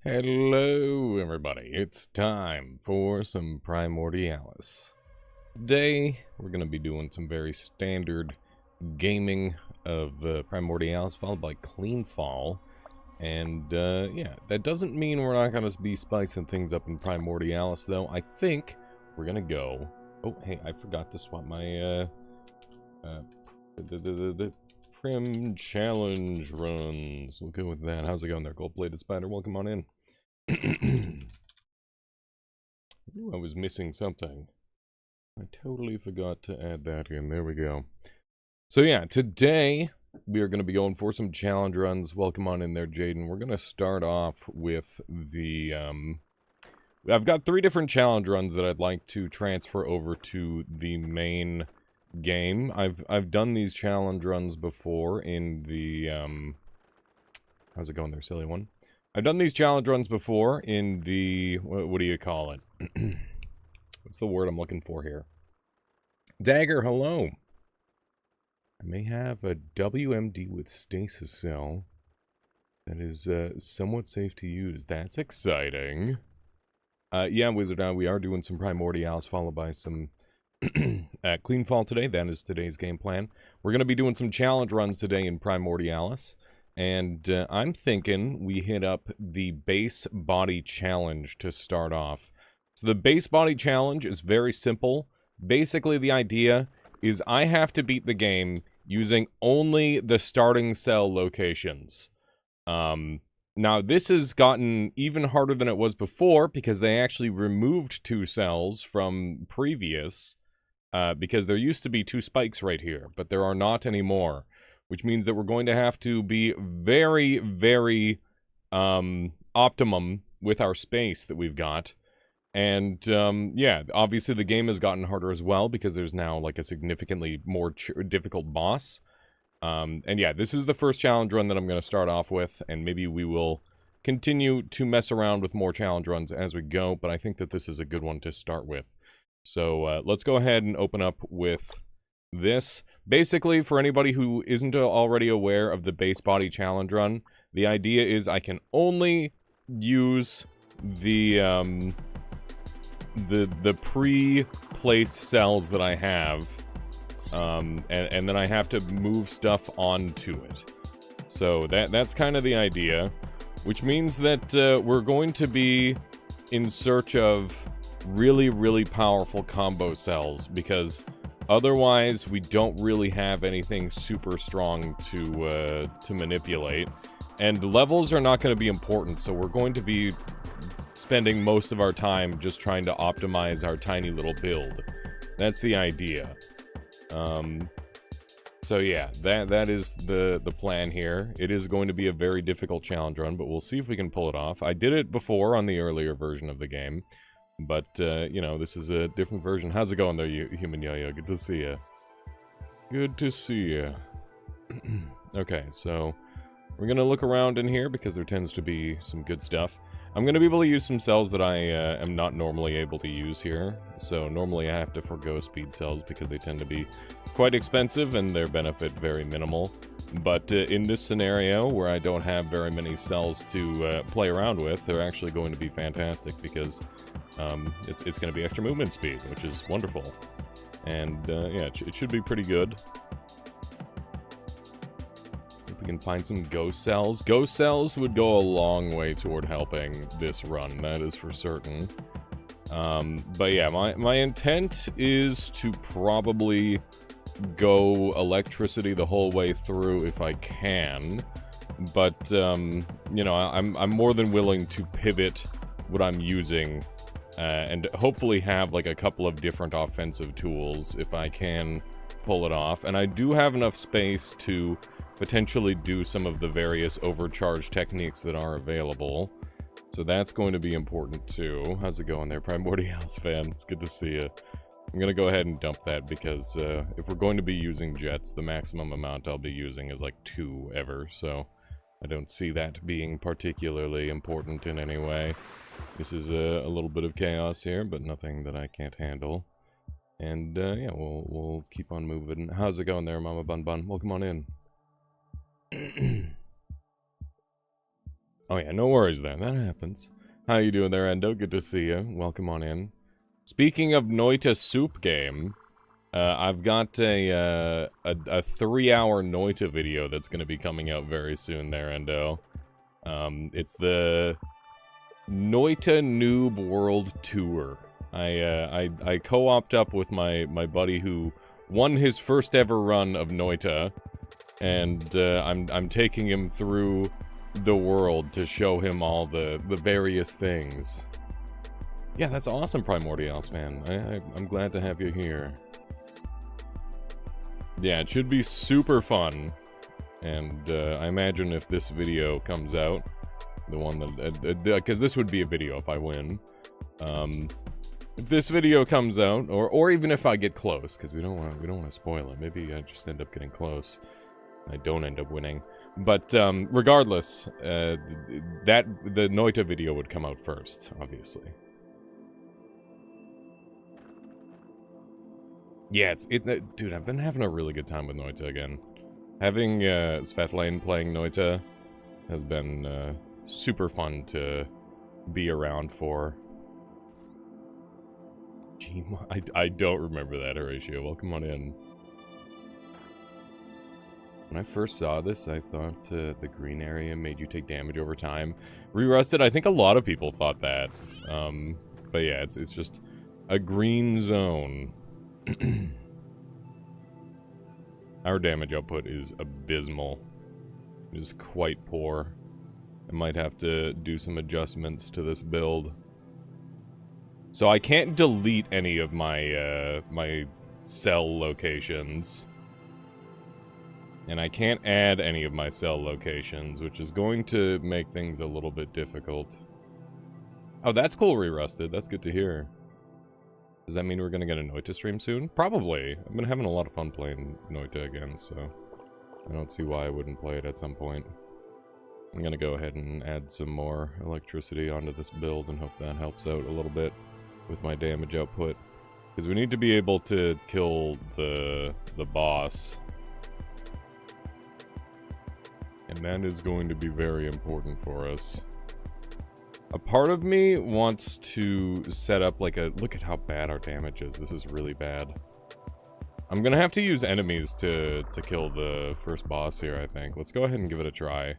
Hello everybody, it's time for some Primordialis. Today, we're going to be doing some very standard gaming of Primordialis, followed by Cleanfall. And yeah, that doesn't mean we're not going to be spicing things up in Primordialis, though. I think we're going to go... Oh, hey, I forgot to swap my the Prim Challenge runs. We'll go with that. How's it going there, Gold-Plated Spider? Welcome on in. I knew I was missing something. I totally forgot to add that in. There we go. So yeah, today we are going to be going for some challenge runs. Welcome on in there, Jaden. We're going to start off with the... I've got 3 different challenge runs that I'd like to transfer over to the main game. I've done these challenge runs before in the... How's it going there, silly one? I've done these challenge runs before in the... What do you call it? What's the word I'm looking for here? Dagger, hello! I may have a WMD with stasis cell that is somewhat safe to use. That's exciting. Yeah, Wizard, we are doing some Primordialis followed by some Cleanfall today. That is today's game plan. We're going to be doing some challenge runs today in Primordialis. And I'm thinking we hit up the base body challenge to start off. So the base body challenge is very simple. Basically, the idea is I have to beat the game using only the starting cell locations. Now, this has gotten even harder than it was before because they actually removed 2 cells from previous. Because there used to be 2 spikes right here, but there are not anymore. Which means that we're going to have to be very, very optimum with our space that we've got. And, yeah, obviously the game has gotten harder as well because there's now, like, a significantly more difficult boss. And, yeah, this is the first challenge run that I'm going to start off with, and maybe we will continue to mess around with more challenge runs as we go, but I think that this is a good one to start with. So, let's go ahead and open up with... this. Basically, for anybody who isn't already aware of the base body challenge run, the idea is I can only use the pre-placed cells that I have, and then I have to move stuff onto it. So that's kind of the idea, which means that we're going to be in search of really, really powerful combo cells, because otherwise, we don't really have anything super strong to manipulate. And levels are not going to be important, so we're going to be spending most of our time just trying to optimize our tiny little build. That's the idea. So yeah, that is the plan here. It is going to be a very difficult challenge run, but we'll see if we can pull it off. I did it before on the earlier version of the game. But, you know, this is a different version. How's it going there, you human yo-yo? Good to see you. Good to see you. Okay, so we're going to look around in here because there tends to be some good stuff. I'm going to be able to use some cells that I am not normally able to use here. So normally I have to forgo speed cells because they tend to be quite expensive and their benefit very minimal. But in this scenario, where I don't have very many cells to play around with, they're actually going to be fantastic because it's going to be extra movement speed, which is wonderful. And yeah, it should be pretty good. If we can find some ghost cells. Ghost cells would go a long way toward helping this run, that is for certain. But yeah, my intent is to probably go electricity the whole way through if I can, but you know, I'm more than willing to pivot what I'm using and hopefully have like a couple of different offensive tools if I can pull it off. And I do have enough space to potentially do some of the various overcharge techniques that are available, so that's going to be important too. How's it going there, Primordialis fan? It's good to see you. I'm going to go ahead and dump that because if we're going to be using jets, the maximum amount I'll be using is like 2 ever, so I don't see that being particularly important in any way. This is a little bit of chaos here, but nothing that I can't handle. And yeah, we'll keep on moving. How's it going there, Mama Bun Bun? Welcome on in. Oh yeah, no worries there. That happens. How you doing there, Endo? Good to see you. Welcome on in. Speaking of Noita Soup game, I've got a 3-hour Noita video that's going to be coming out very soon there, Endo. It's the Noita Noob World Tour. I co-opted up with my buddy who won his first ever run of Noita, and I'm taking him through the world to show him all the various things. Yeah, that's awesome, Primordialis, man. I'm glad to have you here. Yeah, it should be super fun. And I imagine if this video comes out, the one that... because this would be a video if I win. If this video comes out, or even if I get close, because we don't want to spoil it. Maybe I just end up getting close. I don't end up winning. But regardless, the Noita video would come out first, obviously. Yeah, dude, I've been having a really good time with Noita again. Having Svetlane playing Noita has been super fun to be around for. Gee, I don't remember that, Horatio. Welcome on in. When I first saw this, I thought the green area made you take damage over time. Re-rusted, I think a lot of people thought that. But yeah, it's just a green zone. Our damage output is abysmal. It is quite poor. I might have to do some adjustments to this build. So I can't delete any of my my cell locations. And I can't add any of my cell locations, which is going to make things a little bit difficult. Oh, that's cool, Re-rusted. That's good to hear. Does that mean we're going to get a Noita stream soon? Probably. I've been having a lot of fun playing Noita again, so I don't see why I wouldn't play it at some point. I'm going to go ahead and add some more electricity onto this build and hope that helps out a little bit with my damage output. Because we need to be able to kill the boss. And that is going to be very important for us. A part of me wants to set up like a... Look at how bad our damage is. This is really bad. I'm gonna have to use enemies to kill the first boss here, I think. Let's go ahead and give it a try.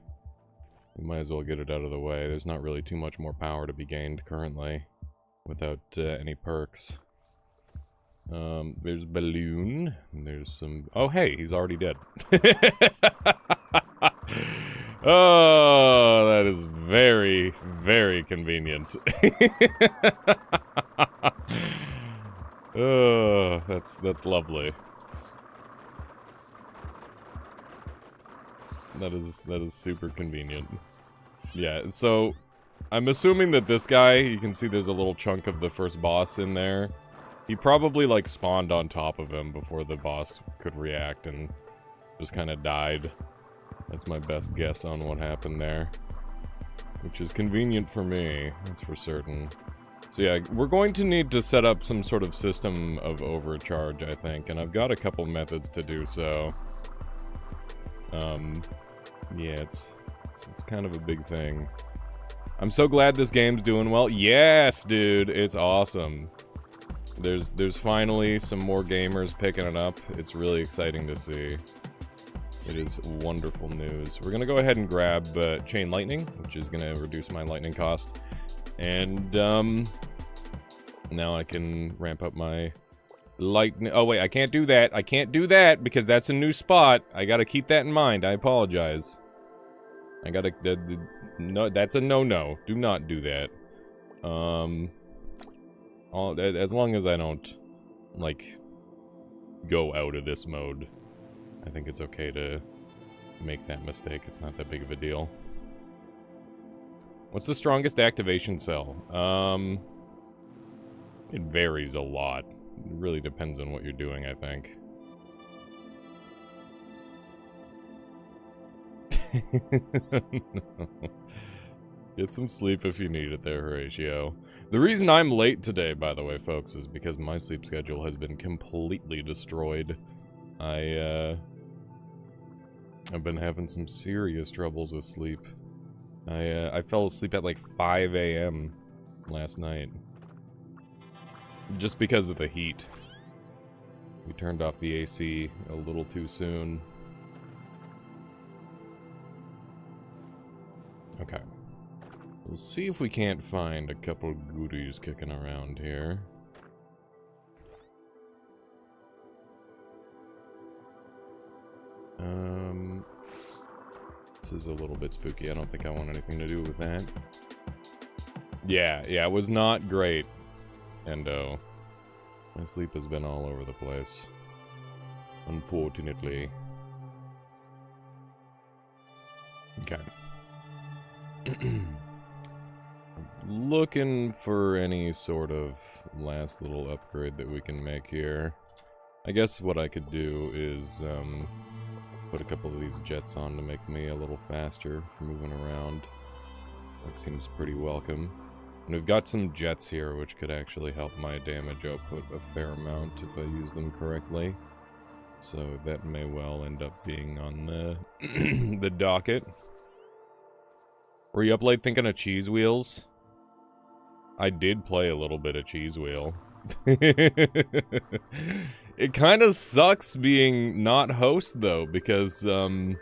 We might as well get it out of the way. There's not really too much more power to be gained currently without any perks. There's Balloon. And there's some... Oh, hey, he's already dead. Oh, that is very, very convenient. Oh, that's lovely. That is super convenient. Yeah, so I'm assuming that this guy, you can see there's a little chunk of the first boss in there. He probably like spawned on top of him before the boss could react and just kind of died. That's my best guess on what happened there. Which is convenient for me, that's for certain. So yeah, we're going to need to set up some sort of system of overcharge, I think, and I've got a couple methods to do so. Yeah, it's kind of a big thing. I'm so glad this game's doing well. Yes, dude, it's awesome. There's finally some more gamers picking it up. It's really exciting to see. It is wonderful news. We're gonna go ahead and grab Chain Lightning, which is gonna reduce my lightning cost. And, now I can ramp up my lightning. Oh, wait, I can't do that. I can't do that because that's a new spot. I gotta keep that in mind. I apologize. I gotta... no, that's a no-no. Do not do that. As long as I don't, like, go out of this mode, I think it's okay to make that mistake. It's not that big of a deal. What's the strongest activation cell? It varies a lot. It really depends on what you're doing, I think. No. Get some sleep if you need it there, Horatio. The reason I'm late today, by the way, folks, is because my sleep schedule has been completely destroyed. I've been having some serious troubles with sleep. I fell asleep at like 5 a.m. last night. Just because of the heat. We turned off the AC a little too soon. Okay. We'll see if we can't find a couple goodies kicking around here. This is a little bit spooky. I don't think I want anything to do with that. Yeah, it was not great, Endo. My sleep has been all over the place. Unfortunately. Okay. Looking for any sort of last little upgrade that we can make here. I guess what I could do is put a couple of these jets on to make me a little faster for moving around. That seems pretty welcome. And we've got some jets here, which could actually help my damage output a fair amount if I use them correctly. So that may well end up being on the, the docket. Were you up late thinking of Cheese Wheels? I did play a little bit of Cheese Wheel. It kind of sucks being not host, though, because, I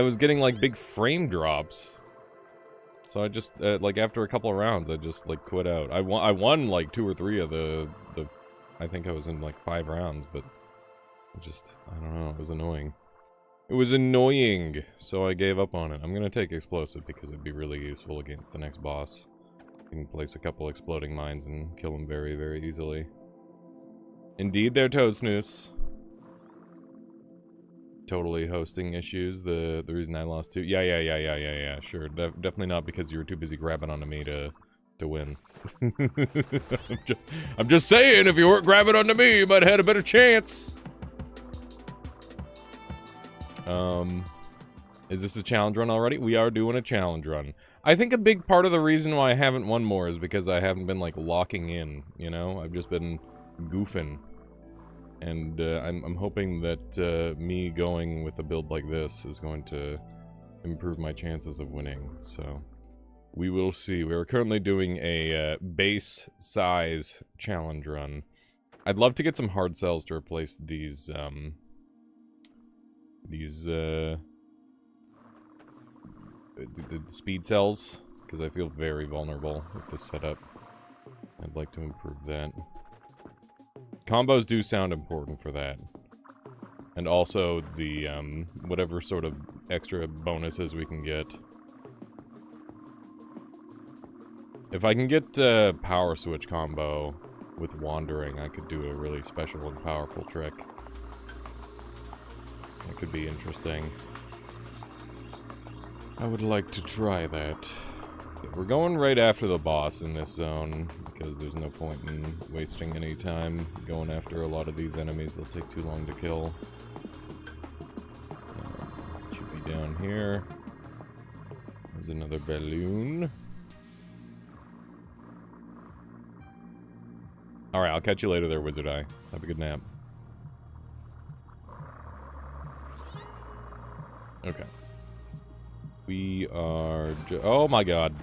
was getting, like, big frame drops. So I just, like, after a couple of rounds, I just, like, quit out. I won like, 2 or 3 of the I think I was in, like, 5 rounds, but I don't know, it was annoying. It was annoying, so I gave up on it. I'm gonna take Explosive because it'd be really useful against the next boss. You can place a couple exploding mines and kill him very, very easily. Indeed, they're Toadsnoose. Totally hosting issues. The reason I lost too. Yeah. Sure, definitely not because you were too busy grabbing onto me to win. I'm just saying, if you weren't grabbing onto me, you might have had a better chance. Is this a challenge run already? We are doing a challenge run. I think a big part of the reason why I haven't won more is because I haven't been, like, locking in, you know? I've just been goofing. And, I'm hoping that, me going with a build like this is going to improve my chances of winning, so... We will see. We are currently doing a, base size challenge run. I'd love to get some hard cells to replace these the speed cells, because I feel very vulnerable with this setup. I'd like to improve that. Combos do sound important for that. And also the, whatever sort of extra bonuses we can get. If I can get a power switch combo with Wandering, I could do a really special and powerful trick. That could be interesting. I would like to try that. But we're going right after the boss in this zone, because there's no point in wasting any time going after a lot of these enemies. They'll take too long to kill. Should be down here. There's another balloon. Alright, I'll catch you later there, Wizard Eye. Have a good nap. Okay. We are... oh my god.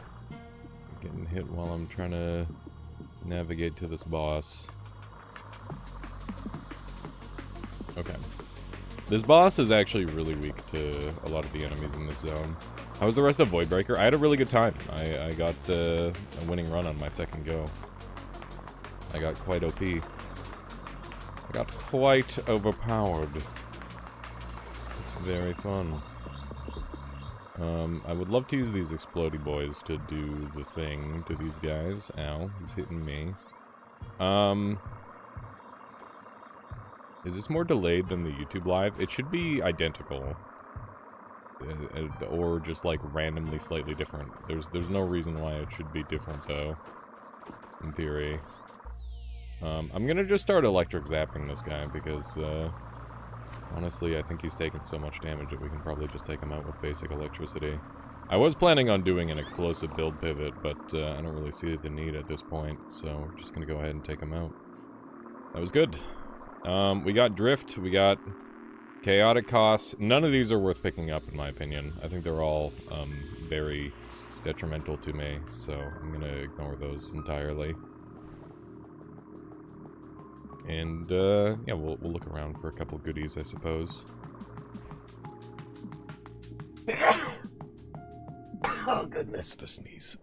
Getting hit while I'm trying to navigate to this boss. Okay. This boss is actually really weak to a lot of the enemies in this zone. How was the rest of Voidbreaker? I had a really good time. I got a winning run on my second go. I got quite OP. I got quite overpowered. It's very fun. I would love to use these explodey boys to do the thing to these guys. Ow, he's hitting me. Is this more delayed than the YouTube live? It should be identical. Or just like randomly slightly different. There's no reason why it should be different though. In theory. I'm gonna just start electric zapping this guy because, honestly, I think he's taking so much damage that we can probably just take him out with basic electricity. I was planning on doing an explosive build pivot, but I don't really see the need at this point, so we're just gonna go ahead and take him out. That was good. We got drift, we got Chaotic costs. None of these are worth picking up, in my opinion. I think they're all very detrimental to me, so I'm gonna ignore those entirely. And, yeah, we'll look around for a couple goodies, I suppose. Oh, goodness, the sneeze.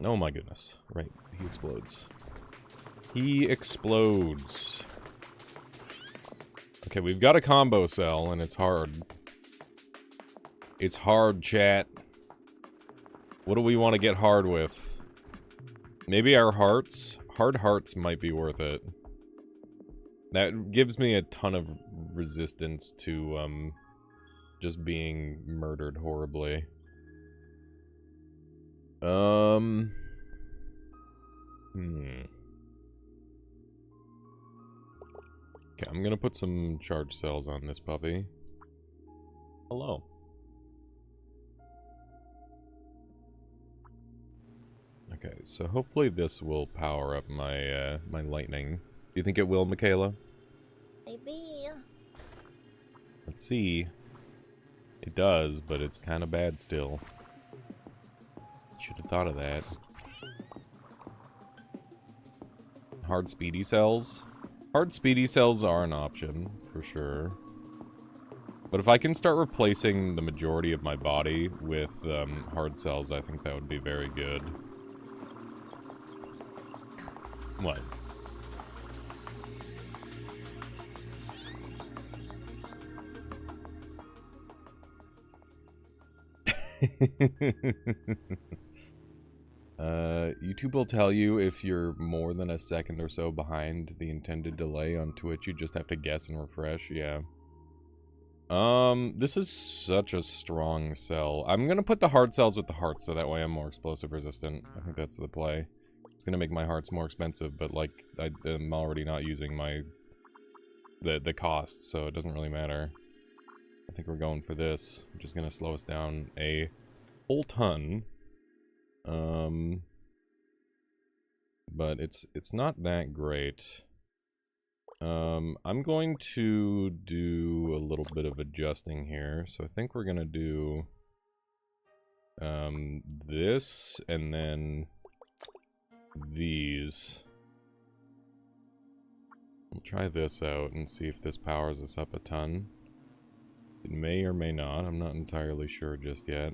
Oh, my goodness. Right, he explodes. He explodes. Okay, we've got a combo cell, and it's hard. It's hard, chat. What do we want to get hard with? Maybe our hearts? Hard hearts might be worth it. That gives me a ton of resistance to, just being murdered horribly. Okay, I'm gonna put some charge cells on this puppy. Hello. Okay, so hopefully this will power up my, my lightning. Do you think it will, Michaela? Maybe. Let's see. It does, but it's kind of bad still. Should have thought of that. Hard speedy cells? Hard speedy cells are an option, for sure. But if I can start replacing the majority of my body with hard cells, I think that would be very good. What? YouTube will tell you if you're more than a second or so behind the intended delay on Twitch. You just have to guess and refresh, yeah. This is such a strong cell. I'm gonna put the hard cells with the hearts so that way I'm more explosive resistant. I think that's the play. It's gonna make my hearts more expensive, but like, I'm already not using the cost, so it doesn't really matter. I think we're going for this, which is gonna slow us down a whole ton. But it's not that great. I'm going to do a little bit of adjusting here, so I think we're gonna do this and then these. We'll try this out and see if this powers us up a ton. It may or may not, I'm not entirely sure just yet.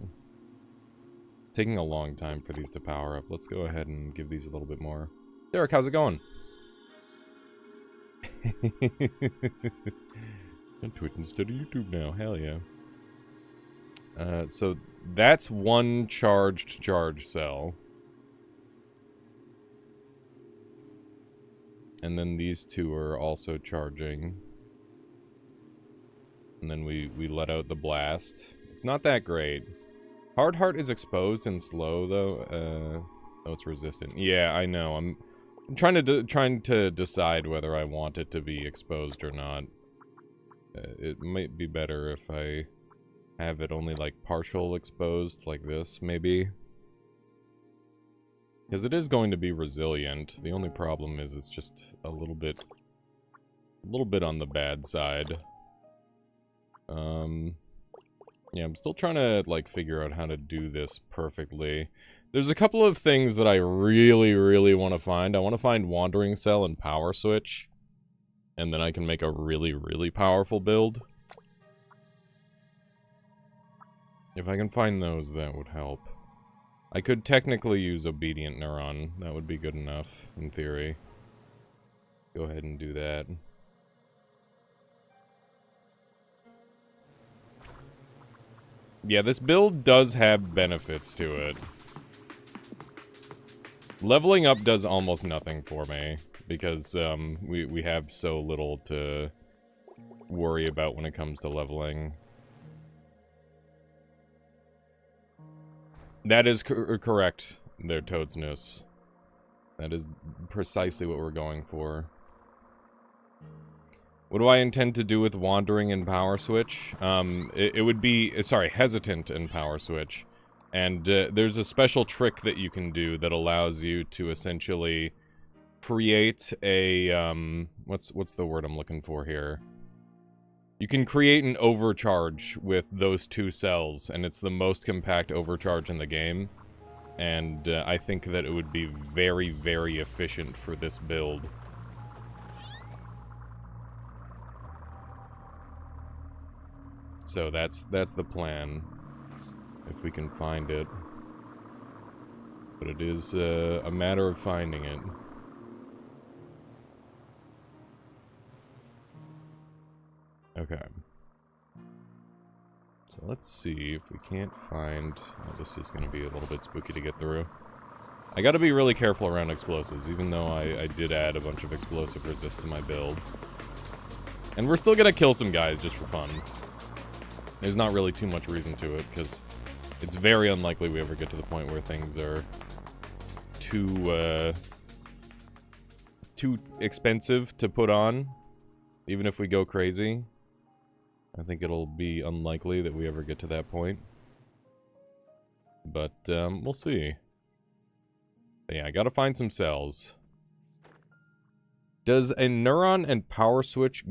It's taking a long time for these to power up. Let's go ahead and give these a little bit more. Derek, how's it going? On Twitch instead of YouTube now, hell yeah. So that's one charged charge cell. And then these two are also charging. And then we let out the blast. It's not that great. Hard heart is exposed and slow though. Oh, it's resistant. Yeah, I know. I'm trying to decide whether I want it to be exposed or not. It might be better if I have it only like partial exposed like this, maybe. Because it is going to be resilient. The only problem is it's just a little bit on the bad side. Yeah, I'm still trying to, like, figure out how to do this perfectly. There's a couple of things that I really, really want to find. I want to find Wandering Cell and Power Switch. And then I can make a really, really powerful build. If I can find those, that would help. I could technically use Obedient Neuron. That would be good enough, in theory. Go ahead and do that. Yeah, this build does have benefits to it. Leveling up does almost nothing for me, because we have so little to worry about when it comes to leveling. That is correct, there, Toadsness. That is precisely what we're going for. What do I intend to do with Wandering and Power Switch? It would be, sorry, Hesitant and Power Switch. And there's a special trick that you can do that allows you to essentially create a, what's the word I'm looking for here? You can create an overcharge with those 2 cells, and it's the most compact overcharge in the game. And I think that it would be very, very efficient for this build. So that's the plan, if we can find it. But it is a matter of finding it. Okay. So let's see if we can't find... Oh, this is going to be a little bit spooky to get through. I gotta be really careful around explosives, even though I did add a bunch of explosive resist to my build. And we're still gonna kill some guys just for fun. There's not really too much reason to it, because it's very unlikely we ever get to the point where things are too expensive to put on, even if we go crazy. I think it'll be unlikely that we ever get to that point. But, we'll see. But yeah, I gotta find some cells. Does a neuron and power switch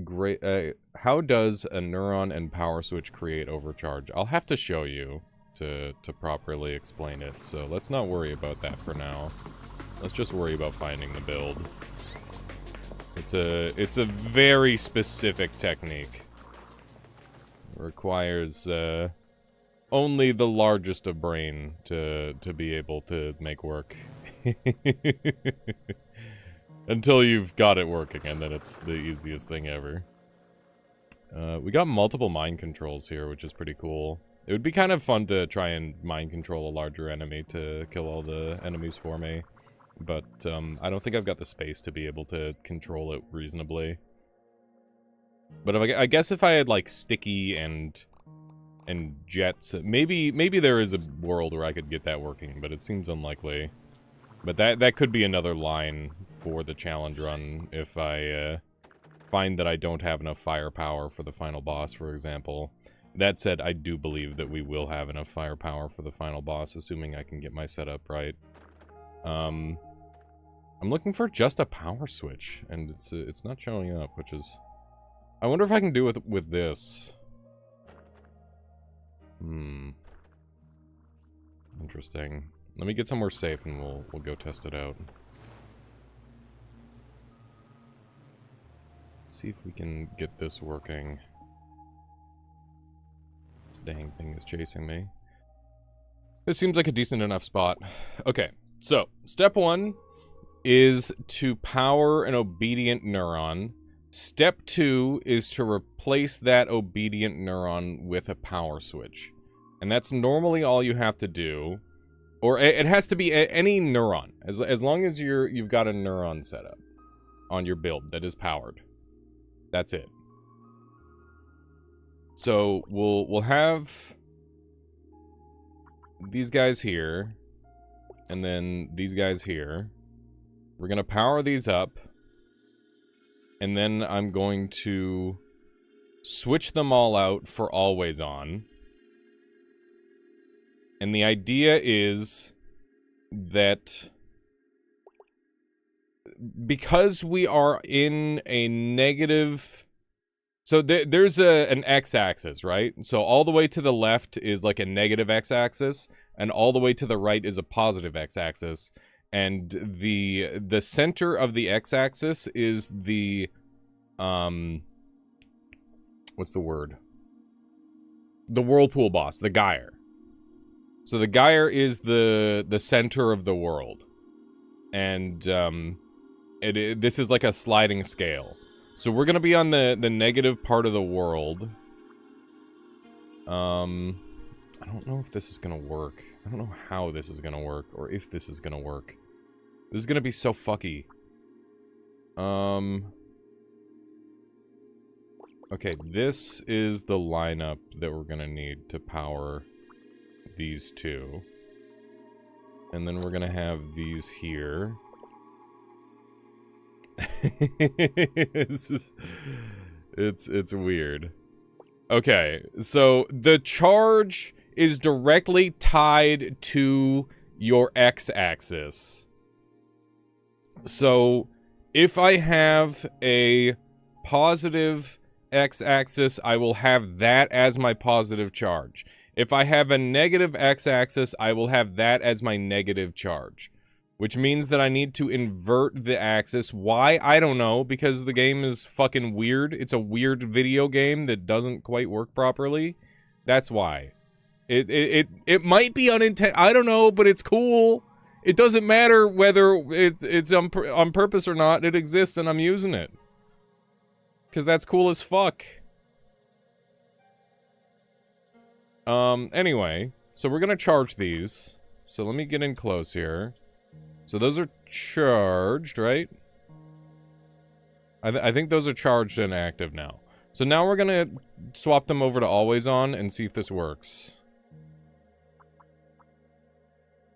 how does a neuron and power switch create overcharge? I'll have to show you to properly explain it, so let's not worry about that for now. Let's just worry about finding the build. It's a very specific technique. It requires only the largest of brain to be able to make work. Until you've got it working, and then it's the easiest thing ever. We got multiple mind controls here, which is pretty cool. It would be kind of fun to try and mind control a larger enemy to kill all the enemies for me. But I don't think I've got the space to be able to control it reasonably. But I guess if I had like sticky and jets, maybe there is a world where I could get that working, but it seems unlikely. But that could be another line for the challenge run if I find that I don't have enough firepower for the final boss, for example. That said, I do believe that we will have enough firepower for the final boss, assuming I can get my setup right. I'm looking for just a power switch, and it's not showing up, which is... I wonder if I can do it with this. Interesting. Let me get somewhere safe and we'll go test it out. See if we can get this working. This dang thing is chasing me. This seems like a decent enough spot. Okay, so step 1 is to power an obedient neuron. Step 2 is to replace that obedient neuron with a power switch. And that's normally all you have to do. Or it has to be any neuron. As long as you've got a neuron set up on your build that is powered. That's it. So we'll have these guys here, and then these guys here. We're gonna power these up, and then I'm going to switch them all out for always on. And the idea is that because we are in a negative... So there's an x-axis, right? So all the way to the left is like a negative x-axis, and all the way to the right is a positive x-axis. And the center of the x-axis is the... what's the word? The whirlpool boss, the gyre. So the gyre is the center of the world, and this is like a sliding scale. So we're gonna be on the negative part of the world. I don't know if this is gonna work. I don't know how this is gonna work, or if this is gonna work. This is gonna be so fucky. Okay, this is the lineup that we're gonna need to power these two. And then we're gonna have these here. It's weird. Okay, so the charge is directly tied to your x-axis. So If I have a positive x-axis, I will have that as my positive charge. If I have a negative x-axis, I will have that as my negative charge. Which means that I need to invert the axis. Why? I don't know, because the game is fucking weird. It's a weird video game that doesn't quite work properly. That's why. It might be unintended. I don't know, but it's cool. It doesn't matter whether it's on purpose or not. It exists and I'm using it. Because that's cool as fuck. Anyway, so we're gonna charge these. So let me get in close here. So those are charged, right? I think those are charged and active now. So now we're gonna swap them over to always on and see if this works.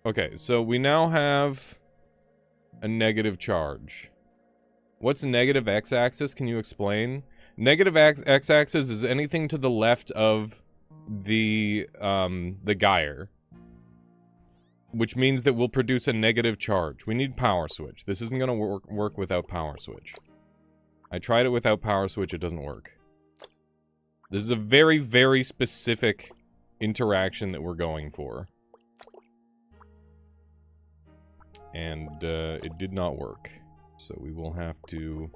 Okay, so we now have a negative charge. What's negative x-axis? Can you explain? Negative x-axis is anything to the left of the gyre. Which means that we'll produce a negative charge. We need power switch. This isn't gonna work without power switch. I tried it without power switch, it doesn't work. This is a very, very specific interaction that we're going for. And it did not work. So we will have to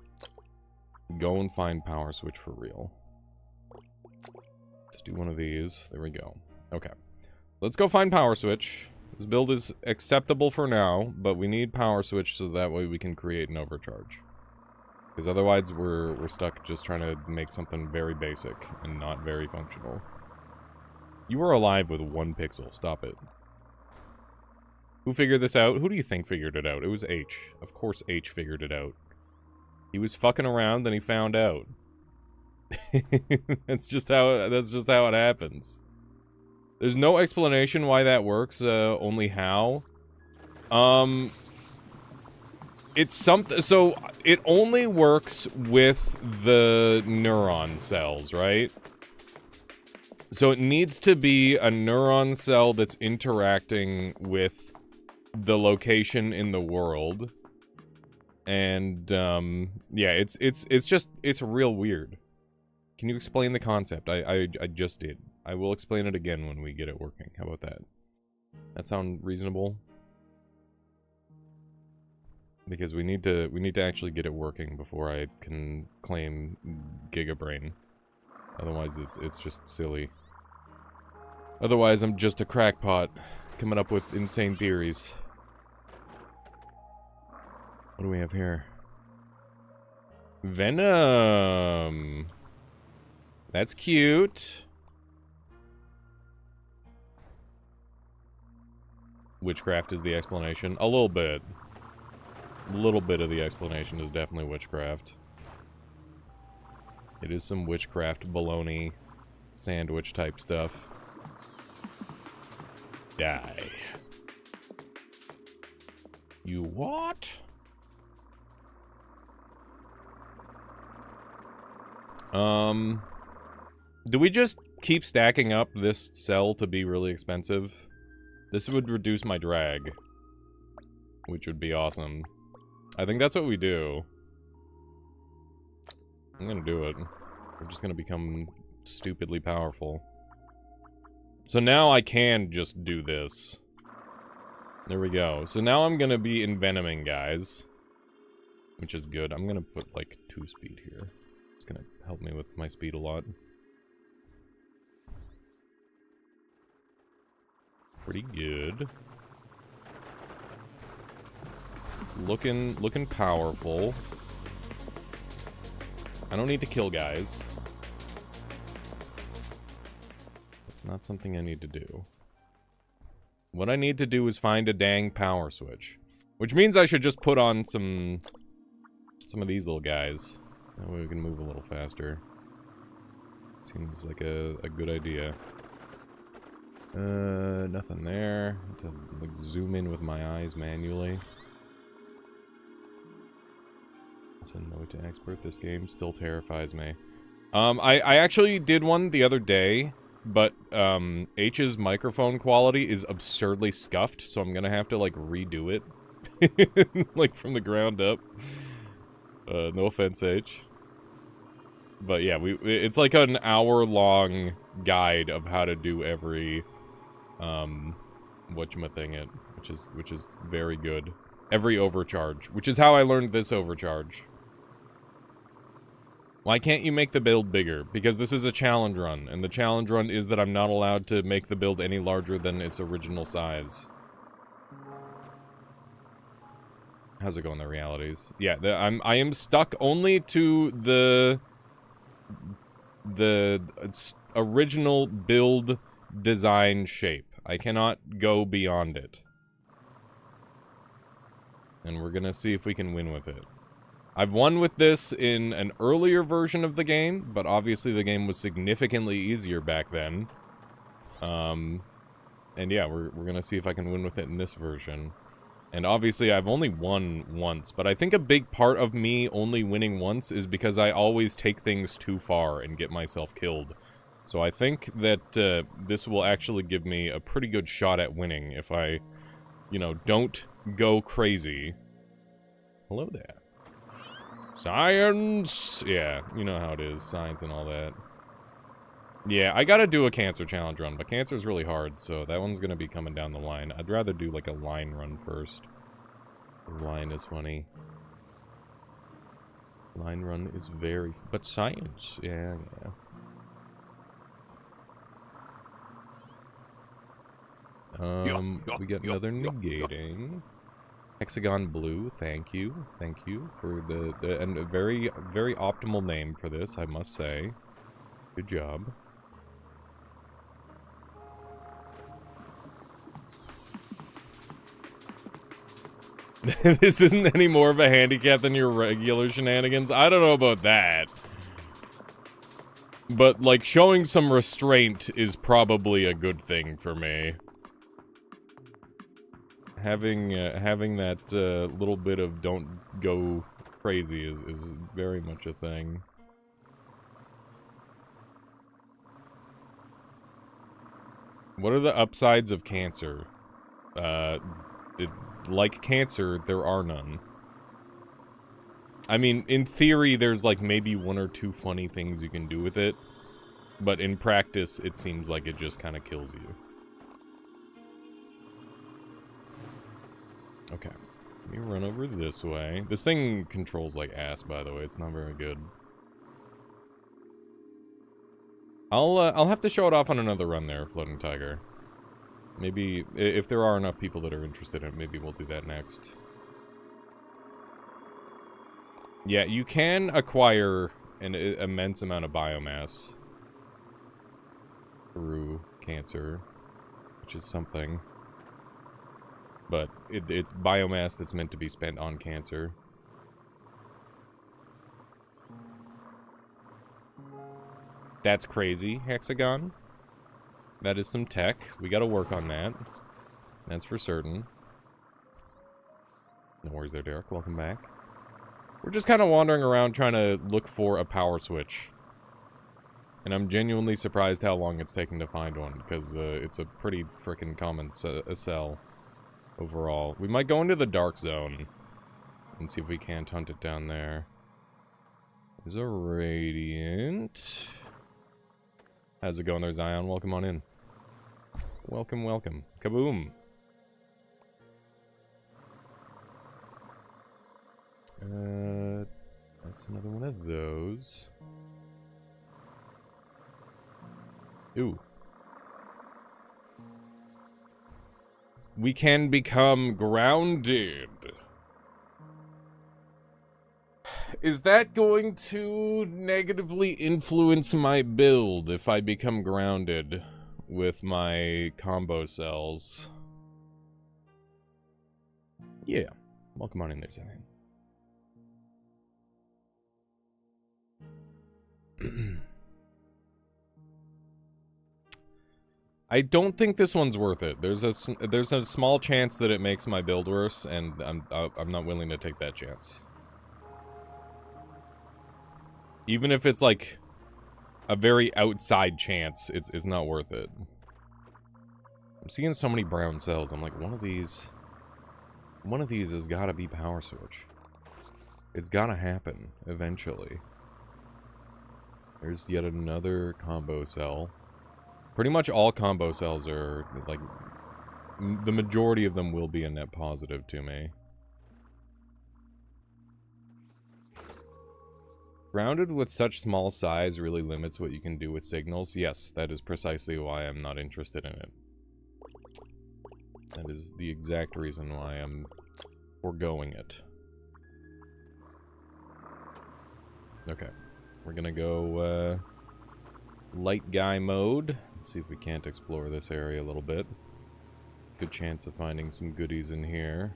go and find power switch for real. Let's do one of these. There we go. Okay. Let's go find power switch. This build is acceptable for now, but we need power switch so that way we can create an overcharge. Because otherwise we're stuck just trying to make something very basic and not very functional. You are alive with 1 pixel. Stop it. Who figured this out? Who do you think figured it out? It was H. Of course H figured it out. He was fucking around and he found out. That's just how it happens. There's no explanation why that works, only how. It's something, so it only works with the neuron cells, right? So it needs to be a neuron cell that's interacting with the location in the world. And, yeah, it's real weird. Can you explain the concept? I just did. I will explain it again when we get it working. How about that? That sound reasonable? Because we need to actually get it working before I can claim Gigabrain. Otherwise it's just silly. Otherwise I'm just a crackpot coming up with insane theories. What do we have here? Venom. That's cute. Witchcraft is the explanation. A little bit. A little bit of the explanation is definitely witchcraft. It is some witchcraft baloney sandwich type stuff. Die. You what? Do we just keep stacking up this cell to be really expensive? This would reduce my drag, which would be awesome. I think that's what we do. I'm gonna do it. We're just gonna become stupidly powerful. So now I can just do this. There we go. So now I'm gonna be envenoming guys, which is good. I'm gonna put like 2 speed here. It's gonna help me with my speed a lot. Pretty good. It's looking powerful. I don't need to kill guys. That's not something I need to do. What I need to do is find a dang power switch. Which means I should just put on some of these little guys. That way we can move a little faster. Seems like a good idea. Nothing there. I have to like zoom in with my eyes manually. So no to expert. This game still terrifies me. I actually did one the other day, but H's microphone quality is absurdly scuffed, so I'm gonna have to like redo it, like from the ground up. No offense, H. But yeah, it's like an hour-long guide of how to do every, whatchamacallit, which is very good. Every overcharge, which is how I learned this overcharge. Why can't you make the build bigger? Because this is a challenge run, and the challenge run is that I'm not allowed to make the build any larger than its original size. How's it going, the realities? Yeah, I am stuck only to the original build design shape. I cannot go beyond it. And we're gonna see if we can win with it. I've won with this in an earlier version of the game, but obviously the game was significantly easier back then. And yeah, we're gonna see if I can win with it in this version. And obviously I've only won once, but I think a big part of me only winning once is because I always take things too far and get myself killed. So I think that this will actually give me a pretty good shot at winning if I, you know, don't go crazy. Hello there. Science! Yeah, you know how it is, science and all that. Yeah, I gotta do a cancer challenge run, but cancer's really hard, so that one's gonna be coming down the line. I'd rather do, like, a line run first. Because line is funny. Line run is very... But science, yeah. We got another negating. Hexagon Blue, thank you for the and a very, very optimal name for this, I must say. Good job. This isn't any more of a handicap than your regular shenanigans? I don't know about that. But, like, showing some restraint is probably a good thing for me. Having that little bit of don't go crazy is very much a thing. What are the upsides of cancer? Like cancer, there are none. I mean, in theory, there's like maybe one or two funny things you can do with it, but in practice, it seems like it just kind of kills you. Okay, let me run over this way. This thing controls like ass, by the way. It's not very good. I'll have to show it off on another run there, Floating Tiger. Maybe, if there are enough people that are interested in it, maybe we'll do that next. Yeah, you can acquire an immense amount of biomass through cancer, which is something. But it's biomass that's meant to be spent on cancer. That's crazy, Hexagon. That is some tech. We gotta work on that. That's for certain. No worries there, Derek. Welcome back. We're just kind of wandering around trying to look for a power switch. And I'm genuinely surprised how long it's taking to find one, because it's a pretty frickin' common cell overall. We might go into the dark zone and see if we can't hunt it down there. There's a radiant. How's it going there, Zion? Welcome on in. Welcome, welcome. Kaboom! That's another one of those. Ooh. We can become grounded. Is that going to negatively influence my build if I become grounded with my combo cells? Yeah. Welcome on in there, Zion. I don't think this one's worth it. There's a small chance that it makes my build worse, and I'm not willing to take that chance. Even if it's like a very outside chance, it's not worth it. I'm seeing so many brown cells. I'm like, one of these has got to be power switch. It's gotta happen, eventually. There's yet another combo cell. Pretty much all combo cells are, like... the majority of them will be a net positive to me. Grounded with such small size really limits what you can do with signals. Yes, that is precisely why I'm not interested in it. That is the exact reason why I'm foregoing it. Okay. We're gonna go, light guy mode. Let's see if we can't explore this area a little bit. Good chance of finding some goodies in here.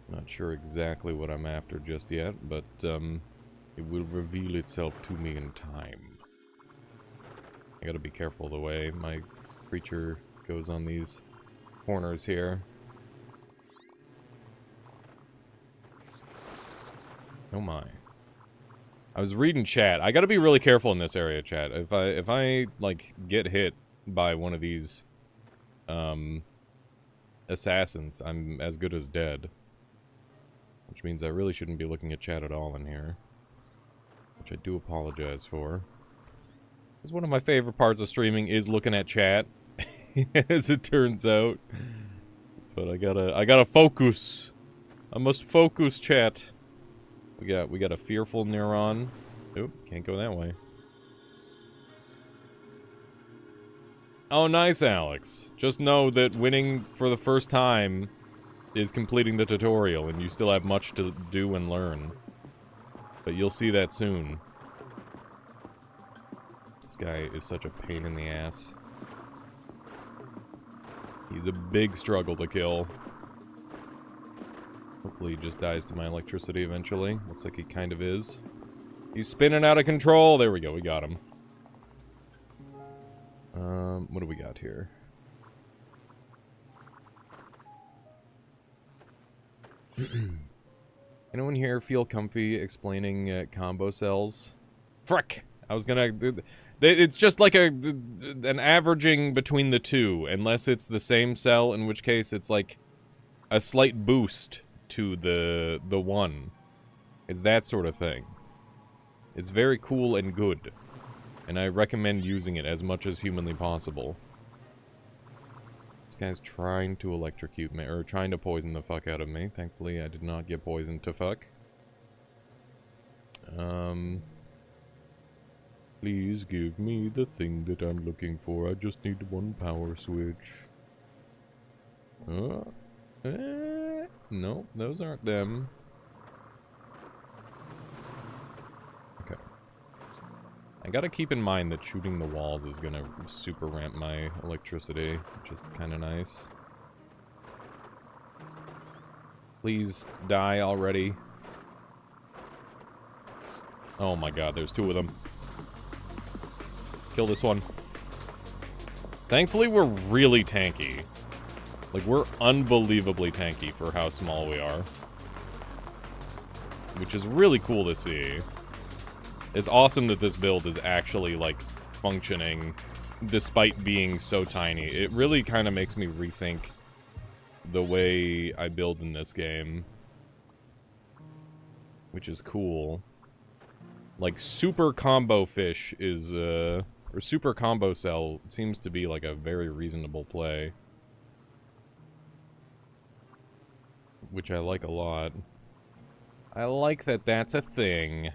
Not sure exactly what I'm after just yet, but, it will reveal itself to me in time. I gotta be careful the way my creature goes on these corners here. Oh my. I was reading chat. I gotta be really careful in this area, chat. If I like, get hit by one of these, assassins, I'm as good as dead. Which means I really shouldn't be looking at chat at all in here. Which I do apologize for. Because one of my favorite parts of streaming is looking at chat. As it turns out. But I gotta focus. I must focus, chat. We got a fearful neuron. Oop, can't go that way. Oh, nice, Alex. Just know that winning for the first time is completing the tutorial, and you still have much to do and learn. But you'll see that soon. This guy is such a pain in the ass. He's a big struggle to kill. Hopefully he just dies to my electricity eventually. Looks like he kind of is. He's spinning out of control! There we go, we got him. What do we got here? Anyone here feel comfy explaining combo cells? Frick! I was gonna... It's just like an averaging between the two, unless it's the same cell, in which case it's like a slight boost to the one. It's that sort of thing. It's very cool and good, and I recommend using it as much as humanly possible. This guy's trying to electrocute me, or trying to poison the fuck out of me. Thankfully, I did not get poisoned to fuck. Please give me the thing that I'm looking for. I just need one power switch. No, those aren't them. Okay. I gotta keep in mind that shooting the walls is gonna super ramp my electricity, which is kinda nice. Please die already. Oh my god, there's two of them. Kill this one. Thankfully, we're really tanky. Like, we're unbelievably tanky for how small we are. Which is really cool to see. It's awesome that this build is actually, like, functioning despite being so tiny. It really kind of makes me rethink the way I build in this game. Which is cool. Like, super combo fish is, or super combo cell seems to be, like, a very reasonable play. Which I like a lot. I like that that's a thing.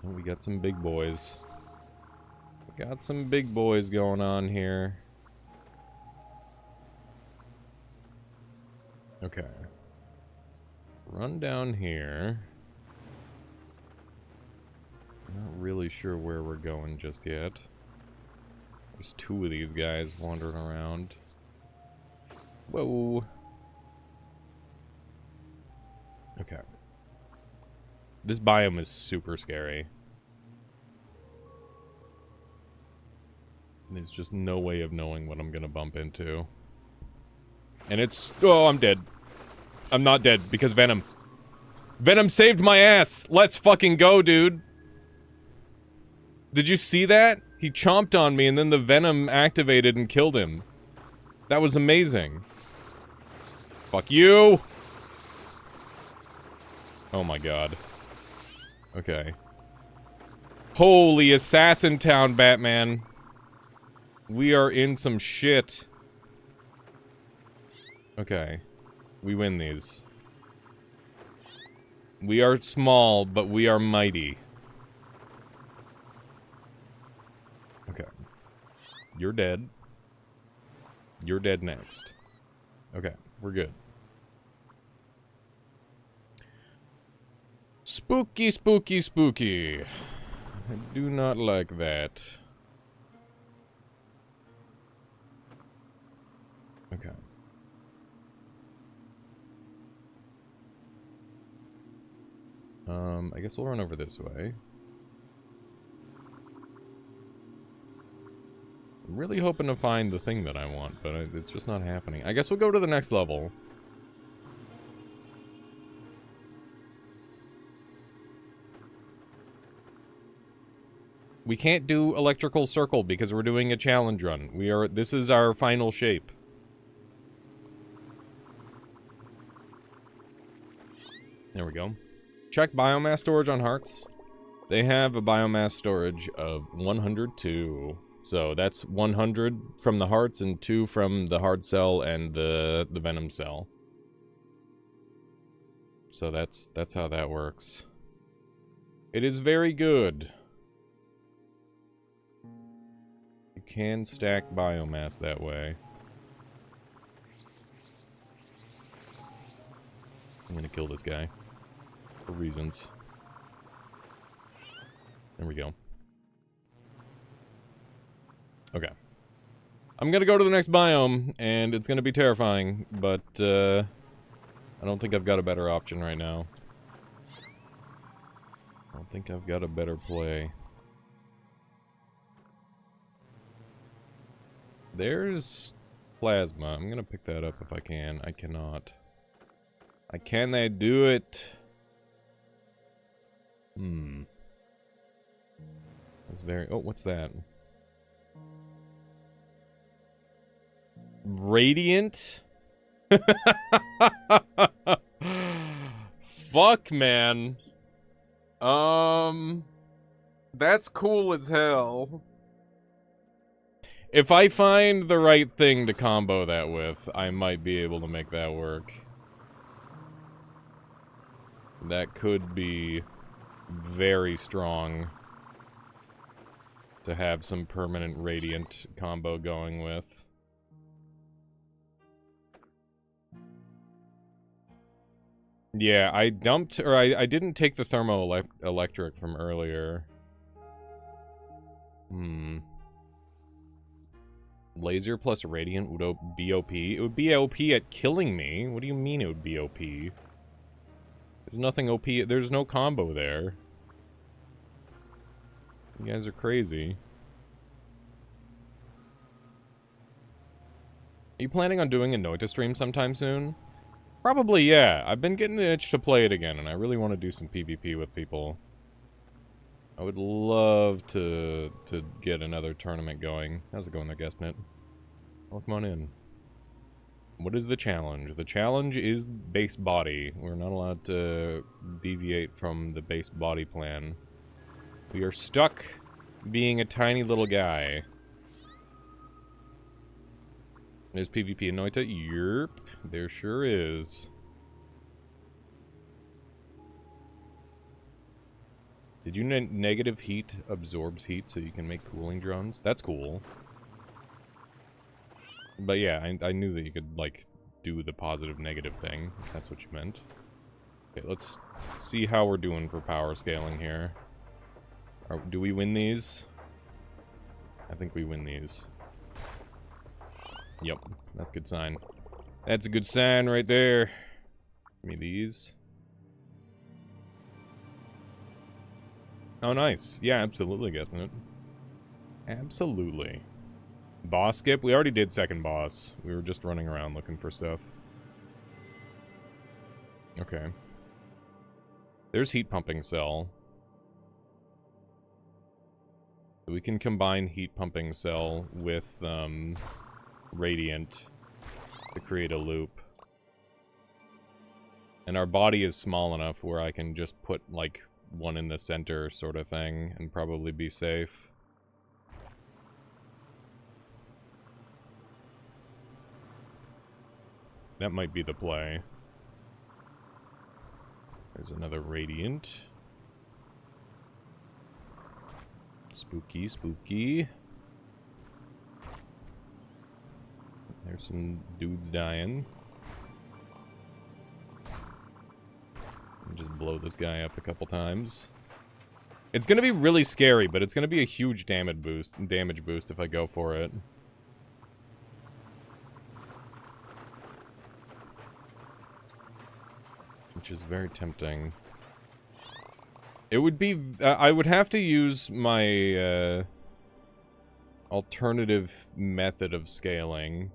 Oh, we got some big boys. We got some big boys going on here. Okay. Run down here. Not really sure where we're going just yet. There's two of these guys wandering around. Whoa. Okay. This biome is super scary. There's just no way of knowing what I'm gonna bump into. And it's... Oh, I'm dead. I'm not dead, because Venom. Venom saved my ass! Let's fucking go, dude! Did you see that? He chomped on me, and then the Venom activated and killed him. That was amazing. Fuck you! Oh my god. Okay. Holy Assassin Town, Batman. We are in some shit. Okay. We win these. We are small, but we are mighty. Okay. You're dead. You're dead next. Okay, we're good. Spooky, spooky, spooky. I do not like that. Okay. I guess we'll run over this way. I'm really hoping to find the thing that I want, but it's just not happening. I guess we'll go to the next level. We can't do electrical circle because we're doing a challenge run. This is our final shape. There we go. Check biomass storage on hearts. They have a biomass storage of 102. So that's 100 from the hearts and 2 from the hard cell and the venom cell. So that's how that works. It is very good. You can stack biomass that way. I'm gonna kill this guy. For reasons. There we go. Okay. I'm gonna go to the next biome, and it's gonna be terrifying, but, I don't think I've got a better option right now. I don't think I've got a better play. There's plasma. I'm gonna pick that up if I can. I cannot. Can they do it? That's very... Oh, what's that? Radiant? Fuck, man. That's cool as hell. If I find the right thing to combo that with, I might be able to make that work. That could be very strong to have some permanent radiant combo going with. Yeah, I dumped, or I didn't take the thermoelectric from earlier. Laser plus radiant would be OP. It would be OP at killing me. What do you mean it would be OP? There's nothing OP. There's no combo there. You guys are crazy. Are you planning on doing a Noita stream sometime soon? Probably, yeah. I've been getting the itch to play it again, and I really want to do some PvP with people. I would love to get another tournament going. How's it going there, Guestnet? Well, come on in. What is the challenge? The challenge is base body. We're not allowed to deviate from the base body plan. We are stuck being a tiny little guy. There's PvP in Noita? Yerp. There sure is. Did you negative heat absorbs heat so you can make cooling drones? That's cool. But yeah, I knew that you could, like, do the positive negative thing. If that's what you meant. Okay, let's see how we're doing for power scaling here. Do we win these? I think we win these. Yep, that's a good sign. That's a good sign right there. Give me these. Oh, nice. Yeah, absolutely, Guessminute. Absolutely. Boss skip? We already did second boss. We were just running around looking for stuff. Okay. There's heat pumping cell. We can combine heat pumping cell with, radiant to create a loop. And our body is small enough where I can just put, like, one in the center sort of thing and probably be safe. That might be the play. There's another Radiant. Spooky, spooky. There's some dudes dying. Just blow this guy up a couple times. It's gonna be really scary, but it's gonna be a huge damage boost if I go for it. Which is very tempting. It would be... I would have to use my alternative method of scaling.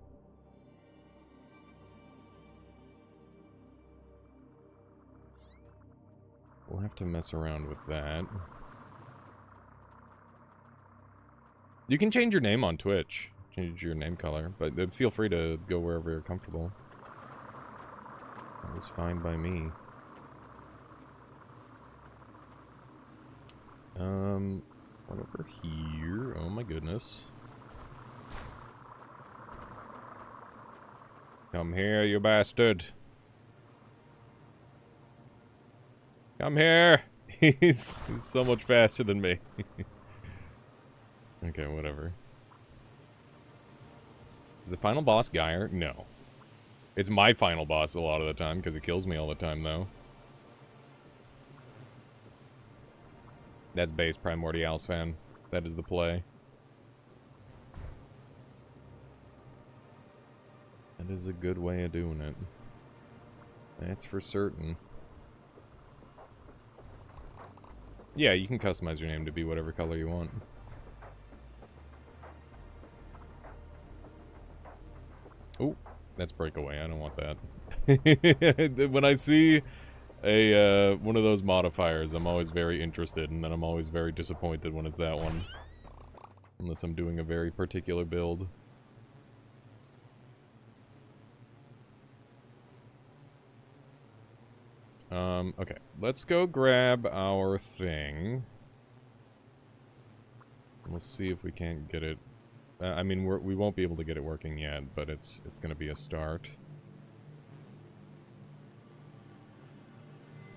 We'll have to mess around with that. You can change your name on Twitch. Change your name color, but feel free to go wherever you're comfortable. That was fine by me. Run over here. Oh my goodness. Come here, you bastard. Come here! He's so much faster than me. Okay, whatever. Is the final boss Geyer? No. It's my final boss a lot of the time, because it kills me all the time, though. That's base Primordialis fan. That is the play. That is a good way of doing it. That's for certain. Yeah, you can customize your name to be whatever color you want. Oh, that's breakaway. I don't want that. When I see a one of those modifiers, I'm always very interested, and then I'm always very disappointed when it's that one. Unless I'm doing a very particular build. Okay. Let's go grab our thing. We'll see if we can't get it... I mean, we won't be able to get it working yet, but it's gonna be a start.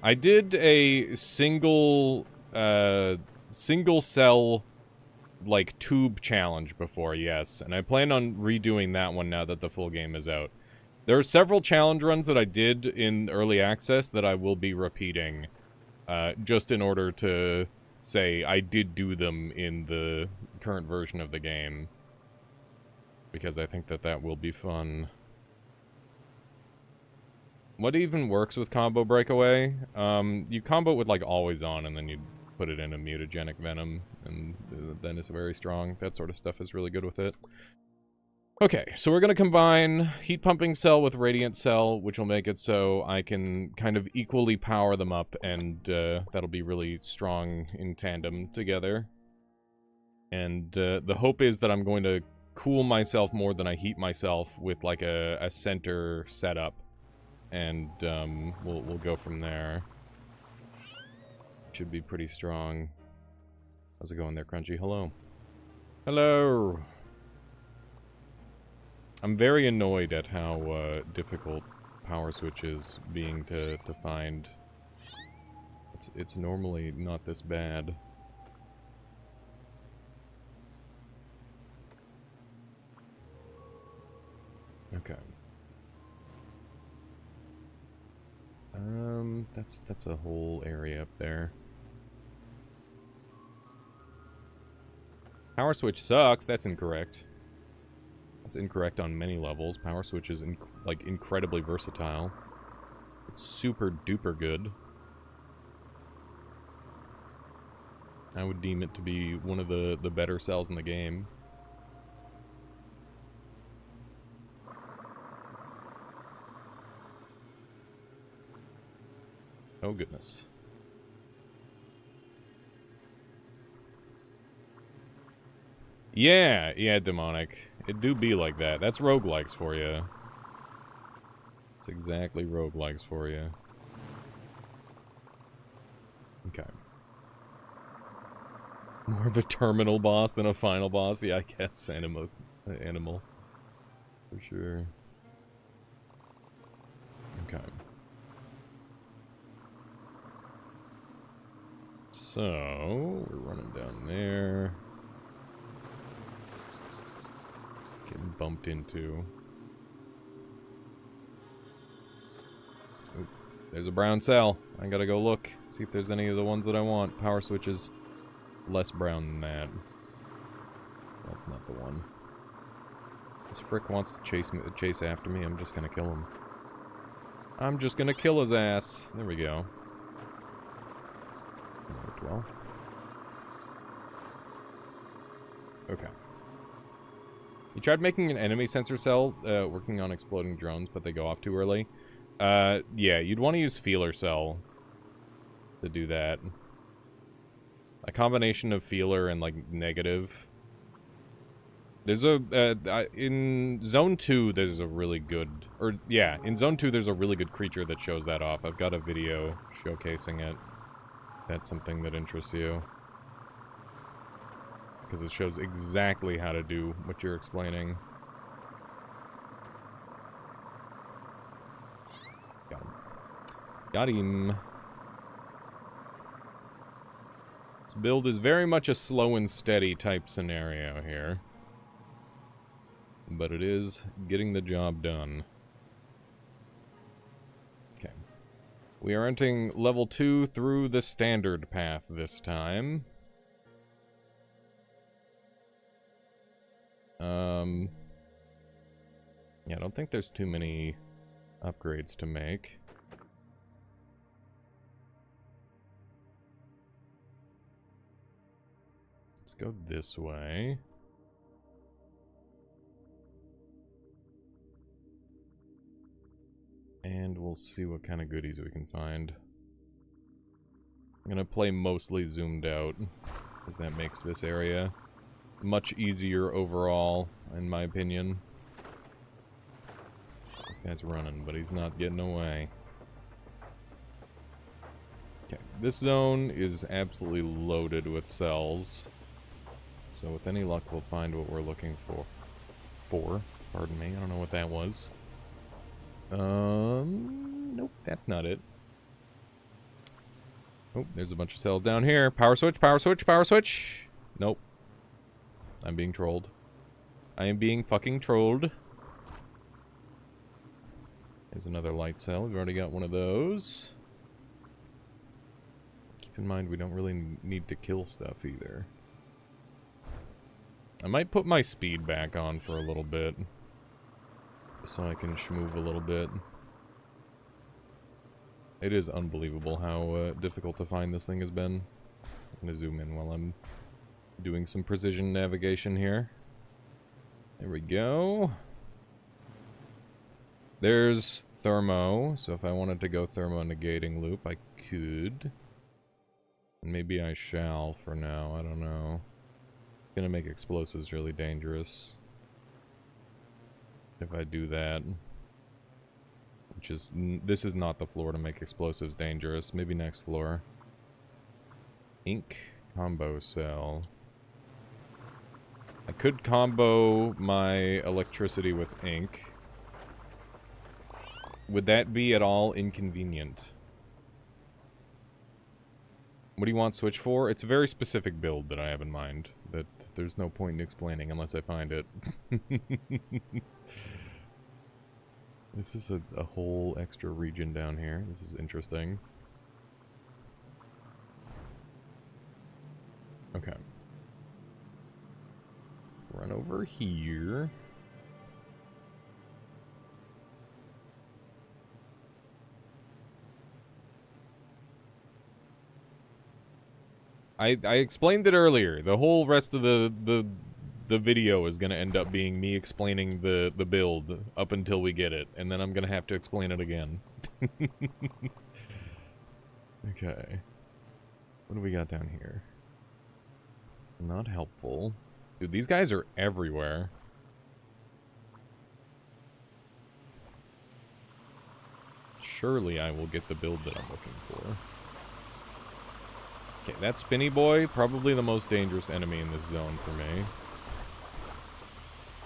I did a single cell, like, tube challenge before, yes. And I plan on redoing that one now that the full game is out. There are several challenge runs that I did in early access that I will be repeating, just in order to say I did do them in the current version of the game. Because I think that that will be fun. What even works with combo breakaway? You combo it with, like, always on, and then you put it in a mutagenic venom, and then it's very strong. That sort of stuff is really good with it. Okay, so we're going to combine Heat Pumping Cell with Radiant Cell, which will make it so I can kind of equally power them up, and that'll be really strong in tandem together. And the hope is that I'm going to cool myself more than I heat myself with, like, a center setup. And we'll go from there. Should be pretty strong. How's it going there, Crunchy? Hello. Hello! I'm very annoyed at how difficult power switch is being to find. It's normally not this bad. Okay. That's a whole area up there. Power switch sucks. That's incorrect. That's incorrect on many levels. Power switch is like incredibly versatile. It's super duper good. I would deem it to be one of the better cells in the game. Oh goodness. Yeah, demonic. It do be like that. That's roguelikes for you. It's exactly roguelikes for you. Okay. More of a terminal boss than a final boss? Yeah, I guess. Animal. For sure. Okay. So, we're running down there. Getting bumped into. Oop, there's a brown cell. I gotta go look. See if there's any of the ones that I want. Power switches. Less brown than that. That's not the one. This frick wants to chase after me. I'm just gonna kill him. I'm just gonna kill his ass. There we go. Worked well. Okay. You tried making an enemy sensor cell, working on exploding drones, but they go off too early. Yeah, you'd want to use feeler cell to do that. A combination of feeler and, like, negative. There's a, in Zone 2, there's a really good, in Zone 2, there's a really good creature that shows that off. I've got a video showcasing it. That's something that interests you. Because it shows exactly how to do what you're explaining. Got him. Got him. This build is very much a slow and steady type scenario here. But it is getting the job done. Okay. We are entering level 2 through the standard path this time. Yeah, I don't think there's too many upgrades to make. Let's go this way. And we'll see what kind of goodies we can find. I'm gonna play mostly zoomed out, because that makes this area much easier overall, in my opinion. This guy's running, but he's not getting away. Okay, this zone is absolutely loaded with cells. So with any luck, we'll find what we're looking for. Pardon me, I don't know what that was. Nope, that's not it. Oh, there's a bunch of cells down here. Power switch, power switch, power switch. Nope. I'm being trolled. I am being fucking trolled. There's another light cell. We've already got one of those. Keep in mind, we don't really need to kill stuff either. I might put my speed back on for a little bit, so I can schmoove a little bit. It is unbelievable how difficult to find this thing has been. I'm gonna zoom in while I'm doing some precision navigation here. There we go. There's thermo, so if I wanted to go thermo negating loop, I could. Maybe I shall for now, I don't know. Gonna make explosives really dangerous if I do that. Which is, this is not the floor to make explosives dangerous. Maybe next floor. Ink combo cell. I could combo my electricity with ink. Would that be at all inconvenient? What do you want switch for? It's a very specific build that I have in mind. That there's no point in explaining unless I find it. This is a whole extra region down here. This is interesting. Okay. Run over here. I explained it earlier. The whole rest of the video is going to end up being me explaining the build up until we get it, and then I'm going to have to explain it again. Okay. What do we got down here? Not helpful. Dude, these guys are everywhere. Surely I will get the build that I'm looking for. Okay, that spinny boy, probably the most dangerous enemy in this zone for me.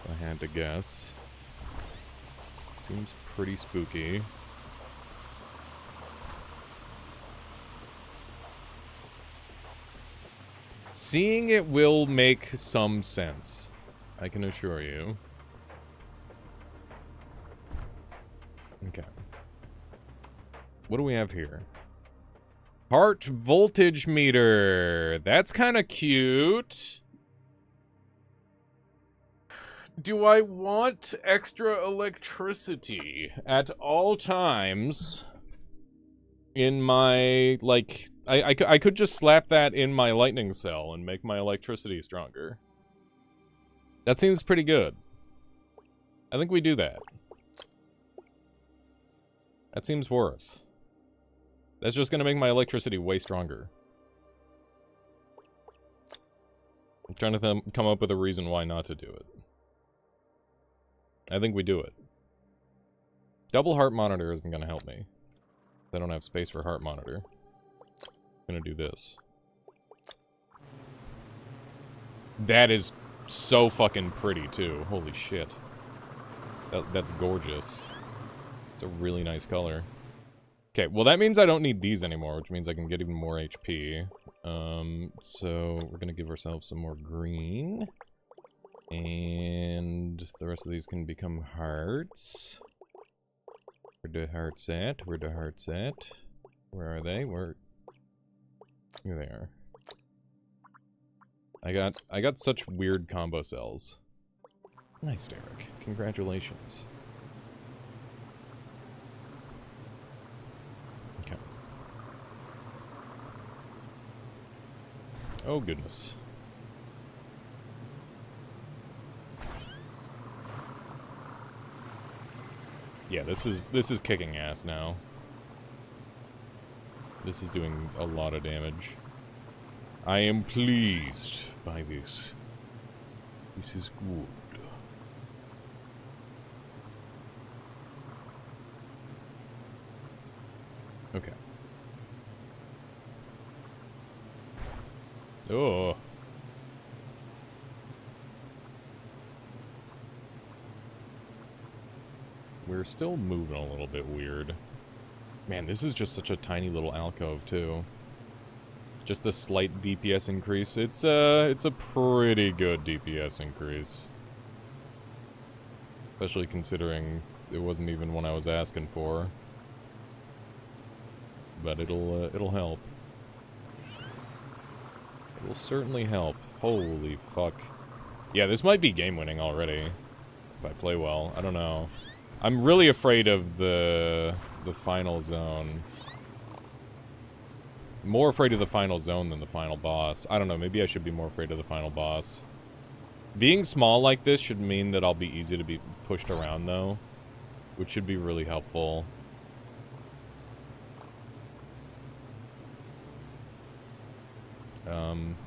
If I had to guess. Seems pretty spooky. Seeing it will make some sense, I can assure you. Okay. What do we have here? Heart voltage meter. That's kind of cute. Do I want extra electricity at all times in my, like... I could just slap that in my lightning cell and make my electricity stronger. That seems pretty good. I think we do that. That seems worth. That's just gonna make my electricity way stronger. I'm trying to come up with a reason why not to do it. I think we do it. Double heart monitor isn't gonna help me. I don't have space for heart monitor. Gonna do this. That is so fucking pretty too. Holy shit. That's gorgeous. It's a really nice color. Okay, well that means I don't need these anymore, which means I can get even more HP. So we're gonna give ourselves some more green. And the rest of these can become hearts. Where the hearts at? Where the hearts at? Where are they? Here they are. I got such weird combo cells. Nice, Derek. Congratulations. Okay. Oh goodness. Yeah, this is kicking ass now. This is doing a lot of damage. I am pleased by this. This is good. Okay. Oh. We're still moving a little bit weird. Man, this is just such a tiny little alcove, too. Just a slight DPS increase. It's a pretty good DPS increase. Especially considering it wasn't even one I was asking for. But it'll help. It will certainly help. Holy fuck. Yeah, this might be game-winning already. If I play well. I don't know. I'm really afraid of the final zone. More afraid of the final zone than the final boss. I don't know, maybe I should be more afraid of the final boss. Being small like this should mean that I'll be easy to be pushed around, though. Which should be really helpful.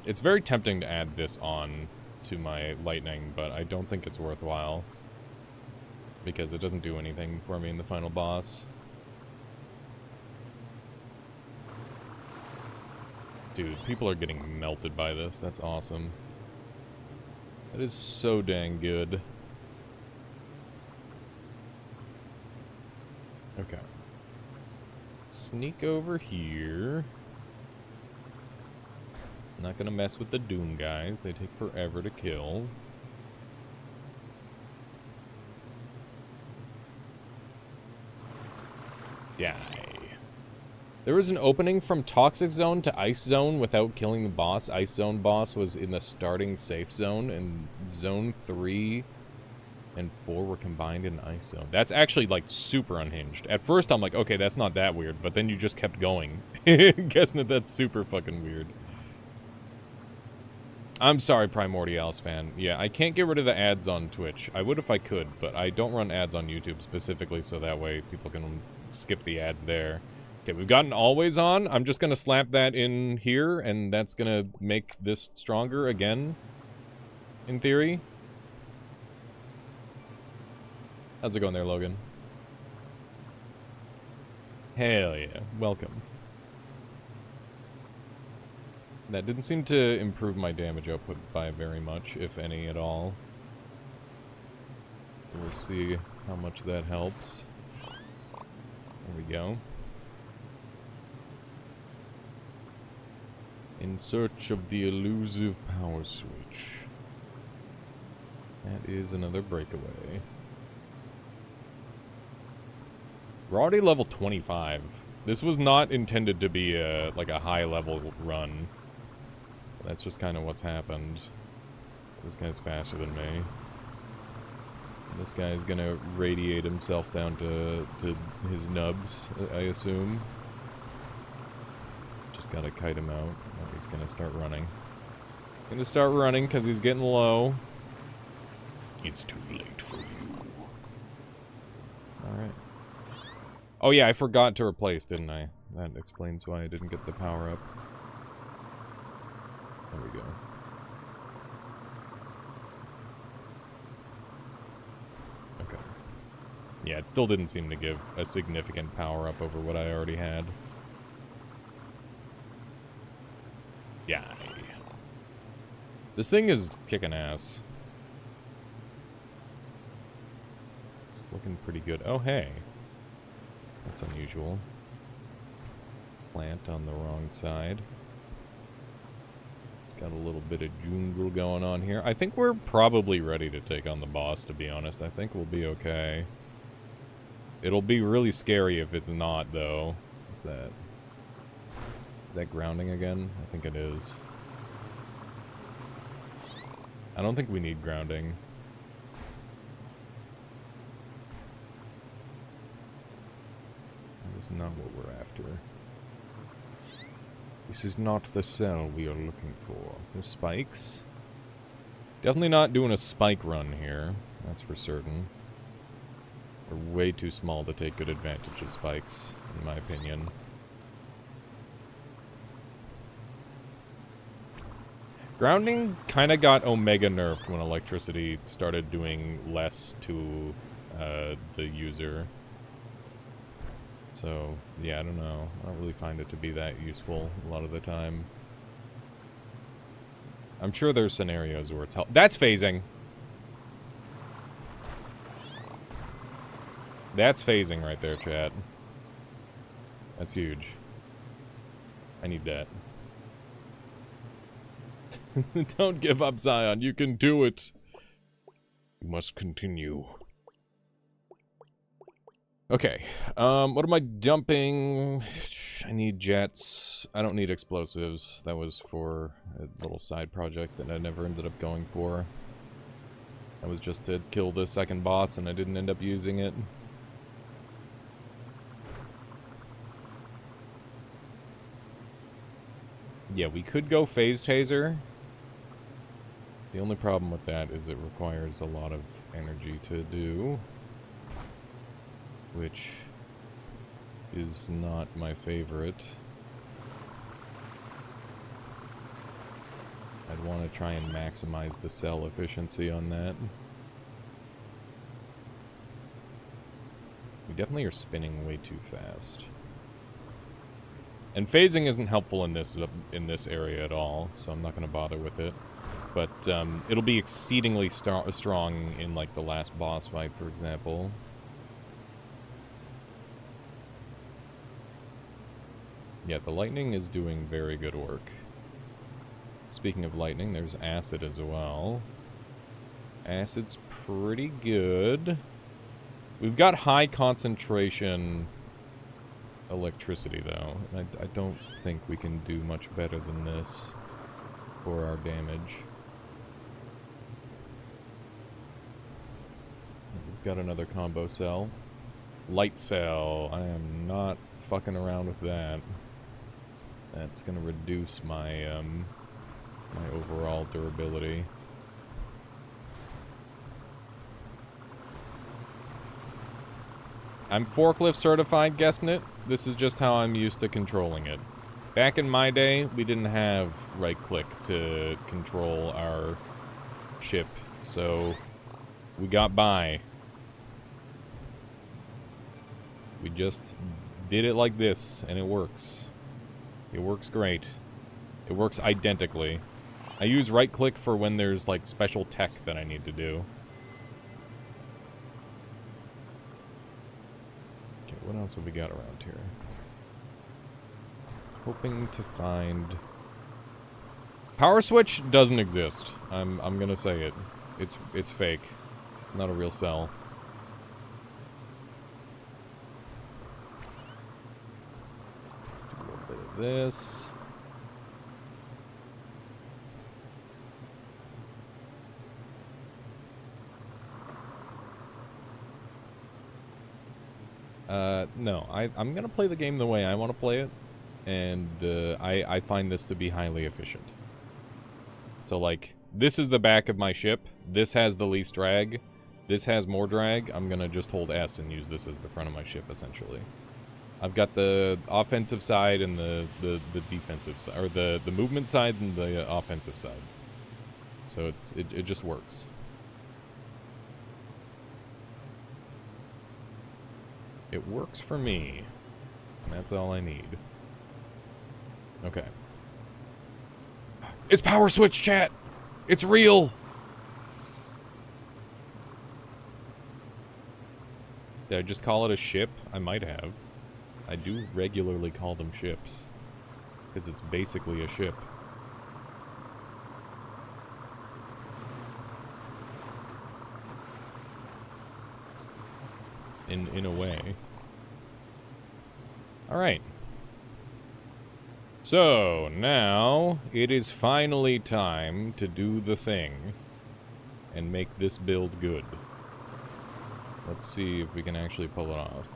It's very tempting to add this on to my lightning, but I don't think it's worthwhile. Because it doesn't do anything for me in the final boss. Dude, people are getting melted by this. That's awesome. That is so dang good. Okay. Sneak over here. Not gonna mess with the Doom guys. They take forever to kill. Die. There was an opening from Toxic Zone to Ice Zone without killing the boss. Ice Zone boss was in the starting safe zone, and Zone 3 and 4 were combined in Ice Zone. That's actually, like, super unhinged. At first, I'm like, okay, that's not that weird, but then you just kept going. Guessing that's super fucking weird. I'm sorry, Primordialis fan. Yeah, I can't get rid of the ads on Twitch. I would if I could, but I don't run ads on YouTube specifically so that way people can skip the ads there. Okay, we've gotten always on. I'm just gonna slap that in here, and that's gonna make this stronger again, in theory. How's it going there, Logan? Hell yeah, welcome. That didn't seem to improve my damage output by very much, if any at all. We'll see how much that helps. There we go. In search of the elusive power switch. That is another breakaway. We're already level 25. This was not intended to be like a high level run. That's just kind of what's happened. This guy's faster than me. This guy's gonna radiate himself down to his nubs, I assume. Just gotta kite him out. Oh, he's gonna start running. Gonna start running because he's getting low. It's too late for you. Alright. Oh yeah, I forgot to replace, didn't I? That explains why I didn't get the power up. There we go. Okay. Yeah, it still didn't seem to give a significant power up over what I already had. Yeah. This thing is kicking ass. It's looking pretty good. Oh, hey. That's unusual. Plant on the wrong side. Got a little bit of jungle going on here. I think we're probably ready to take on the boss, to be honest. I think we'll be okay. It'll be really scary if it's not, though. What's that? Is that grounding again? I think it is. I don't think we need grounding. That is not what we're after. This is not the cell we are looking for. There's spikes. Definitely not doing a spike run here. That's for certain. We're way too small to take good advantage of spikes, in my opinion. Grounding kind of got Omega nerfed when electricity started doing less to the user. So, yeah, I don't know. I don't really find it to be that useful a lot of the time. I'm sure there's scenarios where it's helpful. That's phasing! That's phasing right there, chat. That's huge. I need that. Don't give up, Zion. You can do it. You must continue. Okay, what am I dumping? I need jets. I don't need explosives. That was for a little side project that I never ended up going for. That was just to kill the second boss, and I didn't end up using it. Yeah, we could go phase taser. The only problem with that is it requires a lot of energy to do, which is not my favorite. I'd want to try and maximize the cell efficiency on that. We definitely are spinning way too fast. And phasing isn't helpful in this area at all, so I'm not going to bother with it. But it'll be exceedingly strong in like the last boss fight, for example. Yeah, the lightning is doing very good work. Speaking of lightning, there's acid as well. Acid's pretty good. We've got high concentration electricity, though. I don't think we can do much better than this for our damage. We've got another combo cell. Light cell. I am not fucking around with that. That's gonna reduce my my overall durability. I'm forklift certified, Guessnit. This is just how I'm used to controlling it. Back in my day, we didn't have right click to control our ship, so we got by. We just did it like this, and it works. It works great. It works identically. I use right-click for when there's, like, special tech that I need to do. Okay, what else have we got around here? Hoping to find... Power switch doesn't exist. I'm gonna say it. It's fake. It's not a real cell. Do a little bit of this. No. I'm gonna play the game the way I want to play it, and I find this to be highly efficient. So, like, this is the back of my ship. This has the least drag. This has more drag. I'm gonna just hold S and use this as the front of my ship, essentially. I've got the offensive side and the defensive side, or the movement side and the offensive side. So it just works. It works for me. And that's all I need. Okay. It's power switch, chat! It's real! Did I just call it a ship? I might have. I do regularly call them ships. Because it's basically a ship. In a way. Alright. So, now, it is finally time to do the thing. And make this build good. Let's see if we can actually pull it off.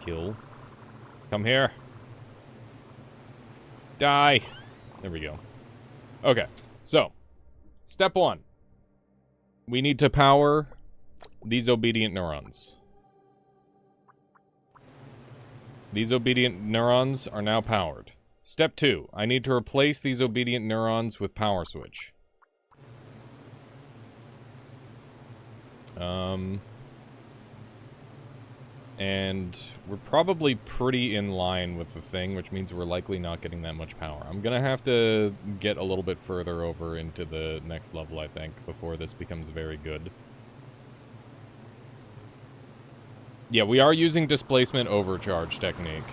Kill. Come here. Die. There we go. Okay, so, step one. We need to power these obedient neurons. These obedient neurons are now powered. Step 2. I need to replace these obedient neurons with power switch. And we're probably pretty in line with the thing, which means we're likely not getting that much power. I'm gonna have to get a little bit further over into the next level, I think, before this becomes very good. Yeah, we are using displacement overcharge technique.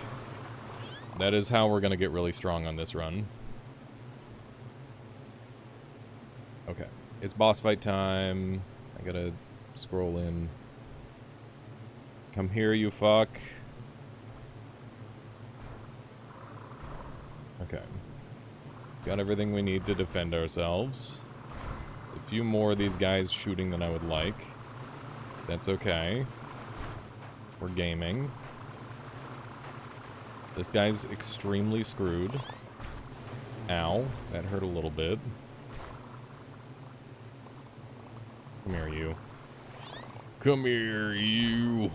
That is how we're gonna get really strong on this run. Okay, it's boss fight time. I gotta scroll in. Come here, you fuck. Okay. Got everything we need to defend ourselves. A few more of these guys shooting than I would like. That's okay. We're gaming. This guy's extremely screwed. Ow. That hurt a little bit. Come here, you. Come here, you.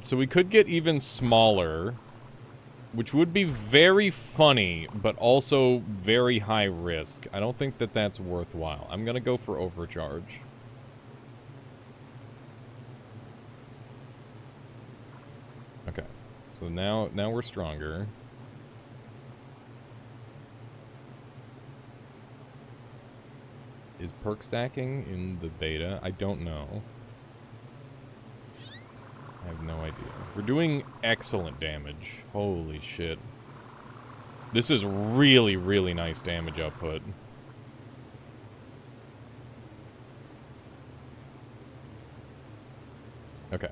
So we could get even smaller, which would be very funny, but also very high risk. I don't think that that's worthwhile. I'm gonna go for overcharge. Okay, so now we're stronger. Is perk stacking in the beta? I don't know. I have no idea. We're doing excellent damage. Holy shit. This is really, really nice damage output. Okay.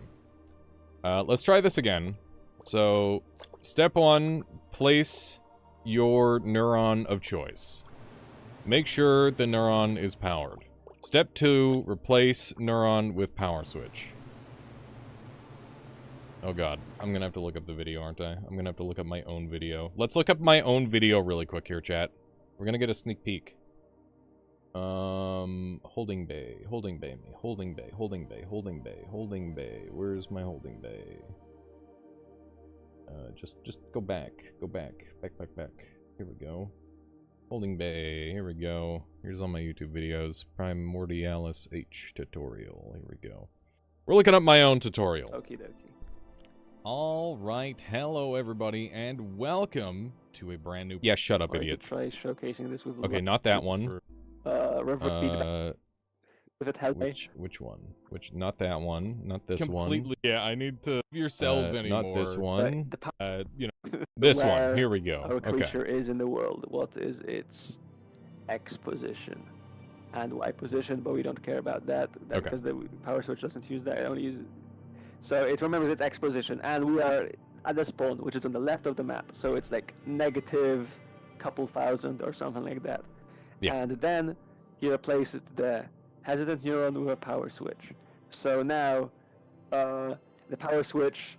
Let's try this again. So, step 1, place your neuron of choice. Make sure the neuron is powered. Step 2, replace neuron with power switch. Oh god, I'm gonna have to look up the video, aren't I? I'm gonna have to look up my own video. Let's look up my own video really quick here, chat. We're gonna get a sneak peek. Holding bay, holding bay, holding bay, holding bay, holding bay, holding bay. Where's my holding bay? Just go back, back. Here we go. Holding bay, here we go. Here's all my YouTube videos. Primordialis H tutorial, here we go. We're looking up my own tutorial. Okie dokie. All right, hello everybody, and welcome to a brand new... Yeah, shut up, Or idiot. I could try showcasing this with Okay, not that one. revert feedback. If it has Which one? Not that one. Not this Completely, one. Yeah, I need to your cells anymore. Not this one. You know, This where one. Here we go. our Okay. creature is in the world. What is its X position and Y position? But we don't care about that, Okay. because the power switch doesn't use that. It only uses. So it remembers its X position, and we are at the spawn, which is on the left of the map. So it's like negative couple thousand or something like that. Yeah. And then he replaces the hesitant neuron with a power switch. So now the power switch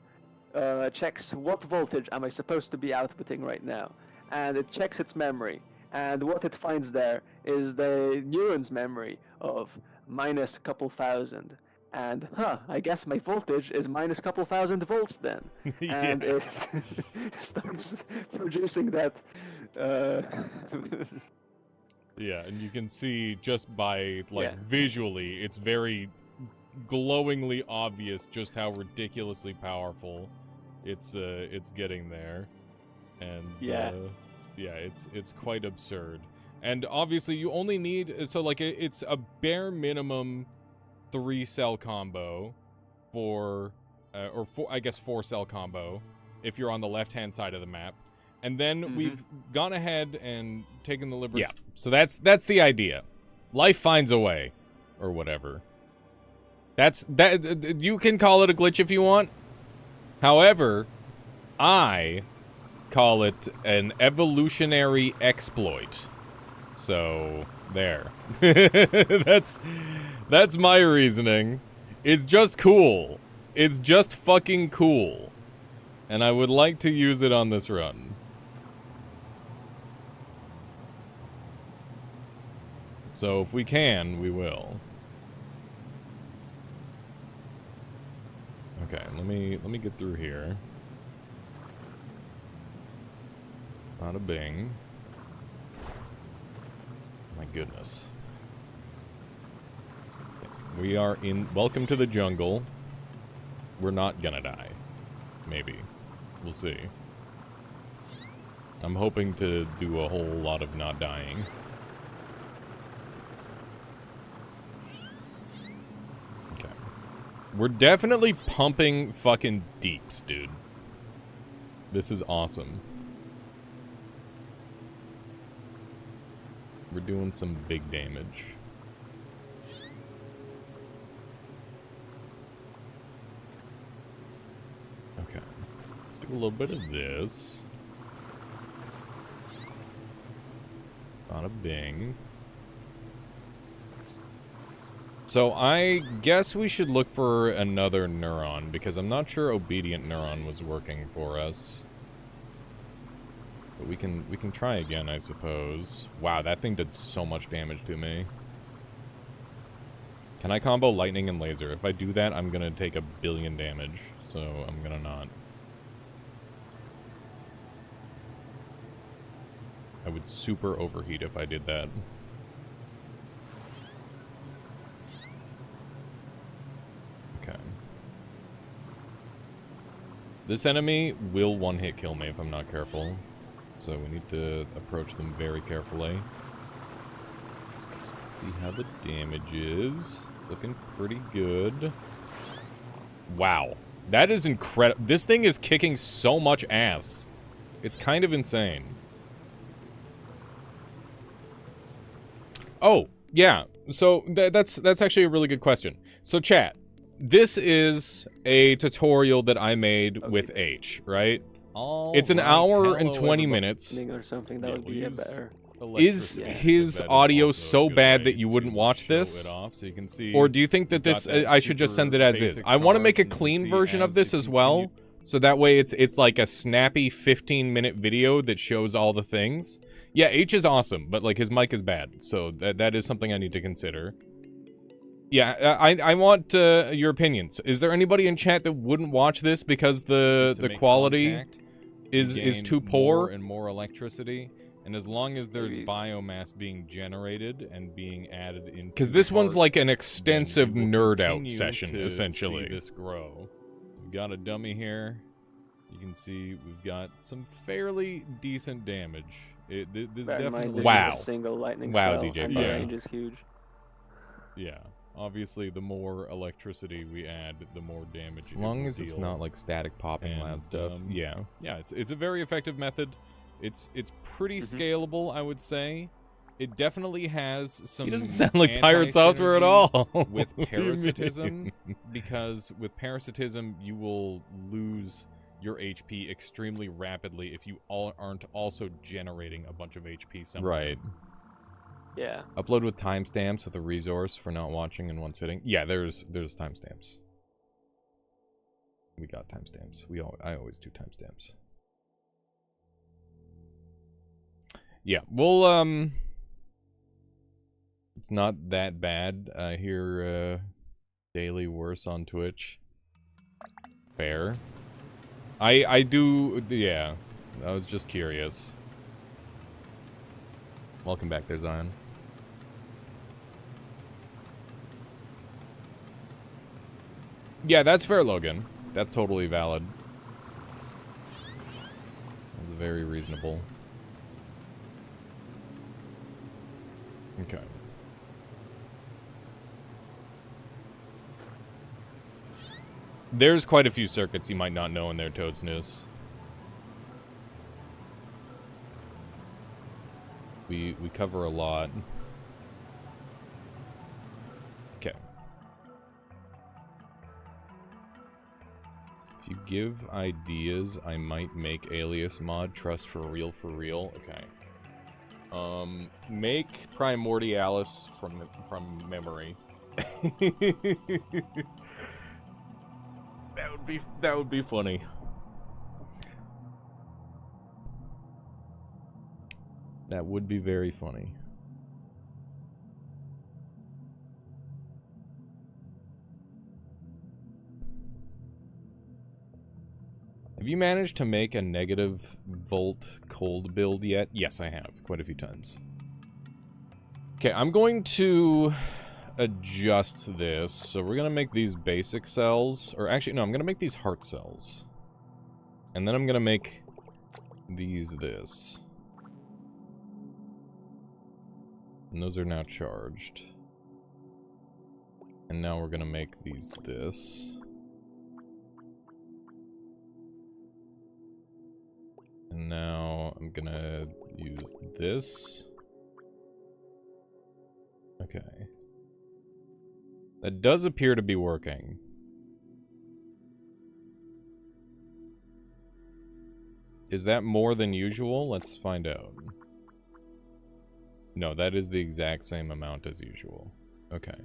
checks what voltage am I supposed to be outputting right now, and it checks its memory, and what it finds there is the neuron's memory of minus couple thousand, and I guess my voltage is minus couple thousand volts then. And it starts producing that yeah, and you can see just by like Yeah. visually, it's very glowingly obvious just how ridiculously powerful it's getting there, and Yeah. it's quite absurd. And obviously, you only need it's a bare minimum 3-cell combo for or 4-cell combo if you're on the left-hand side of the map. And then we've gone ahead and taken the liberty. Yeah. So that's the idea. Life finds a way, or whatever. That you can call it a glitch if you want. However, I call it an evolutionary exploit. So there. That's my reasoning. It's just cool. It's just fucking cool. And I would like to use it on this run. So if we can, we will. Okay, let me get through here. Bada bing. My goodness. We are in... Welcome to the jungle. We're not gonna die. Maybe. We'll see. I'm hoping to do a whole lot of not dying. Okay. We're definitely pumping fucking deeps, dude. This is awesome. We're doing some big damage. Okay. Let's do a little bit of this. Bada bing. So I guess we should look for another neuron, because I'm not sure obedient neuron was working for us. But we can try again, I suppose. Wow, that thing did so much damage to me. Can I combo lightning and laser? If I do that, I'm gonna take 1 billion damage, so I'm gonna not. I would super overheat if I did that. Okay. This enemy will one-hit kill me if I'm not careful. So we need to approach them very carefully. Let's see how the damage is. It's looking pretty good. Wow. That is incredible. This thing is kicking so much ass. It's kind of insane. Oh, yeah. So that's actually a really good question. So chat, this is a tutorial that I made with H, right? It's an hour and 20 minutes. or something that would be a better. Is his audio so bad that you wouldn't watch this? Or do you think that this I should just send it as is? I want to make a clean version of this as well, so that way it's like a snappy 15-minute video that shows all the things. Yeah, H is awesome, but like his mic is bad, so that is something I need to consider. Yeah, I want your opinions. Is there anybody in chat that wouldn't watch this because the quality is too poor? And more electricity. And as long as there's Maybe- biomass being generated and being added into Because the this one's heart, like an then extensive we will nerd out continue session, to essentially. see this grow. We've got a dummy here. You can see we've got some fairly decent damage. This Bear in mind, definitely this is Wow. a single lightning Wow, cell, DJ and the Fire. range is huge. Yeah. Obviously, the more electricity we add, the more damage. As it long will as it's deal. not like static popping And, loud stuff. Yeah. Yeah, it's a very effective method. It's pretty scalable, I would say. It definitely has some. He doesn't sound like pirate software at anti-synergy all. with What do you parasitism, mean? because with parasitism you will lose your HP extremely rapidly if you aren't also generating a bunch of HP somewhere. Right. Yeah. Upload with timestamps with a resource for not watching in one sitting. Yeah, there's timestamps. We got timestamps. I always do timestamps. Yeah, well, it's not that bad. I hear daily worse on Twitch. Fair. I do, yeah. I was just curious. Welcome back there, Zion. Yeah, that's fair, Logan. That's totally valid. That was very reasonable. Okay. There's quite a few circuits you might not know in there, Toadsnooze. We cover a lot. Okay. If you give ideas, I might make alias mod. Trust for real, for real. Okay. Make Primordialis from memory. That would be funny. That would be very funny. Have you managed to make a negative volt cold build yet? Yes, I have. Quite a few times. Okay, I'm going to adjust this. So we're going to make these basic cells. Or actually, no, I'm going to make these heart cells. And then I'm going to make these this. And those are now charged. And now we're going to make these this. And now I'm gonna use this. Okay. That does appear to be working. Is that more than usual? Let's find out. No, that is the exact same amount as usual. Okay.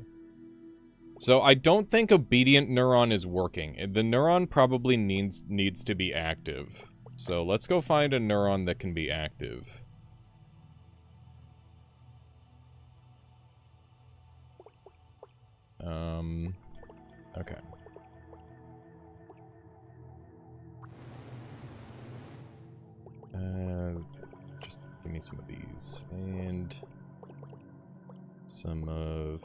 So I don't think obedient neuron is working. The neuron probably needs to be active. So let's go find a neuron that can be active. Okay. Just give me some of these. And some of...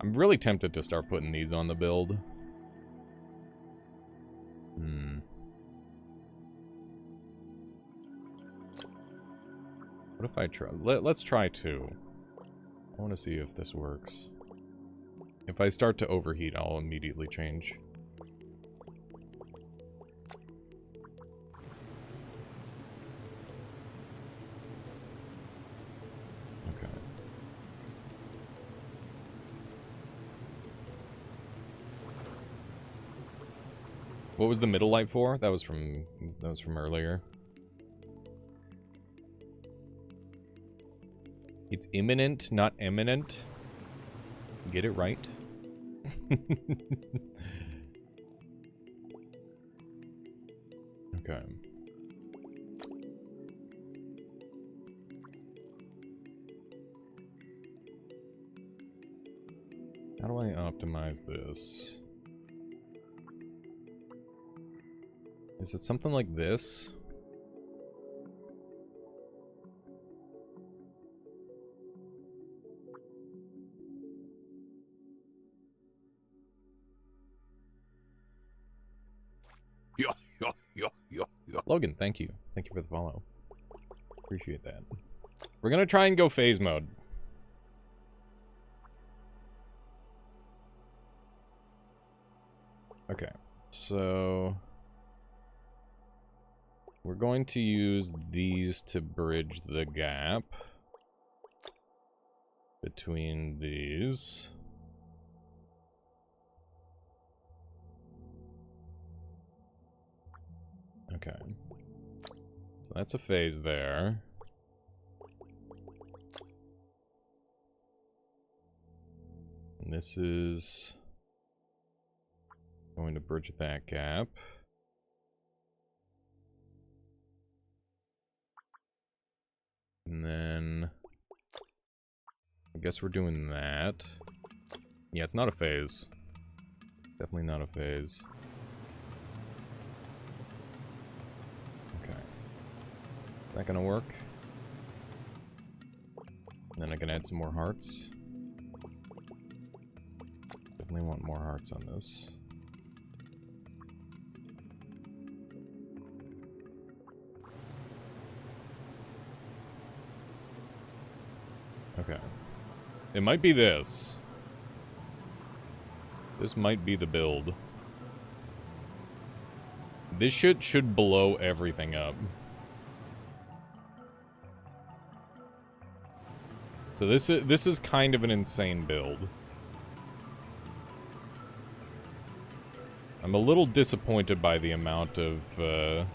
I'm really tempted to start putting these on the build. What if I try... Let's try 2. I want to see if this works. If I start to overheat, I'll immediately change. Okay. What was the middle light for? That was from earlier. It's imminent, not eminent. Get it right. Okay. How do I optimize this? Is it something like this? Logan, thank you. Thank you for the follow. Appreciate that. We're gonna try and go phase mode. Okay, so we're going to use these to bridge the gap between these. Okay. So that's a phase there. And this is going to bridge that gap. And then I guess we're doing that. Yeah, it's not a phase. Definitely not a phase. Okay. Is that gonna work? And then I can add some more hearts. Definitely want more hearts on this. Okay. It might be this. This might be the build. This should blow everything up. So this is kind of an insane build. I'm a little disappointed by the amount of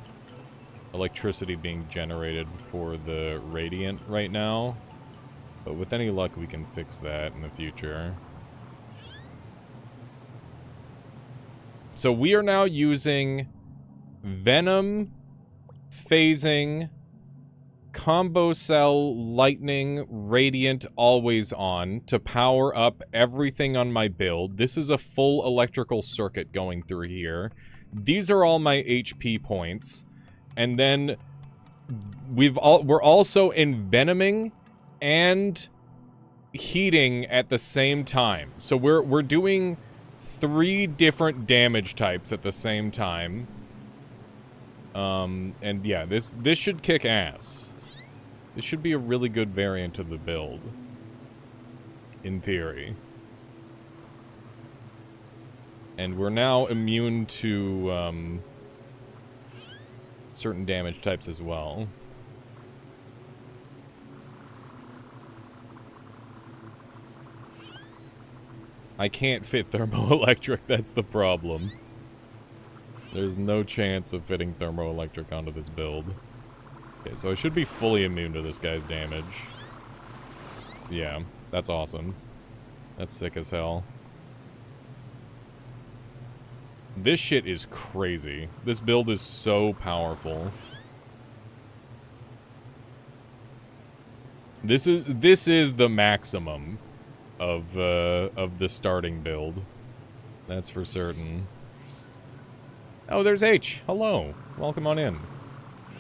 electricity being generated for the Radiant right now. But with any luck, we can fix that in the future. So we are now using Venom, Phasing, Combo Cell, Lightning, Radiant, Always On to power up everything on my build. This is a full electrical circuit going through here. These are all my HP points. And then we're also envenoming and heating at the same time. So we're doing 3 different damage types at the same time. And yeah, this should kick ass. This should be a really good variant of the build. In theory. And we're now immune to certain damage types as well. I can't fit thermoelectric, that's the problem. There's no chance of fitting thermoelectric onto this build. Okay, so I should be fully immune to this guy's damage. Yeah, that's awesome. That's sick as hell. This shit is crazy. This build is so powerful. This is the maximum of the starting build. That's for certain. Oh, there's H. Hello. Welcome on in.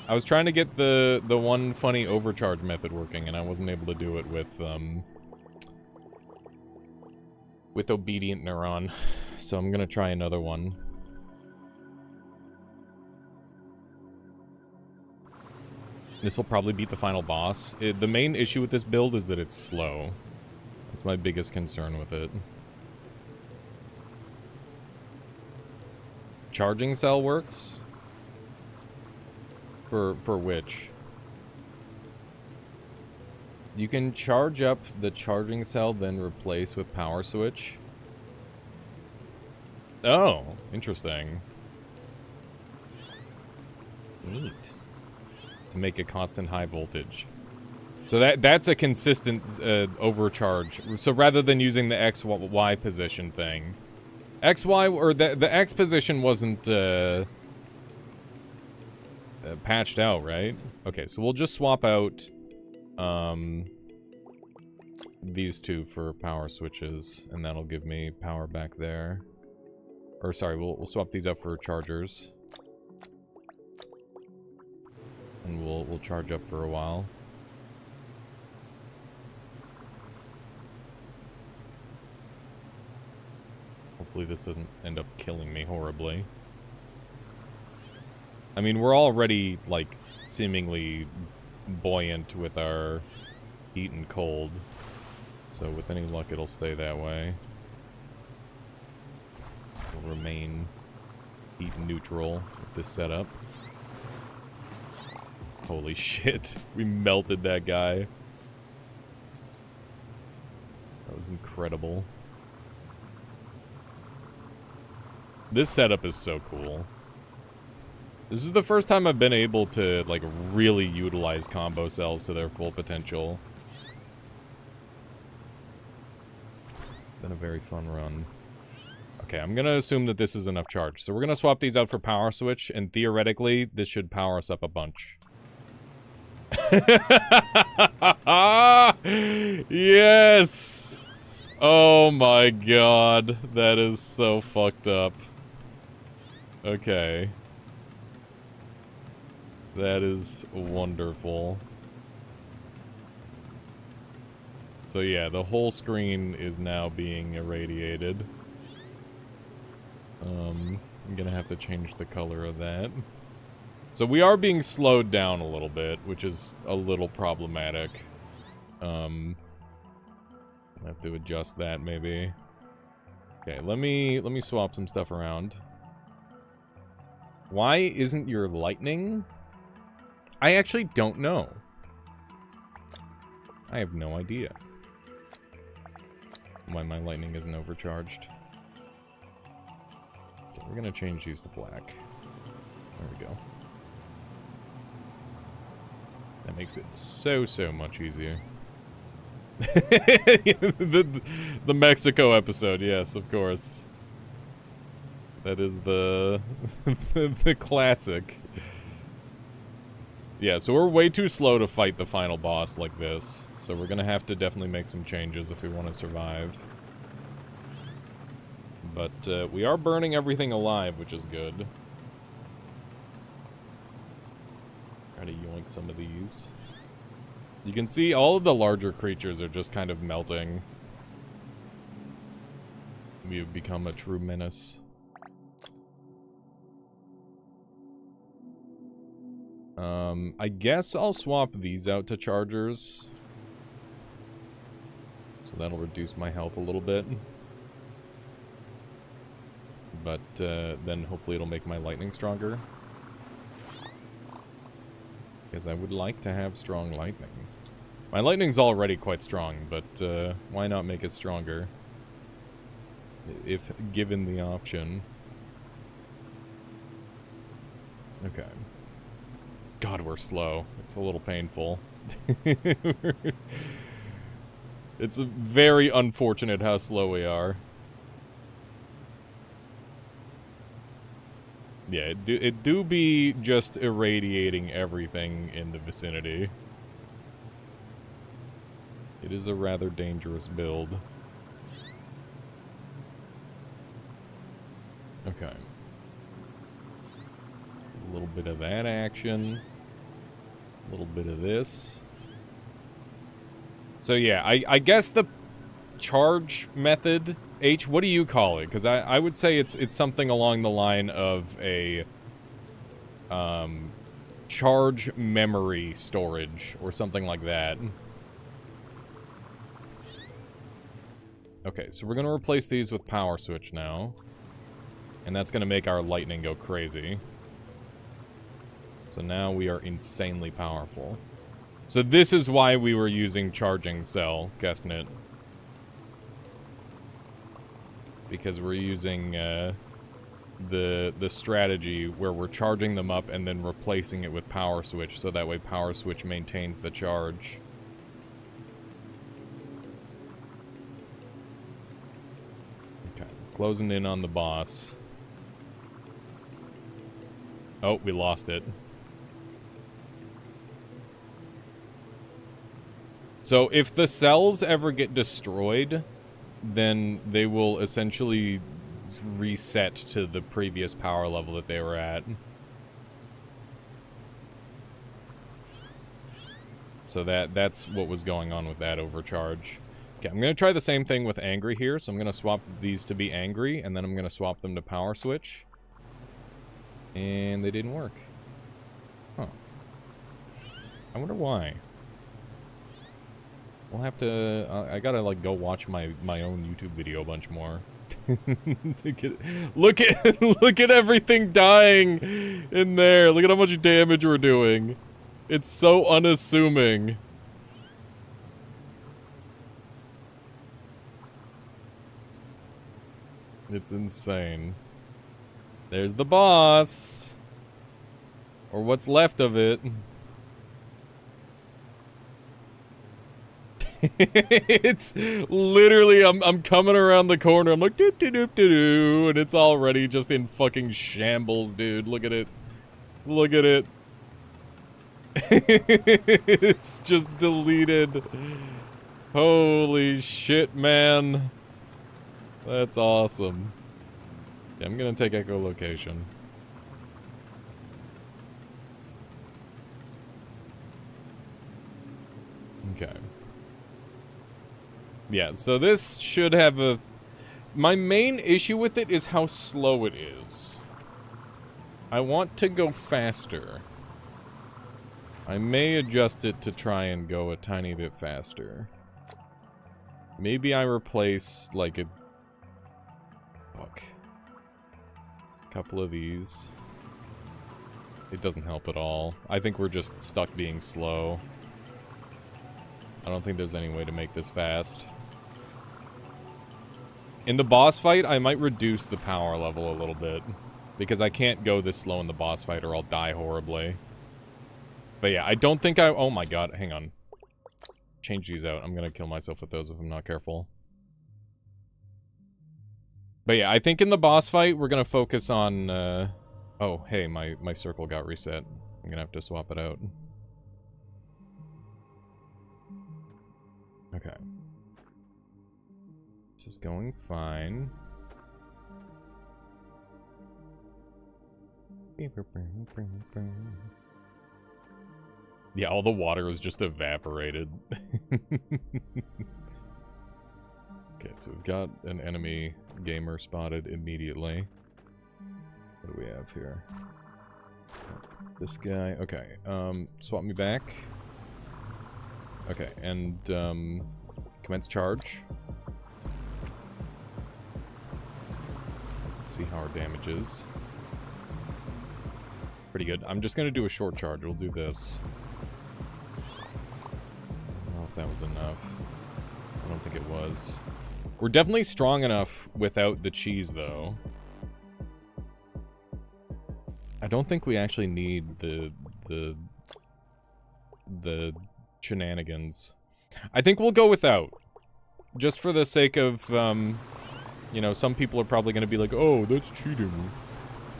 I was trying to get the one funny overcharge method working, and I wasn't able to do it with Obedient Neuron. So I'm gonna try another one. This will probably beat the final boss. The main issue with this build is that it's slow. That's my biggest concern with it. Charging cell works? For which? You can charge up the charging cell, then replace with power switch. Oh, interesting. Neat. To make a constant high voltage. So that's a consistent overcharge. So rather than using the XY position thing. XY, or the X position wasn't patched out, right? Okay, so we'll just swap out these two for power switches, and that'll give me power back there. Or sorry, we'll swap these out for chargers. And we'll charge up for a while. Hopefully this doesn't end up killing me horribly. I mean, we're already, like, seemingly buoyant with our heat and cold. So with any luck, it'll stay that way. We'll remain heat neutral with this setup. Holy shit. We melted that guy. That was incredible. This setup is so cool. This is the first time I've been able to, like, really utilize combo cells to their full potential. Been a very fun run. Okay, I'm gonna assume that this is enough charge. So we're gonna swap these out for power switch, and theoretically, this should power us up a bunch. Yes! Oh my god, that is so fucked up. Okay. That is wonderful. So yeah, the whole screen is now being irradiated. I'm gonna have to change the color of that. So we are being slowed down a little bit, which is a little problematic. I have to adjust that maybe. Okay, let me swap some stuff around. Why isn't your lightning? I actually don't know. I have no idea why my lightning isn't overcharged. Okay, we're gonna change these to black. There we go. That makes it so much easier. the Mexico episode, yes, of course. That is the the classic. Yeah, so we're way too slow to fight the final boss like this. So we're gonna have to definitely make some changes if we want to survive. But we are burning everything alive, which is good. Try to yoink some of these. You can see all of the larger creatures are just kind of melting. We have become a true menace. I guess I'll swap these out to chargers. So that'll reduce my health a little bit. But then hopefully it'll make my lightning stronger. Because I would like to have strong lightning. My lightning's already quite strong, but why not make it stronger? If given the option. Okay. God, we're slow. It's a little painful. It's very unfortunate how slow we are. Yeah, it do be just irradiating everything in the vicinity. It is a rather dangerous build. Okay. A little bit of that action. A little bit of this. So yeah, I guess the charge method, H, what do you call it? Because I would say it's something along the line of a charge memory storage or something like that. Okay, so we're gonna replace these with power switch now. And that's gonna make our lightning go crazy. So now we are insanely powerful. So this is why we were using charging cell, Guessminute. Because we're using the strategy where we're charging them up and then replacing it with power switch, so that way power switch maintains the charge. Okay, closing in on the boss. Oh, we lost it. So if the cells ever get destroyed, then they will essentially reset to the previous power level that they were at. So that's what was going on with that overcharge. Okay, I'm going to try the same thing with angry here. So I'm going to swap these to be angry, and then I'm going to swap them to power switch. And they didn't work. I wonder why. We'll have to... I gotta, like, go watch my own YouTube video a bunch more. To get, look at everything dying in there. Look at how much damage we're doing. It's so unassuming. It's insane. There's the boss. Or what's left of it. It's literally, I'm coming around the corner, I'm like, doop, doop, doop, doop, doop, and it's already just in fucking shambles, dude. Look at it. Look at it. It's just deleted. Holy shit, man. That's awesome. Yeah, I'm gonna take echolocation. Okay. Yeah, so this should have a... My main issue with it is how slow it is. I want to go faster. I may adjust it to try and go a tiny bit faster. Maybe I replace, like, a... Fuck. A couple of these. It doesn't help at all. I think we're just stuck being slow. I don't think there's any way to make this fast. In the boss fight, I might reduce the power level a little bit. Because I can't go this slow in the boss fight or I'll die horribly. But yeah, I don't think I... Oh my god, hang on. Change these out. I'm gonna kill myself with those if I'm not careful. But yeah, I think in the boss fight, we're gonna focus on... Oh, hey, my circle got reset. I'm gonna have to swap it out. Okay. This is going fine. Yeah, all the water is just evaporated. Okay, so we've got an enemy gamer spotted immediately. What do we have here? This guy. Okay, swap me back. Okay, and, commence charge. Let's see how our damage is. Pretty good. I'm just gonna do a short charge. We'll do this. I don't know if that was enough. I don't think it was. We're definitely strong enough without the cheese, though. I don't think we actually need the shenanigans. I think we'll go without. Just for the sake of, you know, some people are probably going to be like, oh, that's cheating.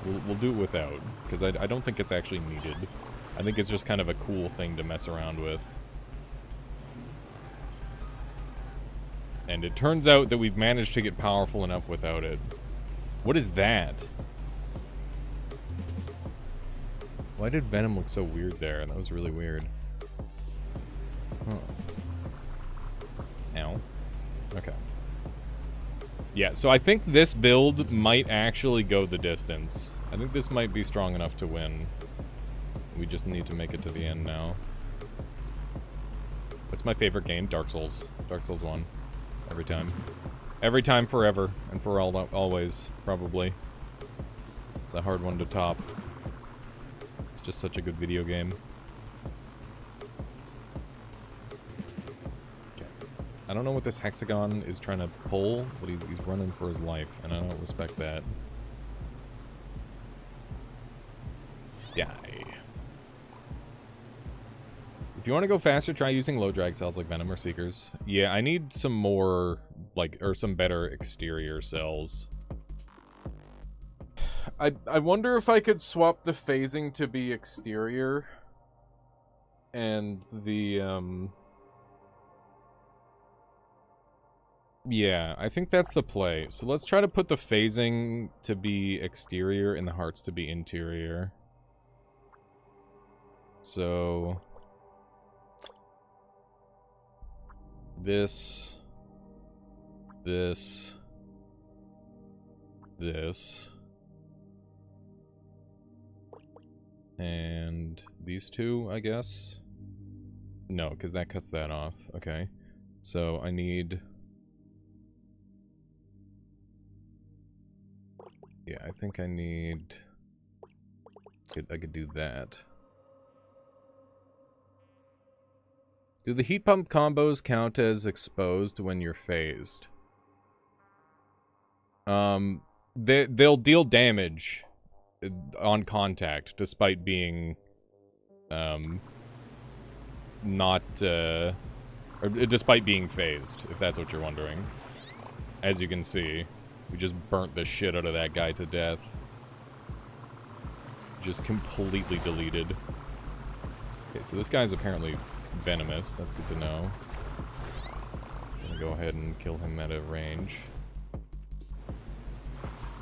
We'll do it without. Because I don't think it's actually needed. I think it's just kind of a cool thing to mess around with. And it turns out that we've managed to get powerful enough without it. What is that? Why did Venom look so weird there? That was really weird. Huh. Ow. Okay. Yeah, so I think this build might actually go the distance. I think this might be strong enough to win. We just need to make it to the end now. What's my favorite game? Dark Souls. Dark Souls 1. Every time. Every time, forever. And for always, probably. It's a hard one to top. It's just such a good video game. Okay. I don't know what this hexagon is trying to pull, but he's running for his life, and I don't respect that. Die. If you want to go faster, try using low drag cells like Venom or Seekers. Yeah, I need some more, like, or some better exterior cells. I wonder if I could swap the phasing to be exterior. And the, yeah, I think that's the play. So let's try to put the phasing to be exterior and the hearts to be interior. So... This... This... This... And these two, I guess. No, because that cuts that off. Okay. So I need... Yeah, I think I need... I could do that. Do the heat pump combos count as exposed when you're phased? They'll deal damage on contact, despite being, not, or despite being phased, if that's what you're wondering. As you can see, we just burnt the shit out of that guy to death. Just completely deleted. Okay, so this guy's apparently venomous. That's good to know. I'm gonna go ahead and kill him at a range.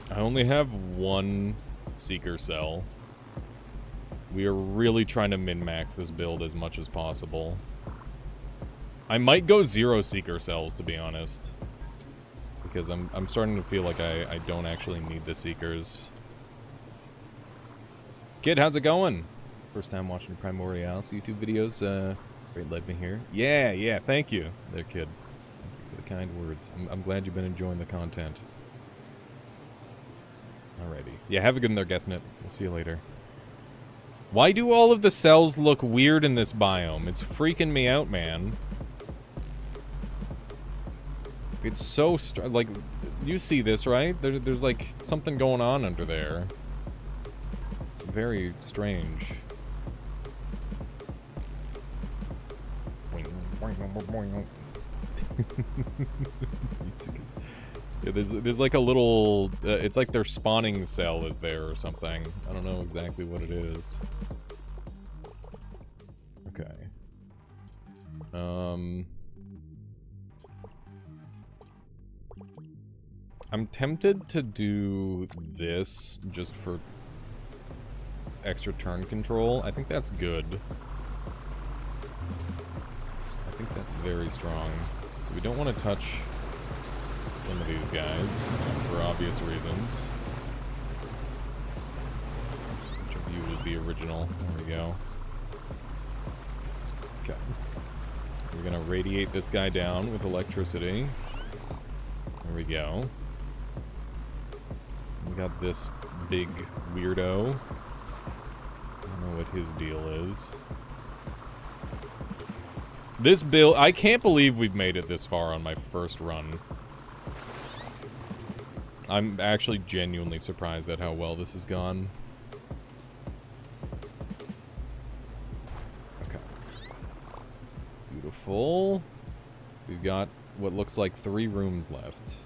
I only have one Seeker cell. We are really trying to min-max this build as much as possible. I might go 0 Seeker cells, to be honest. Because I'm starting to feel like I don't actually need the Seekers. Kid, how's it going? First time watching Primordialis YouTube videos. Great let me here. Yeah, thank you there, kid. Thank you for the kind words. I'm glad you've been enjoying the content. Alrighty. Yeah, have a good one there, Guessmit. We'll see you later. Why do all of the cells look weird in this biome? It's freaking me out, man. It's so like, you see this, right? There's like something going on under there. It's very strange. Yeah, there's like a little, it's like their spawning cell is there or something. I don't know exactly what it is. Okay. I'm tempted to do this just for extra turn control. I think that's good. I think that's very strong. So we don't want to touch some of these guys for obvious reasons. Which of you is the original? There we go. Okay. We're gonna radiate this guy down with electricity. There we go. We got this big weirdo. I don't know what his deal is. This build, I can't believe we've made it this far on my first run. I'm actually genuinely surprised at how well this has gone. Okay. Beautiful. We've got what looks like 3 rooms left.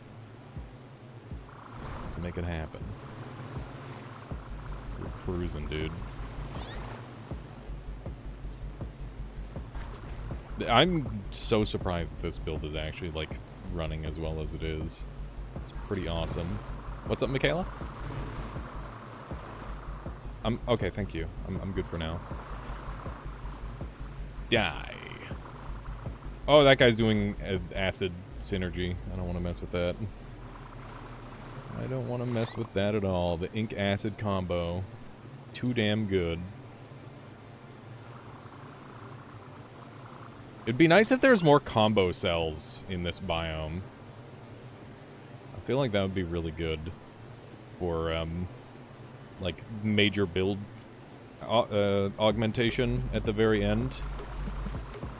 Let's make it happen. We're cruising, dude. I'm so surprised that this build is actually, like, running as well as it is. It's pretty awesome. What's up, Michaela? Okay, thank you. I'm good for now. Die. Oh, that guy's doing acid synergy. I don't want to mess with that. I don't want to mess with that at all. The ink acid combo. Too damn good. It'd be nice if there's more combo cells in this biome. I feel like that would be really good for, like, major build augmentation at the very end.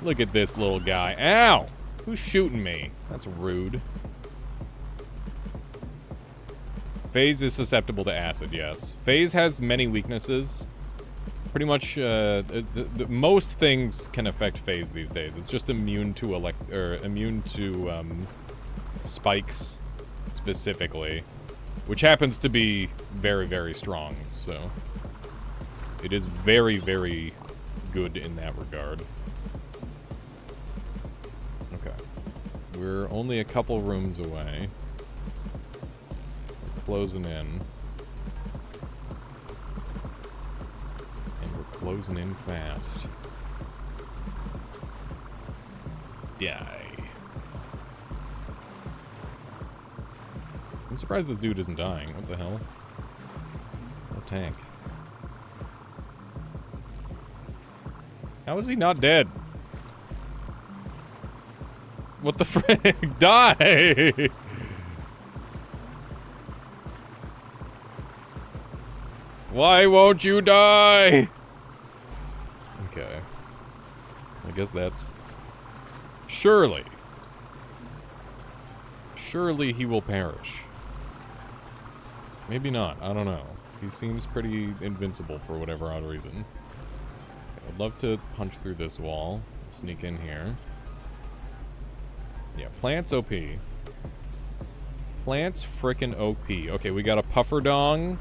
Look at this little guy. Ow! Who's shooting me? That's rude. Phase is susceptible to acid, yes. Phase has many weaknesses. Pretty much, most things can affect phase these days. It's just immune to spikes specifically, which happens to be very, very strong. So it is very, very good in that regard. Okay, we're only a couple rooms away. We're closing in. Closing in fast. Die. I'm surprised this dude isn't dying. What the hell? No tank. How is he not dead? What the frick? Die! Why won't you die? Okay. I guess that's... Surely. Surely he will perish. Maybe not. I don't know. He seems pretty invincible for whatever odd reason. Okay, I'd love to punch through this wall. Sneak in here. Yeah, plants OP. Plants frickin' OP. Okay, we got a Pufferdong,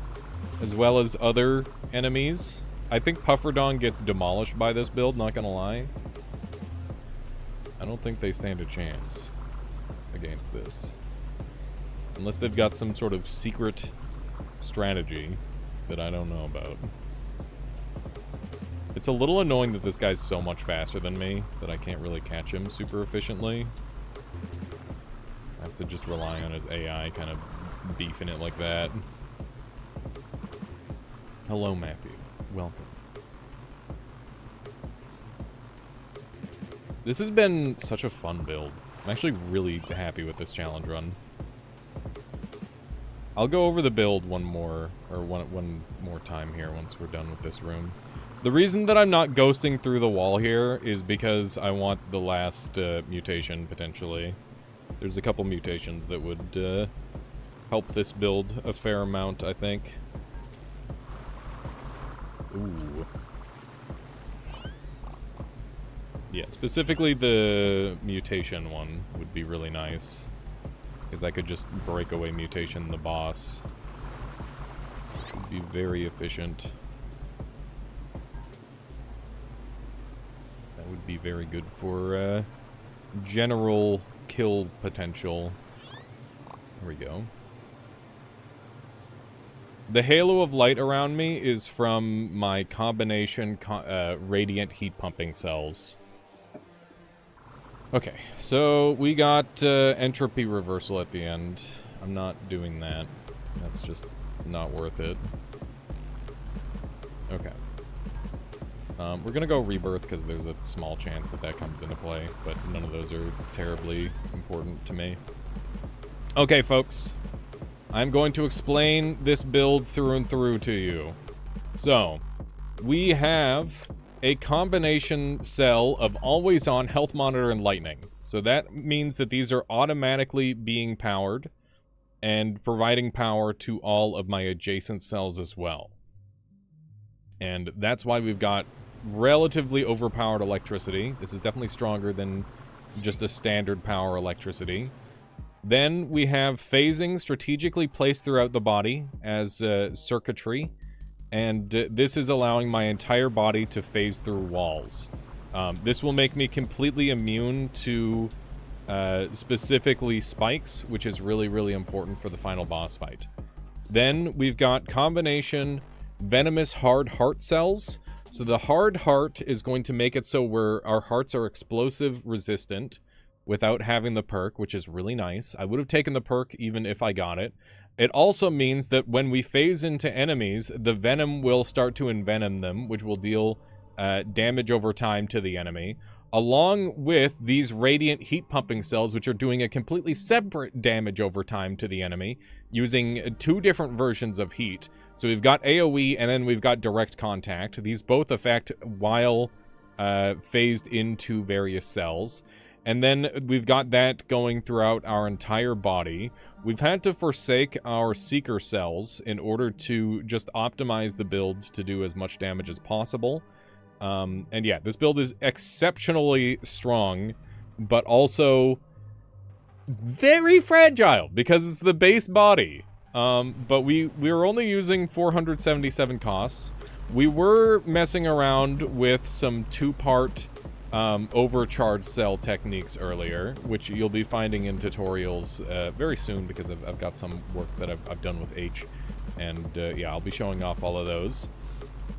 as well as other enemies. I think Pufferdong gets demolished by this build, not gonna lie. I don't think they stand a chance against this. Unless they've got some sort of secret strategy that I don't know about. It's a little annoying that this guy's so much faster than me that I can't really catch him super efficiently. I have to just rely on his AI kind of beefing it like that. Hello, Matthew. Welcome. This has been such a fun build. I'm actually really happy with this challenge run. I'll go over the build one more time here once we're done with this room. The reason that I'm not ghosting through the wall here is because I want the last mutation, potentially. There's a couple mutations that would help this build a fair amount, I think. Ooh. Yeah, specifically the mutation one would be really nice. Because I could just break away mutation the boss. Which would be very efficient. That would be very good for general kill potential. There we go. The halo of light around me is from my combination radiant heat pumping cells. Okay, so we got entropy reversal at the end. I'm not doing that. That's just not worth it. Okay. We're gonna go rebirth because there's a small chance that that comes into play, but none of those are terribly important to me. Okay, folks. I'm going to explain this build through and through to you. So, we have a combination cell of always-on health monitor and lightning. So that means that these are automatically being powered and providing power to all of my adjacent cells as well. And that's why we've got relatively overpowered electricity. This is definitely stronger than just a standard power electricity. Then we have phasing strategically placed throughout the body as circuitry. And this is allowing my entire body to phase through walls. This will make me completely immune to specifically spikes, which is really, really important for the final boss fight. Then we've got combination venomous hard heart cells. So the hard heart is going to make it so our hearts are explosive resistant without having the perk, which is really nice. I would have taken the perk even if I got it. It also means that when we phase into enemies, the venom will start to envenom them, which will deal damage over time to the enemy, along with these radiant heat pumping cells, which are doing a completely separate damage over time to the enemy, using two different versions of heat. So we've got AoE and then we've got direct contact. These both affect while phased into various cells. And then we've got that going throughout our entire body. We've had to forsake our seeker cells in order to just optimize the build to do as much damage as possible. And yeah, this build is exceptionally strong, but also very fragile because it's the base body. But we were only using 477 costs. We were messing around with some two-part overcharged cell techniques earlier, which you'll be finding in tutorials very soon because I've got some work that I've done with H, and yeah, I'll be showing off all of those.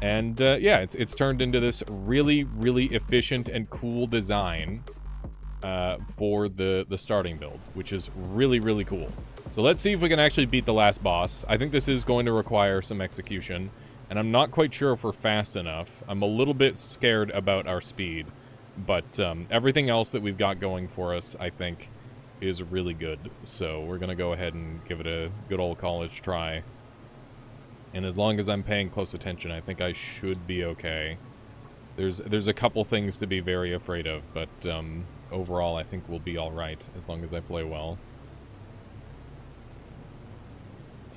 And yeah, it's turned into this really, really efficient and cool design for the starting build, which is really, really cool. So let's see if we can actually beat the last boss. I think this is going to require some execution, and I'm not quite sure if we're fast enough. I'm a little bit scared about our speed. But everything else that we've got going for us, I think, is really good. So we're going to go ahead and give it a good old college try. And as long as I'm paying close attention, I think I should be okay. There's a couple things to be very afraid of, but overall I think we'll be alright as long as I play well.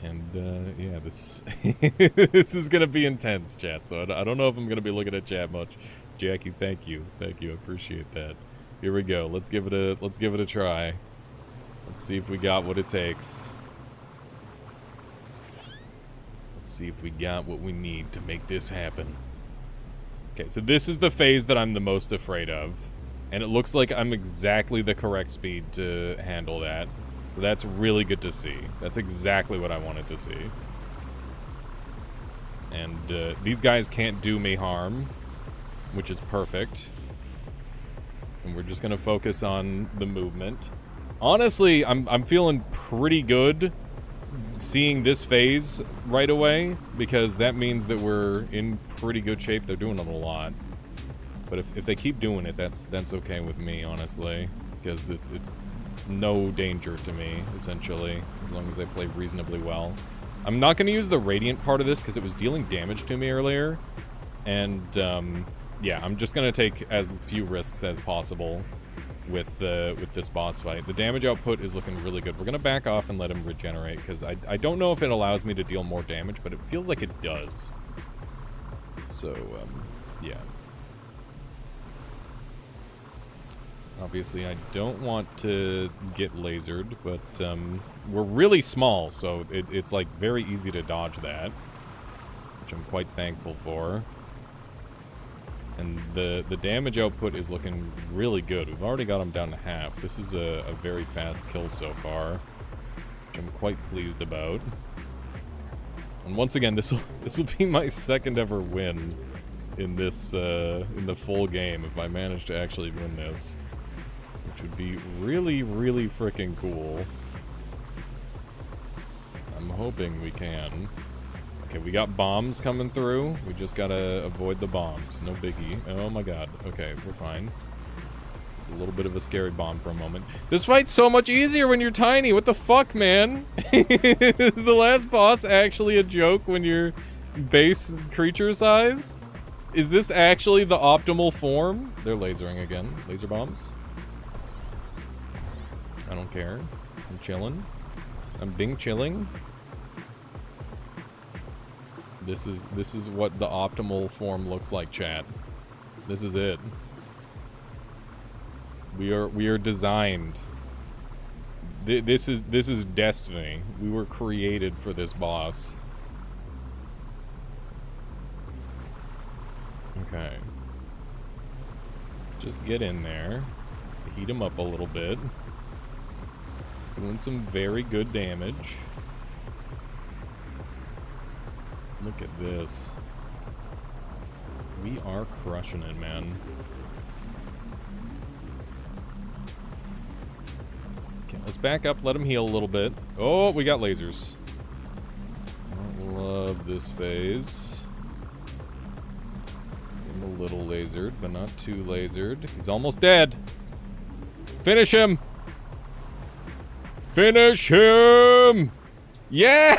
And yeah, this is this is gonna be intense, chat. So I don't know if I'm gonna be looking at chat much. Jackie, thank you, I appreciate that. Here we go. Let's give it a try. Let's see if we got what it takes. Let's see if we got what we need to make this happen. Okay, so this is the phase that I'm the most afraid of. And it looks like I'm exactly the correct speed to handle that. That's really good to see. That's exactly what I wanted to see. And these guys can't do me harm, which is perfect. And we're just gonna focus on the movement. Honestly, I'm feeling pretty good seeing this phase right away, because that means that we're in pretty good shape. They're doing it a lot. But if they keep doing it, that's okay with me, honestly. Because it's no danger to me, essentially, as long as I play reasonably well. I'm not going to use the Radiant part of this because it was dealing damage to me earlier. And, yeah, I'm just going to take as few risks as possible with this boss fight. The damage output is looking really good. We're going to back off and let him regenerate, because I don't know if it allows me to deal more damage, but it feels like it does. So, yeah. Obviously, I don't want to get lasered, but we're really small, so it's like very easy to dodge that, which I'm quite thankful for. And the damage output is looking really good. We've already got him down to half. This is a very fast kill so far, which I'm quite pleased about. And once again, this will be my second ever win in this in the full game if I manage to actually win this, which would be really, really freaking cool. I'm hoping we can. Okay, we got bombs coming through. We just gotta avoid the bombs. No biggie. Oh my god. Okay, we're fine. It's a little bit of a scary bomb for a moment. This fight's so much easier when you're tiny. What the fuck, man? Is the last boss actually a joke when you're base creature size? Is this actually the optimal form? They're lasering again. Laser bombs. I don't care. I'm chilling. I'm being chilling. This is what the optimal form looks like, chat. This is it. We are designed. This is destiny. We were created for this boss. Okay. Just get in there. Heat him up a little bit. Doing some very good damage. Look at this. We are crushing it, man. Okay, let's back up, let him heal a little bit. Oh, we got lasers. I love this phase. I'm a little lasered, but not too lasered. He's almost dead. Finish him! Finish him! Yes!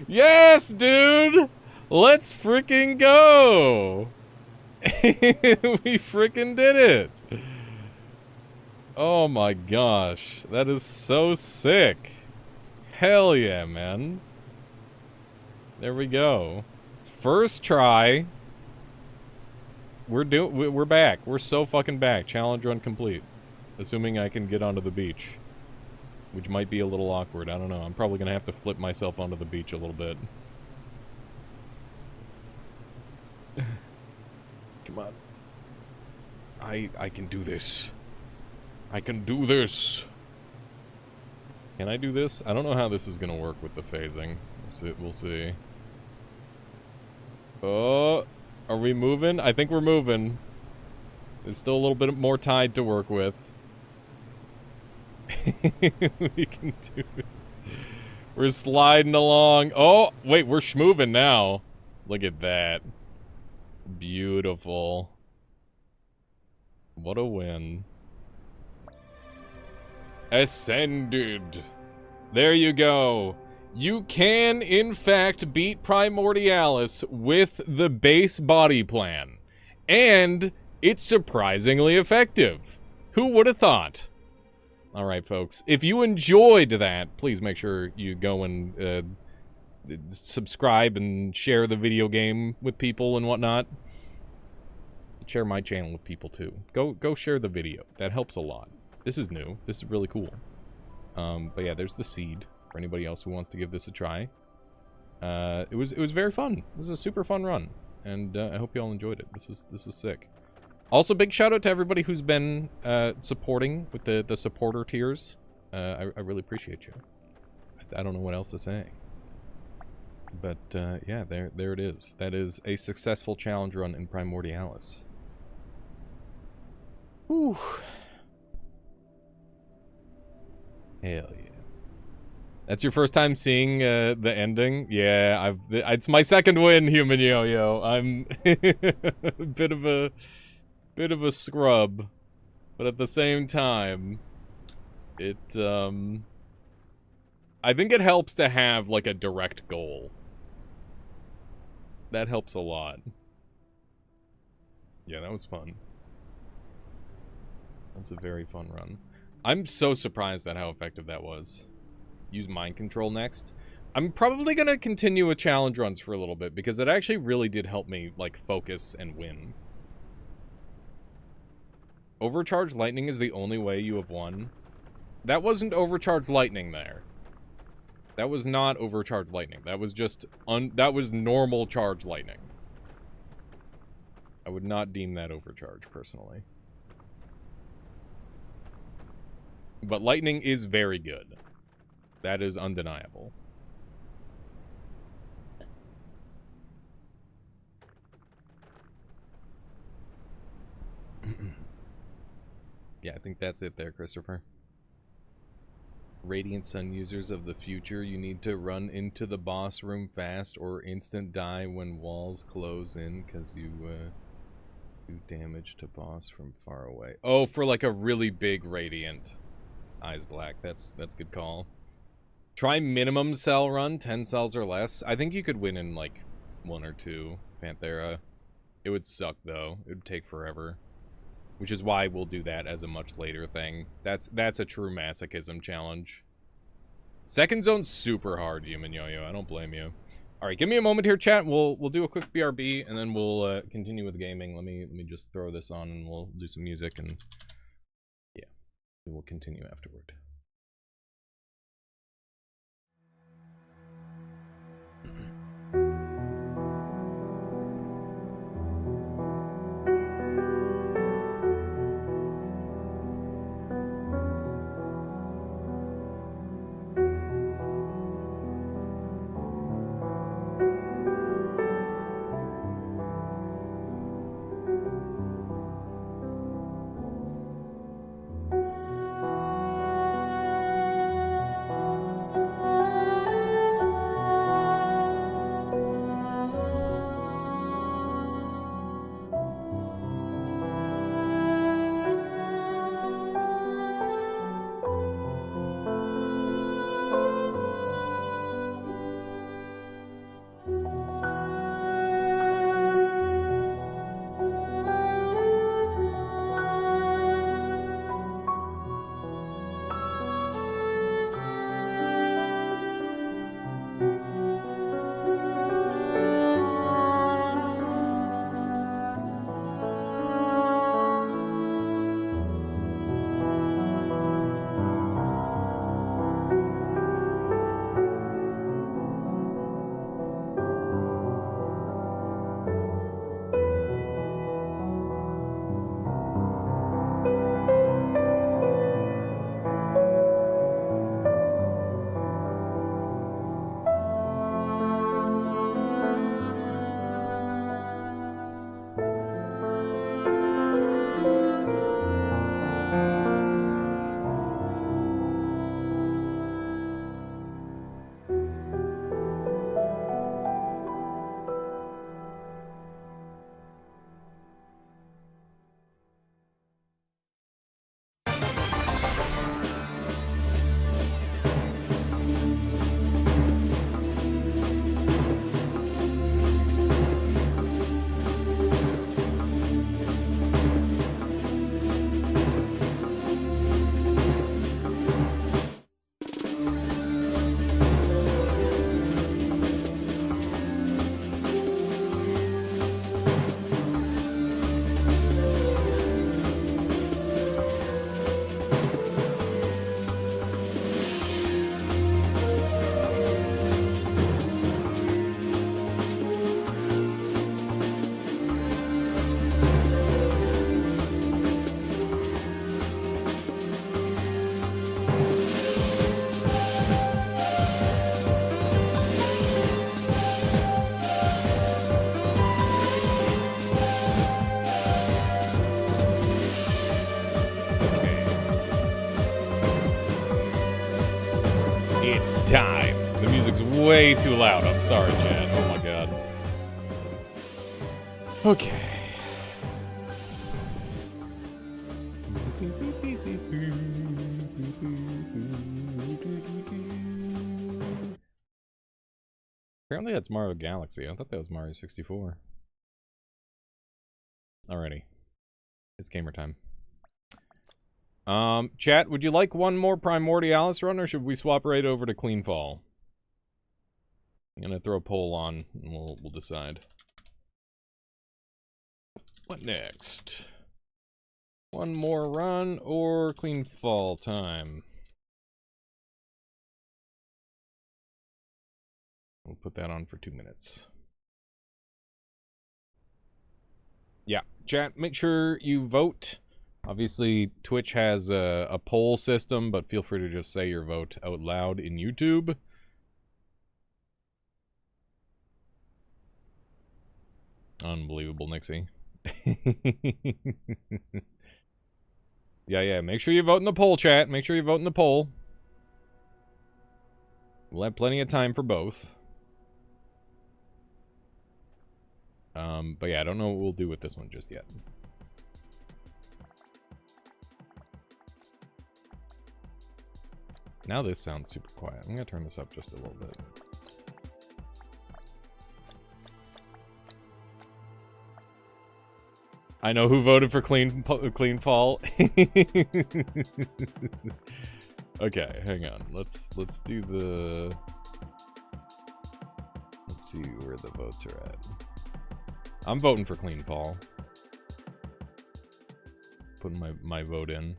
Yes, dude! Let's freaking go! We freaking did it! Oh my gosh, that is so sick. Hell yeah, man. There we go. First try. We're back. We're so fucking back. Challenge run complete. Assuming I can get onto the beach. Which might be a little awkward. I don't know. I'm probably gonna have to flip myself onto the beach a little bit. Come on. I can do this. I can do this. Can I do this? I don't know how this is gonna work with the phasing. We'll see. Oh, are we moving? I think we're moving. There's still a little bit more tide to work with. We can do it. We're sliding along. Oh, wait, we're schmoving now. Look at that. Beautiful. What a win. Ascended. There you go. You can, in fact, beat Primordialis with the base body plan. And it's surprisingly effective. Who would have thought? All right, folks. If you enjoyed that, please make sure you go and subscribe and share the video game with people and whatnot. Share my channel with people too. Go share the video. That helps a lot. This is new. This is really cool. But yeah, there's the seed for anybody else who wants to give this a try. It was very fun. It was a super fun run, and I hope you all enjoyed it. This was sick. Also, big shout out to everybody who's been supporting with the supporter tiers. I really appreciate you. I don't know what else to say. But yeah, there it is. That is a successful challenge run in Primordialis. Whew. Hell yeah. That's your first time seeing the ending? Yeah, it's my second win, Human Yo-Yo. I'm a bit of a scrub, but at the same time, I think it helps to have like a direct goal. That helps a lot. Yeah, that was fun. That was a very fun run. I'm so surprised at how effective that was. Use mind control next. I'm probably gonna continue with challenge runs for a little bit because it actually really did help me like focus and win. Overcharged lightning is the only way you have won. That wasn't overcharged lightning there. That was not overcharged lightning. That was just that was normal charge lightning. I would not deem that overcharge personally. But lightning is very good. That is undeniable. Yeah, I think that's it there, Christopher. Radiant Sun users of the future, you need to run into the boss room fast or instant die when walls close in because you do damage to boss from far away. Oh, for like a really big Radiant. Eyes black, that's good call. Try minimum cell run, 10 cells or less. I think you could win in like 1 or 2, Panthera. It would suck though. It would take forever. Which is why we'll do that as a much later thing. That's a true masochism challenge. Second zone's super hard, Human Yo-Yo. I don't blame you. Alright, give me a moment here, chat. We'll do a quick BRB and then we'll continue with gaming. Let me just throw this on and we'll do some music and yeah. We will continue afterward. It's time. The music's way too loud. I'm sorry, Chad. Oh my god. Okay. Apparently that's Mario Galaxy. I thought that was Mario 64. Alrighty. It's gamer time. Chat, would you like one more Primordialis run, or should we swap right over to Cleanfall? I'm gonna throw a poll on, and we'll decide. What next? One more run, or Cleanfall time? We'll put that on for 2 minutes. Yeah, chat, make sure you vote. Obviously, Twitch has a poll system, but feel free to just say your vote out loud in YouTube. Unbelievable, Nixie. Yeah, make sure you vote in the poll, chat. Make sure you vote in the poll. We'll have plenty of time for both. But yeah, I don't know what we'll do with this one just yet. Now this sounds super quiet. I'm gonna turn this up just a little bit. I know who voted for Cleanfall. Okay, hang on. Let's do the. Let's see where the votes are at. I'm voting for Cleanfall. Putting my vote in.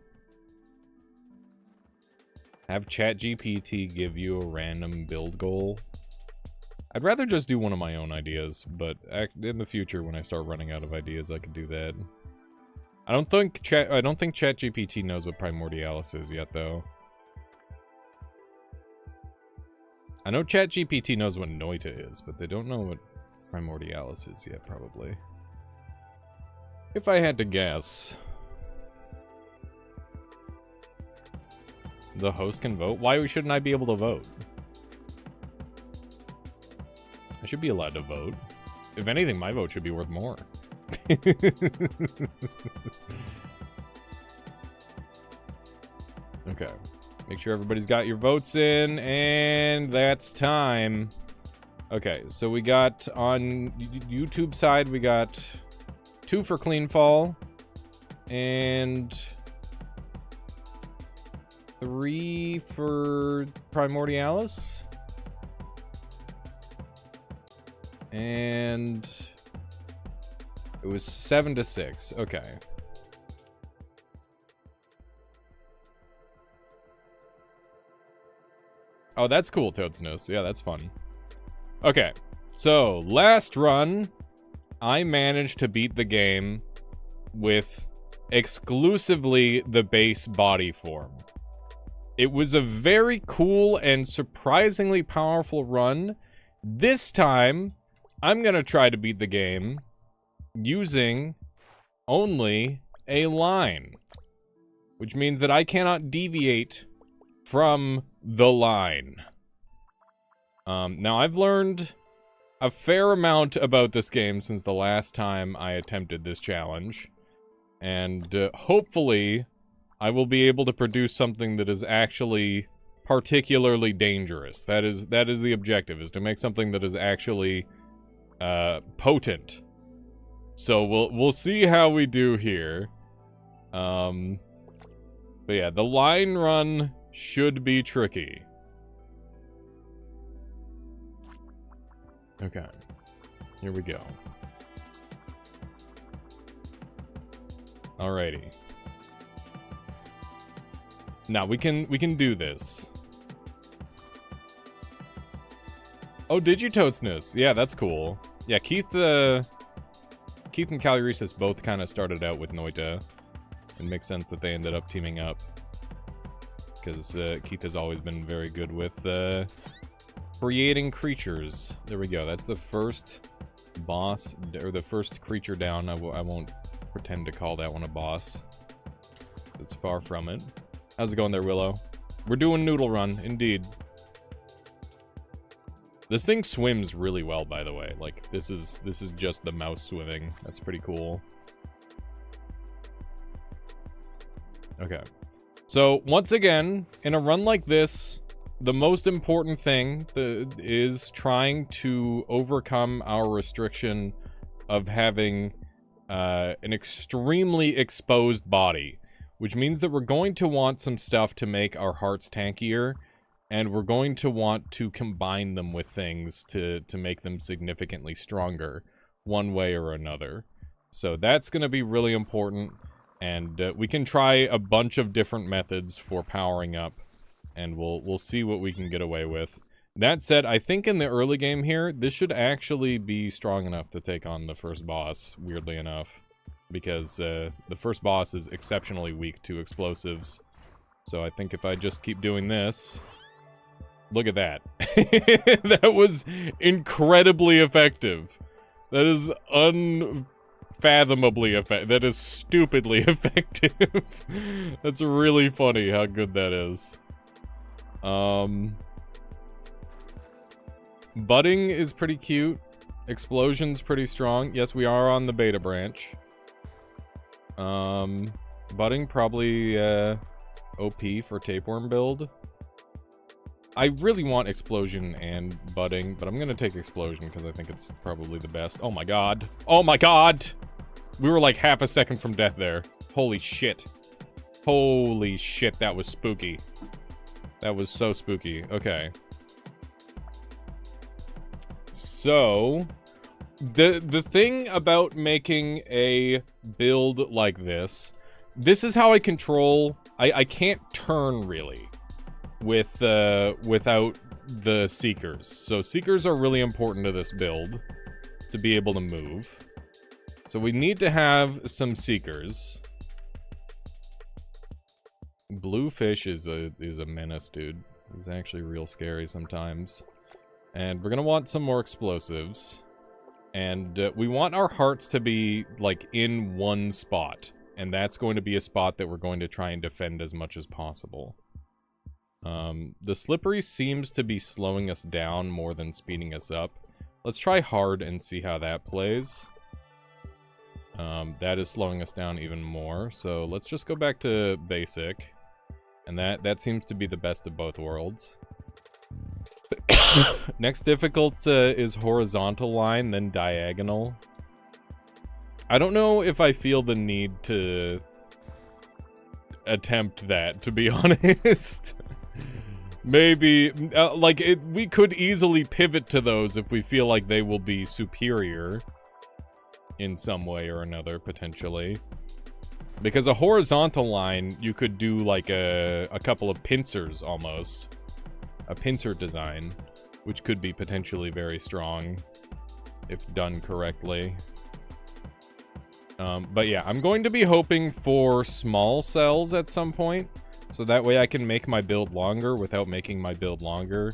Have ChatGPT give you a random build goal. I'd rather just do one of my own ideas, but in the future, when I start running out of ideas, I could do that. I don't think ChatGPT knows what Primordialis is yet, though. I know ChatGPT knows what Noita is, but they don't know what Primordialis is yet, probably. If I had to guess. The host can vote? Why shouldn't I be able to vote? I should be allowed to vote. If anything, my vote should be worth more. Okay. Make sure everybody's got your votes in, and that's time. Okay, so we got on YouTube side, we got 2 for Cleanfall, and 3 for Primordialis. And it was 7-6. Okay. Oh, that's cool, Toadsnose. Yeah, that's fun. Okay. So, last run, I managed to beat the game with exclusively the base body form. It was a very cool and surprisingly powerful run. This time, I'm gonna try to beat the game using only a line, which means that I cannot deviate from the line. Now, I've learned a fair amount about this game since the last time I attempted this challenge, and hopefully I will be able to produce something that is actually particularly dangerous. That is the objective, is to make something that is actually potent. So we'll see how we do here. But yeah, the line run should be tricky. Okay. Here we go. Alrighty. Now we can do this. Oh, did you, Toadsness? Yeah, that's cool. Yeah, Keith and Caluresis both kind of started out with Noita. It makes sense that they ended up teaming up, because Keith has always been very good with creating creatures. There we go. That's the first boss, or the first creature down. I won't pretend to call that one a boss. It's far from it. How's it going there, Willow? We're doing Noodle Run, indeed. This thing swims really well, by the way. Like, this is just the mouse swimming. That's pretty cool. Okay. So, once again, in a run like this, the most important thing is trying to overcome our restriction of having an extremely exposed body, which means that we're going to want some stuff to make our hearts tankier, and we're going to want to combine them with things to make them significantly stronger, one way or another. So that's going to be really important, and we can try a bunch of different methods for powering up, and we'll see what we can get away with. That said, I think in the early game here, this should actually be strong enough to take on the first boss, weirdly enough. Because the first boss is exceptionally weak to explosives. So I think if I just keep doing this... Look at that. That was incredibly effective. That is unfathomably effective. That is stupidly effective. That's really funny how good that is. Budding is pretty cute. Explosion's pretty strong. Yes, we are on the beta branch. Budding probably OP for tapeworm build. I really want explosion and budding, but I'm gonna take explosion because I think it's probably the best. Oh my god. Oh my god! We were like half a second from death there. Holy shit. Holy shit, that was spooky. That was so spooky. Okay. So, the thing about making a build like this is how I control... I can't turn, really, without the Seekers. So Seekers are really important to this build, to be able to move. So we need to have some Seekers. Bluefish is a menace, dude. He's actually real scary sometimes. And we're gonna want some more explosives. And we want our hearts to be, like, in one spot. And that's going to be a spot that we're going to try and defend as much as possible. The slippery seems to be slowing us down more than speeding us up. Let's try hard and see how that plays. That is slowing us down even more. So let's just go back to basic. And that seems to be the best of both worlds. Next difficult is horizontal line, then diagonal. I don't know if I feel the need to attempt that, to be honest. Maybe, we could easily pivot to those if we feel like they will be superior in some way or another, potentially. Because a horizontal line, you could do like a couple of pincers almost. A pincer design, which could be potentially very strong if done correctly. But yeah, I'm going to be hoping for small cells at some point, so that way I can make my build longer without making my build longer,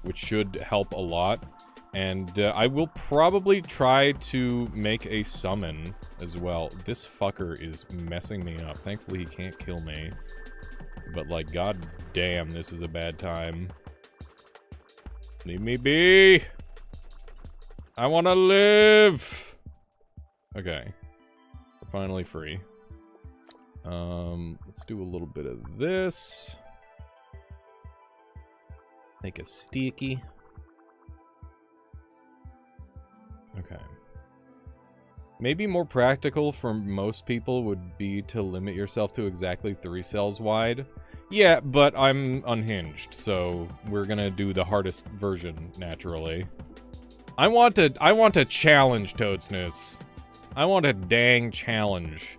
which should help a lot. And I will probably try to make a summon as well. This fucker is messing me up. Thankfully he can't kill me. But like, god damn, this is a bad time. Leave me be! I wanna live! Okay. We're finally free. Let's do a little bit of this. Make a sticky. Okay. Maybe more practical for most people would be to limit yourself to exactly 3 cells wide. Yeah, but I'm unhinged, so we're gonna do the hardest version, naturally. I want a challenge, Toadsness. I want a dang challenge.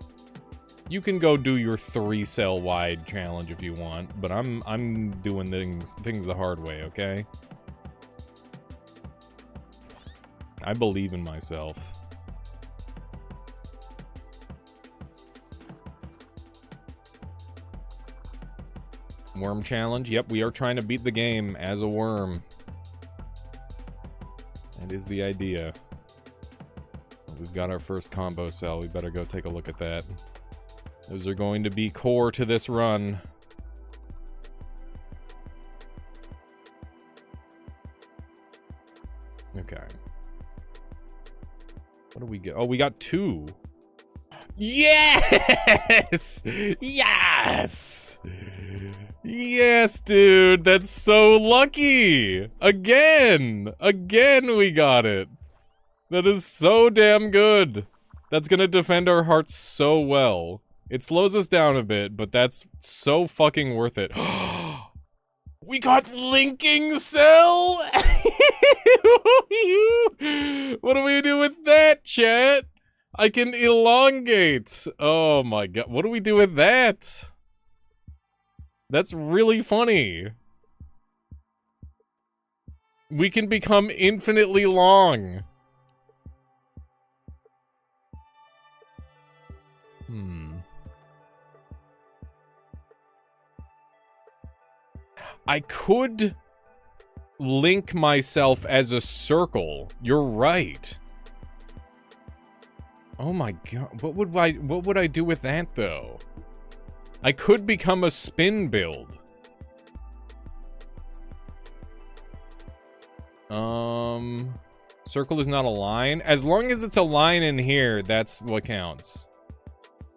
You can go do your 3 cell wide challenge if you want, but I'm doing things the hard way, okay? I believe in myself. Worm challenge? Yep, we are trying to beat the game as a worm. That is the idea. We've got our first combo cell. We better go take a look at that. Those are going to be core to this run. Okay. What do we get? Oh, we got 2. Yes! Yes! Yes, dude. That's so lucky. Again we got it. That is so damn good. That's gonna defend our hearts so well. It slows us down a bit, but that's so fucking worth it. We got linking cell! What do we do with that, chat? I can elongate. Oh my god. What do we do with that? That's really funny. We can become infinitely long. I could link myself as a circle. You're right. Oh my god. What would I do with that though? I could become a spin build. Circle is not a line. As long as it's a line in here, that's what counts.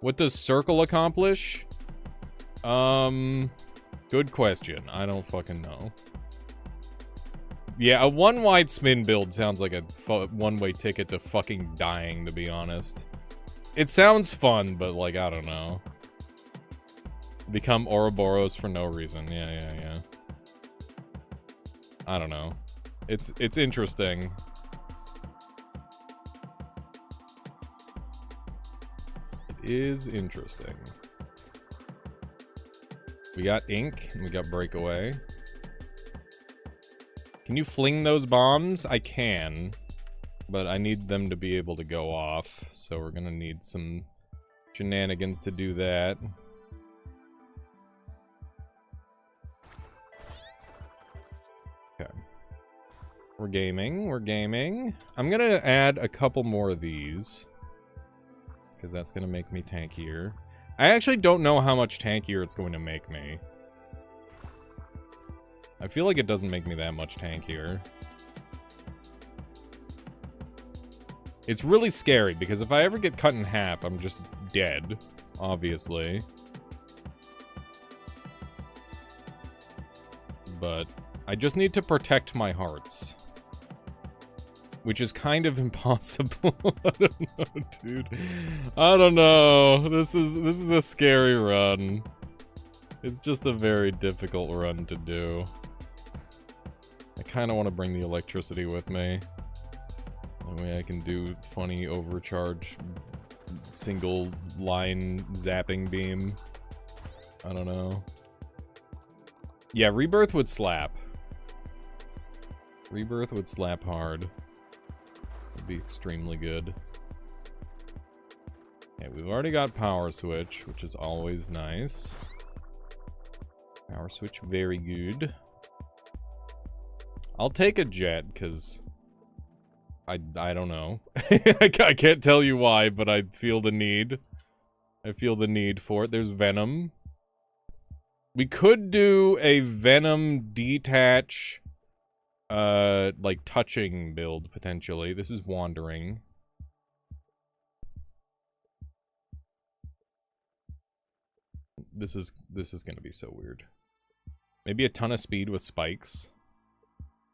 What does circle accomplish? Good question. I don't fucking know. Yeah, a one-wide spin build sounds like a one-way ticket to fucking dying, to be honest. It sounds fun, but, like, I don't know. Become Ouroboros for no reason. Yeah. I don't know. It's interesting. It is interesting. We got ink, and we got breakaway. Can you fling those bombs? I can. But I need them to be able to go off. So we're gonna need some shenanigans to do that. Okay. We're gaming. I'm gonna add a couple more of these. Because that's gonna make me tankier. I actually don't know how much tankier it's going to make me. I feel like it doesn't make me that much tankier. It's really scary, because if I ever get cut in half, I'm just dead, obviously. But I just need to protect my hearts. Which is kind of impossible. I don't know, dude. I don't know. This is a scary run. It's just a very difficult run to do. I kind of want to bring the electricity with me. That way I can do funny overcharge single line zapping beam. I don't know. Yeah, Rebirth would slap. Rebirth would slap hard. Would be extremely good. Okay, we've already got Power Switch, which is always nice. Power Switch, very good. I'll take a jet, because I don't know. I can't tell you why, but I feel the need. I feel the need for it. There's Venom. We could do a Venom detach, like touching build, potentially. This is Wandering. This is gonna be so weird. Maybe a ton of speed with spikes.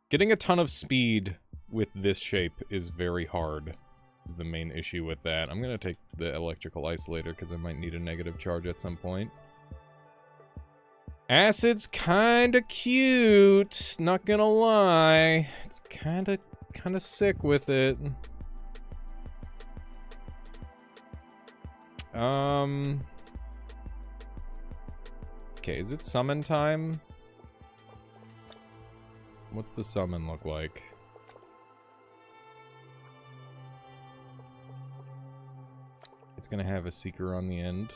Getting a ton of speed with this shape is very hard. Is the main issue with that. I'm gonna take the electrical isolator because I might need a negative charge at some point. Acid's kinda cute, not gonna lie. It's kinda sick with it. Okay, is it summon time? What's the summon look like? It's gonna have a seeker on the end.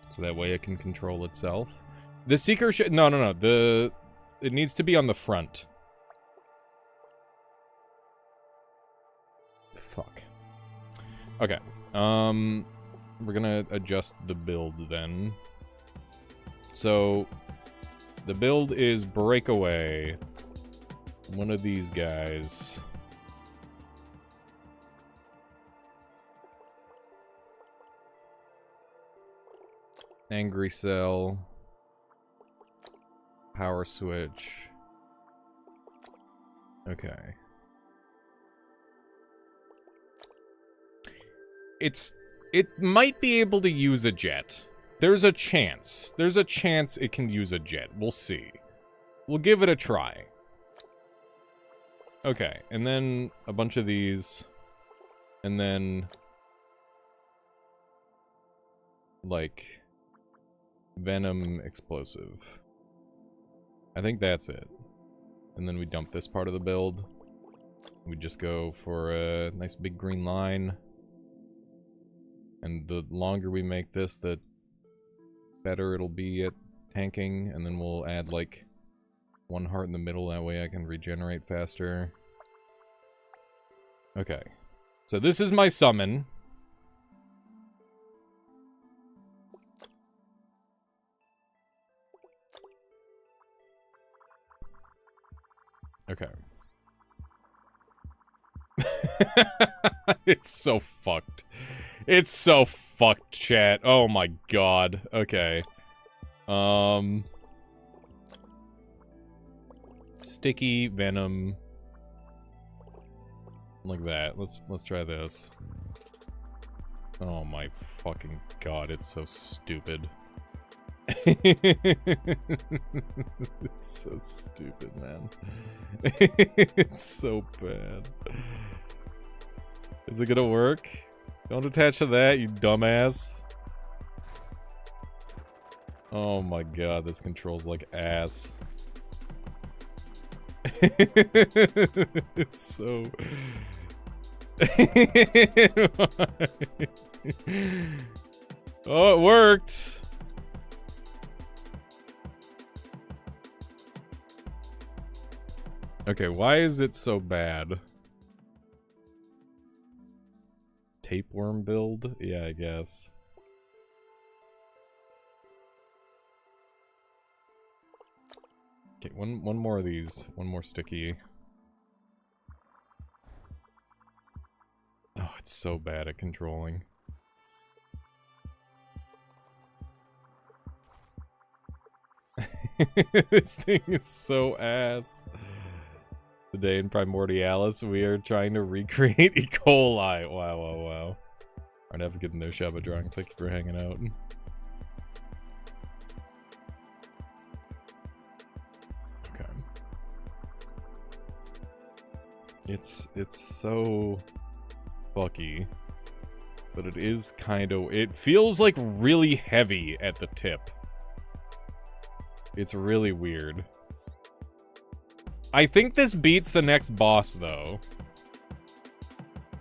So that way it can control itself. The seeker should... No. It needs to be on the front. Fuck. Okay. We're gonna adjust the build then. So, the build is Breakaway. One of these guys. Angry Cell. Power switch. Okay. It might be able to use a jet. There's a chance. There's a chance it can use a jet. We'll see. We'll give it a try. Okay, and then a bunch of these. And then... like... Venom explosive. I think that's it. And then we dump this part of the build. We just go for a nice big green line. And the longer we make this, the better it'll be at tanking. And then we'll add, like, 1 heart in the middle. That way I can regenerate faster. Okay. So this is my summon. Okay. It's so fucked. It's so fucked, chat. Oh my god. Okay. Sticky venom. Like that. Let's try this. Oh my fucking god, it's so stupid. It's so stupid, man. It's so bad. Is it gonna work? Don't attach to that, you dumbass. Oh my god, this controls like ass. It's so... Oh, it worked! Okay, why is it so bad? Tapeworm build? Yeah, I guess. Okay, one more of these. One more sticky. Oh, it's so bad at controlling. This thing is so ass. Today in Primordialis, we are trying to recreate E. coli. Wow, wow, wow. Alright, have a good no Shabba drawing. Thank you for hanging out. Okay. It's so fucky. But it is kind of... It feels like really heavy at the tip. It's really weird. I think this beats the next boss, though.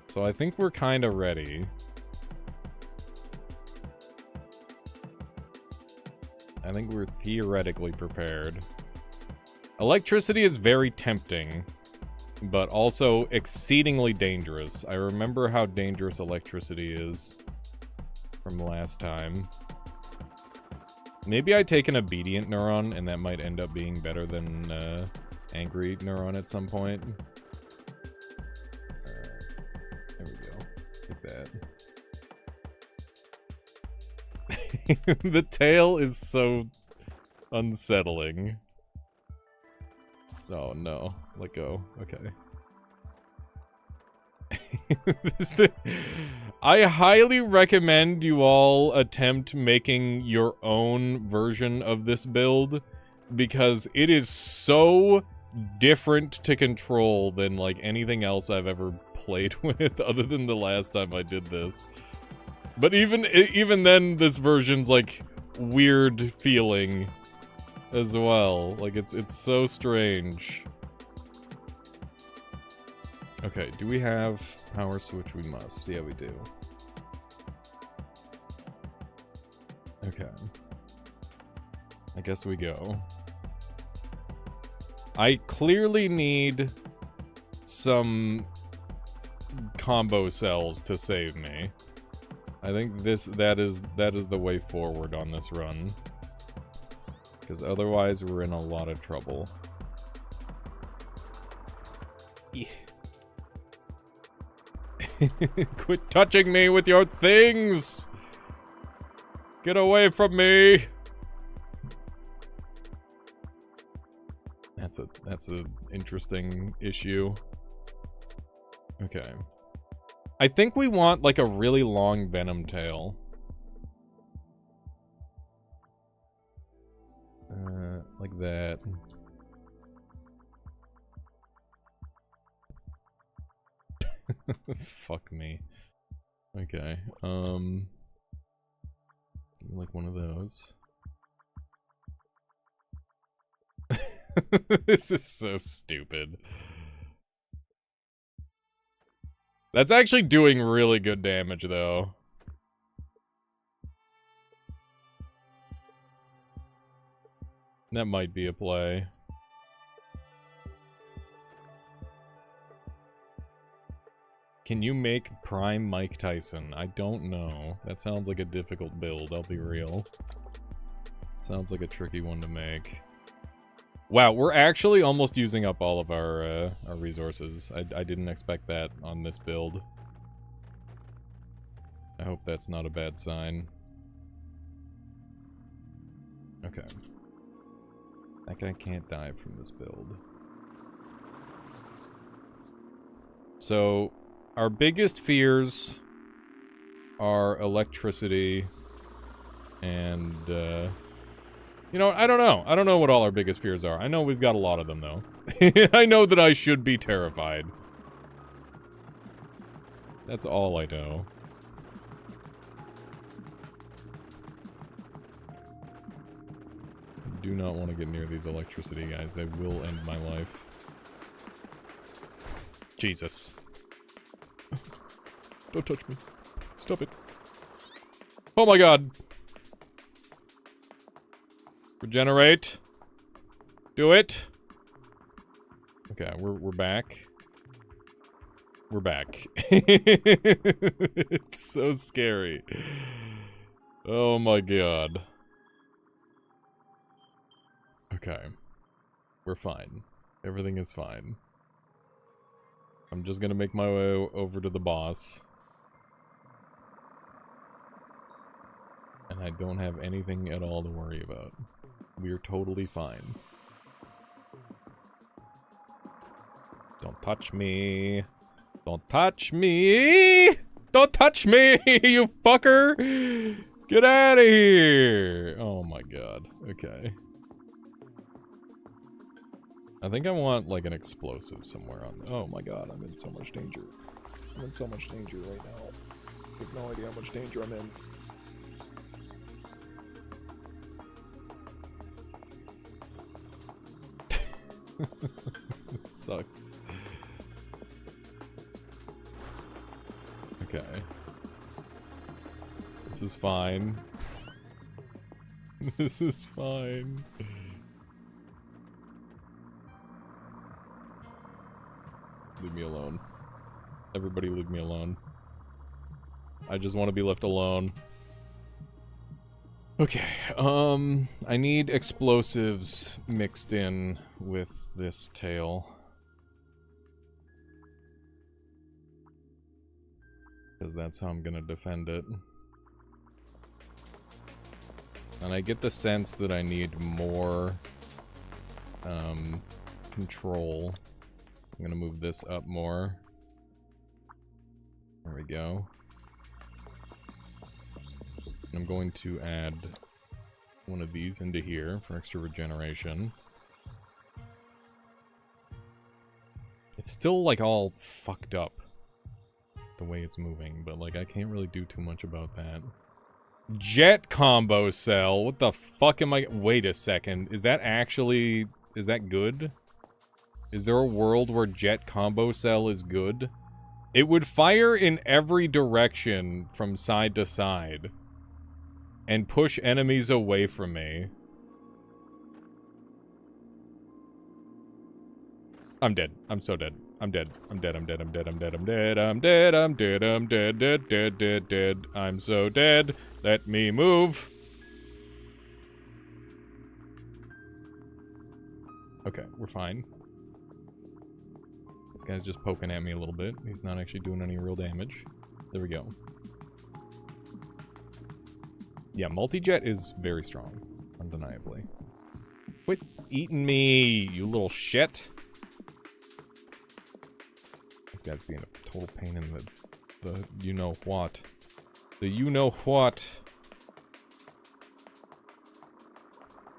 So I think we're kind of ready. I think we're theoretically prepared. Electricity is very tempting, but also exceedingly dangerous. I remember how dangerous electricity is from last time. Maybe I take an obedient neuron, and that might end up being better than angry neuron at some point. There we go. Take that. The tail is so unsettling. Oh no. Let go. Okay. I highly recommend you all attempt making your own version of this build, because it is so different to control than like anything else I've ever played with, other than the last time I did this. But even then, this version's like weird feeling as well. Like it's so strange. Okay, do we have power switch? We must. Yeah, we do. Okay. I guess we go. I clearly need some combo cells to save me. I think that is the way forward on this run. Because otherwise we're in a lot of trouble. Yeah. Quit touching me with your things! Get away from me! That's a interesting issue. Okay. I think we want like a really long venom tail. Like that. Fuck me. Okay. Like one of those. This is so stupid. That's actually doing really good damage, though. That might be a play. Can you make Prime Mike Tyson? I don't know. That sounds like a difficult build, I'll be real. Sounds like a tricky one to make. Wow, we're actually almost using up all of our resources. I didn't expect that on this build. I hope that's not a bad sign. Okay. That guy can't die from this build. So, our biggest fears are electricity and, you know, I don't know. I don't know what all our biggest fears are. I know we've got a lot of them, though. I know that I should be terrified. That's all I know. I do not want to get near these electricity guys. They will end my life. Jesus. Don't touch me. Stop it. Oh my god. Regenerate. Do it. Okay, we're back. We're back. It's so scary. Oh my god. Okay. We're fine. Everything is fine. I'm just gonna make my way over to the boss. And I don't have anything at all to worry about. We're totally fine. Don't touch me. Don't touch me! Don't touch me, you fucker! Get out of here! Oh my god. Okay. I think I want, like, an explosive somewhere on... Oh my god, I'm in so much danger. I'm in so much danger right now. I have no idea how much danger I'm in. This sucks. Okay. This is fine. This is fine. Leave me alone. Everybody leave me alone. I just want to be left alone. Okay, I need explosives mixed in with this tail. Because that's how I'm gonna defend it. And I get the sense that I need more, control. I'm gonna move this up more. There we go. I'm going to add one of these into here for extra regeneration. It's still, like, all fucked up the way it's moving, but, like, I can't really do too much about that. Jet combo cell? What the fuck am I... Wait a second. Is that actually... Is that good? Is there a world where jet combo cell is good? It would fire in every direction from side to side. And push enemies away from me. I'm dead. I'm so dead. I'm dead. I'm dead. I'm dead. I'm dead. I'm dead. I'm dead. I'm dead. I'm dead. I'm dead. Dead. Dead. Dead. Dead. I'm so dead. Let me move. Okay, we're fine. This guy's just poking at me a little bit. He's not actually doing any real damage. There we go. Yeah, multi-jet is very strong, undeniably. Quit eating me, you little shit. This guy's being a total pain in the you-know-what. The you-know-what.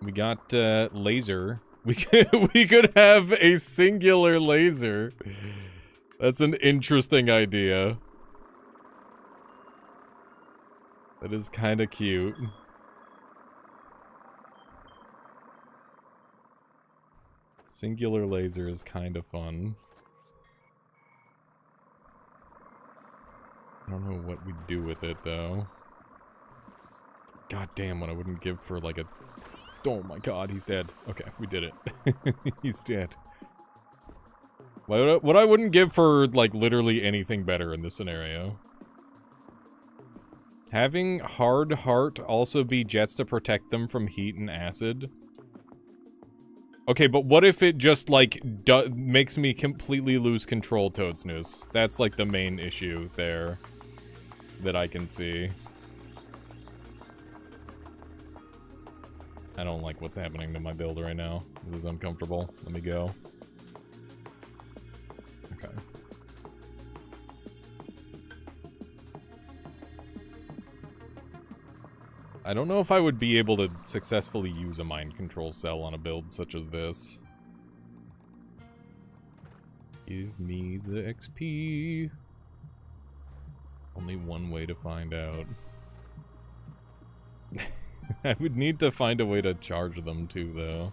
We got, laser. We could have a singular laser. That's an interesting idea. That is kind of cute. Singular laser is kind of fun. I don't know what we'd do with it, though. God damn, what I wouldn't give for, like, a... Oh my god, he's dead. Okay, we did it. He's dead. What I wouldn't give for, like, literally anything better in this scenario. Having hard heart also be jets to protect them from heat and acid. Okay, but what if it just, like, makes me completely lose control, Toadsnoose? That's, like, the main issue there that I can see. I don't like what's happening to my build right now. This is uncomfortable. Let me go. Okay. I don't know if I would be able to successfully use a mind control cell on a build such as this. Give me the XP. Only one way to find out. I would need to find a way to charge them too, though.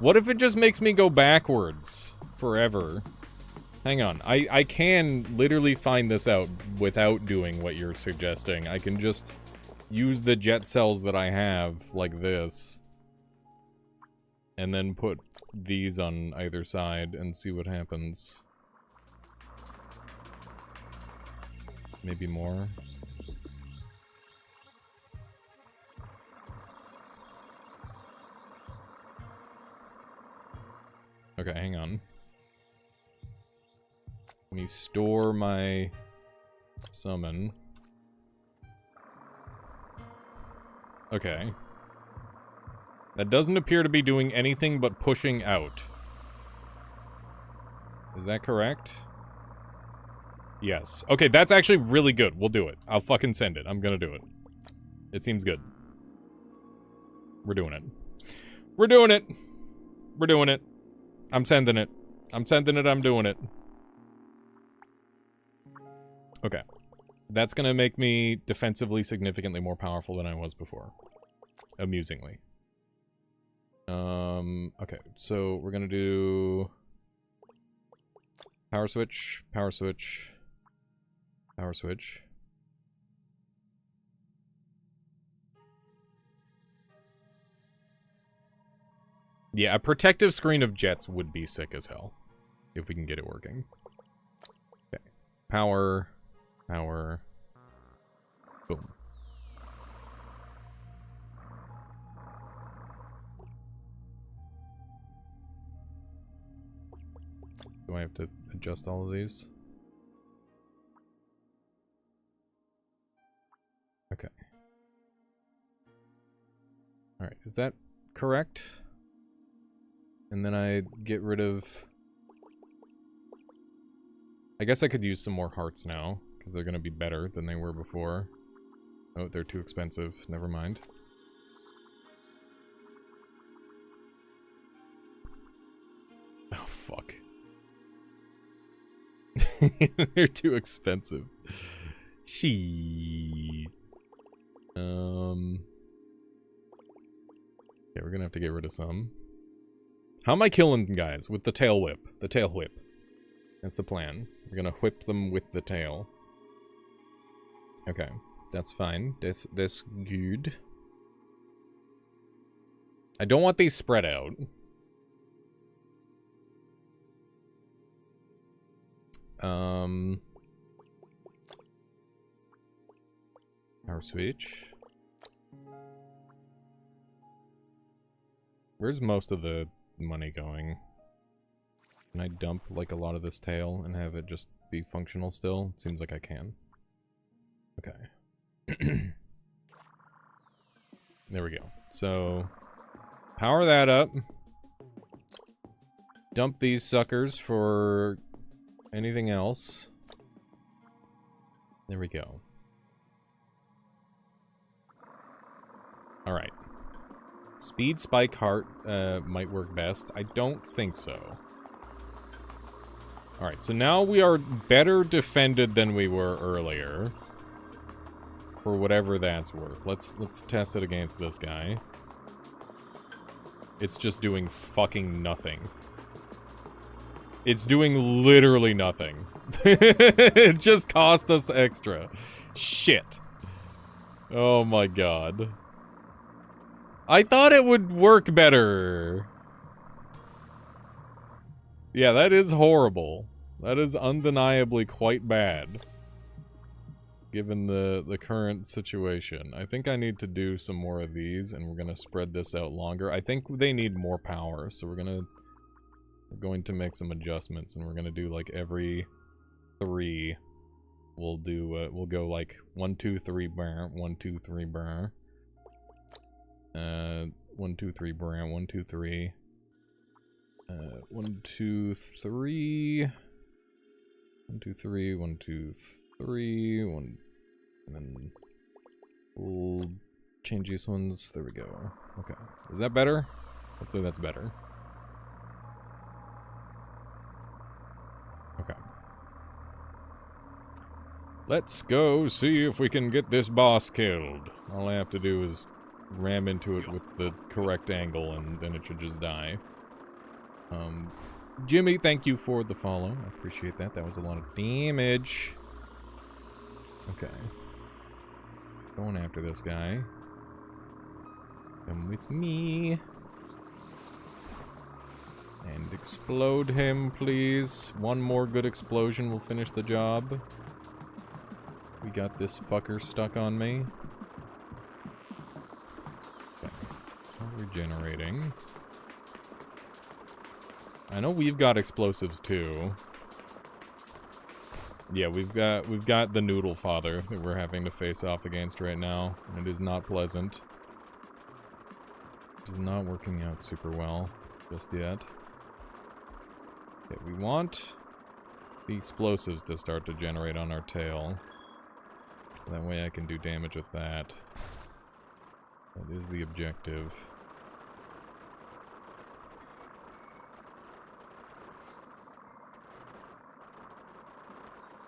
What if it just makes me go backwards forever? Hang on, I can literally find this out without doing what you're suggesting. I can just use the jet cells that I have, like this, and then put these on either side and see what happens. Maybe more. Okay, hang on. Let me store my summon. Okay. That doesn't appear to be doing anything but pushing out. Is that correct? Yes. Okay, that's actually really good. We'll do it. I'll fucking send it. I'm gonna do it. It seems good. We're doing it. We're doing it! We're doing it. I'm sending it. I'm sending it, I'm doing it. Okay. That's gonna make me defensively significantly more powerful than I was before. Amusingly. Okay, so we're gonna do... Power switch, power switch, power switch. Yeah, a protective screen of jets would be sick as hell. If we can get it working. Okay. Power. Power. Boom. Do I have to adjust all of these? Okay. Alright, is that correct? And then I get rid of... I guess I could use some more hearts now, because they're going to be better than they were before. Oh, they're too expensive. Never mind. Oh, fuck. They're too expensive. Shit. Okay, we're gonna have to get rid of some. How am I killing guys? With the tail whip. The tail whip. That's the plan. We're gonna whip them with the tail. Okay, that's fine. That's good. I don't want these spread out. Power switch. Where's most of the money going? Can I dump, like, a lot of this tail and have it just be functional still? It seems like I can. Okay. There we go. So, power that up. Dump these suckers for anything else. There we go. Alright. Speed spike heart might work best. I don't think so. Alright, so now we are better defended than we were earlier. For whatever that's worth. Let's test it against this guy. It's just doing fucking nothing. It's doing literally nothing. It just cost us extra. Shit. Oh my god. I thought it would work better. Yeah, that is horrible. That is undeniably quite bad. Given the current situation. I think I need to do some more of these, and we're gonna spread this out longer. I think they need more power, so we're going to make some adjustments, and we're gonna do like every 3. We'll do we'll go like 1, 2, 3, brr, 1, 2, 3, brr. 1, 2, 3, brr, 1, 2, 3. 1, 2, 3. 1, 2, 3, 1, 2, 3, 1, and then we'll change these ones. There we go. Okay. Is that better? Hopefully that's better. Okay. Let's go see if we can get this boss killed. All I have to do is ram into it with the correct angle, and then it should just die. Jimmy, thank you for the follow. I appreciate that. That was a lot of damage. Okay. Going after this guy. Come with me. And explode him, please. One more good explosion will finish the job. We got this fucker stuck on me. Okay. Start regenerating. I know we've got explosives too. Yeah, we've got the Noodle Father that we're having to face off against right now, and it is not pleasant. It is not working out super well just yet. Okay, we want the explosives to start to generate on our tail. That way I can do damage with that. That is the objective.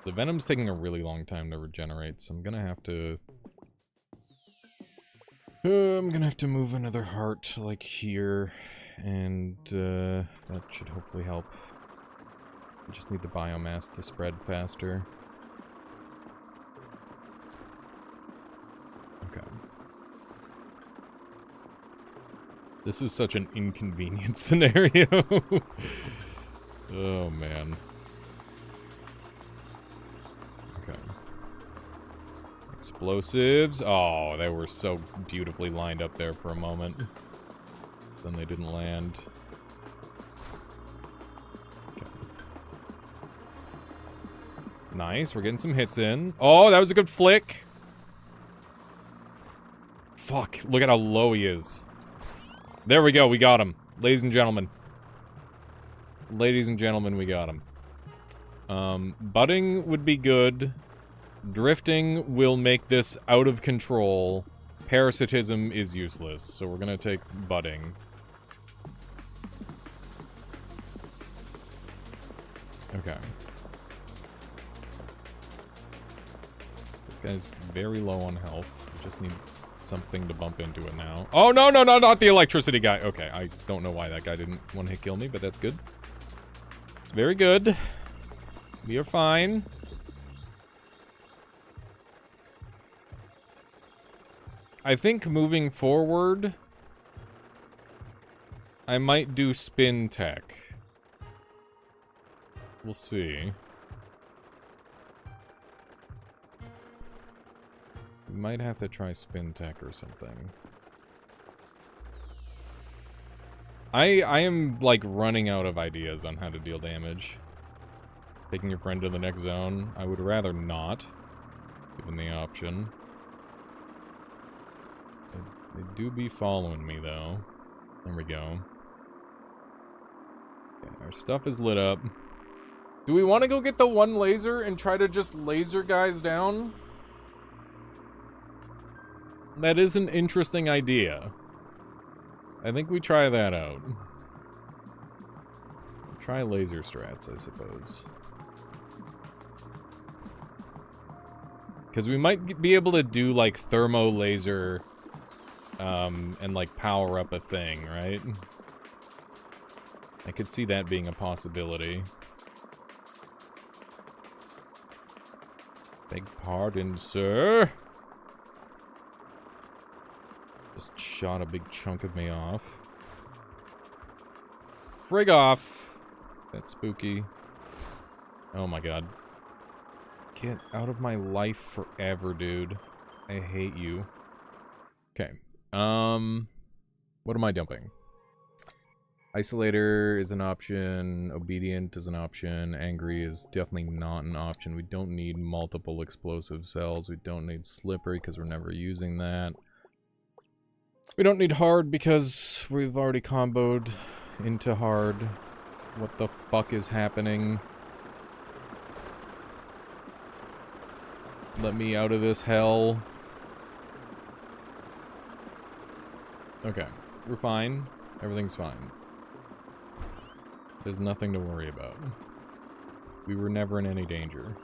The Venom's taking a really long time to regenerate, so I'm gonna have to... I'm gonna have to move another heart, like, here, and, that should hopefully help. I just need the biomass to spread faster. Okay. This is such an inconvenient scenario. Oh, man. Okay. Explosives. Oh, they were so beautifully lined up there for a moment. Then they didn't land. Okay. Nice, we're getting some hits in. Oh, that was a good flick. Fuck, look at how low he is. There we go, we got him. Ladies and gentlemen. Ladies and gentlemen, we got him. Butting would be good. Drifting will make this out of control. Parasitism is useless, so we're gonna take butting. Okay. This guy's very low on health. We just need something to bump into it now. Oh, no, no, no, not the electricity guy. Okay, I don't know why that guy didn't one-hit kill me, but that's good. It's very good. We are fine. I think moving forward, I might do spin tech. We'll see. We might have to try spin tech or something. I am, like, running out of ideas on how to deal damage. Taking your friend to the next zone. I would rather not, given the option. They do be following me, though. There we go. Okay, our stuff is lit up. Do we want to go get the one laser and try to just laser guys down? That is an interesting idea. I think we try that out. Try laser strats, I suppose. Because we might be able to do, like, thermo laser, and, like, power up a thing, right? I could see that being a possibility. Beg pardon, sir. Just shot a big chunk of me off. Frig off! That's spooky. Oh my god. Get out of my life forever, dude. I hate you. Okay. What am I dumping? Isolator is an option. Obedient is an option. Angry is definitely not an option. We don't need multiple explosive cells. We don't need slippery because we're never using that. We don't need hard because we've already comboed into hard. What the fuck is happening? Let me out of this hell. Okay, we're fine. Everything's fine. There's nothing to worry about. We were never in any danger.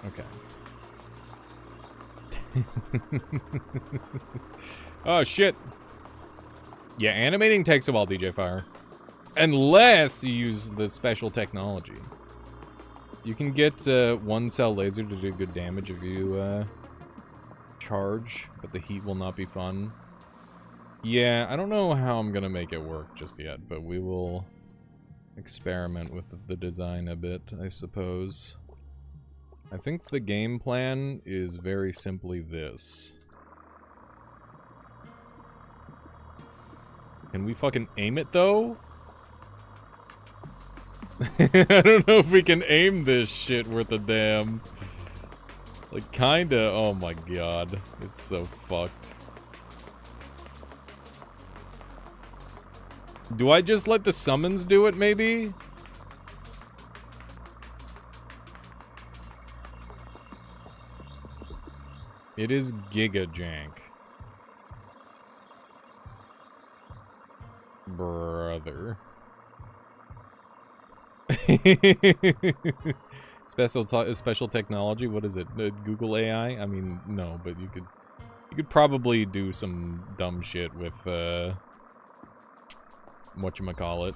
Okay. Oh, shit. Yeah, animating takes a while, DJ Fire. Unless you use the special technology. You can get one cell laser to do good damage if you charge, but the heat will not be fun. Yeah, I don't know how I'm gonna make it work just yet, but we will experiment with the design a bit, I suppose. I think the game plan is very simply this. Can we fucking aim it, though? I don't know if we can aim this shit worth a damn. Like, kinda. Oh my god. It's so fucked. Do I just let the summons do it, maybe? It is Giga Jank. Brother. Special technology? What is it? Google AI? I mean, no, but you could probably do some dumb shit with whatchamacallit.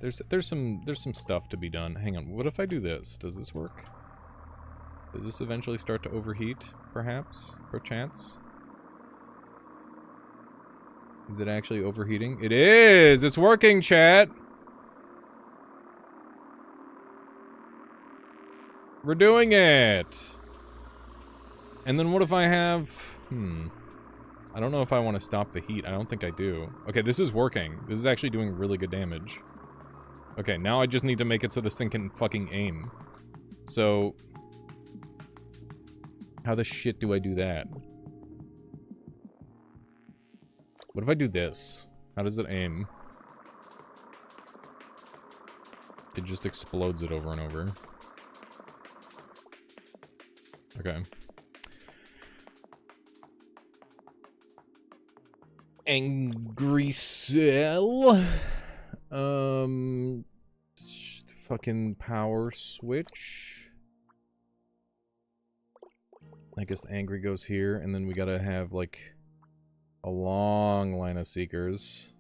There's some stuff to be done. Hang on, what if I do this? Does this work? Does this eventually start to overheat, perhaps? Perchance? Is it actually overheating? It is! It's working, chat! We're doing it! And then what if I have... I don't know if I want to stop the heat. I don't think I do. Okay, this is working. This is actually doing really good damage. Okay, now I just need to make it so this thing can fucking aim. So... how the shit do I do that? What if I do this? How does it aim? It just explodes it over and over. Okay. Angry cell. Fucking power switch. I guess the angry goes here, and then we gotta have, like, a long line of seekers.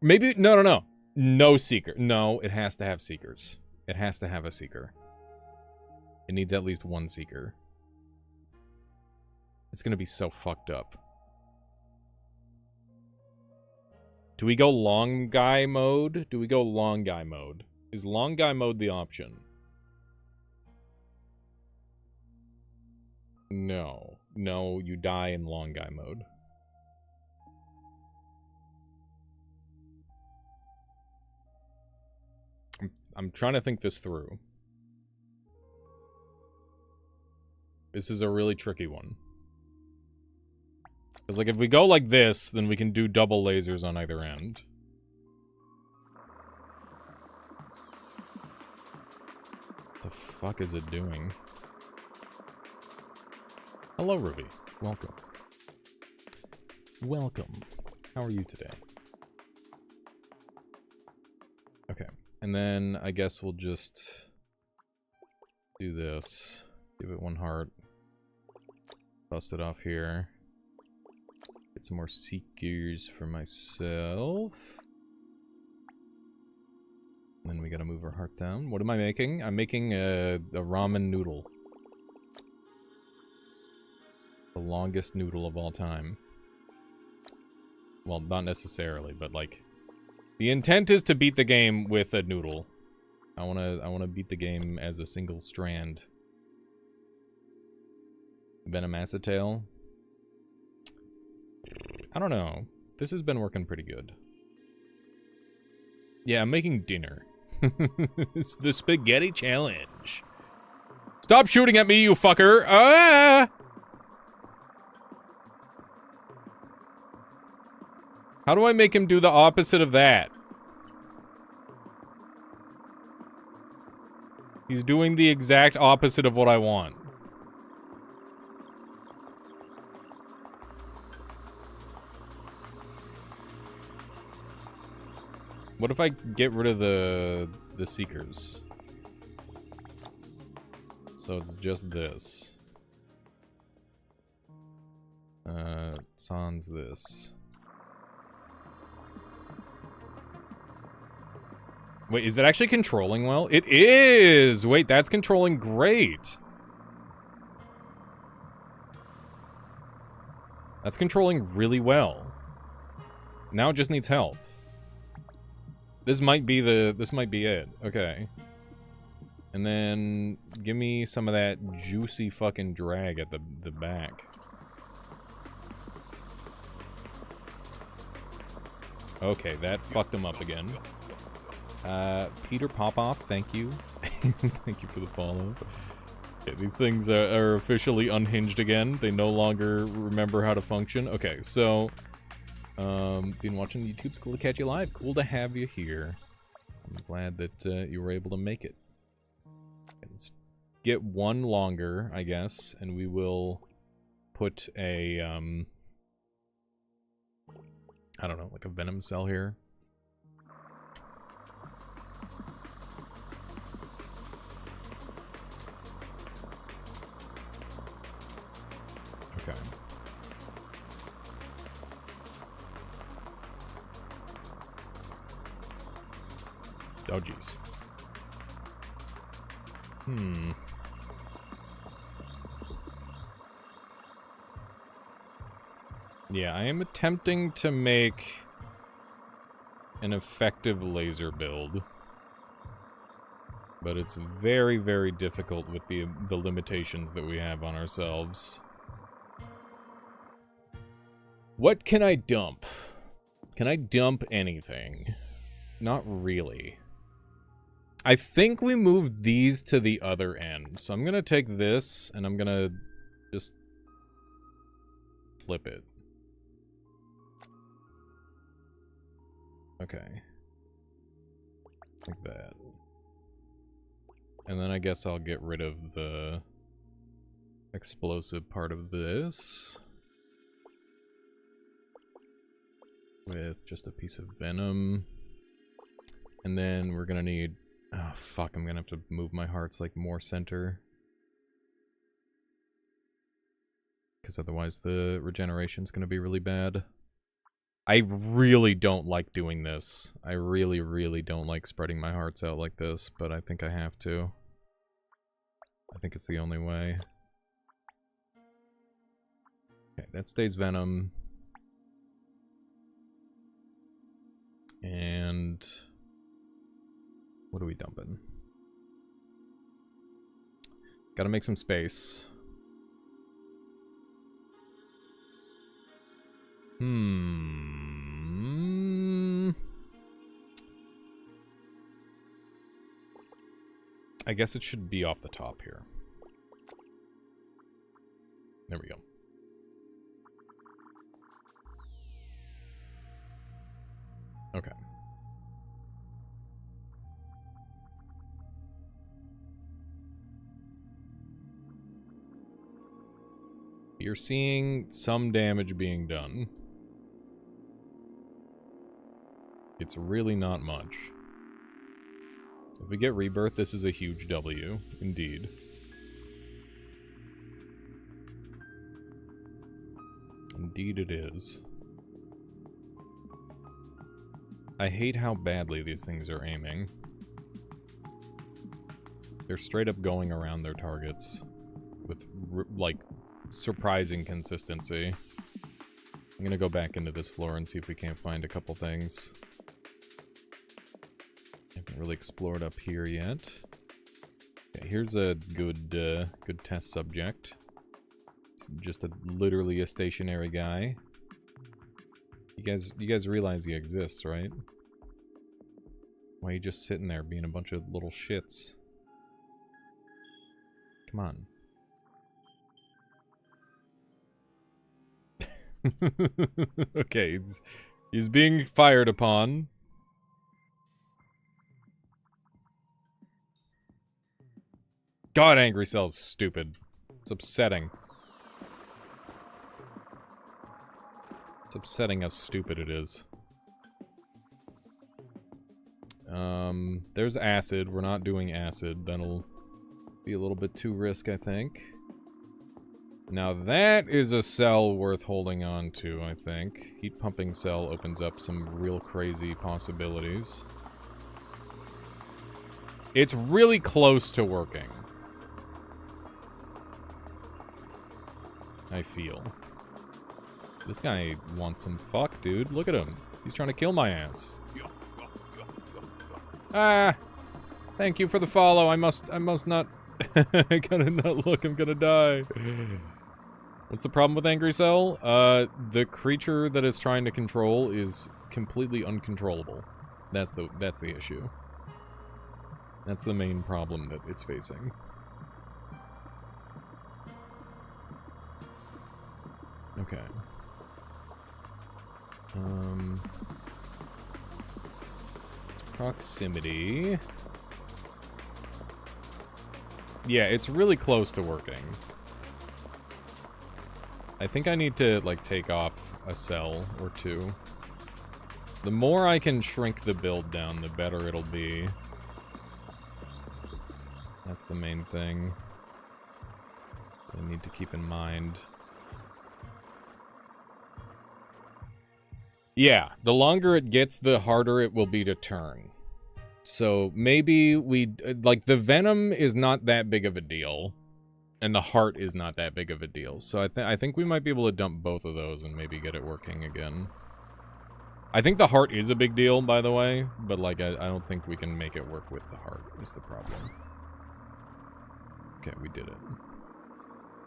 Maybe, no. No seeker. No, it has to have seekers. It has to have a seeker. It needs at least one seeker. It's gonna be so fucked up. Do we go long guy mode? Do we go long guy mode? Is long guy mode the option? No. No, you die in long guy mode. I'm trying to think this through. This is a really tricky one. Because, like, if we go like this, then we can do double lasers on either end. What the fuck is it doing? Hello, Ruby. Welcome. Welcome. How are you today? Okay. And then I guess we'll just do this. Give it 1 heart. Bust it off here. Get some more seekers for myself. And then we gotta move our heart down. What am I making? I'm making a ramen noodle. The longest noodle of all time. Well, not necessarily, but like... The intent is to beat the game with a noodle. I wanna beat the game as a single strand. Venom Acetate. I don't know. This has been working pretty good. Yeah, I'm making dinner. It's the spaghetti challenge. Stop shooting at me, you fucker! Ah! How do I make him do the opposite of that? He's doing the exact opposite of what I want. What if I get rid of the Seekers? So it's just this. Sans this. Wait, is it actually controlling well? It is! Wait, that's controlling great. That's controlling really well. Now it just needs health. This might be it. Okay. And then give me some of that juicy fucking drag at the back. Okay, that fucked him up again. Peter Popoff, thank you. Thank you for the follow. Okay, these things are officially unhinged again. They no longer remember how to function. Okay, so... been watching YouTube School to Catch You Live. Cool to have you here. I'm glad that you were able to make it. Let's get one longer, I guess, and we will put a, I don't know, like a venom cell here. Okay. Oh, jeez. Yeah, I am attempting to make an effective laser build. But it's very, very difficult with the limitations that we have on ourselves. What can I dump? Can I dump anything? Not really. I think we moved these to the other end. So I'm going to take this and I'm going to just flip it. Okay. Like that. And then I guess I'll get rid of the explosive part of this. With just a piece of venom. And then we're gonna need... Oh, fuck, I'm gonna have to move my hearts, like, more center. Because otherwise the regeneration's gonna be really bad. I really don't like doing this. I really, really don't like spreading my hearts out like this, but I think I have to. I think it's the only way. Okay, that stays venom. And... what are we dumping? Gotta make some space. I guess it should be off the top here. There we go. Okay. You're seeing some damage being done. It's really not much. If we get rebirth, this is a huge W, indeed. Indeed it is. I hate how badly these things are aiming. They're straight up going around their targets with, like, surprising consistency. I'm gonna go back into this floor and see if we can't find a couple things. Haven't really explored up here yet. Okay, here's a good, good test subject. It's just literally a stationary guy. You guys realize he exists, right? Why are you just sitting there being a bunch of little shits? Come on. Okay, he's being fired upon. God, Angry Cell's stupid. It's upsetting. It's upsetting how stupid it is. There's acid. We're not doing acid. That'll be a little bit too risk, I think. Now that is a cell worth holding on to, I think. Heat pumping cell opens up some real crazy possibilities. It's really close to working. I feel. This guy wants some fuck, dude. Look at him. He's trying to kill my ass. Ah! Thank you for the follow. I must not... I gotta not look. I'm gonna die. What's the problem with Angry Cell? The creature that it's trying to control is completely uncontrollable. That's the issue. That's the main problem that it's facing. Okay. Proximity. Yeah, it's really close to working. I think I need to, like, take off a cell or two. The more I can shrink the build down, the better it'll be. That's the main thing I need to keep in mind. Yeah, the longer it gets, the harder it will be to turn. So maybe we... like, the Venom is not that big of a deal. And the Heart is not that big of a deal. So I think we might be able to dump both of those and maybe get it working again. I think the Heart is a big deal, by the way. But, like, I don't think we can make it work with the Heart, is the problem. Okay, we did it.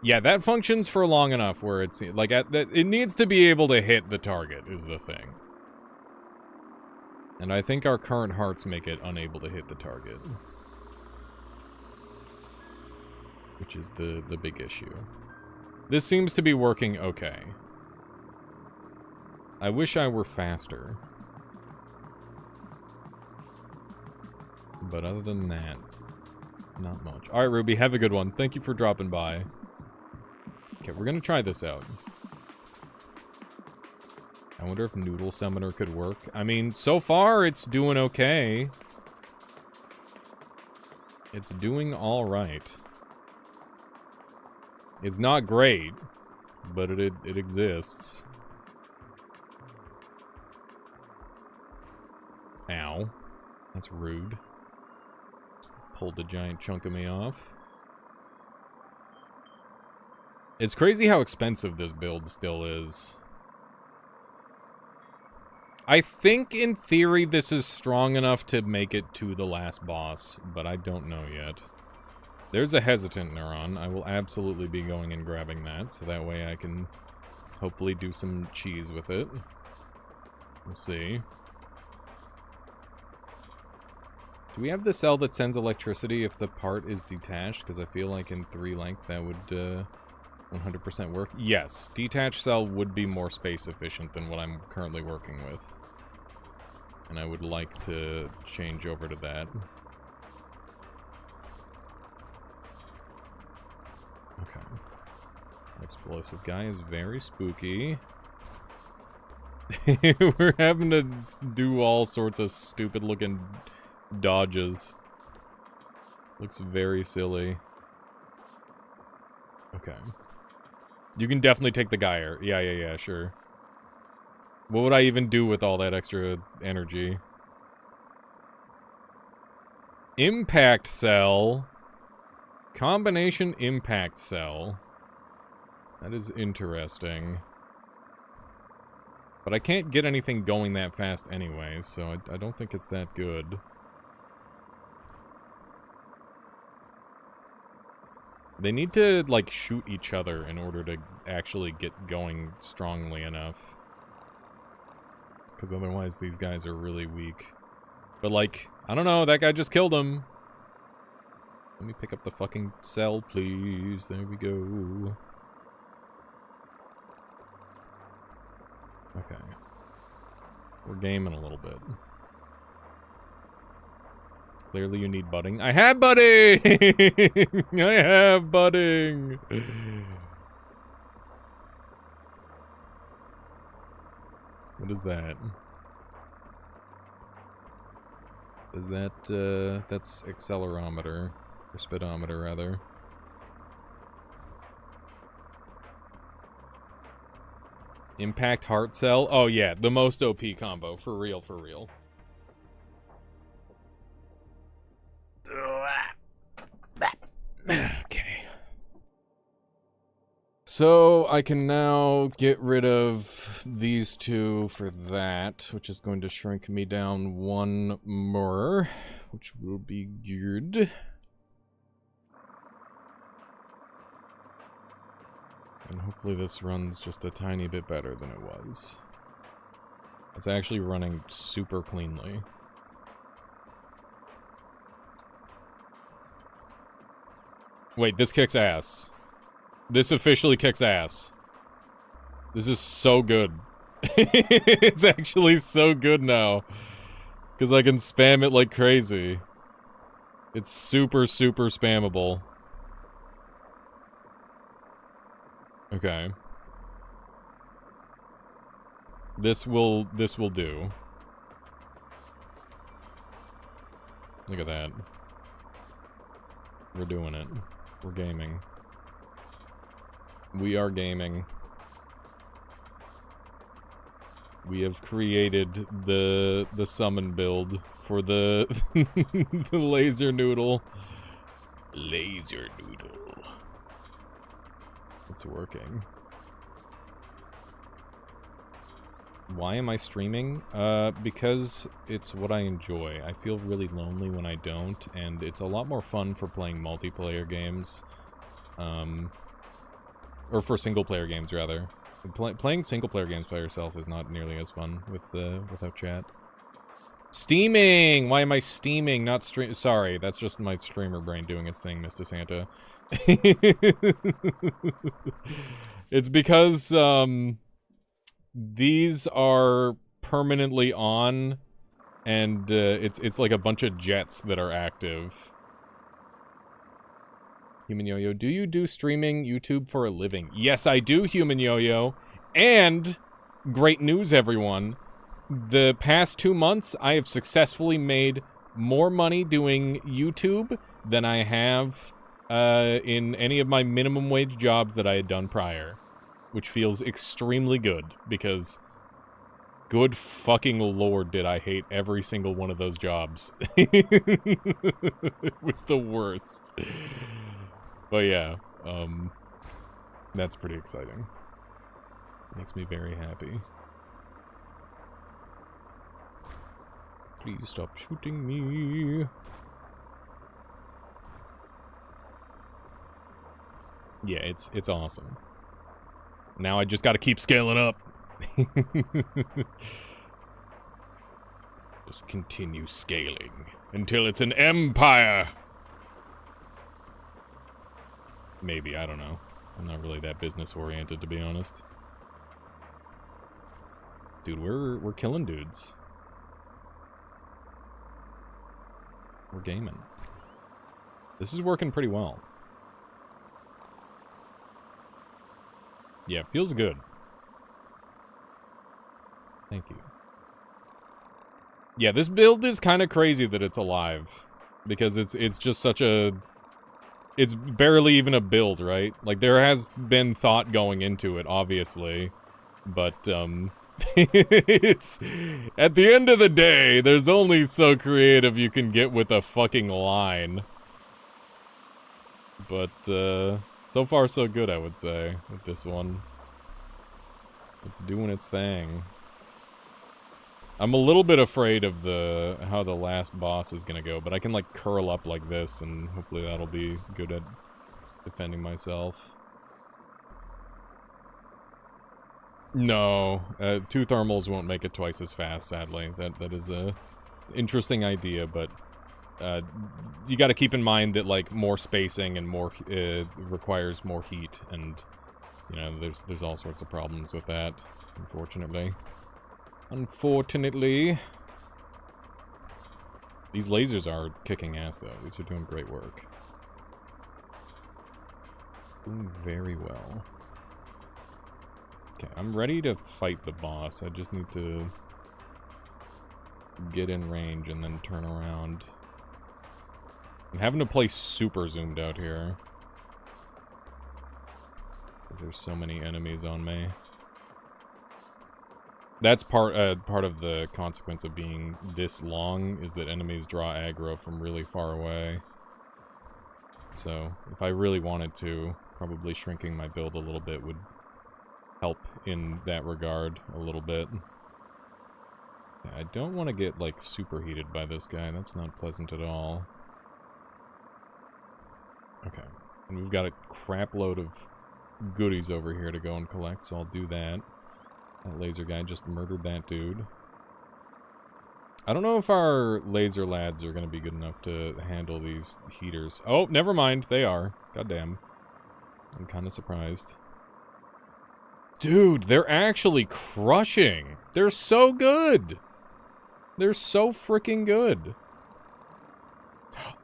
Yeah, that functions for long enough where it's, like, it needs to be able to hit the target, is the thing. And I think our current hearts make it unable to hit the target. Which is the big issue. This seems to be working okay. I wish I were faster. But other than that, not much. Alright, Ruby, have a good one. Thank you for dropping by. Okay, we're gonna try this out. I wonder if Noodle Summoner could work. I mean, so far, it's doing okay. It's doing alright. It's not great, but it exists. Ow. That's rude. Just pulled a giant chunk of me off. It's crazy how expensive this build still is. I think, in theory, this is strong enough to make it to the last boss, but I don't know yet. There's a Hesitant Neuron. I will absolutely be going and grabbing that, so that way I can hopefully do some cheese with it. We'll see. Do we have the cell that sends electricity if the part is detached? Because I feel like in 3 length that would 100% work? Yes. Detached cell would be more space efficient than what I'm currently working with. And I would like to change over to that. Okay. Explosive guy is very spooky. We're having to do all sorts of stupid looking dodges. Looks very silly. Okay. You can definitely take the Geyer. Yeah, sure. What would I even do with all that extra energy? Impact cell. Combination impact cell. That is interesting. But I can't get anything going that fast anyway, so I don't think it's that good. They need to, like, shoot each other in order to actually get going strongly enough. Because otherwise these guys are really weak. But, like, I don't know, that guy just killed him. Let me pick up the fucking cell, please. There we go. Okay. We're gaming a little bit. Clearly you need budding. I have budding! I have budding! What is that? Is that, that's accelerometer. Or speedometer, rather. Impact heart cell? Oh yeah, the most OP combo. For real, for real. Okay. So, I can now get rid of these two for that, which is going to shrink me down one more, which will be good. And hopefully this runs just a tiny bit better than it was. It's actually running super cleanly. Wait, this kicks ass. This officially kicks ass. This is so good. It's actually so good now. Because I can spam it like crazy. It's super, super spammable. Okay. This will do. Look at that. We're doing it. We're gaming. We are gaming. We have created the summon build for the the laser noodle. Laser noodle. It's working. Why am I streaming? Because it's what I enjoy. I feel really lonely when I don't, and it's a lot more fun for playing multiplayer games. Or for single-player games, rather. Playing single-player games by yourself is not nearly as fun without chat. Steaming! Why am I steaming, not stream? Sorry, that's just my streamer brain doing its thing, Mr. Santa. It's because, these are permanently on, and it's like a bunch of jets that are active. Human Yo-Yo, do you do streaming YouTube for a living? Yes, I do, Human Yo-Yo. And, great news, everyone. The past 2 months, I have successfully made more money doing YouTube than I have in any of my minimum wage jobs that I had done prior. Which feels extremely good, because good fucking lord did I hate every single one of those jobs. It was the worst. But yeah, that's pretty exciting. Makes me very happy. Please stop shooting me. Yeah, it's awesome. Now I just gotta keep scaling up. Just continue scaling until it's an empire. Maybe, I don't know. I'm not really that business-oriented, to be honest. Dude, we're killing dudes. We're gaming. This is working pretty well. Yeah, feels good. Thank you. Yeah, this build is kind of crazy that it's alive. Because it's just such a... It's barely even a build, right? Like, there has been thought going into it, obviously. But, it's... At the end of the day, there's only so creative you can get with a fucking line. But, so far so good, I would say, with this one. It's doing its thing. I'm a little bit afraid of how the last boss is gonna go, but I can, like, curl up like this, and hopefully that'll be good at defending myself. No, 2 thermals won't make it twice as fast, sadly. That is a interesting idea, but you gotta keep in mind that, like, more spacing and more requires more heat, and, you know, there's all sorts of problems with that, unfortunately. Unfortunately. These lasers are kicking ass, though. These are doing great work. Doing very well. Okay, I'm ready to fight the boss. I just need to get in range and then turn around. I'm having to play super zoomed out here. Because there's so many enemies on me. That's part of the consequence of being this long, is that enemies draw aggro from really far away. So, if I really wanted to, probably shrinking my build a little bit would help in that regard a little bit. Yeah, I don't want to get, like, super heated by this guy. That's not pleasant at all. Okay. And we've got a crap load of goodies over here to go and collect, so I'll do that. That laser guy just murdered that dude. I don't know if our laser lads are going to be good enough to handle these heaters. Oh, never mind. They are. Goddamn. I'm kind of surprised. Dude, they're actually crushing. They're so good. They're so freaking good.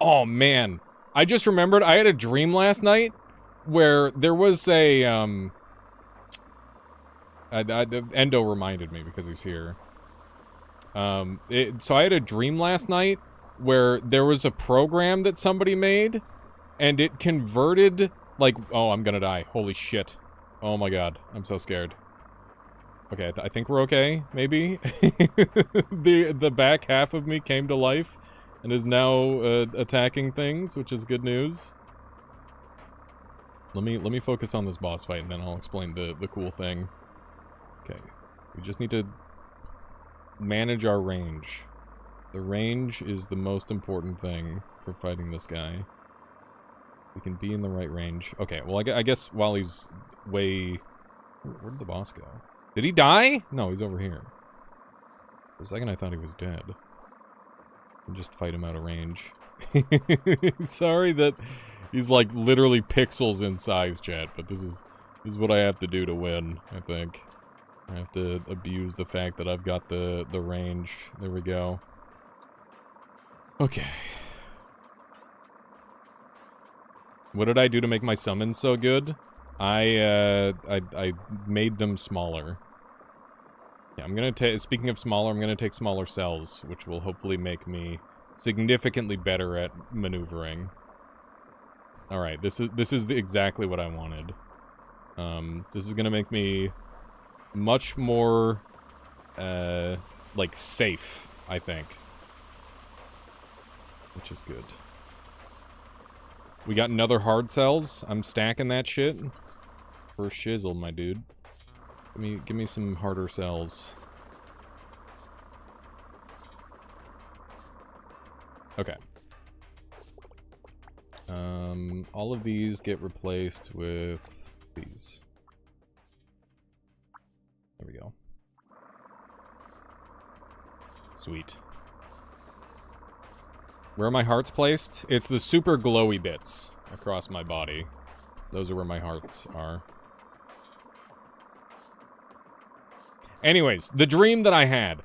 Oh, man. I just remembered I had a dream last night where there was a, Endo reminded me because he's here. So I had a dream last night where there was a program that somebody made, and it converted, like, oh, I'm gonna die. Holy shit. Oh my god. I'm so scared. Okay, I think we're okay, maybe? The back half of me came to life and is now attacking things, which is good news. Let me focus on this boss fight, and then I'll explain the cool thing. Okay, we just need to manage our range. The range is the most important thing for fighting this guy. We can be in the right range. Okay, well, I guess while he's way... Where did the boss go? Did he die? No, he's over here. For a second, I thought he was dead. I'll just fight him out of range. Sorry that he's, like, literally pixels in size, chat, but this is what I have to do to win, I think. I have to abuse the fact that I've got the range. There we go. Okay. What did I do to make my summons so good? I made them smaller. Yeah, I'm gonna take, speaking of smaller, I'm gonna take smaller cells, which will hopefully make me significantly better at maneuvering. Alright, this is exactly what I wanted. This is gonna make me much more, like, safe, I think. Which is good. We got another hard cells. I'm stacking that shit. For shizzle, my dude. Give me some harder cells. Okay. All of these get replaced with these. There we go. Sweet. Where are my hearts placed? It's the super glowy bits across my body. Those are where my hearts are. Anyways, the dream that I had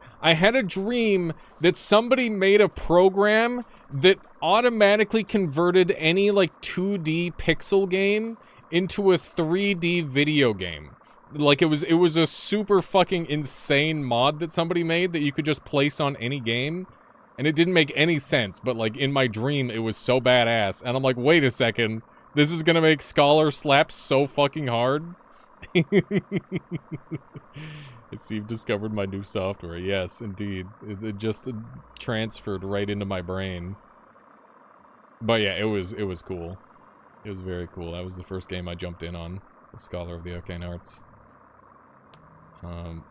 a dream that somebody made a program that automatically converted any like 2D pixel game into a 3D video game. Like it was a super fucking insane mod that somebody made that you could just place on any game. And it didn't make any sense, but like in my dream it was so badass. And I'm like, wait a second, this is gonna make Scholar slap so fucking hard? Steve discovered my new software. Yes, indeed. It just transferred right into my brain. But yeah, it was cool. It was very cool. That was the first game I jumped in on. The Scholar of the Arcane Arts.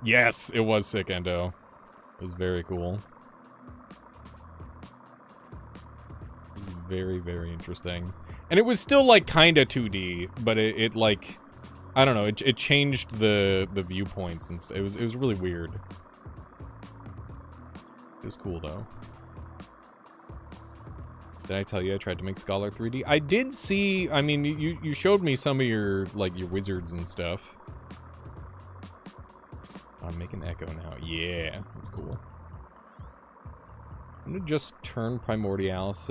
Yes, it was sick, Endo. It was very cool. It was very, very interesting. And it was still like kinda 2D, but it like, I don't know, it changed the viewpoints and stuff. It was really weird. It was cool though. Did I tell you I tried to make Scholar 3D? I did see, I mean, you showed me some of your, like, your wizards and stuff. I'm making Echo now. Yeah, that's cool. I'm gonna just turn Primordialis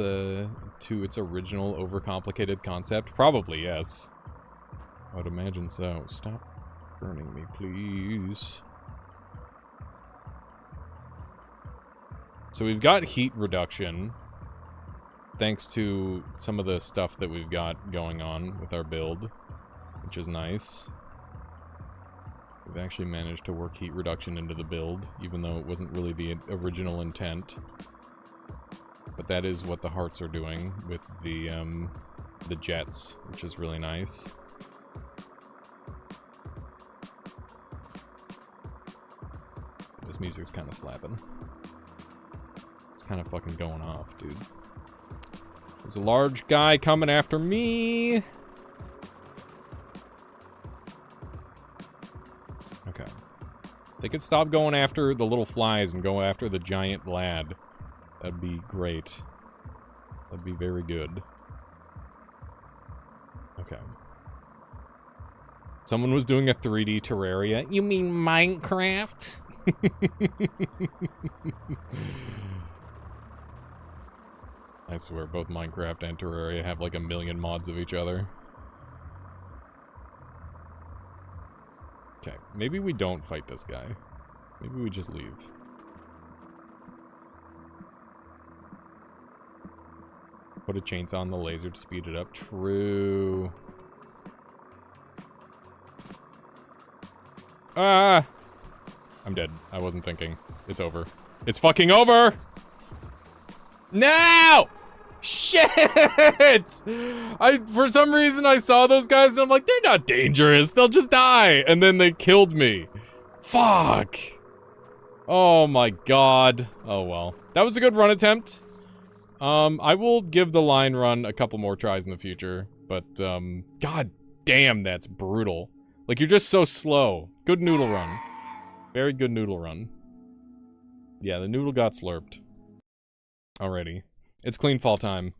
to its original overcomplicated concept. Probably, yes. I would imagine so. Stop burning me, please. So we've got heat reduction, thanks to some of the stuff that we've got going on with our build, which is nice. We've actually managed to work heat reduction into the build, even though it wasn't really the original intent. But that is what the hearts are doing with the jets, which is really nice. This music's kind of slapping. It's kind of fucking going off, dude. There's a large guy coming after me. Okay. They could stop going after the little flies and go after the giant lad. That'd be great. That'd be very good. Okay. Someone was doing a 3D Terraria. You mean Minecraft? I swear, both Minecraft and Terraria have like a million mods of each other. Okay, maybe we don't fight this guy. Maybe we just leave. Put a chainsaw on the laser to speed it up. True. Ah! I'm dead. I wasn't thinking. It's over. It's fucking over! No! Shit! For some reason I saw those guys and I'm like, they're not dangerous. They'll just die. And then they killed me. Fuck. Oh my god. Oh well. That was a good run attempt. I will give the line run a couple more tries in the future. But, god damn, that's brutal. Like, you're just so slow. Good noodle run. Very good noodle run. Yeah, the noodle got slurped. Already. It's Cleanfall time.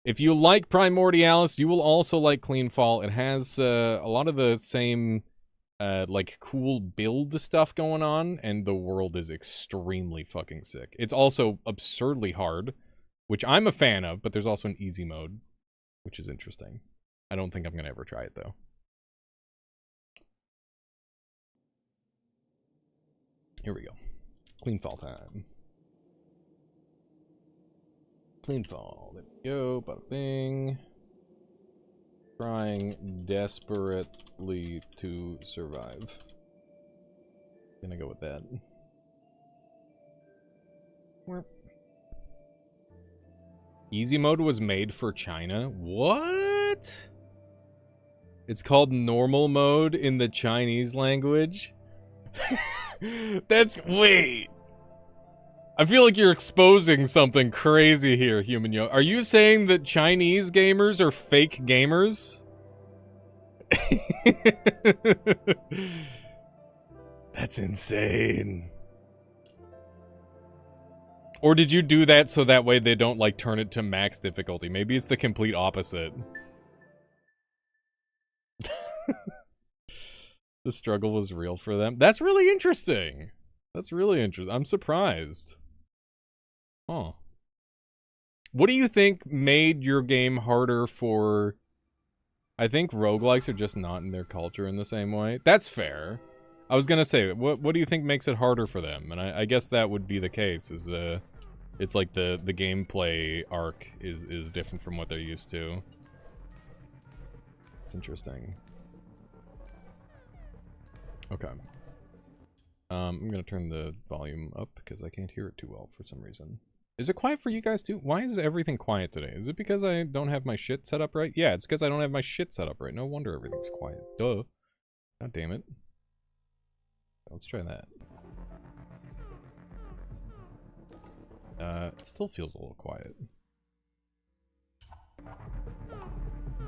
If you like Primordialis, you will also like Cleanfall. It has a lot of the same, like, cool build stuff going on, and the world is extremely fucking sick. It's also absurdly hard, which I'm a fan of, but there's also an easy mode, which is interesting. I don't think I'm gonna ever try it, though. Here we go. Cleanfall time. Cleanfall. There we go. Bada bing. Trying desperately to survive. Gonna go with that. Easy mode was made for China? What? It's called normal mode in the Chinese language? Wait. I feel like you're exposing something crazy here, Human Yo. Are you saying that Chinese gamers are fake gamers? That's insane. Or did you do that so that way they don't, like, turn it to max difficulty? Maybe it's the complete opposite. The struggle was real for them. That's really interesting. That's really interesting. I'm surprised. Huh. What do you think made your game harder for... I think roguelikes are just not in their culture in the same way. That's fair. I was gonna say, what do you think makes it harder for them? And I guess that would be the case, is it's like the gameplay arc is different from what they're used to. It's interesting. Okay. I'm gonna turn the volume up because I can't hear it too well for some reason. Is it quiet for you guys too? Why is everything quiet today? Is it because I don't have my shit set up right? Yeah, it's because I don't have my shit set up right. No wonder everything's quiet. Duh. God damn it. Let's try that. It still feels a little quiet.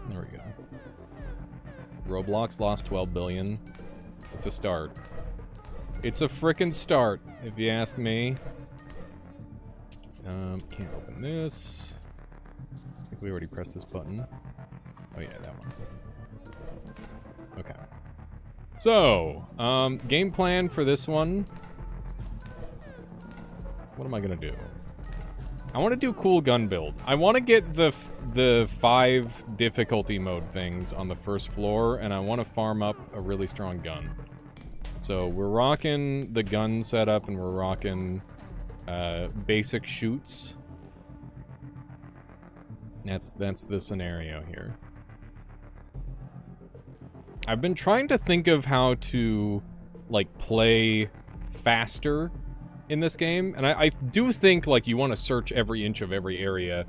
There we go. Roblox lost 12 billion. It's a start. It's a frickin' start, if you ask me. Can't open this. I think we already pressed this button. Oh yeah, that one. Okay. So, game plan for this one. What am I gonna do? I want to do cool gun build. I want to get the 5 difficulty mode things on the first floor, and I want to farm up a really strong gun. So we're rocking the gun setup, and we're rocking basic shoots. That's the scenario here. I've been trying to think of how to, like, play faster in this game, and I do think, like, you want to search every inch of every area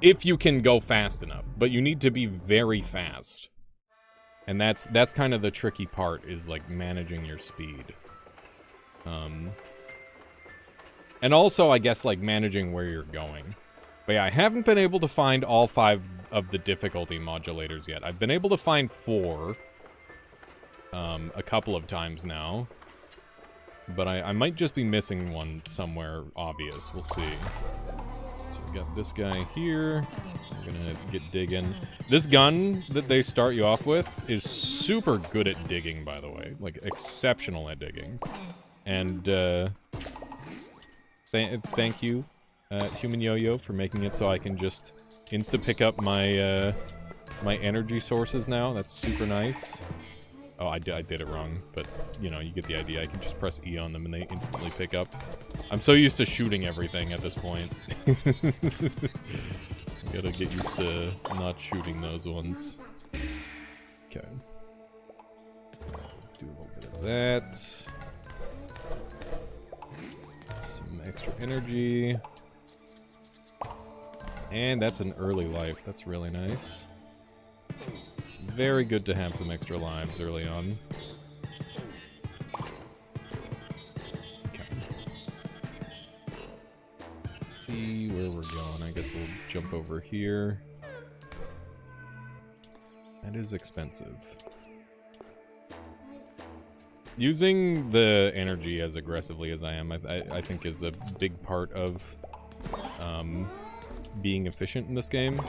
if you can go fast enough, but you need to be very fast. And that's kind of the tricky part, is, like, managing your speed. And also, I guess, like, managing where you're going. But yeah, I haven't been able to find all 5 of the difficulty modulators yet. I've been able to find 4 a couple of times now. But I might just be missing one somewhere obvious. We'll see. So we got this guy here. We're gonna get digging. This gun that they start you off with is super good at digging, by the way. Like, exceptional at digging. And, thank you, Human Yo-Yo, for making it so I can just insta-pick up my, my energy sources now. That's super nice. Oh, I did it wrong, but, you know, you get the idea. I can just press E on them and they instantly pick up. I'm so used to shooting everything at this point. Gotta get used to not shooting those ones. Okay. Do a little bit of that. Some extra energy. And that's an early life. That's really nice. It's very good to have some extra lives early on. Okay. Let's see where we're going. I guess we'll jump over here. That is expensive. Using the energy as aggressively as I am, I think is a big part of being efficient in this game.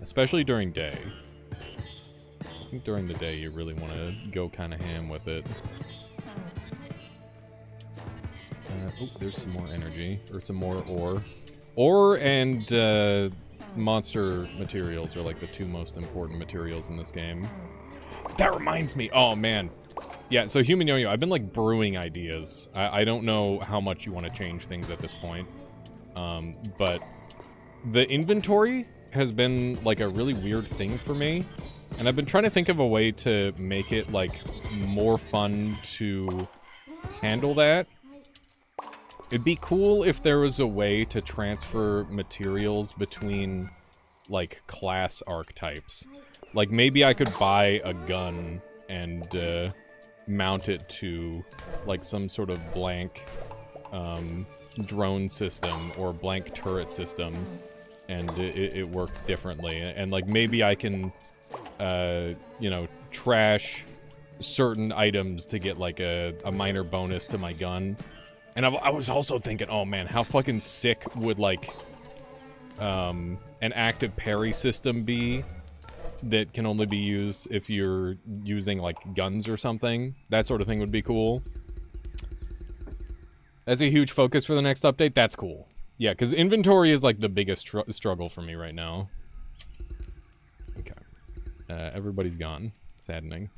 Especially during day. I think during the day you really want to go kind of ham with it. Oh, there's some more energy. Or some more ore. Ore and monster materials are like the 2 most important materials in this game. That reminds me! Oh, man. Yeah, so Human Yo-Yo, I've been like brewing ideas. I don't know how much you want to change things at this point. But the inventory has been like a really weird thing for me, and I've been trying to think of a way to make it like more fun to handle that. It'd be cool if there was a way to transfer materials between like class archetypes. Like maybe I could buy a gun and mount it to like some sort of blank drone system or blank turret system, and it works differently. And like maybe I can you know, trash certain items to get like a minor bonus to my gun. And I was also thinking, oh man, how fucking sick would like an active parry system be that can only be used if you're using, like, guns or something. That sort of thing would be cool. That's a huge focus for the next update. That's cool. Yeah, because inventory is, like, the biggest struggle for me right now. Okay. Everybody's gone. Saddening.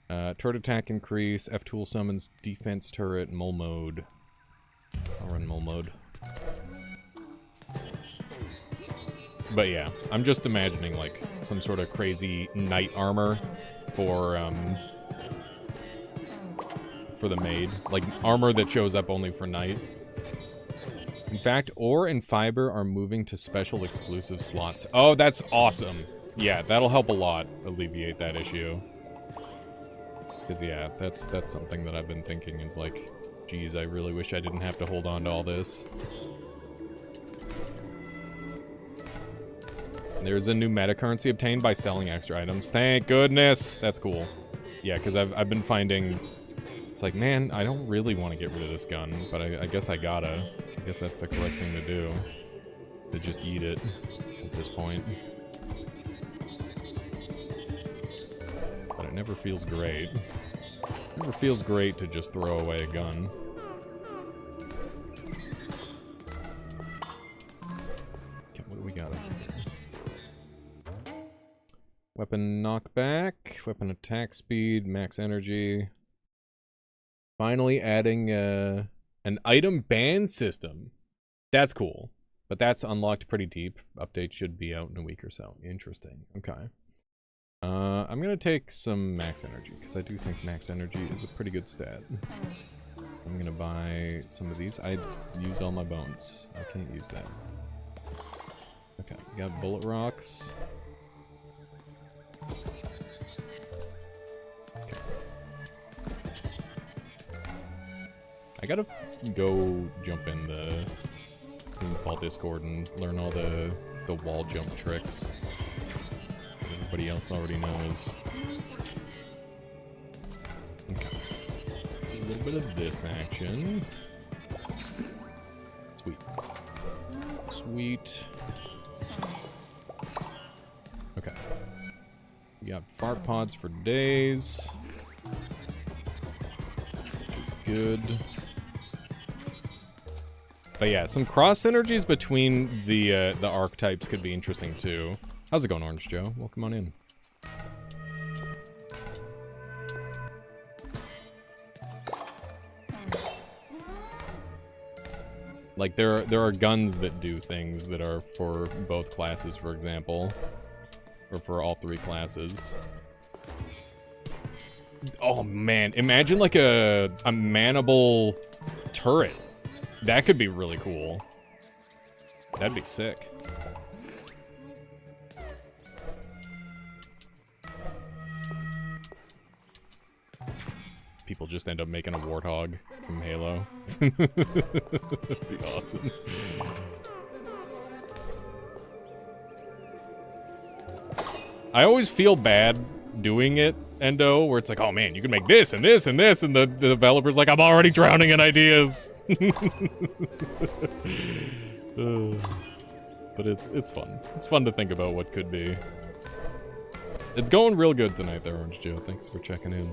Turret attack increase, F-tool summons, defense turret, mole mode. I'll run mole mode. But yeah, I'm just imagining, like, some sort of crazy knight armor for the maid. Like, armor that shows up only for night. In fact, ore and fiber are moving to special exclusive slots. Oh, that's awesome. Yeah, that'll help a lot alleviate that issue. Because, yeah, that's something that I've been thinking is like, geez, I really wish I didn't have to hold on to all this. There's a new meta currency obtained by selling extra items. Thank goodness! That's cool. Yeah, because I've been finding... It's like, man, I don't really want to get rid of this gun, but I guess I gotta. I guess that's the correct thing to do. To just eat it at this point. But it never feels great. It never feels great to just throw away a gun. Okay, what do we got over here? Weapon knockback, weapon attack speed, max energy. Finally adding an item ban system. That's cool. But that's unlocked pretty deep. Update should be out in a week or so. Interesting. Okay. I'm gonna take some max energy, because I do think max energy is a pretty good stat. I'm gonna buy some of these. I used all my bones. I can't use that. Okay, we got bullet rocks. Okay. I gotta go jump in the Cleanfall Discord and learn all the wall jump tricks. Everybody else already knows. Okay. A little bit of this action. Sweet. Sweet. Okay. We got fart pods for days. Which is good. But yeah, some cross synergies between the archetypes could be interesting too. How's it going, Orange Joe? Welcome on in. Like, there are guns that do things that are for both classes, for example. Or for all three classes. Oh man, imagine like a manable turret. That could be really cool. That'd be sick. People just end up making a warthog from Halo. That'd be awesome. I always feel bad doing it, Endo, where it's like, oh man, you can make this and this and this, and the developer's like, I'm already drowning in ideas. But it's fun. It's fun to think about what could be. It's going real good tonight there, Orange Joe. Thanks for checking in.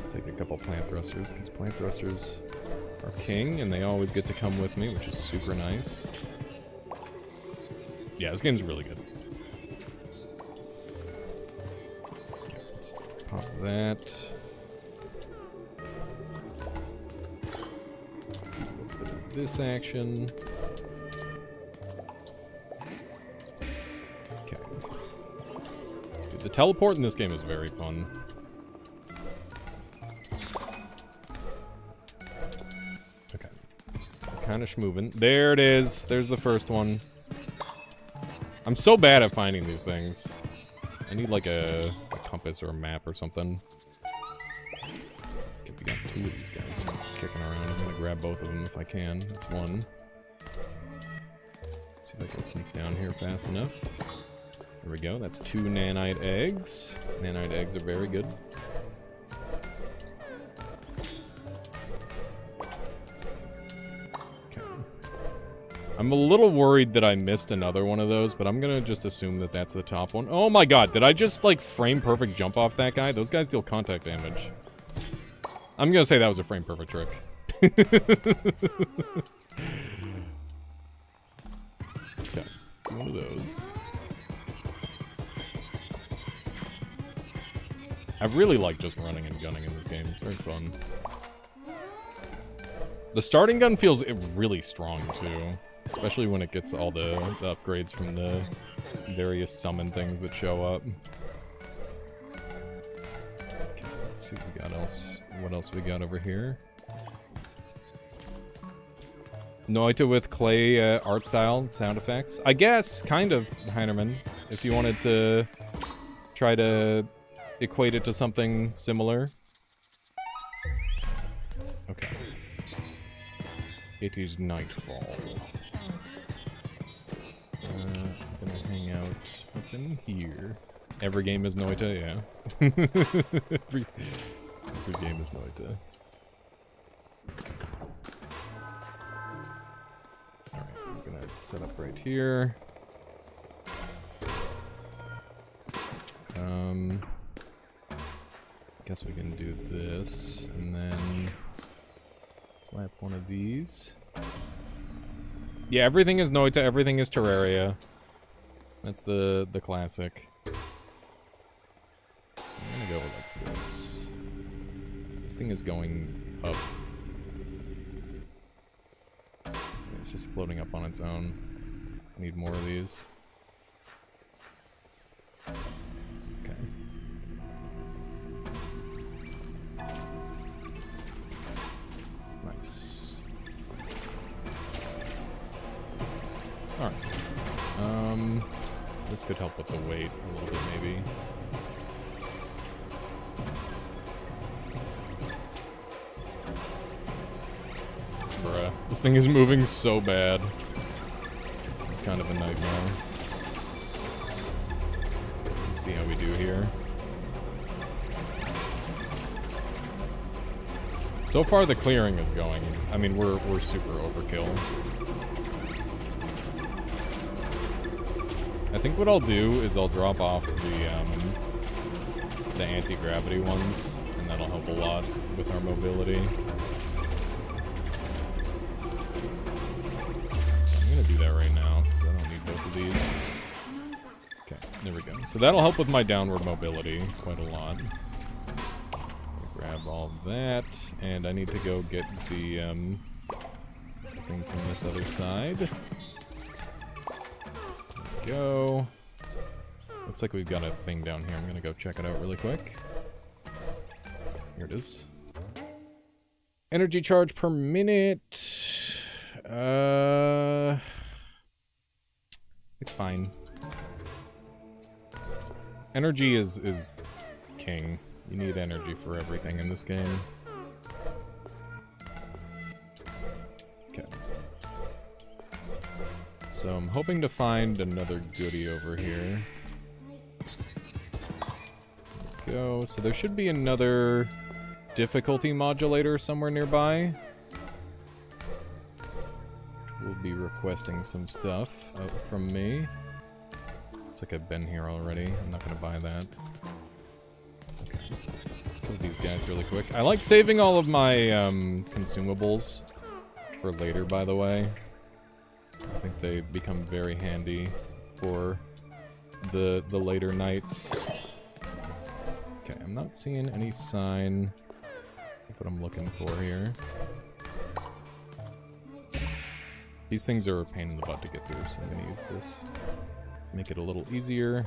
Take a couple plant thrusters, because plant thrusters are king, and they always get to come with me, which is super nice. Yeah, this game's really good. Okay, let's pop that. A little bit of this action. Okay. Dude, the teleport in this game is very fun. Kind of schmoving. There it is. There's the first one. I'm so bad at finding these things. I need like a compass or a map or something. Okay, we got two of these guys just kicking around. I'm gonna grab both of them if I can. That's one. See if I can sneak down here fast enough. There we go. That's 2 nanite eggs. Nanite eggs are very good. I'm a little worried that I missed another one of those, but I'm gonna just assume that that's the top one. Oh my god, did I just, like, frame perfect jump off that guy? Those guys deal contact damage. I'm gonna say that was a frame perfect trick. Okay, one of those. I really like just running and gunning in this game. It's very fun. The starting gun feels really strong, too. Especially when it gets all the upgrades from the various summon things that show up. Okay, let's see what we got else. What else we got over here? Noita with clay art style sound effects. I guess, kind of, Heinerman. If you wanted to try to equate it to something similar. Okay. It is nightfall. I'm gonna hang out up in here. Every game is Noita, yeah. every game is Noita. Alright, I'm gonna set up right here. Guess we can do this, and then slap one of these. Yeah, everything is Noita, everything is Terraria. That's the classic. I'm gonna go like this. This thing is going up. It's just floating up on its own. I need more of these. Okay. Nice. Alright. This could help with the weight a little bit, maybe. Bruh. This thing is moving so bad. This is kind of a nightmare. Let's see how we do here. So far, the clearing is going. I mean, we're super overkill. I think what I'll do is I'll drop off the anti-gravity ones, and that'll help a lot with our mobility. I'm gonna do that right now, because I don't need both of these. Okay, there we go. So that'll help with my downward mobility quite a lot. Grab all of that, and I need to go get the thing from this other side. There we go. Looks like we've got a thing down here. I'm gonna go check it out really quick. Here it is. Energy charge per minute. It's fine. Energy is king. You need energy for everything in this game. Okay. So I'm hoping to find another goodie over here. There we go. So there should be another difficulty modulator somewhere nearby. We'll be requesting some stuff out from me. Looks like I've been here already. I'm not gonna buy that. Okay. Let's kill these guys really quick. I like saving all of my consumables for later, by the way. I think they become very handy for the later nights. Okay, I'm not seeing any sign of what I'm looking for here. These things are a pain in the butt to get through, so I'm gonna use this. Make it a little easier.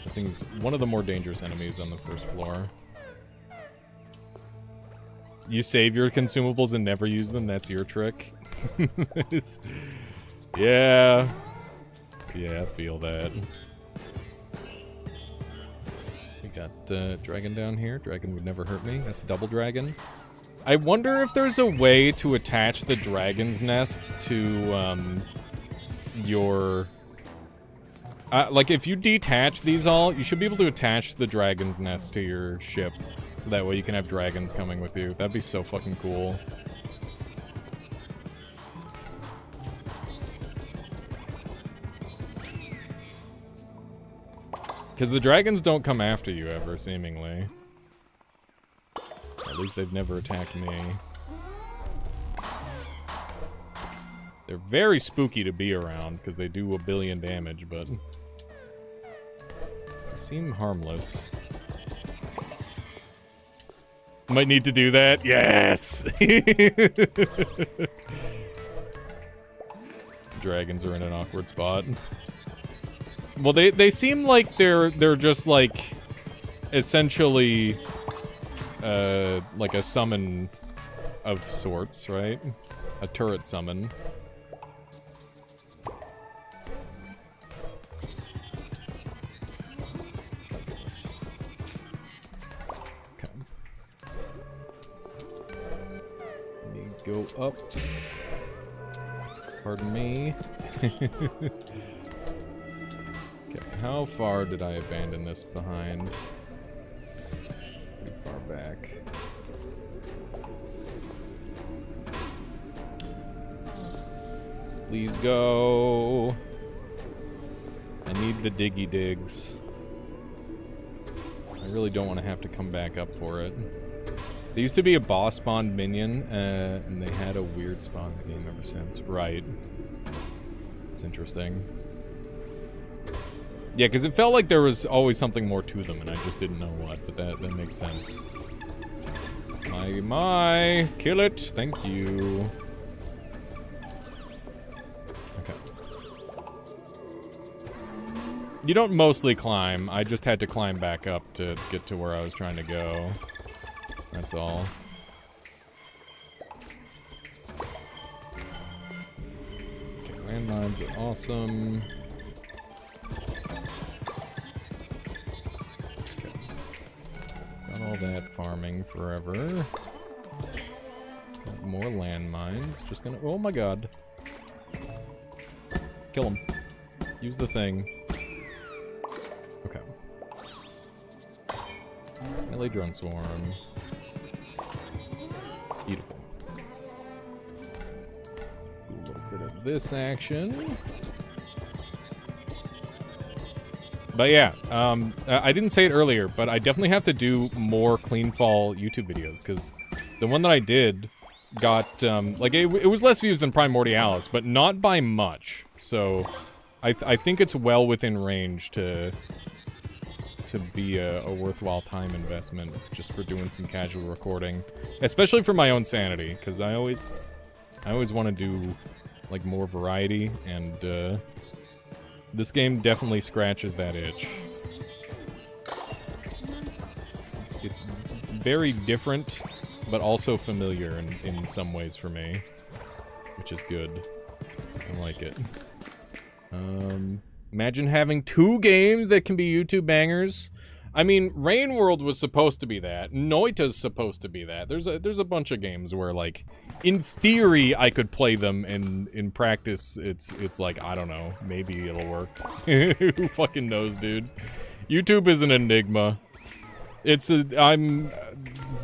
This thing's one of the more dangerous enemies on the first floor. You save your consumables and never use them? That's your trick? Yeah. Yeah, I feel that. We got Dragon down here. Dragon would never hurt me. That's double dragon. I wonder if there's a way to attach the dragon's nest to your... like, if you detach these all, you should be able to attach the dragon's nest to your ship. So that way you can have dragons coming with you. That'd be so fucking cool. Because the dragons don't come after you ever, seemingly. At least they've never attacked me. They're very spooky to be around, because they do a billion damage, but... they seem harmless. Might need to do that. Yes! Dragons are in an awkward spot. Well, they seem like they're just like essentially like a summon of sorts, right? A turret summon. Okay. Let me go up. Pardon me. Okay, how far did I abandon this behind? Pretty far back. Please go. I need the diggy digs. I really don't want to have to come back up for it. There used to be a boss spawned minion, and they had a weird spawn in the game ever since. Right. It's interesting. Yeah, because it felt like there was always something more to them, and I just didn't know what, but that makes sense. My, kill it! Thank you. Okay. You don't mostly climb, I just had to climb back up to get to where I was trying to go. That's all. Okay, landmines are awesome. All that farming forever. Got more landmines. Just gonna. Oh my god. Kill him. Use the thing. Okay. Melee drone swarm. Beautiful. Do a little bit of this action. But yeah, I didn't say it earlier, but I definitely have to do more Cleanfall YouTube videos, because the one that I did got, like, it was less views than Primordialis, but not by much. So, I think it's well within range to be a worthwhile time investment, just for doing some casual recording. Especially for my own sanity, because I always want to do, like, more variety, and, this game definitely scratches that itch. It's very different, but also familiar in some ways for me, which is good. I like it. Imagine having 2 games that can be YouTube bangers. I mean, Rain World was supposed to be that. Noita's supposed to be that. There's a bunch of games where, like, in theory, I could play them, and in practice, it's like, I don't know, maybe it'll work. Who fucking knows, dude? YouTube is an enigma. I'm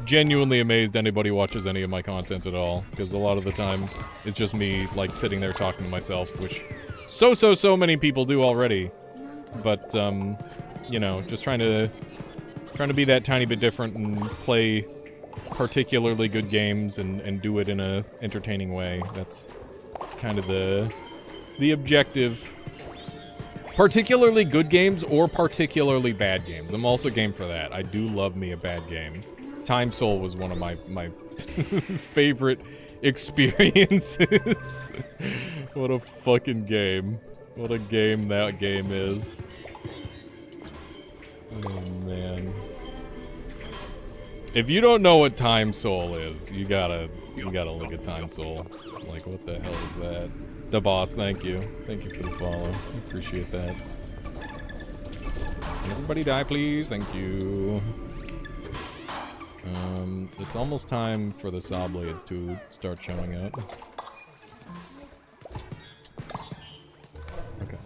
genuinely amazed anybody watches any of my content at all, because a lot of the time, it's just me, like, sitting there talking to myself, which so many people do already. But, you know, just trying to be that tiny bit different and play particularly good games and do it in a entertaining way. That's kind of the objective. Particularly good games or particularly bad games. I'm also game for that. I do love me a bad game. Time Soul was one of my favorite experiences. What a fucking game. What a game that game is. Oh man. If you don't know what Time Soul is, you gotta look at Time Soul. Like, what the hell is that? The boss, thank you. Thank you for the follow. Appreciate that. Can everybody die, please? Thank you. It's almost time for the Soblades to start showing up. Okay.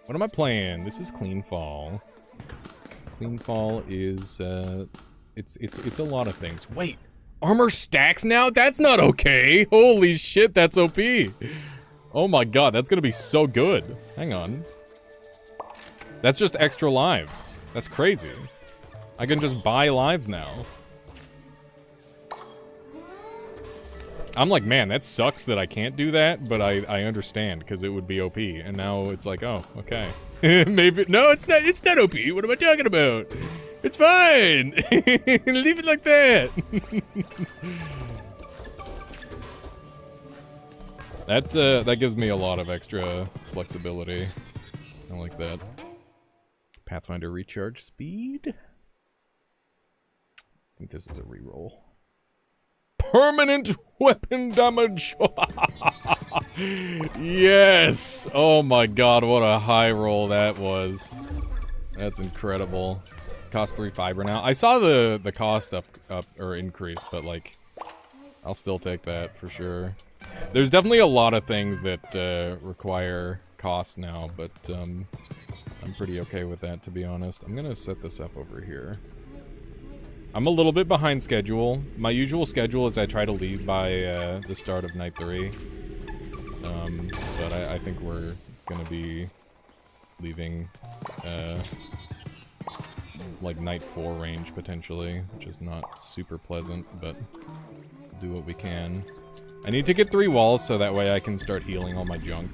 What am I playing? This is Cleanfall. Cleanfall is, it's a lot of things. Wait! Armor stacks now? That's not okay! Holy shit, that's OP! Oh my god, that's gonna be so good. Hang on. That's just extra lives. That's crazy. I can just buy lives now. I'm like, man, that sucks that I can't do that, but I understand because it would be OP. And now it's like, oh, okay. Maybe no, it's not OP. What am I talking about? It's fine. Leave it like that. That gives me a lot of extra flexibility. I like that. Pathfinder recharge speed. I think this is a reroll. Permanent weapon damage. Yes. Oh my god, what a high roll that was. That's incredible. Cost 3 fiber now. I saw the cost up or increase, but like I'll still take that for sure. There's definitely a lot of things that require cost now, but I'm pretty okay with that, to be honest. I'm gonna set this up over here. I'm a little bit behind schedule. My usual schedule is I try to leave by the start of night 3. But I think we're gonna be leaving like night 4 range potentially, which is not super pleasant, but we'll do what we can. I need to get 3 walls so that way I can start healing all my junk,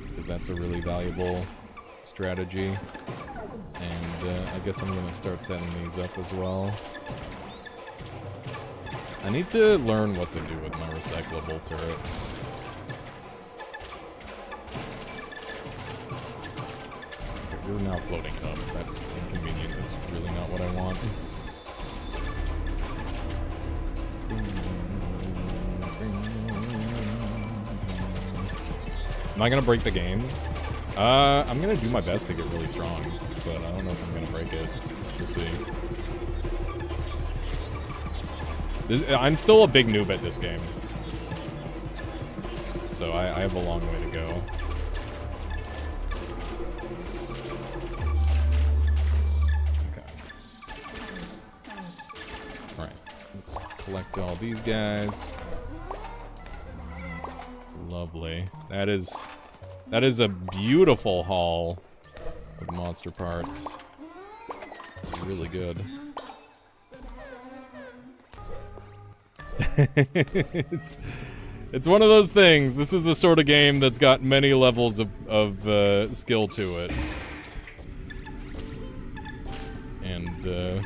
because that's a really valuable strategy. And I guess I'm gonna start setting these up as well. I need to learn what to do with my recyclable turrets. Okay, we're now floating up. That's inconvenient. That's really not what I want. Am I gonna break the game? I'm gonna do my best to get really strong, but I don't know if I'm gonna break it. We'll see. I'm still a big noob at this game, so I have a long way to go. Okay. Alright, let's collect all these guys. Lovely. That is a beautiful haul of monster parts. It's really good. It's one of those things. This is the sort of game that's got many levels of skill to it. And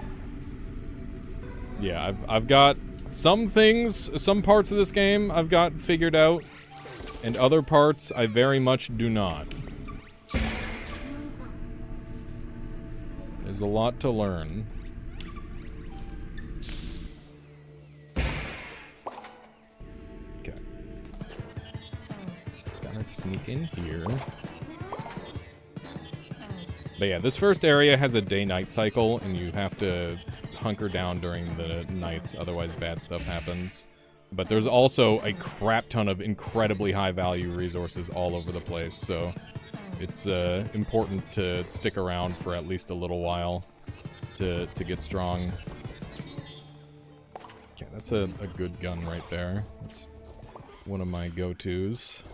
yeah, I've got some things, some parts of this game I've got figured out. And other parts, I very much do not. There's a lot to learn. Okay. Gotta sneak in here. But yeah, this first area has a day-night cycle, and you have to hunker down during the nights, otherwise bad stuff happens. But there's also a crap ton of incredibly high-value resources all over the place, so it's important to stick around for at least a little while to get strong. Okay, that's a good gun right there. That's one of my go-tos.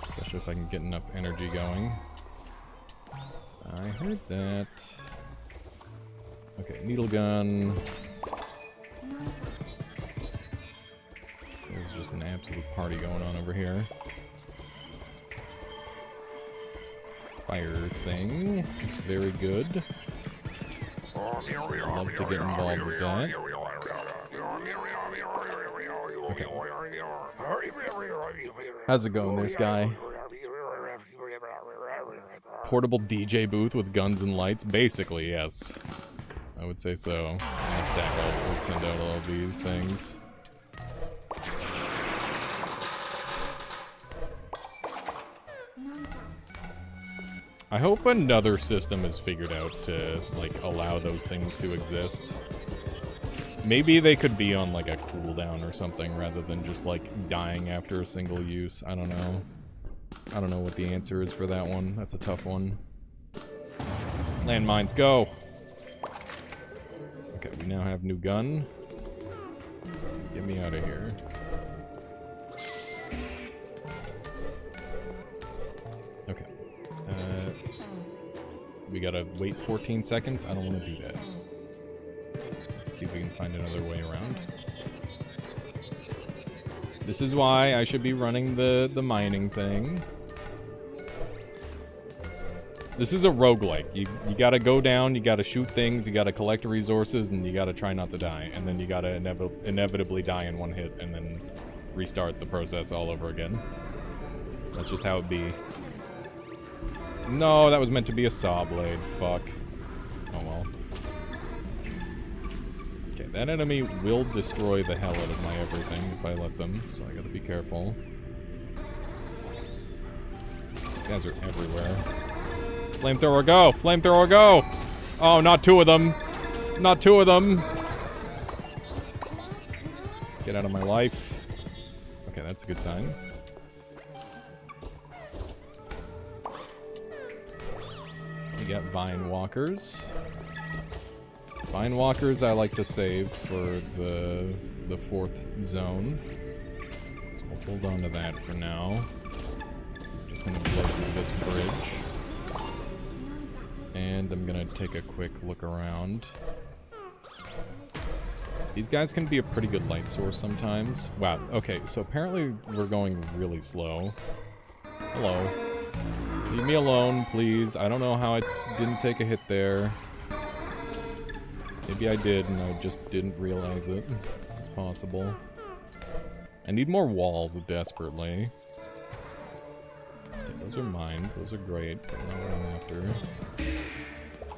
Especially if I can get enough energy going. I heard that. Okay, needle gun. There's just an absolute party going on over here. Fire thing is very good. I'd love to get involved with that. Okay. How's it going there, Sky? Portable DJ booth with guns and lights? Basically, yes. I would say so. I'll stack up and send out all of these things. I hope another system is figured out to, like, allow those things to exist. Maybe they could be on, like, a cooldown or something, rather than just, like, dying after a single use. I don't know. I don't know what the answer is for that one. That's a tough one. Landmines, go! Okay, we now have new gun. Get me out of here. Okay. we gotta wait 14 seconds. I don't want to do that. Let's see if we can find another way around. This is why I should be running the mining thing. This is a roguelike. You gotta go down, you gotta shoot things, you gotta collect resources, and you gotta try not to die. And then you gotta inevitably die in one hit, and then restart the process all over again. That's just how it be. No, that was meant to be a saw blade. Fuck. Oh well. Okay, that enemy will destroy the hell out of my everything if I let them, so I gotta be careful. These guys are everywhere. Flamethrower, go! Flamethrower, go! Oh, not two of them! Not two of them! Get out of my life. Okay, that's a good sign. We got Vine Walkers. Vine Walkers I like to save for the fourth zone. So we'll hold on to that for now. I'm just gonna blow through this bridge. And I'm gonna take a quick look around. These guys can be a pretty good light source sometimes. Wow, okay, so apparently we're going really slow. Hello. Leave me alone, please. I don't know how I didn't take a hit there. Maybe I did and I just didn't realize it. It's possible. I need more walls desperately. Okay, those are mines. Those are great, but not what I'm after.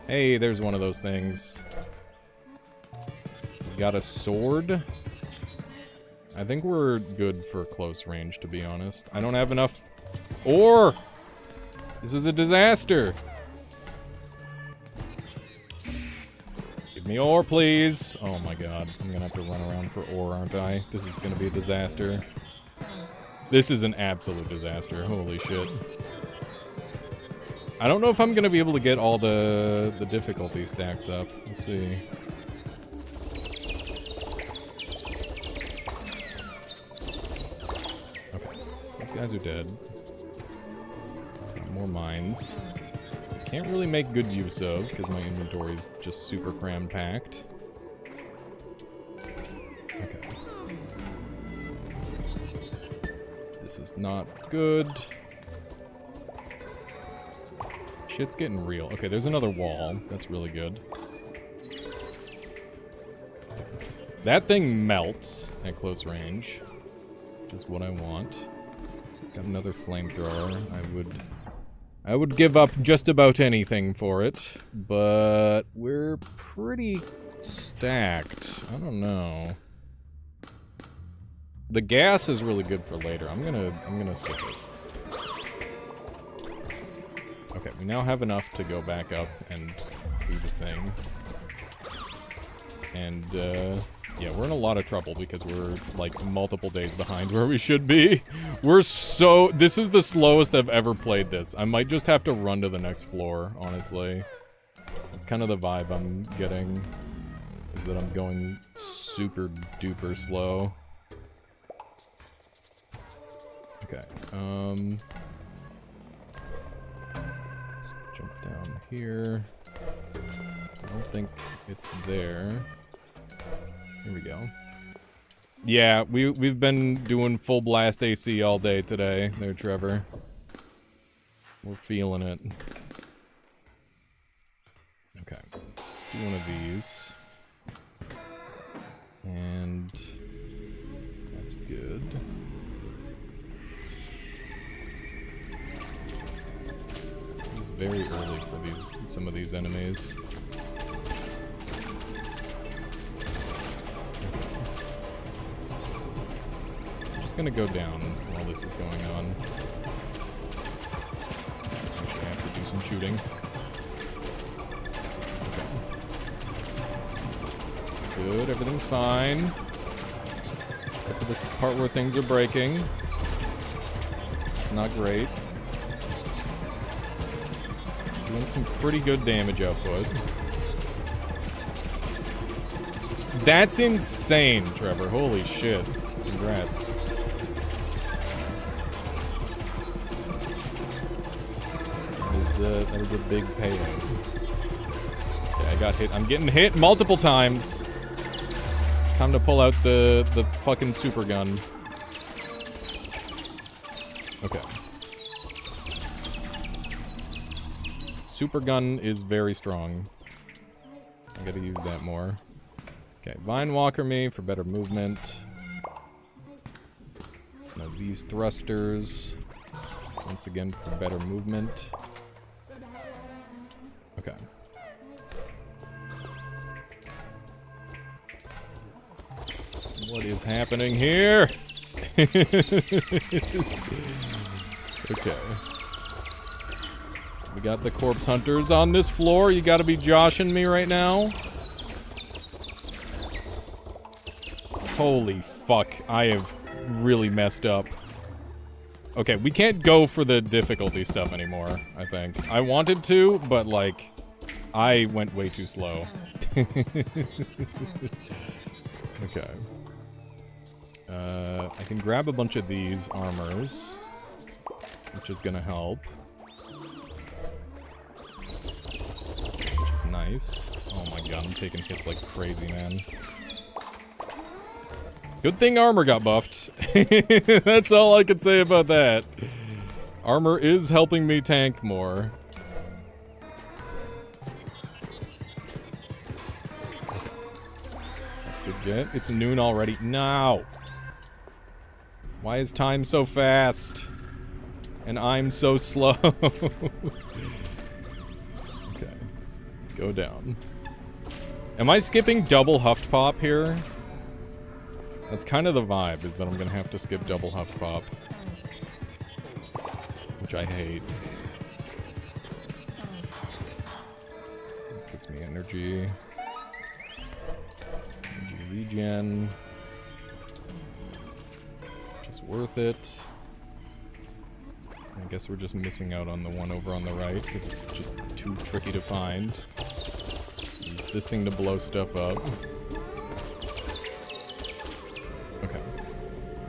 Hey, there's one of those things. We got a sword. I think we're good for close range, to be honest. I don't have enough ore! This is a disaster! Give me ore, please! Oh my god, I'm gonna have to run around for ore, aren't I? This is gonna be a disaster. This is an absolute disaster, holy shit. I don't know if I'm gonna be able to get all the difficulty stacks up. We'll see. Okay, these guys are dead. More mines. Can't really make good use of because my inventory is just super cram-packed. Okay. This is not good. Shit's getting real. Okay, there's another wall. That's really good. That thing melts at close range, which is what I want. Got another flamethrower. I would give up just about anything for it, but we're pretty stacked. I don't know. The gas is really good for later. I'm gonna stick it. Okay, we now have enough to go back up and do the thing. And, yeah, we're in a lot of trouble because we're, like, multiple days behind where we should be. This is the slowest I've ever played this. I might just have to run to the next floor, honestly. That's kind of the vibe I'm getting, is that I'm going super duper slow. Okay, let's jump down here. I don't think it's there. Here we go. Yeah, we've been doing full blast AC all day today there, Trevor. We're feeling it. Okay, let's do one of these. And that's good. It's very early for some of these enemies. Gonna go down while this is going on. Actually, I have to do some shooting. Okay. Good, everything's fine. Except for this part where things are breaking. It's not great. Doing some pretty good damage output. That's insane, Trevor. Holy shit. Congrats. that was a big payout. Okay, I got hit. I'm getting hit multiple times. It's time to pull out the fucking super gun. Okay. Super gun is very strong. I gotta use that more. Okay, Vine Walker me for better movement. Now these thrusters, once again for better movement. Okay. What is happening here? Okay. We got the corpse hunters on this floor. You gotta be joshing me right now. Holy fuck, I have really messed up. Okay, we can't go for the difficulty stuff anymore, I think. I wanted to, but like, I went way too slow. Okay. I can grab a bunch of these armors, which is gonna help. Which is nice. Oh my god, I'm taking hits like crazy, man. Good thing armor got buffed. That's all I can say about that. Armor is helping me tank more. That's good, Jet. It's noon already. No! Why is time so fast? And I'm so slow. Okay. Go down. Am I skipping double Huffed Pop here? That's kind of the vibe, is that I'm gonna have to skip double Huffed Pop. Which I hate. This gets me energy. Energy regen. Which is worth it. I guess we're just missing out on the one over on the right, because it's just too tricky to find. Use this thing to blow stuff up. Okay.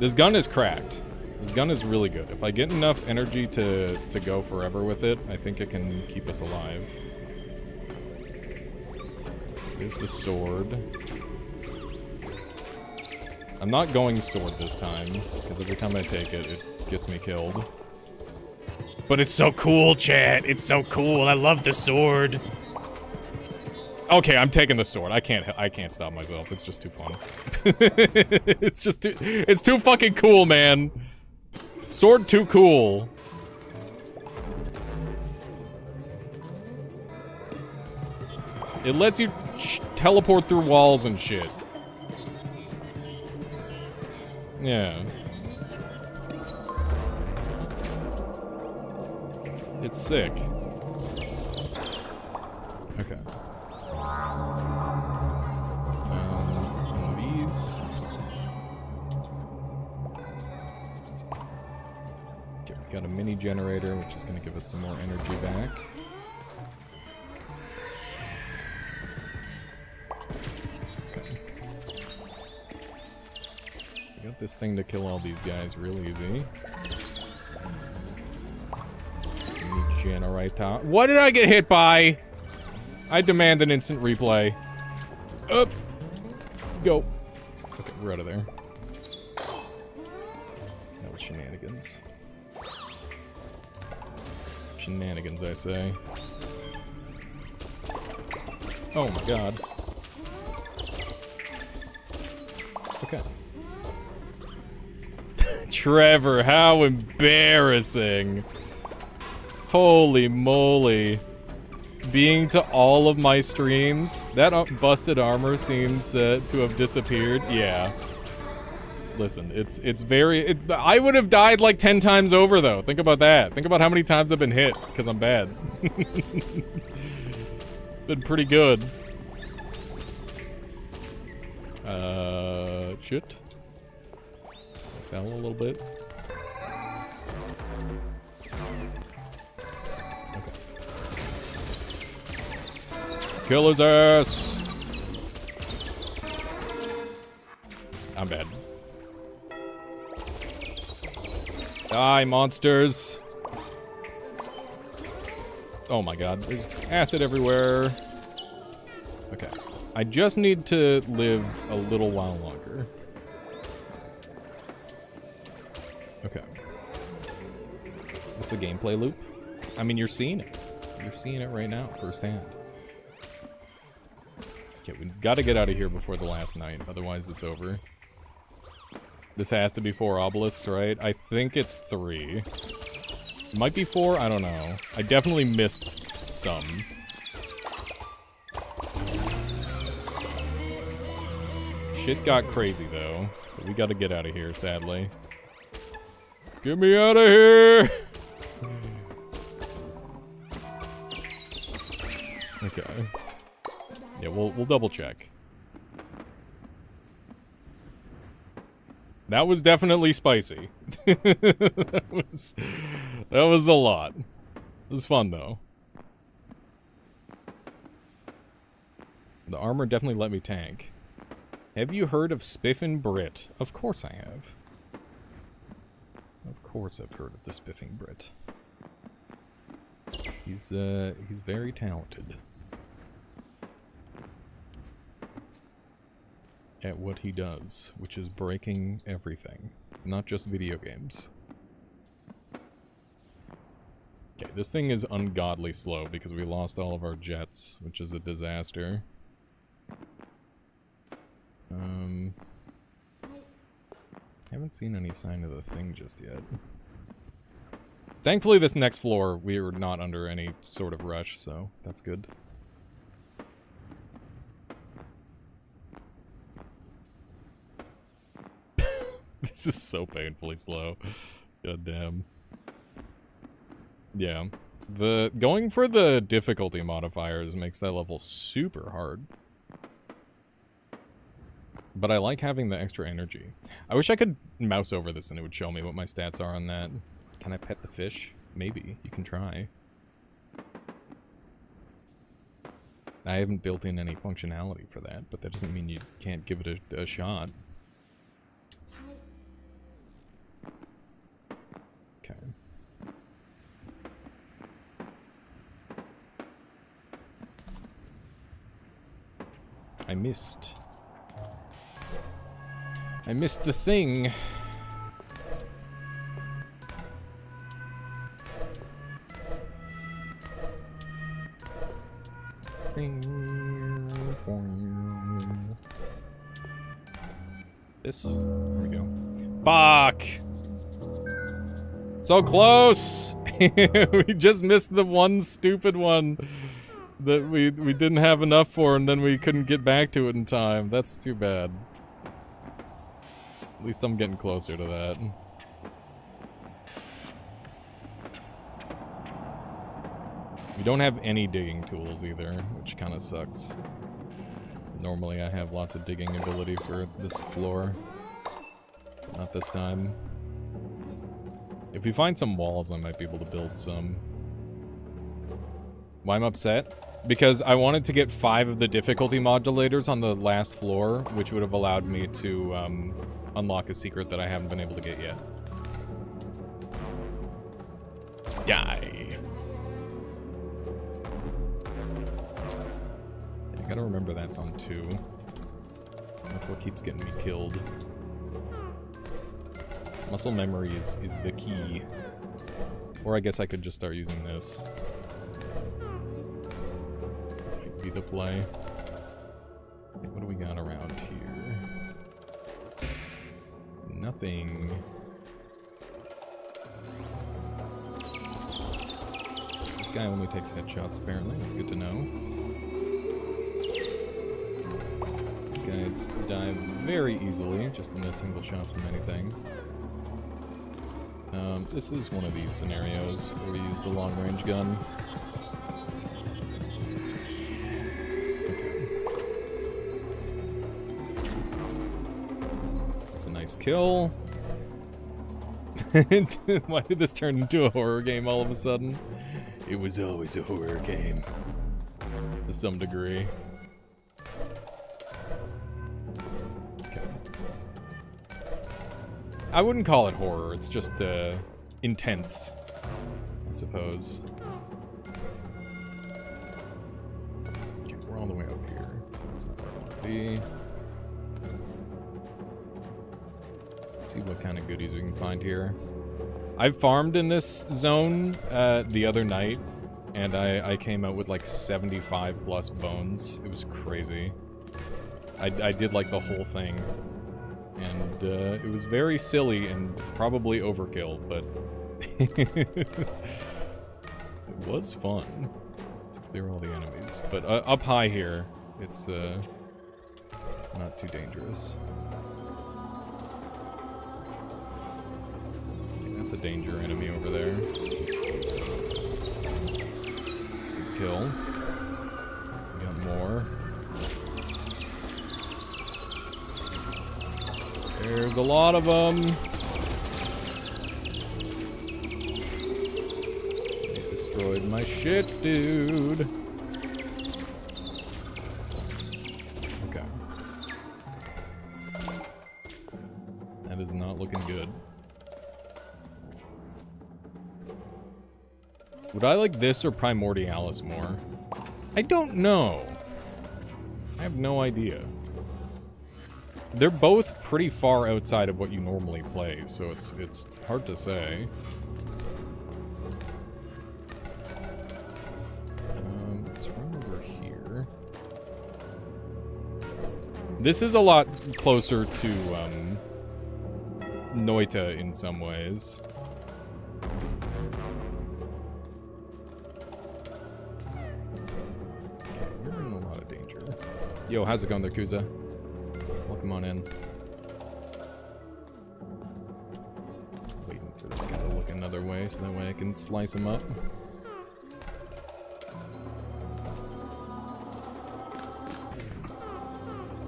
This gun is cracked. This gun is really good. If I get enough energy to go forever with it, I think it can keep us alive. Here's the sword. I'm not going sword this time, because every time I take it, it gets me killed. But it's so cool, chat. It's so cool. I love the sword. Okay, I'm taking the sword. I can't stop myself. It's just too fun. It's too fucking cool, man. Sword too cool. It lets you teleport through walls and shit. Yeah. It's sick. Okay. One of these. Okay, we got a mini generator, which is going to give us some more energy back. Okay. We got this thing to kill all these guys real easy. Generator. What did I get hit by? I demand an instant replay. Up. Go. Okay, we're out of there. That was shenanigans. Shenanigans, I say. Oh my god. Okay. Trevor, how embarrassing. Holy moly. Being to all of my streams, that busted armor seems to have disappeared. Yeah. Listen, it's very... I would have died like 10 times over, though. Think about that. Think about how many times I've been hit, because I'm bad. Been pretty good. Shit. I fell a little bit. Kill his ass! I'm bad. Die, monsters! Oh my god, there's acid everywhere. Okay. I just need to live a little while longer. Okay. Is this a gameplay loop? I mean, you're seeing it. You're seeing it right now, firsthand. Okay, we gotta get out of here before the last night, otherwise it's over. This has to be 4 obelisks, right? I think it's 3. Might be 4, I don't know. I definitely missed some. Shit got crazy, though. But we gotta get out of here, sadly. Get me out of here! Okay. Yeah, we'll double check. That was definitely spicy. that was a lot. It was fun though. The armor definitely let me tank. Have you heard of Spiffin Brit? Of course I have. Of course I've heard of the Spiffing Brit. He's very talented at what he does, which is breaking everything, not just video games. Okay, this thing is ungodly slow because we lost all of our jets, which is a disaster. Haven't seen any sign of the thing just yet. Thankfully, this next floor, we were not under any sort of rush, so that's good. This is so painfully slow. God damn. Yeah. Going for the difficulty modifiers makes that level super hard. But I like having the extra energy. I wish I could mouse over this and it would show me what my stats are on that. Can I pet the fish? Maybe. You can try. I haven't built in any functionality for that, but that doesn't mean you can't give it a shot. Okay. I missed the thing. This. There we go. Fuck! So close! We just missed the one stupid one that we didn't have enough for, and then we couldn't get back to it in time. That's too bad. At least I'm getting closer to that. We don't have any digging tools either, which kind of sucks. Normally I have lots of digging ability for this floor. Not this time. If we find some walls, I might be able to build some. Why I'm upset? Because I wanted to get 5 of the difficulty modulators on the last floor, which would have allowed me to unlock a secret that I haven't been able to get yet. Die. I gotta remember that's on 2. That's what keeps getting me killed. Muscle memory is the key. Or I guess I could just start using this. Should be the play. Okay, what do we got around here? Nothing. This guy only takes headshots apparently, that's good to know. These guys die very easily, just in a single shot from anything. This is one of these scenarios where we use the long-range gun. Okay. That's a nice kill. Why did this turn into a horror game all of a sudden? It was always a horror game. To some degree. I wouldn't call it horror, it's just, intense, I suppose. all the way up here, so that's not where I want to be. Let's see what kind of goodies we can find here. I farmed in this zone the other night, and I came out with like 75 plus bones. It was crazy. I did like the whole thing. And it was very silly and probably overkill, but it was fun to clear all the enemies. But up high here, it's not too dangerous. Okay, that's a danger enemy over there. Good kill. We got more. There's a lot of them. They destroyed my shit, dude. Okay. That is not looking good. Would I like this or Primordialis more? I don't know. I have no idea. They're both pretty far outside of what you normally play, so it's hard to say. Let's run over here. This is a lot closer to Noita in some ways. Okay, we're in a lot of danger. Yo, how's it going there, Kuza? Welcome on in. Waiting for this guy to look another way so that way I can slice him up.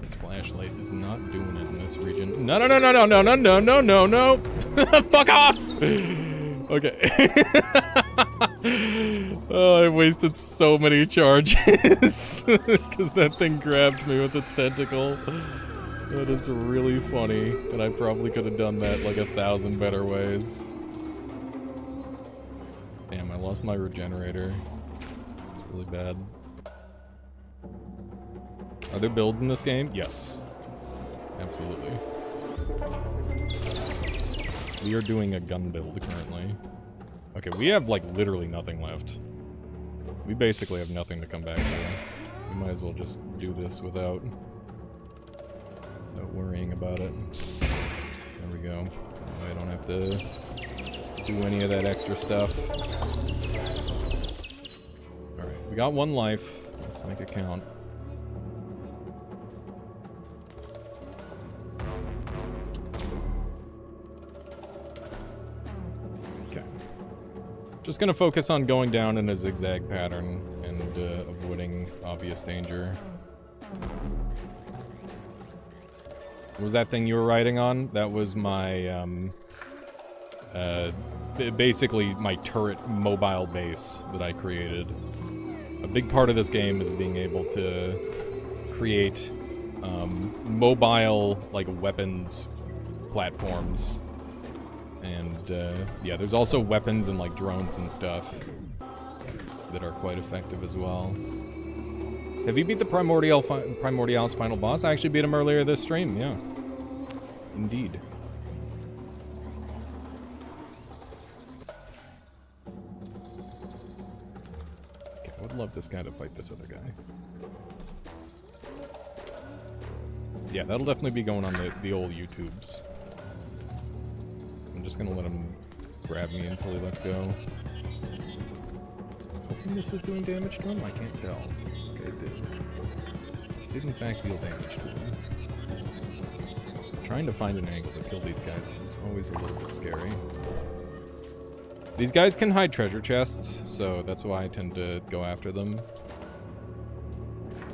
This flashlight is not doing it in this region. No, no, no, no, no, no, no, no, no, no, no! Fuck off! Okay. Oh, I wasted so many charges because that thing grabbed me with its tentacle. That is really funny, and I probably could have done that like 1,000 better ways. Damn, I lost my regenerator. It's really bad. Are there builds in this game? Yes. Absolutely. We are doing a gun build currently. Okay, we have like literally nothing left. We basically have nothing to come back to. We might as well just do this without worrying about it. There we go. I don't have to do any of that extra stuff. Alright, we got one life. Let's make it count. Okay. Just gonna focus on going down in a zigzag pattern and avoiding obvious danger. What was that thing you were riding on? That was my, basically my turret mobile base that I created. A big part of this game is being able to create, mobile, like, weapons platforms. And, yeah, there's also weapons and, like, drones and stuff that are quite effective as well. Have you beat the Primordialis final boss? I actually beat him earlier this stream, yeah. Indeed. Okay, I would love this guy to fight this other guy. Yeah, that'll definitely be going on the old YouTubes. I'm just gonna let him grab me until he lets go. Hoping this is doing damage to him? I can't tell. Okay, it did. It did in fact deal damage to him. Trying to find an angle to kill these guys is always a little bit scary. These guys can hide treasure chests, so that's why I tend to go after them.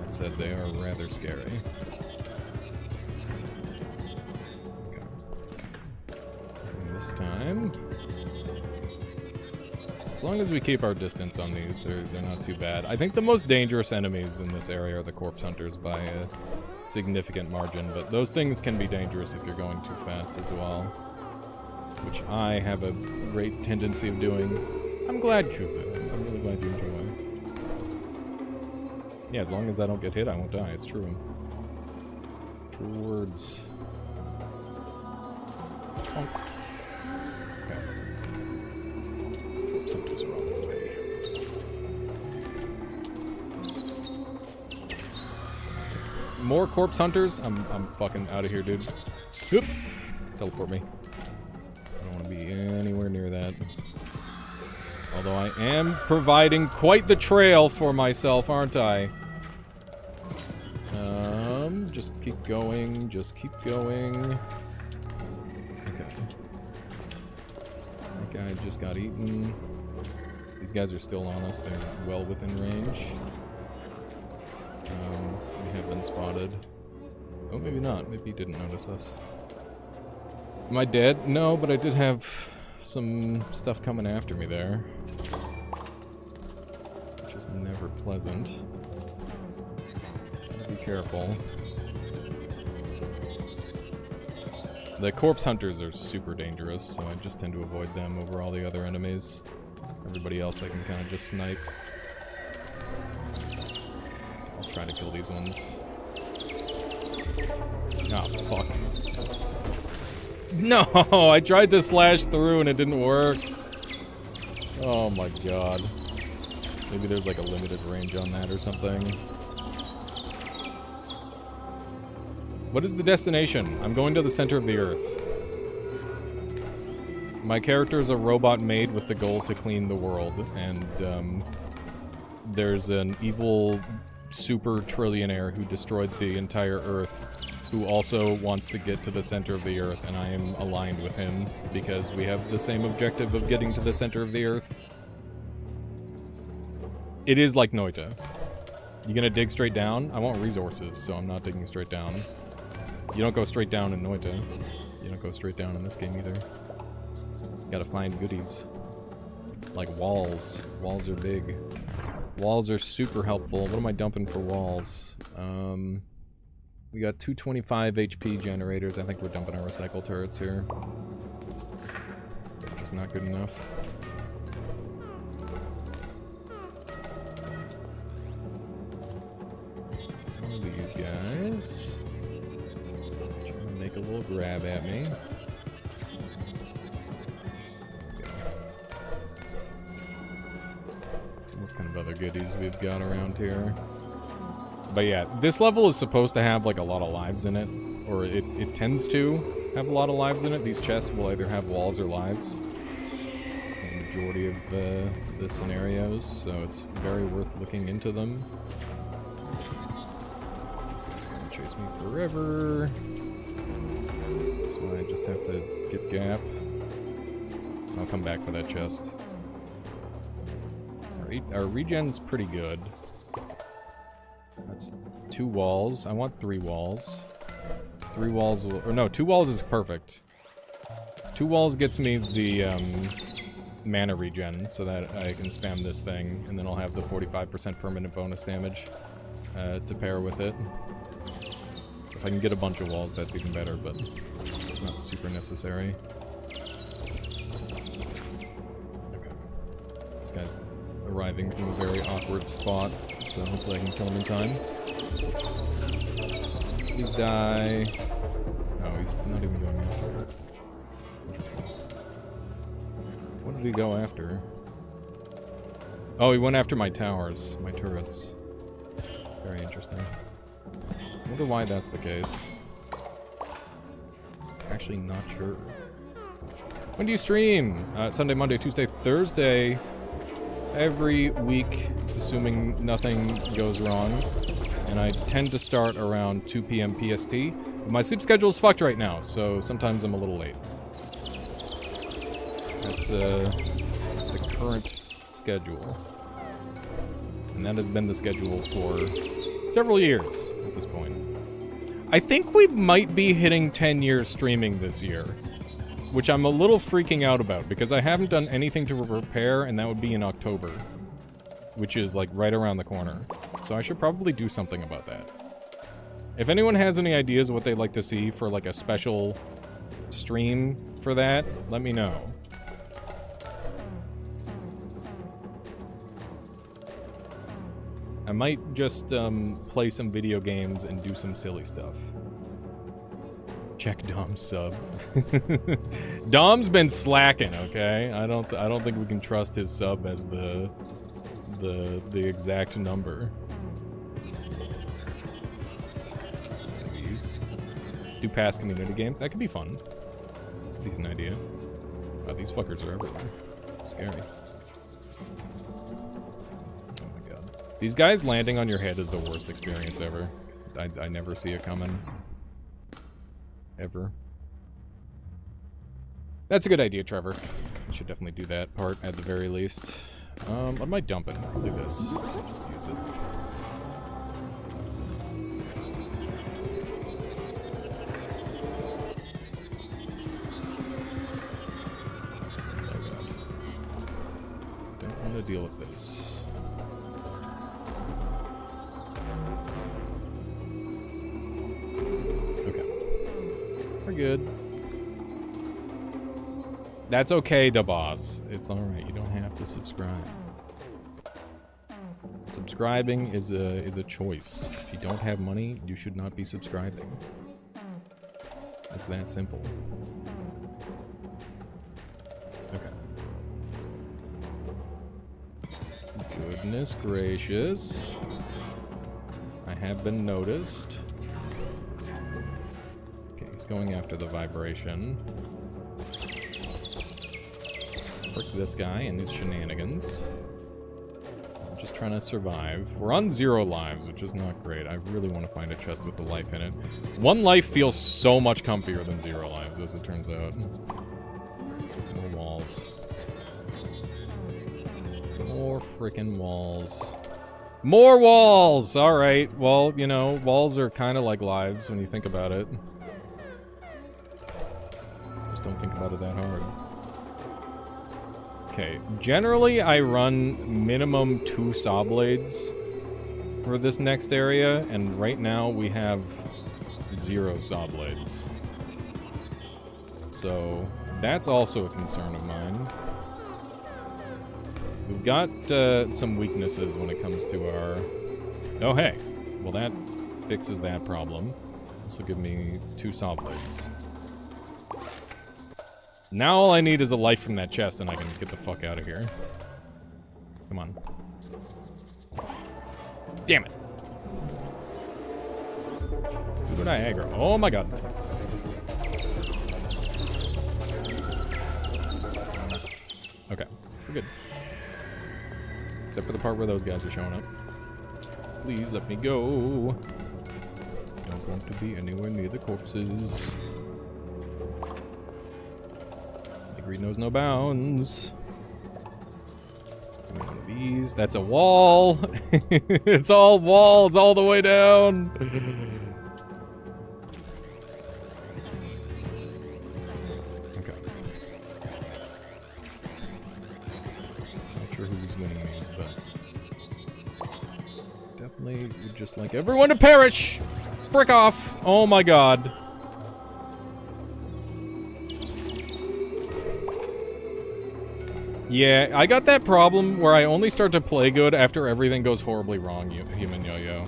That said, they are rather scary. Okay. And this time, as long as we keep our distance on these, they're not too bad. I think the most dangerous enemies in this area are the corpse hunters by a significant margin, but those things can be dangerous if you're going too fast as well, which I have a great tendency of doing. I'm glad, Kuza. I'm really glad you enjoy. Yeah, as long as I don't get hit, I won't die. It's true. True words. Oh. Okay. Something's wrong with me. More corpse hunters? I'm fucking out of here, dude. Oop. Teleport me. I don't want to be anywhere near that. Although I am providing quite the trail for myself, aren't I? Just keep going, just keep going. Okay. That guy just got eaten. These guys are still on us, they're well within range. We have been spotted. Oh, maybe not, maybe he didn't notice us. Am I dead? No, but I did have some stuff coming after me there. Which is never pleasant. Gotta be careful. The corpse hunters are super dangerous, so I just tend to avoid them over all the other enemies. Everybody else I can kind of just snipe. I'll try to kill these ones. Ah, fuck. No! I tried to slash through and it didn't work. Oh my god. Maybe there's like a limited range on that or something. What is the destination? I'm going to the center of the earth. My character is a robot made with the goal to clean the world, and there's an evil super trillionaire who destroyed the entire earth, who also wants to get to the center of the earth, and I am aligned with him because we have the same objective of getting to the center of the earth. It is like Noita. You gonna dig straight down? I want resources, so I'm not digging straight down. You don't go straight down in Noita. You don't go straight down in this game either. You gotta find goodies. Like walls. Walls are big. Walls are super helpful. What am I dumping for walls? We got 225 HP generators. I think we're dumping our recycle turrets here. Just not good enough. One of these guys. Make a little grab at me. See what kind of other goodies we've got around here. But yeah, this level is supposed to have like a lot of lives in it, or it tends to have a lot of lives in it. These chests will either have walls or lives in the majority of the scenarios, so it's very worth looking into them. These guys are gonna chase me forever. So I just have to get gap. I'll come back for that chest. Our regen's pretty good. That's 2 walls. I want 3 walls. 3 walls will... Or no, 2 walls is perfect. 2 walls gets me the mana regen, so that I can spam this thing, and then I'll have the 45% permanent bonus damage to pair with it. If I can get a bunch of walls, that's even better, but it's not super necessary. Okay. This guy's arriving from a very awkward spot, so hopefully I can kill him in time. Please die. Oh, he's not even going after it. Interesting. What did he go after? Oh, he went after my towers, my turrets. Very interesting. I wonder why that's the case. Actually, not sure. When do you stream? Sunday, Monday, Tuesday, Thursday. Every week, assuming nothing goes wrong. And I tend to start around 2 p.m. PST. But my sleep schedule is fucked right now, so sometimes I'm a little late. That's the current schedule. And that has been the schedule for several years at this point. I think we might be hitting 10 years streaming this year, which I'm a little freaking out about because I haven't done anything to prepare, and that would be in October, which is like right around the corner. So I should probably do something about that. If anyone has any ideas of what they'd like to see for like a special stream for that, let me know. might just play some video games and do some silly stuff. Check Dom's sub. Dom's been slacking, okay? I don't think we can trust his sub as the exact number. These do past community games. That could be fun. That's a decent idea. Wow, these fuckers are everywhere. Scary. Oh my god. These guys landing on your head is the worst experience ever. I never see it coming. Ever. That's a good idea, Trevor. I should definitely do that part at the very least. What am I dumping? Probably this. I'll just use it. Oh god. Don't want to deal with this. We're good. That's okay, da boss. It's alright, you don't have to subscribe. Subscribing is a choice. If you don't have money, you should not be subscribing. It's that simple. Okay. Goodness gracious. I have been noticed. He's going after the vibration. Frick this guy and his shenanigans. I'm just trying to survive. We're on 0 lives, which is not great. I really want to find a chest with a life in it. 1 life feels so much comfier than 0 lives, as it turns out. More walls. More frickin' walls. More walls! Alright, well, you know, walls are kind of like lives when you think about it. Don't think about it that hard. Okay, generally I run minimum 2 saw blades for this next area, and right now we have 0 saw blades. So that's also a concern of mine. We've got some weaknesses when it comes to our... Oh hey, well that fixes that problem. This will give me 2 saw blades. Now all I need is a life from that chest and I can get the fuck out of here. Come on. Damn it. Who did I aggro? Oh my god. Okay, we're good. Except for the part where those guys are showing up. Please let me go. Don't want to be anywhere near the corpses. Greed knows no bounds. One of these. That's a wall. It's all walls all the way down. Okay. Not sure who's winning these, but definitely would just like everyone to perish. Frick off. Oh my god. Yeah, I got that problem where I only start to play good after everything goes horribly wrong, Human Yo-Yo.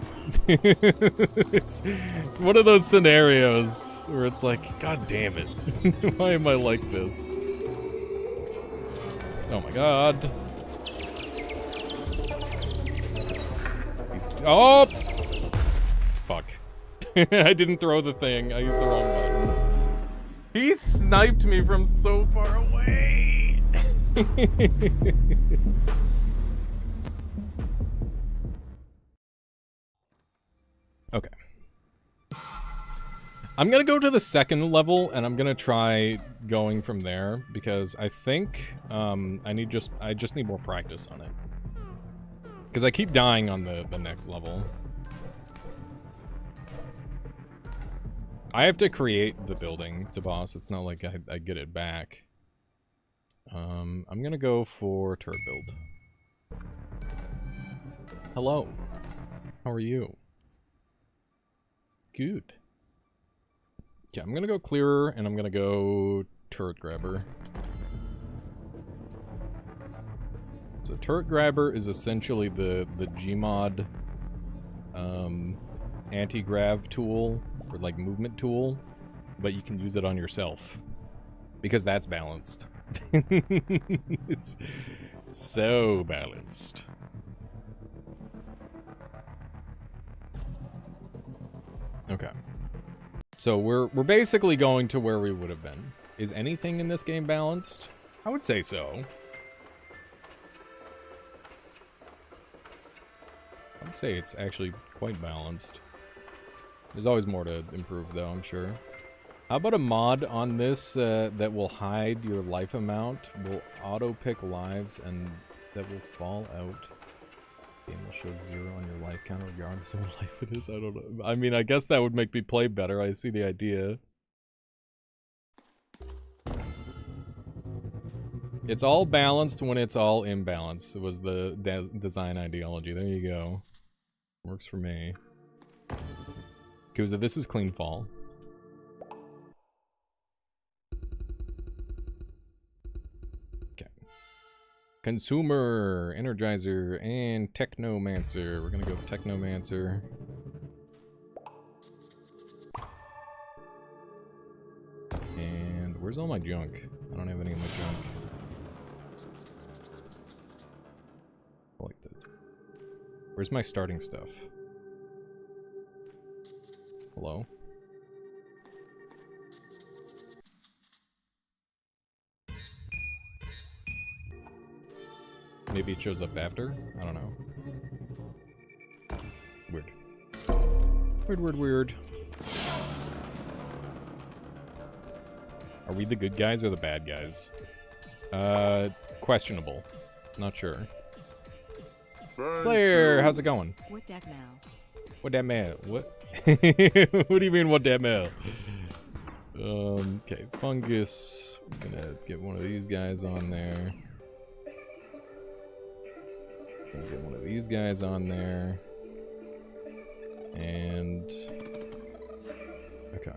It's one of those scenarios where it's like, god damn it. Why am I like this? Oh my god. Oh! Fuck. I didn't throw the thing. I used the wrong button. He sniped me from so far away. Okay. I'm gonna go to the second level and I'm gonna try going from there because I think I just need more practice on it. Because I keep dying on the next level. I have to create the building, the boss. It's not like I get it back. I'm gonna go for turret build. Hello. How are you? Good. Yeah, I'm gonna go clearer, and I'm gonna go turret grabber. So turret grabber is essentially the Gmod anti-grav tool, or like movement tool, but you can use it on yourself. Because that's balanced. It's so balanced. Okay. So we're basically going to where we would have been. Is anything in this game balanced? I would say so. I'd say it's actually quite balanced. There's always more to improve though, I'm sure. How about a mod on this that will hide your life amount, will auto-pick lives, and that will fall out? Game will show 0 on your life counter regardless of what life it is. I don't know. I mean, I guess that would make me play better. I see the idea. It's all balanced when it's all imbalanced. It was the design ideology. There you go. Works for me. Kuza, this is Cleanfall. Consumer, Energizer, and Technomancer. We're gonna go with Technomancer. And where's all my junk? I don't have any of my junk. Collected. Where's my starting stuff? Hello? Maybe it shows up after? I don't know. Weird. Weird. Are we the good guys or the bad guys? Questionable. Not sure. Slayer, how's it going? What that now? What that mail? What? What do you mean, what that mail? Okay, fungus. I'm gonna get one of these guys on there. Get one of these guys on there. And... okay.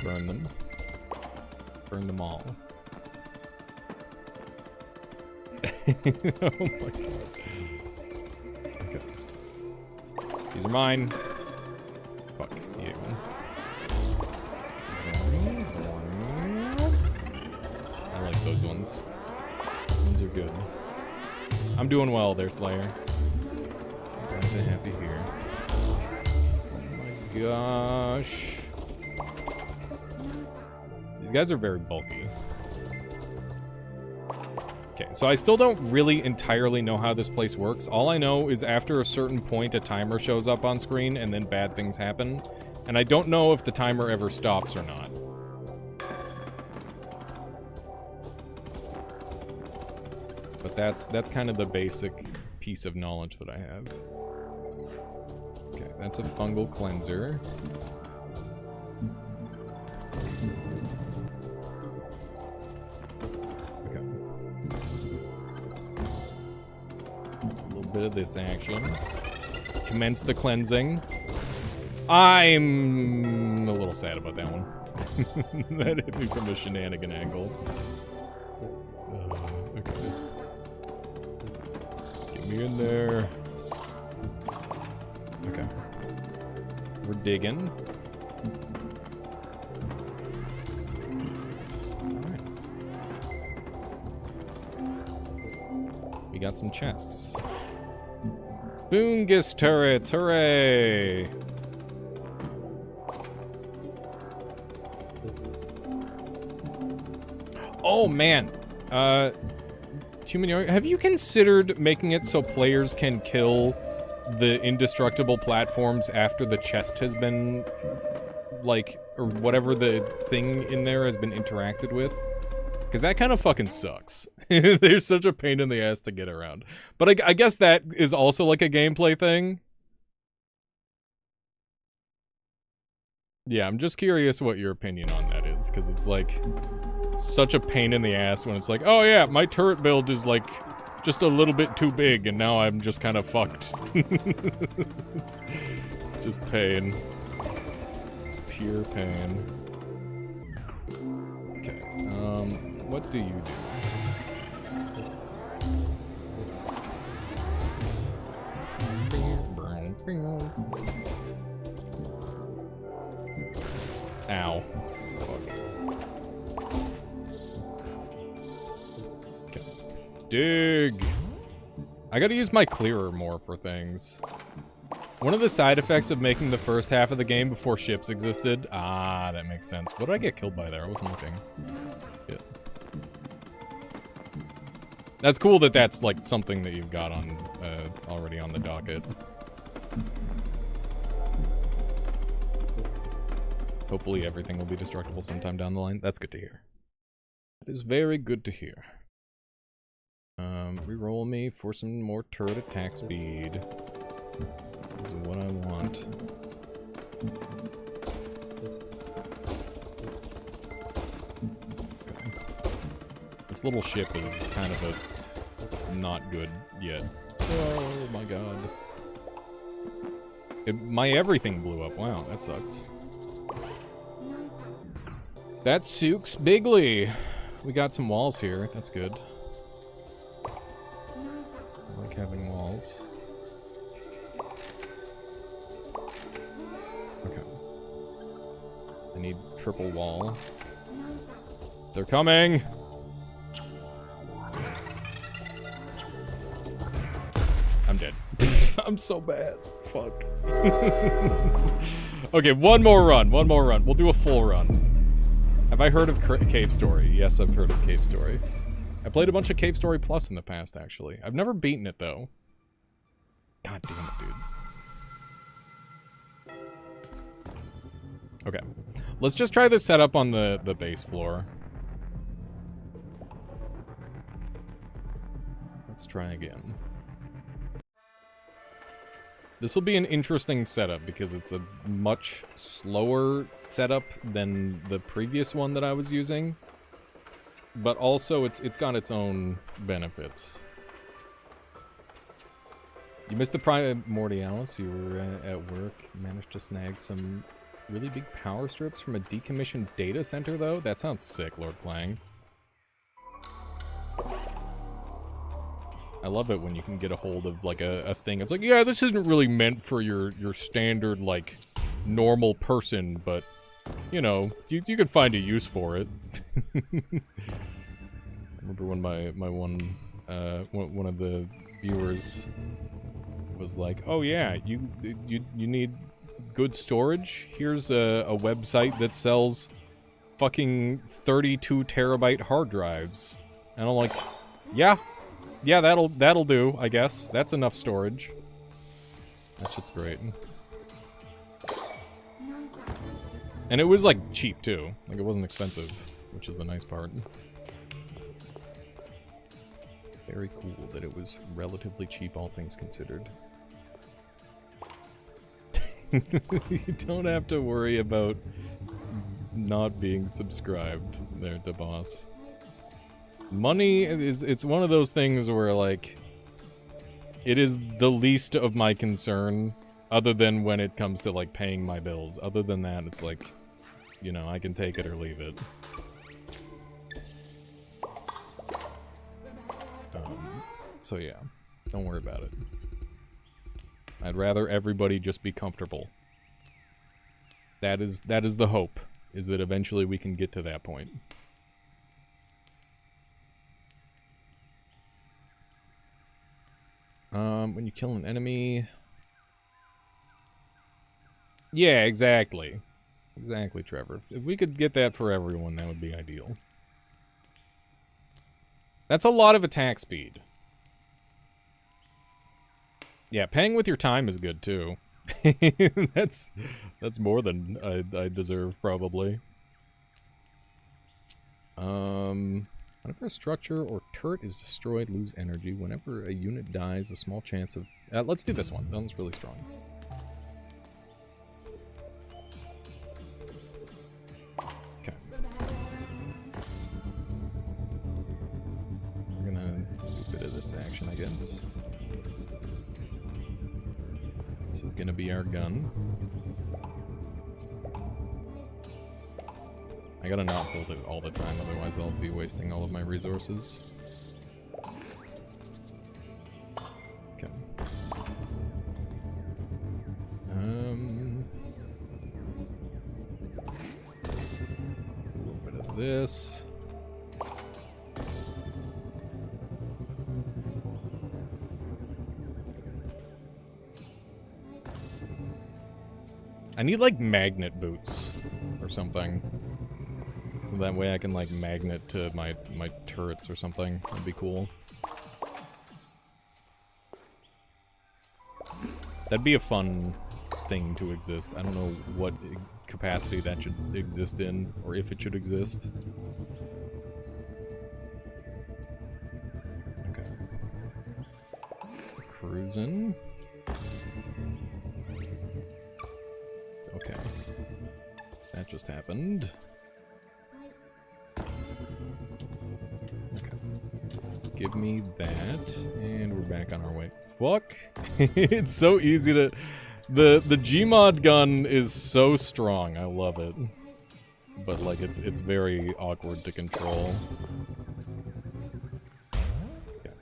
Burn them. Burn them all. Oh my god. Okay. These are mine. Fuck you. I like those ones. Those ones are good. I'm doing well there, Slayer. Glad to have you here. Oh my gosh. These guys are very bulky. Okay, so I still don't really entirely know how this place works. All I know is after a certain point, a timer shows up on screen, and then bad things happen. And I don't know if the timer ever stops or not. But that's kind of the basic piece of knowledge that I have. Okay, that's a fungal cleanser. Okay. A little bit of this action. Commence the cleansing. I'm a little sad about that one. That hit me from a shenanigan angle. Okay. Get me in there. Okay. We're digging. Alright. We got some chests. Fungus turrets, hooray! Oh man, have you considered making it so players can kill the indestructible platforms after the chest has been, like, or whatever the thing in there has been interacted with? Because that kind of fucking sucks. They're such a pain in the ass to get around. But I guess that is also like a gameplay thing. Yeah, I'm just curious what your opinion on that is, because it's like such a pain in the ass when it's like, oh yeah, my turret build is like just a little bit too big and now I'm just kind of fucked. It's just pain. It's pure pain. Okay, what do you do? Ow. Fuck. Okay. Dig! I gotta use my clearer more for things. One of the side effects of making the first half of the game before ships existed. Ah, that makes sense. What did I get killed by there? I wasn't looking. Yeah. That's cool that that's like something that you've got on already on the docket. Hopefully everything will be destructible sometime down the line. That's good to hear. That is very good to hear. Reroll me for some more turret attack speed. Is what I want. Okay. This little ship is kind of a not good yet. Oh my god. My everything blew up. Wow, that sucks. That sucks bigly. We got some walls here. That's good. I like having walls. Okay. I need triple wall. They're coming! I'm dead. I'm so bad. Fuck. Okay, one more run. One more run. We'll do a full run. Have I heard of Cave Story? Yes, I've heard of Cave Story. I played a bunch of Cave Story Plus in the past, actually. I've never beaten it, though. God damn it, dude. Okay. Let's just try this setup on the base floor. Let's try again. This will be an interesting setup because it's a much slower setup than the previous one that I was using. But also it's got its own benefits. You missed the Primordialis. You were at work. You managed to snag some really big power strips from a decommissioned data center, though? That sounds sick, Lord Clang. I love it when you can get a hold of, like, a thing. It's like, yeah, this isn't really meant for your standard, like, normal person, but, you know, you could find a use for it. I remember when my one of the viewers was like, oh yeah, you need good storage? Here's a website that sells fucking 32 terabyte hard drives. And I'm like, yeah, that'll do, I guess. That's enough storage. That shit's great. And it was, like, cheap, too. Like, it wasn't expensive, which is the nice part. Very cool that it was relatively cheap, all things considered. You don't have to worry about not being subscribed there to boss. Money it's one of those things where, like, it is the least of my concern, other than when it comes to, like, paying my bills. Other than that, it's like, you know, I can take it or leave it. So yeah, don't worry about it. I'd rather everybody just be comfortable. That is the hope, is that eventually we can get to that point. When you kill an enemy... Yeah, exactly. Exactly, Trevor. If we could get that for everyone, that would be ideal. That's a lot of attack speed. Yeah, paying with your time is good, too. That's more than I deserve, probably. Whenever a structure or turret is destroyed, lose energy. Whenever a unit dies, a small chance of... let's do this one. That one's really strong. Okay. We're gonna do a bit of this action, I guess. This is gonna be our gun. I gotta not hold it all the time, otherwise I'll be wasting all of my resources. Okay. this. I need, like, magnet boots or something. So that way I can, like, magnet to my turrets or something. That'd be cool. That'd be a fun thing to exist. I don't know what capacity that should exist in, or if it should exist. Okay. Cruising. Okay. That just happened. Okay. Give me that, and we're back on our way. Fuck! It's so easy to... The Gmod gun is so strong, I love it. But, like, it's very awkward to control. Okay.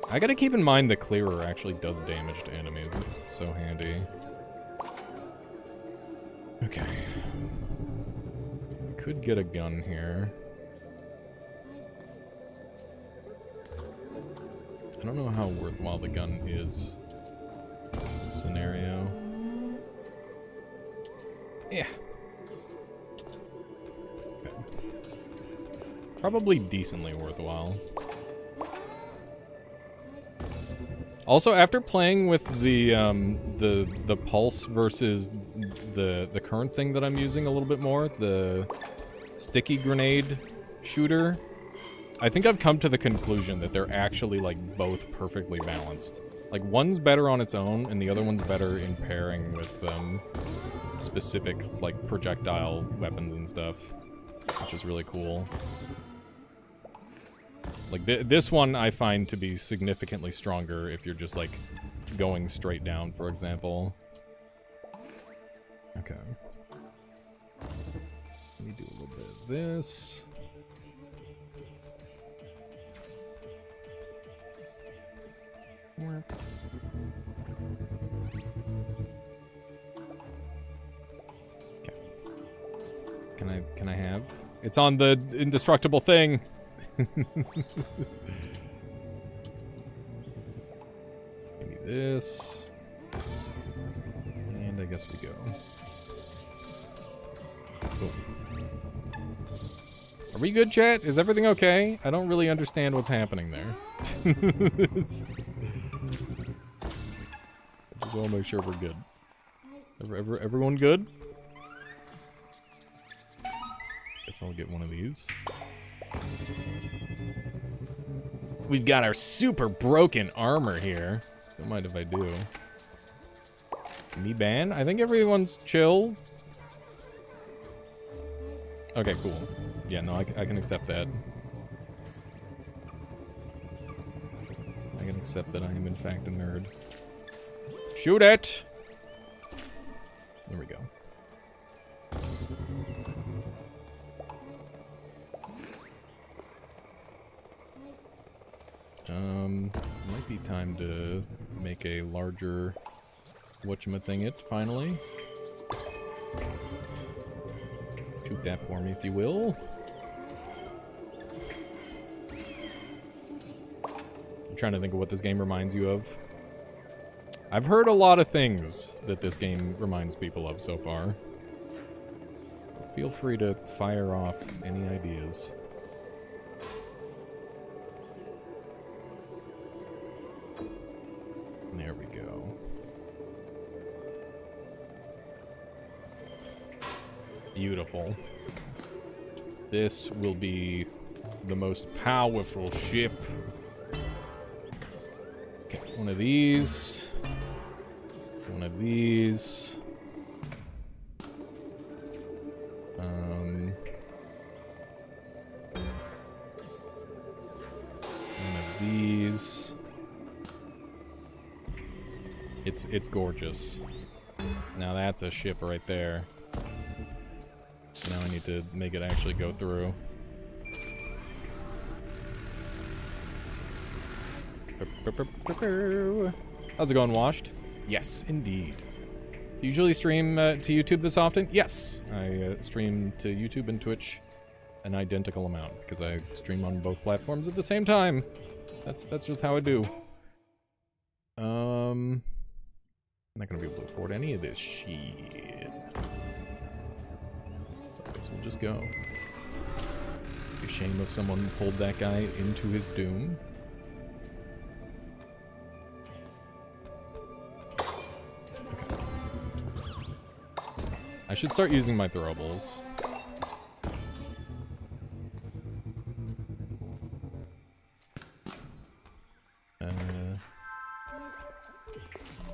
I gotta keep in mind the clearer actually does damage to enemies. It's so handy. Okay. Could get a gun here. I don't know how worthwhile the gun is in this scenario. Yeah. Okay. Probably decently worthwhile. Also, after playing with the pulse versus the current thing that I'm using a little bit more, the sticky grenade shooter, I think I've come to the conclusion that they're actually, like, both perfectly balanced. Like, one's better on its own, and the other one's better in pairing with specific, like, projectile weapons and stuff, which is really cool. Like, this one I find to be significantly stronger if you're just, like, going straight down, for example. Okay. Let me do a little bit of this. Okay. Can I have? It's on the indestructible thing. Give me this. And I guess we go. Cool. Are we good, chat? Is everything okay? I don't really understand what's happening there. Just want to make sure we're good. Everyone good? Guess I'll get one of these. We've got our super broken armor here. Don't mind if I do. Me ban? I think everyone's chill. Okay, cool. Yeah, no, I can accept that. I can accept that I am in fact a nerd. Shoot it! There we go. Might be time to make a larger whatchamathingit, finally. Shoot that for me, if you will. I'm trying to think of what this game reminds you of. I've heard a lot of things that this game reminds people of so far. Feel free to fire off any ideas. There we go. Beautiful. This will be the most powerful ship. Okay, one of these. One of these. One of these. It's gorgeous. Now that's a ship right there. Now I need to make it actually go through. How's it going, Washed? Yes, indeed. Do you usually stream to YouTube this often? Yes, I stream to YouTube and Twitch an identical amount because I stream on both platforms at the same time. That's just how I do. I'm not gonna be able to afford any of this shit. So I guess we'll just go. Be a shame if someone pulled that guy into his doom. I should start using my throwables.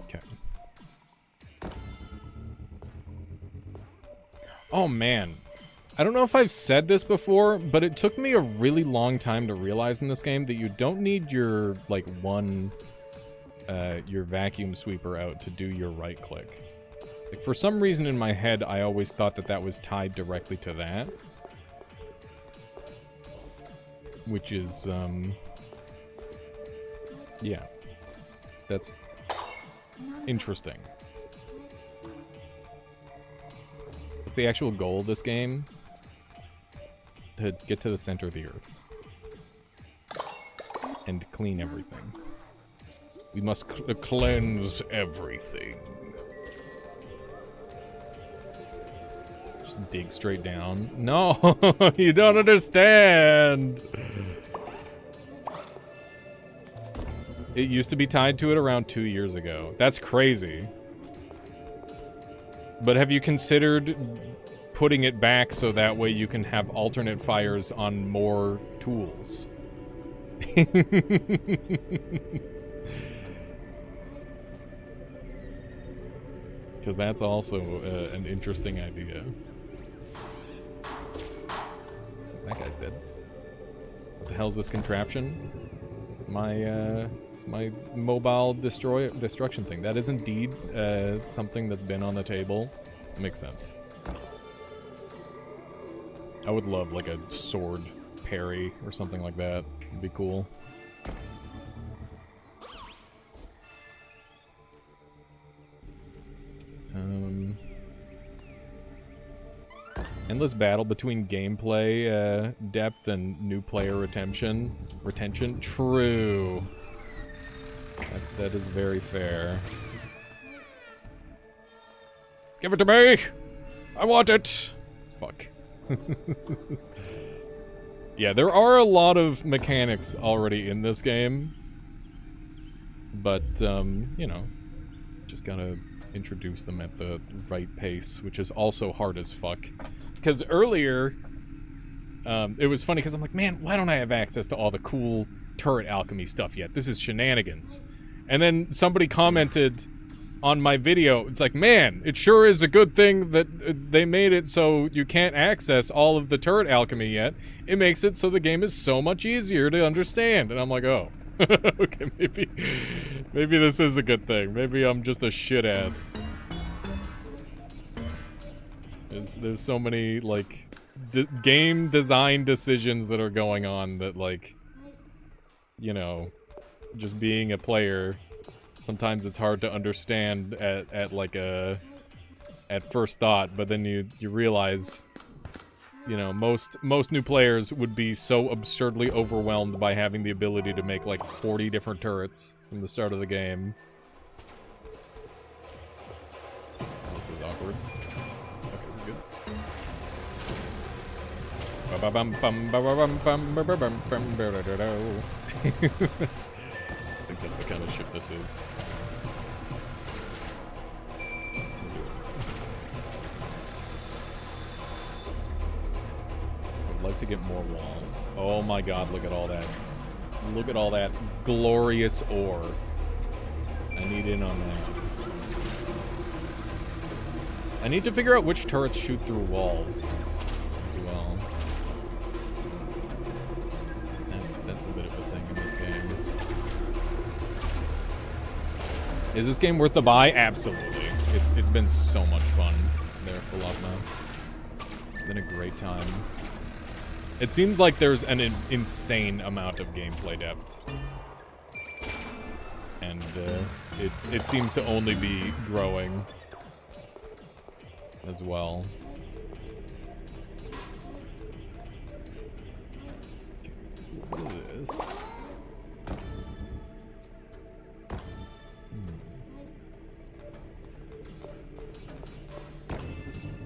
Okay. Oh man. I don't know if I've said this before, but it took me a really long time to realize in this game that you don't need your, like, your vacuum sweeper out to do your right click. Like, for some reason in my head, I always thought that that was tied directly to that. Which is, yeah. That's interesting. What's the actual goal of this game? To get to the center of the earth. And clean everything. We must cleanse everything. Just dig straight down. No! You don't understand! It used to be tied to it around 2 years ago. That's crazy. But have you considered putting it back so that way you can have alternate fires on more tools? Because that's also an interesting idea. That guy's dead. What the hell's this contraption? It's my mobile destruction thing. That is indeed something that's been on the table. Makes sense. I would love like a sword parry or something like that. It'd be cool. Endless battle between gameplay depth and new player retention. True. That is very fair. Give it to me! I want it! Fuck. Yeah, there are a lot of mechanics already in this game. But, you know, just gotta introduce them at the right pace, which is also hard as fuck. Because earlier, it was funny because I'm like, man, why don't I have access to all the cool turret alchemy stuff yet? This is shenanigans. And then somebody commented on my video, it's like, man, it sure is a good thing that they made it so you can't access all of the turret alchemy yet. It makes it so the game is so much easier to understand. And I'm like, oh, okay, maybe this is a good thing. Maybe I'm just a shit ass. There's so many, like, game design decisions that are going on that, like, you know, just being a player, sometimes it's hard to understand at first thought, but then you realize, you know, most new players would be so absurdly overwhelmed by having the ability to make, like, 40 different turrets from the start of the game. This is awkward. That's, I think that's the kind of shit this is. I'd like to get more walls. Oh my god, look at all that. Look at all that glorious ore. I need in on that. I need to figure out which turrets shoot through walls as well. That's a bit of a thing in this game. Is this game worth the buy? Absolutely. It's been so much fun there for Lovna. It's been a great time. It seems like there's an insane amount of gameplay depth. And it seems to only be growing. as well. Okay, let's do this.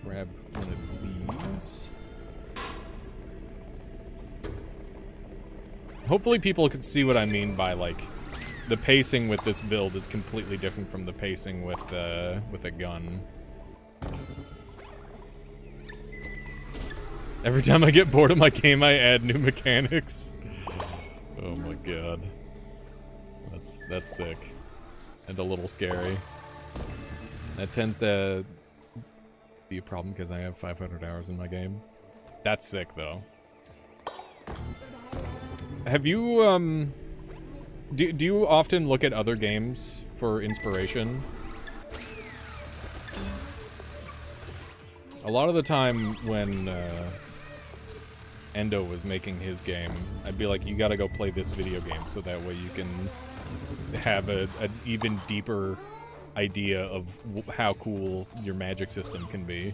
Grab one of these. Hopefully people can see what I mean by, like, the pacing with this build is completely different from the pacing with a gun. Every time I get bored of my game, I add new mechanics. Oh my god. That's sick. And a little scary. That tends to be a problem because I have 500 hours in my game. That's sick, though. Have you, do you often look at other games for inspiration? A lot of the time when, Endo was making his game, I'd be like, you gotta go play this video game so that way you can have an even deeper idea of how cool your magic system can be.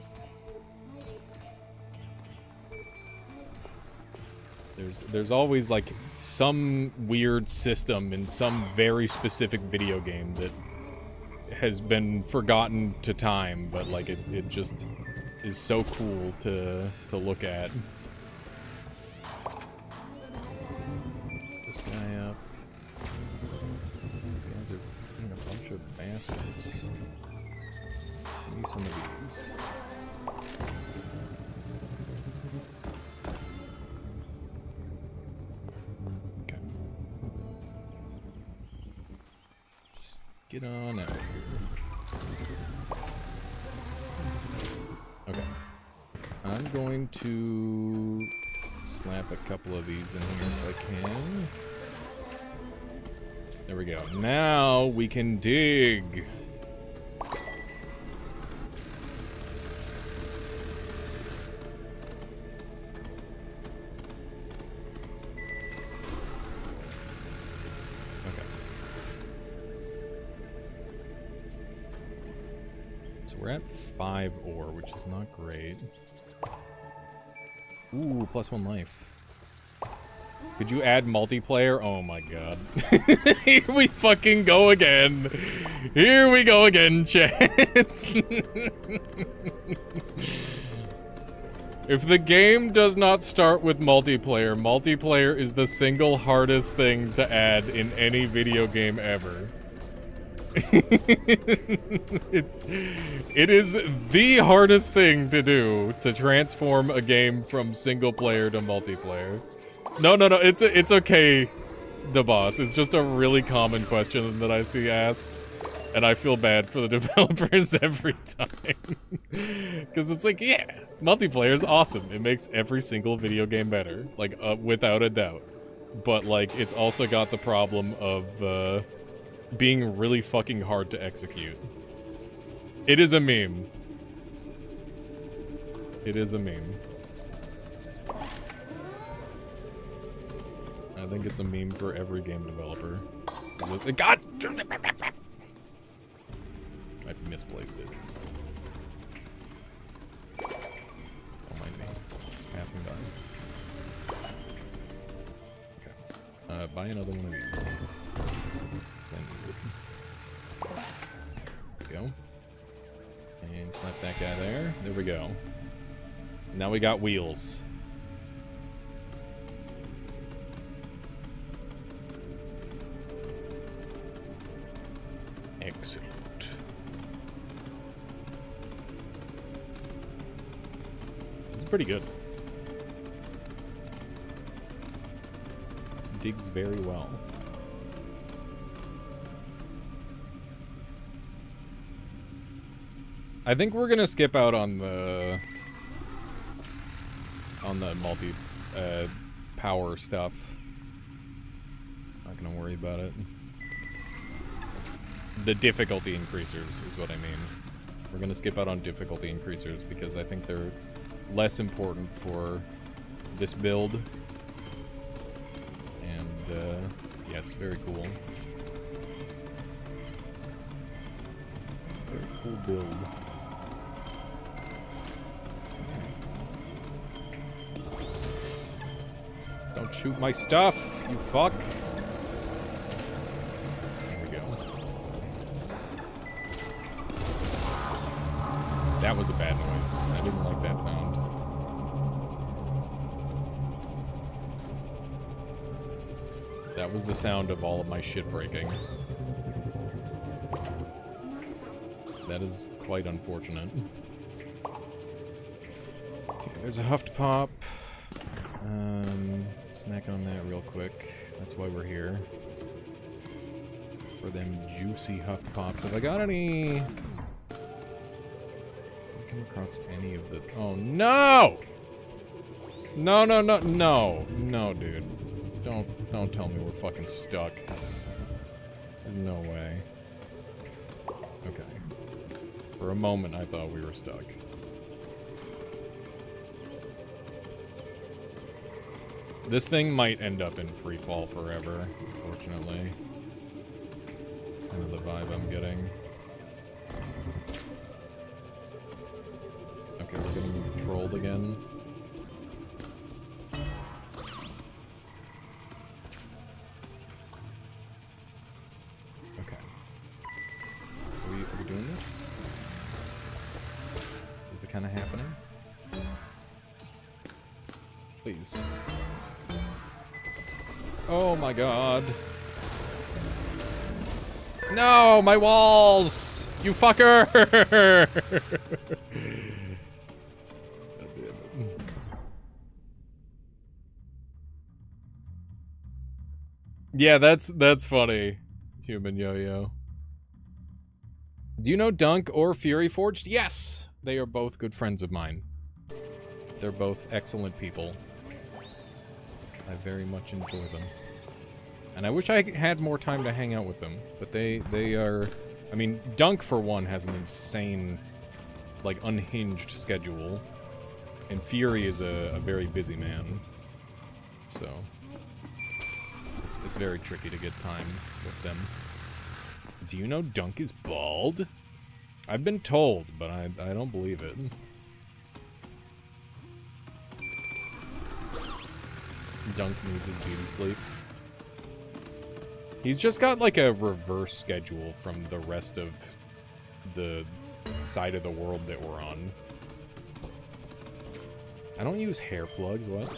There's always, like, some weird system in some very specific video game that has been forgotten to time, but, like, it just is so cool to look at. This guy up. These guys are being a bunch of bastards. Give me some of these. Okay. Let's get on out of here. Okay. I'm going to slap a couple of these in here if I can. There we go. Now we can dig. We're at 5 ore, which is not great. Ooh, +1 life. Could you add multiplayer? Oh my god. Here we fucking go again. Here we go again, chance. If the game does not start with multiplayer, multiplayer is the single hardest thing to add in any video game ever. It is the hardest thing to do to transform a game from single player to multiplayer. No, it's okay, the boss. It's just a really common question that I see asked, and I feel bad for the developers every time. Because it's like, yeah, multiplayer is awesome. It makes every single video game better, like, without a doubt. But, like, it's also got the problem of, being really fucking hard to execute. It is a meme. It is a meme. I think it's a meme for every game developer. God! I misplaced it. Don't mind me. Just passing by. Okay. Buy another one of these. There we go. And slap that guy there. There we go. Now we got wheels. Excellent. It's pretty good. This digs very well. I think we're gonna skip out on the multi power stuff. Not gonna worry about it. The difficulty increasers is what I mean. We're gonna skip out on difficulty increasers because I think they're less important for this build. And yeah, it's very cool. Very cool build. shoot my stuff, you fuck. There we go. That was a bad noise. I didn't like that sound. That was the sound of all of my shit breaking. That is quite unfortunate. Okay, there's a Huffed Pop. Snack on that real quick. That's why we're here. For them juicy Huffed Pops. Have I got any... come across any of the... Oh, no! No, no, no, no. No, dude. Don't tell me we're fucking stuck. There's no way. Okay. For a moment, I thought we were stuck. This thing might end up in free fall forever, unfortunately. It's kind of the vibe I'm getting. Okay, we're getting trolled again. Okay. Are we doing this? Is it kind of happening? Please. Oh my god. No, my walls! You fucker! Yeah, that's funny. Human yo-yo. Do you know Dunk or Fury Forged? Yes! They are both good friends of mine. They're both excellent people. I very much enjoy them. And I wish I had more time to hang out with them. But they are... I mean, Dunk, for one, has an insane, like, unhinged schedule. And Fury is a very busy man. So... It's very tricky to get time with them. Do you know Dunk is bald? I've been told, but I don't believe it. Dunk needs his beauty sleep. He's just got like a reverse schedule from the rest of the side of the world that we're on. I don't use hair plugs, what?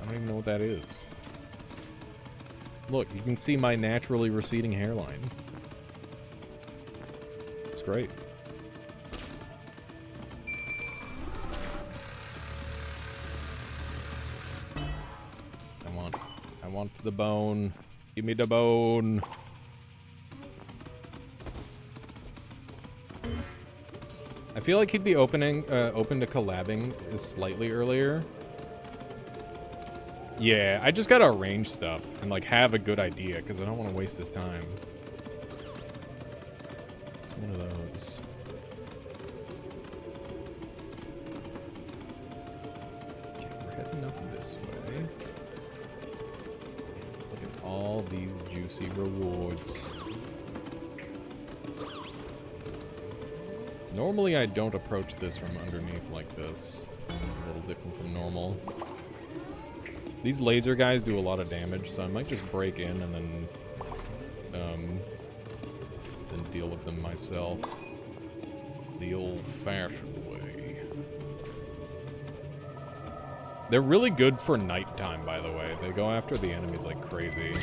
I don't even know what that is. Look, you can see my naturally receding hairline. It's great. I want the bone. Give me the bone. I feel like he'd be open to collabing slightly earlier. Yeah, I just gotta arrange stuff and like have a good idea because I don't want to waste his time. It's one of those. Okay, we're heading up this way. Look at all these juicy rewards. Normally I don't approach this from underneath like this. This is a little different from normal. These laser guys do a lot of damage, so I might just break in and then deal with them myself. The old-fashioned way. They're really good for nighttime, by the way. They go after the enemies like crazy.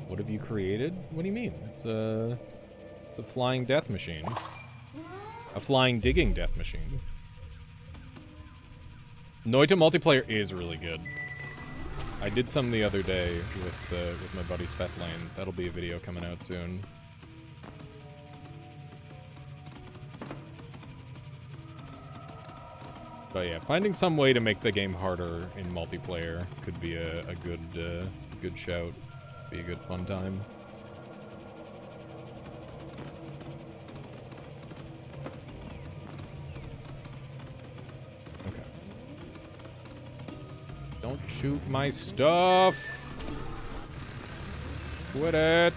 What have you created? What do you mean? It's a flying death machine. A flying digging death machine. Noita multiplayer is really good. I did some the other day with my buddy Svetlane. That'll be a video coming out soon. But yeah, finding some way to make the game harder in multiplayer could be a good shout. Be a good fun time. Don't shoot my stuff! Quit it!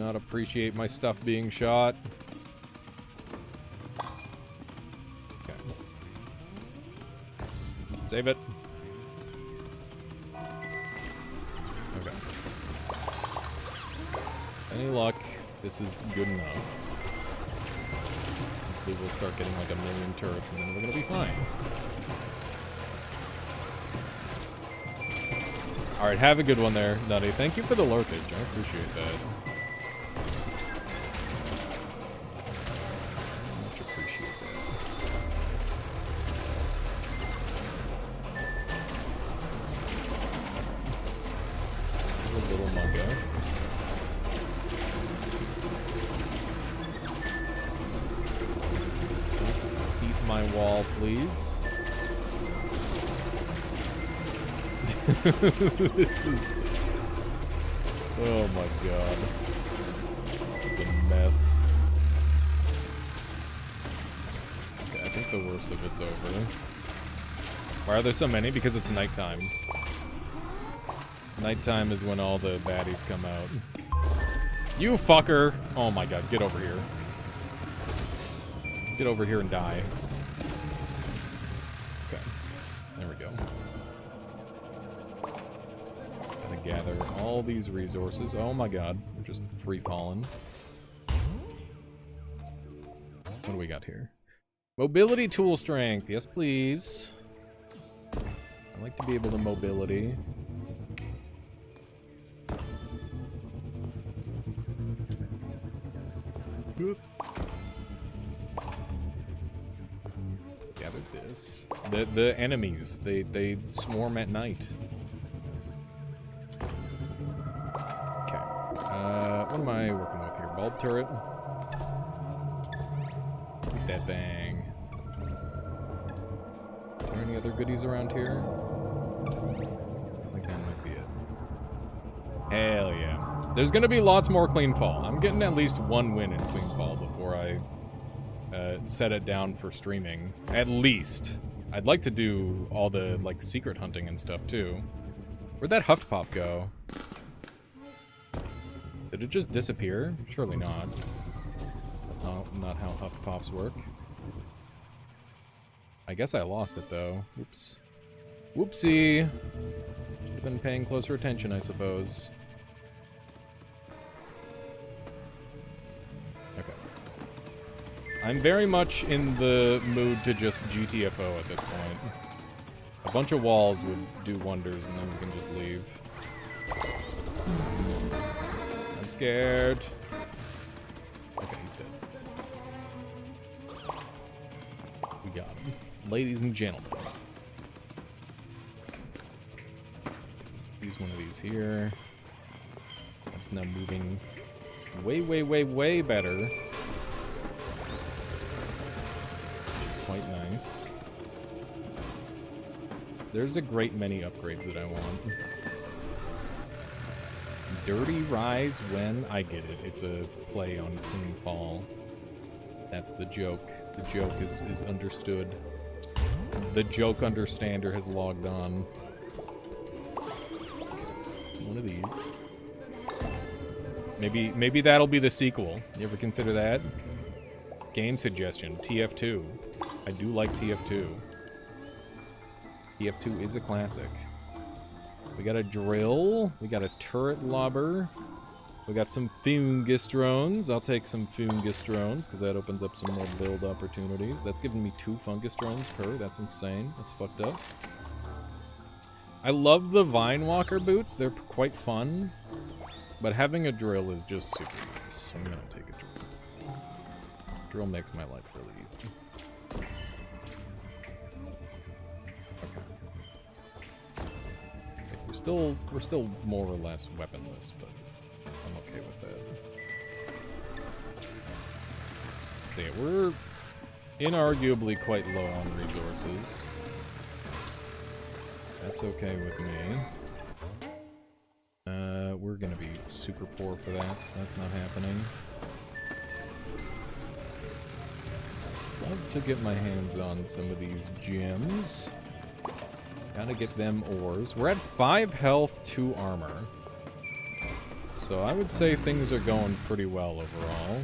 not appreciate my stuff being shot. Okay. Save it. Okay. Any luck, this is good enough. Hopefully we'll start getting like 1,000,000 turrets and then we're gonna be fine. Alright, have a good one there, Nutty. Thank you for the lurkage. I appreciate that. Much appreciate that. This is a little mugga. Beat my wall, please. This is... Oh my god. This is a mess. Okay, I think the worst of it's over. Why are there so many? Because it's nighttime. Nighttime is when all the baddies come out. You fucker! Oh my god, get over here. Get over here and die. Okay, there we go. Gather all these resources. Oh my god, we're just free falling. What do we got here? Mobility tool strength. Yes, please. I like to be able to mobility. Gather this. The enemies, they swarm at night. What am I working with here? Bulb turret? Beat that bang. Is there any other goodies around here? Looks like that might be it. Hell yeah. There's gonna be lots more Cleanfall. I'm getting at least one win in Cleanfall before I set it down for streaming. At least. I'd like to do all the, like, secret hunting and stuff, too. Where'd that Huffpop go? Did it just disappear? Surely not. That's not how Huffpops work. I guess I lost it, though. Oops. Whoopsie! Should have been paying closer attention, I suppose. Okay. I'm very much in the mood to just GTFO at this point. A bunch of walls would do wonders, and then we can just leave. Scared. Okay, he's dead. We got him. Ladies and gentlemen. Use one of these here. It's now moving way, way, way, way better. Which is quite nice. There's a great many upgrades that I want. Dirty Rise when I get it. It's a play on Cleanfall. That's the joke. The joke is understood. The joke understander has logged on. One of these. Maybe that'll be the sequel. You ever consider that? Game suggestion. TF2. I do like TF2. TF2 is a classic. We got a drill. We got a turret lobber. We got some fungus drones. I'll take some fungus drones because that opens up some more build opportunities. That's giving me 2 fungus drones per. That's insane. That's fucked up. I love the Vine Walker boots. They're quite fun. But having a drill is just super nice. So I'm going to take a drill. Drill makes my life really easy. We're still more or less weaponless, but I'm okay with that. So yeah, we're inarguably quite low on resources. That's okay with me. We're gonna be super poor for that, so that's not happening. Love to get my hands on some of these gems. Gotta get them ores. We're at 5 health, 2 armor. So So I would say things are going pretty well overall.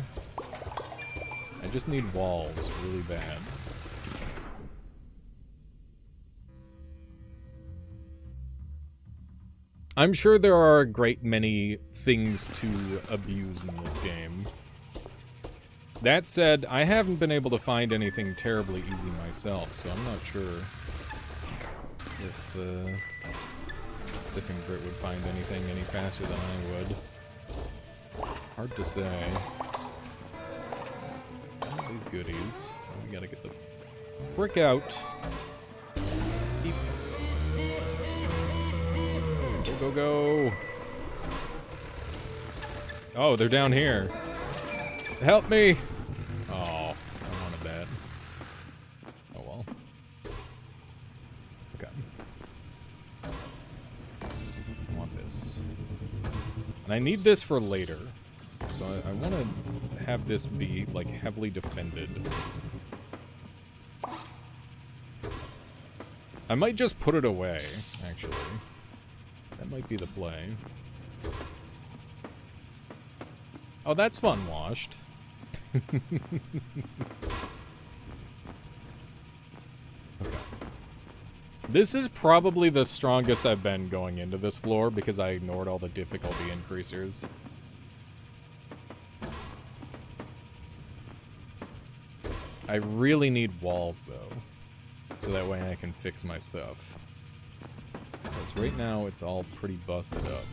I just need walls really bad. I'm sure there are a great many things to abuse in this game. That said, I haven't been able to find anything terribly easy myself, so I'm not sure if Dipping Grit would find anything any faster than I would. Hard to say. Oh, these goodies. We gotta get the brick out. Keep. Go, go, go. Oh, they're down here. Help me! Oh, I wanted that. Oh well. Okay. I want this. And I need this for later. So I want to have this be, like, heavily defended. I might just put it away, actually. That might be the play. Oh, that's fun washed. Okay. This is probably the strongest I've been going into this floor because I ignored all the difficulty increasers. I really need walls, though, so that way I can fix my stuff. Because right now, it's all pretty busted up.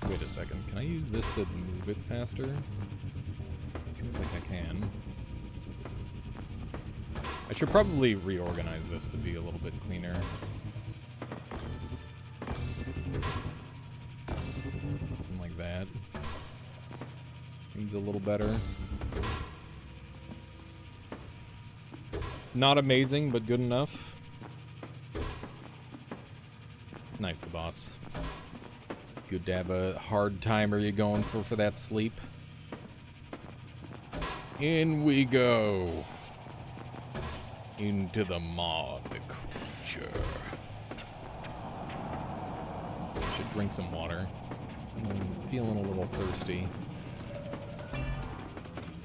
Wait a second, can I use this to move it faster? Seems like I can. I should probably reorganize this to be a little bit cleaner. Something like that. Seems a little better. Not amazing, but good enough. Nice, the boss. Good to have a hard timer you going for that sleep. In we go. Into the maw of the creature. Should drink some water. I'm feeling a little thirsty.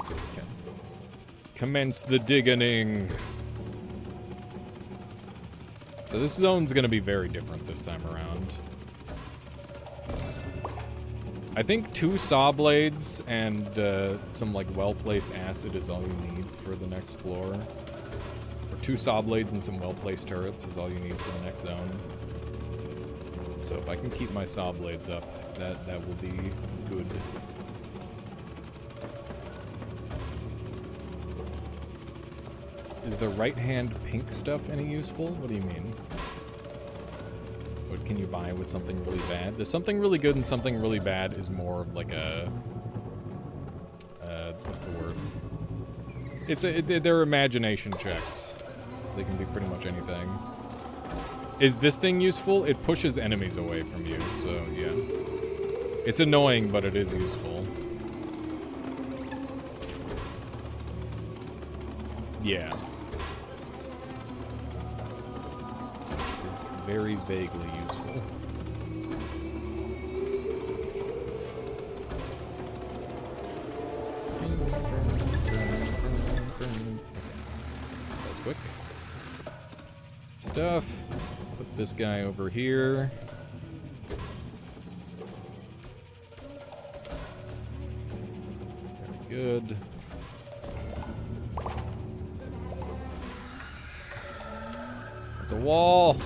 Okay. Commence the digging. So this zone's gonna be very different this time around. I think 2 saw blades and some like well-placed acid is all you need for the next floor. Or 2 saw blades and some well-placed turrets is all you need for the next zone. So if I can keep my saw blades up, that will be good. Is the right-hand pink stuff any useful? What do you mean? What can you buy with something really bad? There's something really good and something really bad is more like a... what's the word? They're imagination checks. They can be pretty much anything. Is this thing useful? It pushes enemies away from you, so yeah. It's annoying, but it is useful. Yeah. It's very vaguely useful. That was quick. Stuff. Let's put this guy over here. Very good. That's a wall.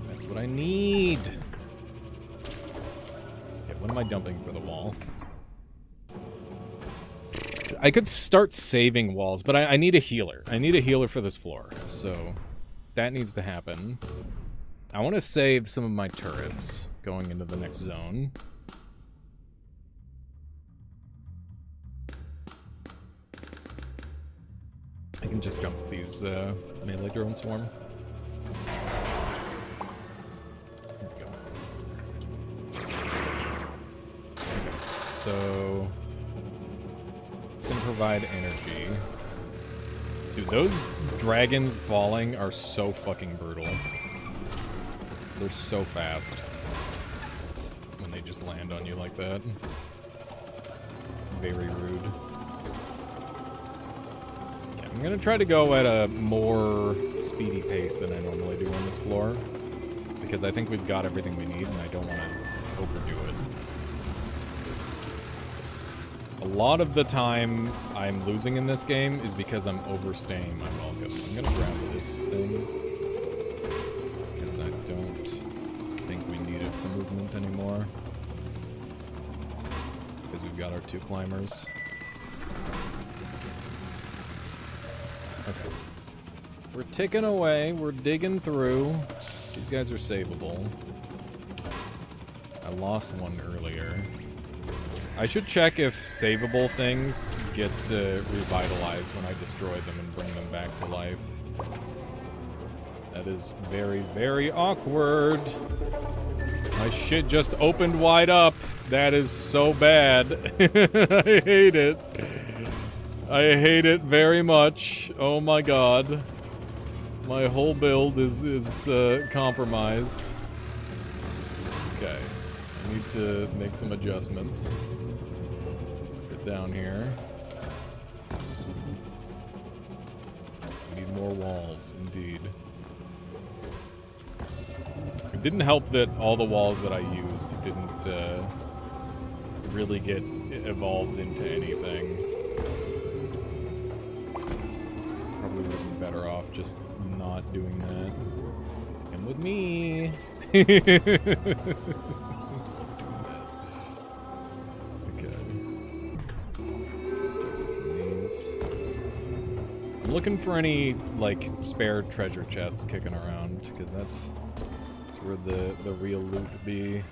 That's what I need. Okay, what am I dumping for the wall? I could start saving walls, but I need a healer. I need a healer for this floor, so that needs to happen. I want to save some of my turrets going into the next zone. I can just jump these melee drone swarm. There we go. Okay, so it's going to provide energy. Dude, those dragons falling are so fucking brutal. They're so fast when they just land on you like that. It's very rude. Okay, I'm gonna try to go at a more speedy pace than I normally do on this floor, because I think we've got everything we need and I don't want to overdo it. A lot of the time I'm losing in this game is because I'm overstaying my welcome. I'm gonna grab this thing because I don't think we need it for movement anymore. Because we've got our 2 climbers. Okay. We're ticking away, we're digging through. These guys are savable. I lost one earlier. I should check if savable things get revitalized when I destroy them and bring them back to life. That is very, very awkward. My shit just opened wide up. That is so bad. I hate it. I hate it very much. Oh my god. My whole build is compromised. Okay. I need to make some adjustments. Down here. We need more walls, indeed. It didn't help that all the walls that I used didn't really get evolved into anything. Probably would have been better off just not doing that. Come with me! Looking for any like spare treasure chests kicking around, because that's where the real loot would be.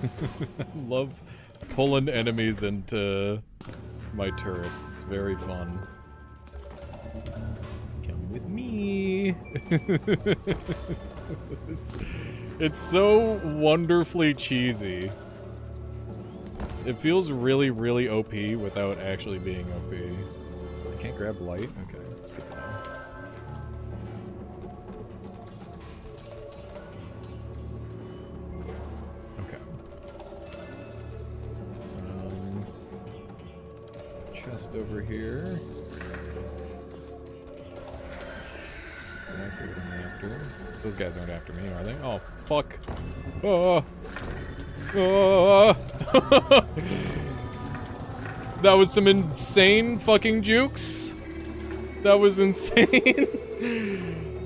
I love pulling enemies into my turrets. It's very fun. Come with me. It's so wonderfully cheesy. It feels really, really OP without actually being OP. I can't grab light? Okay, that's good to know. Okay. Chest over here. That's exactly what I'm after. Those guys aren't after me, are they? Oh, fuck. Oh. Oh. That was some insane fucking jukes. That was insane.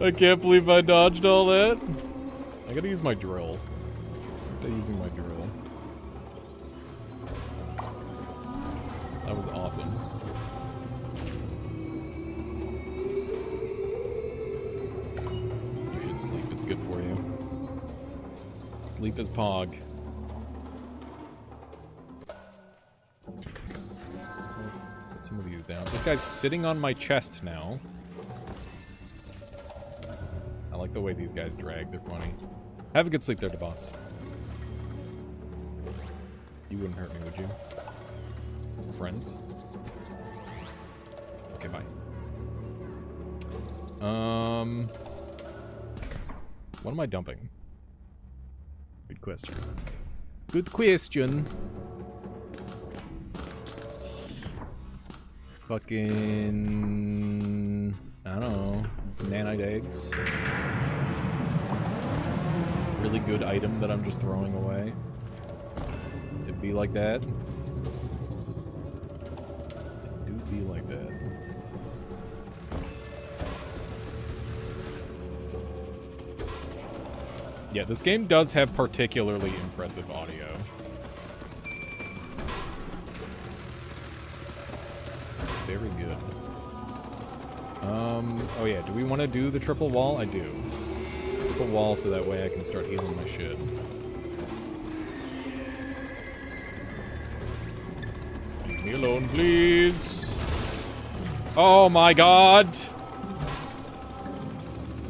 I can't believe I dodged all that. I gotta use my drill. I'm using my drill. That was awesome. Sleep, it's good for you. Sleep is pog. So, put some of these down. This guy's sitting on my chest now. I like the way these guys drag, they're funny. Have a good sleep there, boss. You wouldn't hurt me, would you? Friends? Okay, bye. What am I dumping? Good question. Good question. Fucking... I don't know. Nanite eggs. Really good item that I'm just throwing away. It'd be like that. It do be like that. Yeah, this game does have particularly impressive audio. Very good. Oh yeah, do we want to do the triple wall? I do. Triple wall so that way I can start healing my shit. Leave me alone, please. Oh my god!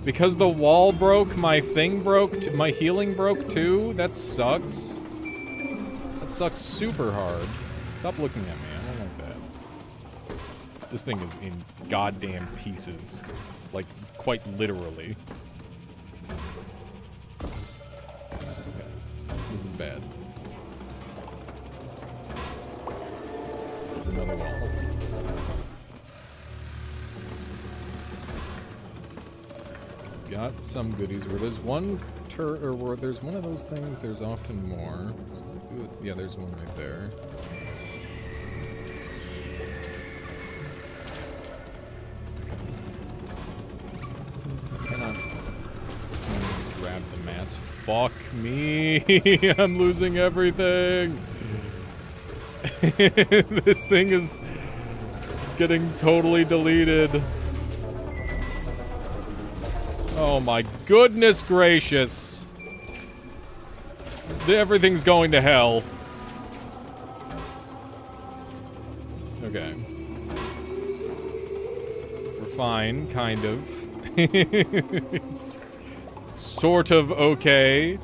Because the wall broke, my thing broke, my healing broke too? That sucks. That sucks super hard. Stop looking at me, I don't like that. This thing is in goddamn pieces. Like, quite literally. Okay. This is bad. There's another wall. Got some goodies. Where there's one or where there's one of those things, there's often more. So yeah, there's one right there. Cannot. Someone grab the mass. Fuck me! I'm losing everything. This thing is it's getting totally deleted. Oh my goodness gracious. Everything's going to hell. Okay. We're fine, kind of. It's sort of okay.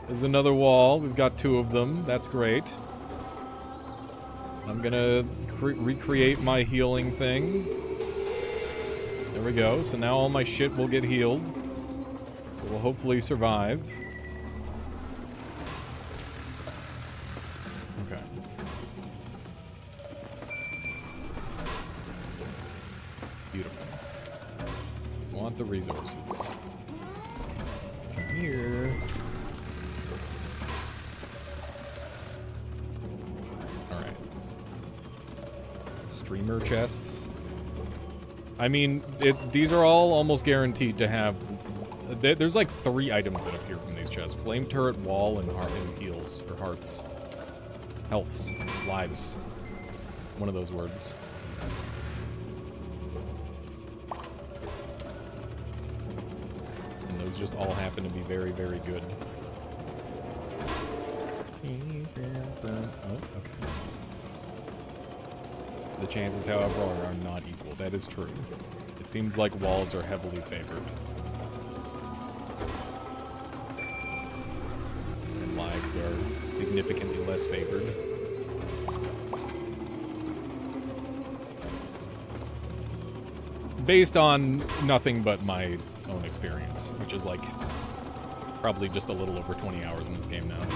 There's another wall. We've got 2 of them. That's great. I'm gonna recreate my healing thing. There we go. So now all my shit will get healed. So we'll hopefully survive. Okay. Beautiful. Want the resources. Come here. Alright. Streamer chests. I mean, these are all almost guaranteed to have... There's like 3 items that appear from these chests. Flame turret, wall, and heart and heals. Or hearts. Healths. Lives. One of those words. And those just all happen to be very, very good. Oh, okay. The chances, however, are not equal. That is true. It seems like walls are heavily favored. And lives are significantly less favored. Based on nothing but my own experience, which is like probably just a little over 20 hours in this game now.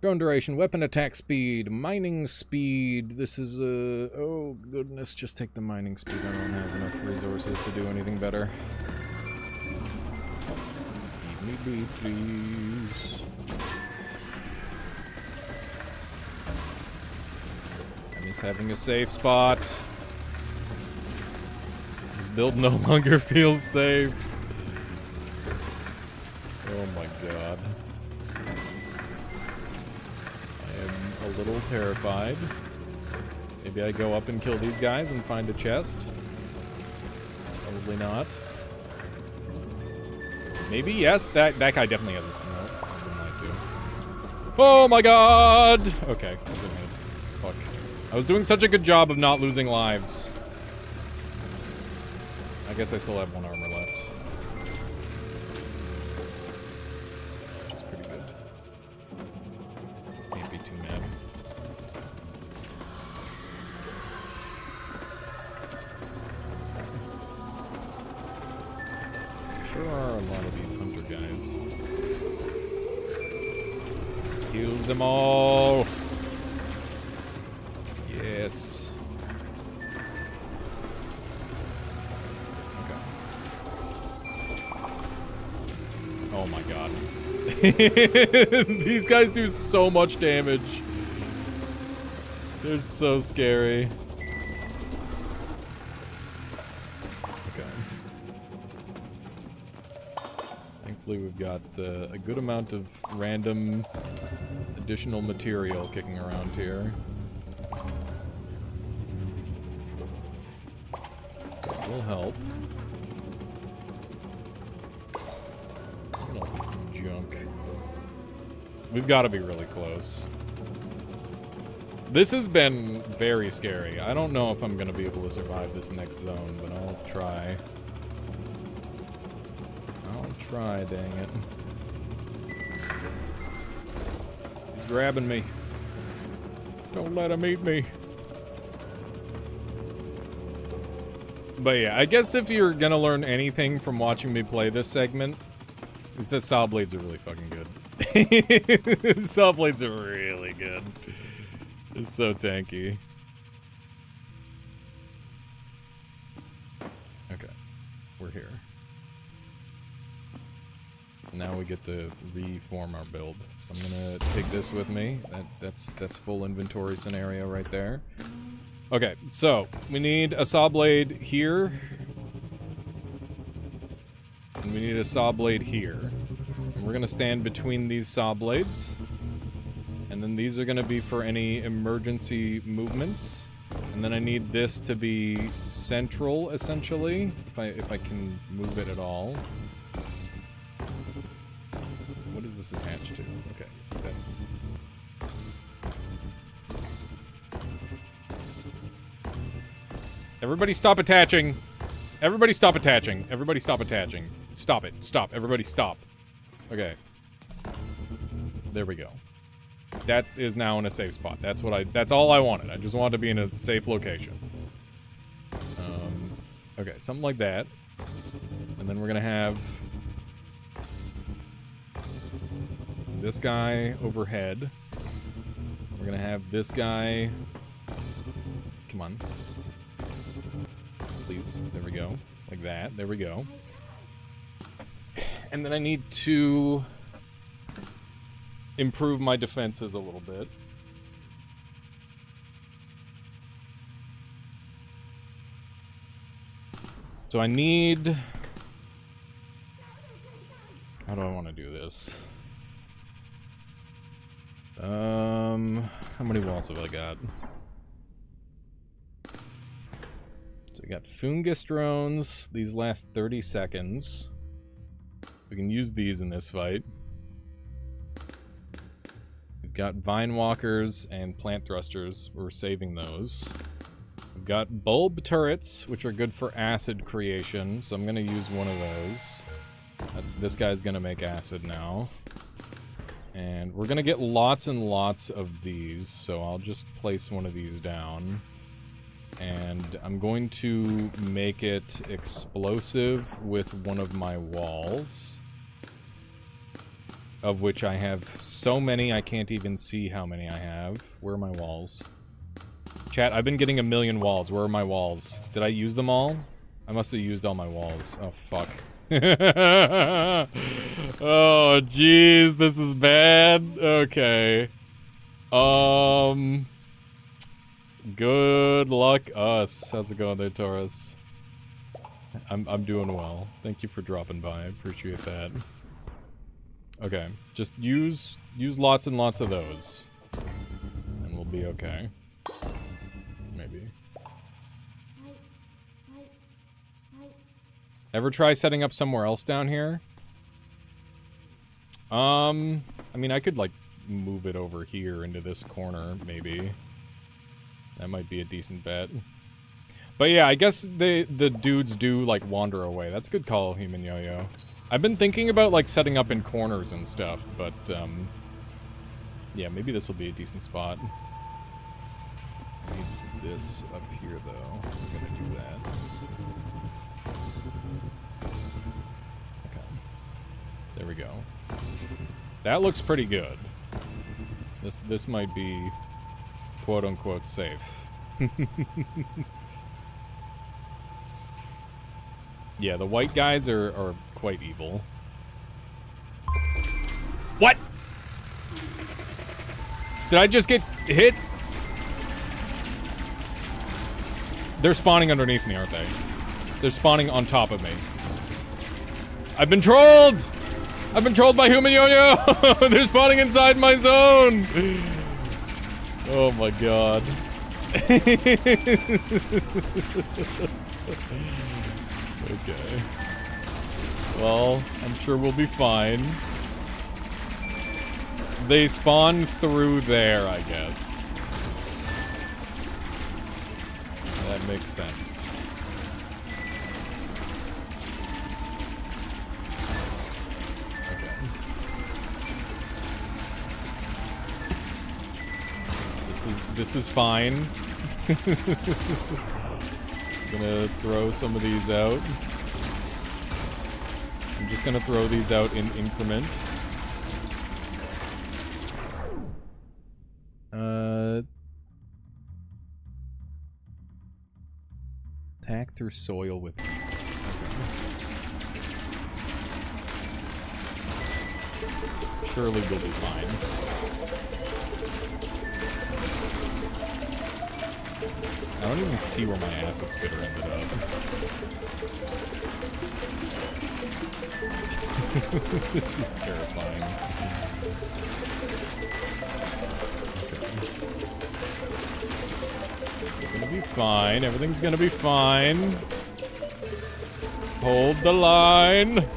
Drone duration, weapon attack speed, mining speed. This is, oh goodness, just take the mining speed. I don't have enough resources to do anything better. Feed me beef, please. I miss having a safe spot. This build no longer feels safe. Oh my god. A little terrified. Maybe I go up and kill these guys and find a chest. Probably not. Maybe yes. That guy definitely has a no. I wouldn't like to. Oh my god! Okay, fuck. I was doing such a good job of not losing lives. I guess I still have 1 armor left. Which is pretty good. Can't be too mad. Sure are a lot of these hunter guys. Kills them all. Yes. Okay. Oh my god. These guys do so much damage. They're so scary. We've got a good amount of random additional material kicking around here. That will help. Look at all this junk. We've got to be really close. This has been very scary. I don't know if I'm gonna be able to survive this next zone, but I'll try. I'll try, dang it. He's grabbing me. Don't let him eat me. But yeah, I guess if you're gonna learn anything from watching me play this segment, it's that saw blades are really fucking good. Saw blades are really good. They're so tanky. Okay, we're here. Now we get to reform our build. So I'm gonna take this with me. That's full inventory scenario right there. Okay, so we need a saw blade here. And we need a saw blade here. And we're gonna stand between these saw blades. And then these are gonna be for any emergency movements. And then I need this to be central, essentially, if I can move it at all. What is this attached to? Okay, that's... Everybody stop attaching. Everybody stop attaching. Everybody stop attaching. Stop it. Stop. Everybody stop. Okay. There we go. That is now in a safe spot. That's all I wanted. I just wanted to be in a safe location. Okay, something like that. And then we're gonna have this guy overhead. We're gonna have this guy. Come on. Please. There we go. Like that. There we go. And then I need to improve my defenses a little bit. So I need... How do I want to do this? How many walls have I got? So we got fungus drones. These last 30 seconds. We can use these in this fight. We've got vine walkers and plant thrusters. We're saving those. We've got bulb turrets, which are good for acid creation, so I'm gonna use one of those. This guy's gonna make acid now. And we're gonna get lots and lots of these, so I'll just place one of these down. And I'm going to make it explosive with one of my walls. Of which I have so many, I can't even see how many I have. Where are my walls? Chat, I've been getting a million walls. Where are my walls? Did I use them all? I must have used all my walls. Oh, fuck. Oh, jeez, this is bad. Okay. Good luck us. How's it going there, Taurus? I'm doing well. Thank you for dropping by. I appreciate that. Okay, just use lots and lots of those. And we'll be okay. Maybe. Ever try setting up somewhere else down here? I mean, I could, like, move it over here into this corner, maybe. That might be a decent bet. But yeah, I guess the dudes do, like, wander away. That's a good call, Human Yo-Yo. I've been thinking about, like, setting up in corners and stuff, but, yeah, maybe this will be a decent spot. I need this up here, though. I'm gonna do that. Okay. There we go. That looks pretty good. This might be quote-unquote safe. Yeah, the white guys are quite evil. What? Did I just get hit? They're spawning underneath me, aren't they? They're spawning on top of me. I've been trolled! I've been trolled by Human Yo-Yo! They're spawning inside my zone! Oh my god. Okay. Well, I'm sure we'll be fine. They spawn through there, I guess. That makes sense. Okay. This is fine. Gonna throw some of these out. I'm just gonna throw these out in increment. Attack through soil with these. Okay. Surely we'll be fine. I don't even see where my acid spitter ended up. This is terrifying. Gonna be fine. Everything's gonna be fine. Hold the line. Okay.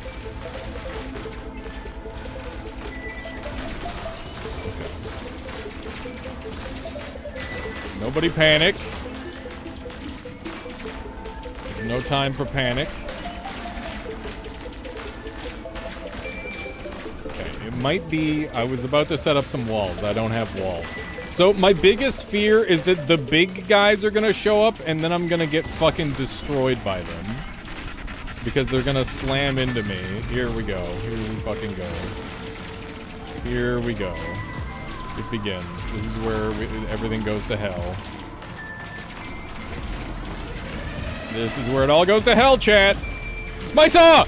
Nobody panic. There's no time for panic. Okay, it might be... I was about to set up some walls. I don't have walls. So my biggest fear is that the big guys are gonna show up and then I'm gonna get fucking destroyed by them. Because they're gonna slam into me. Here we go. Here we fucking go. Here we go. It begins. This is where everything goes to hell. This is where it all goes to hell, chat! My saw!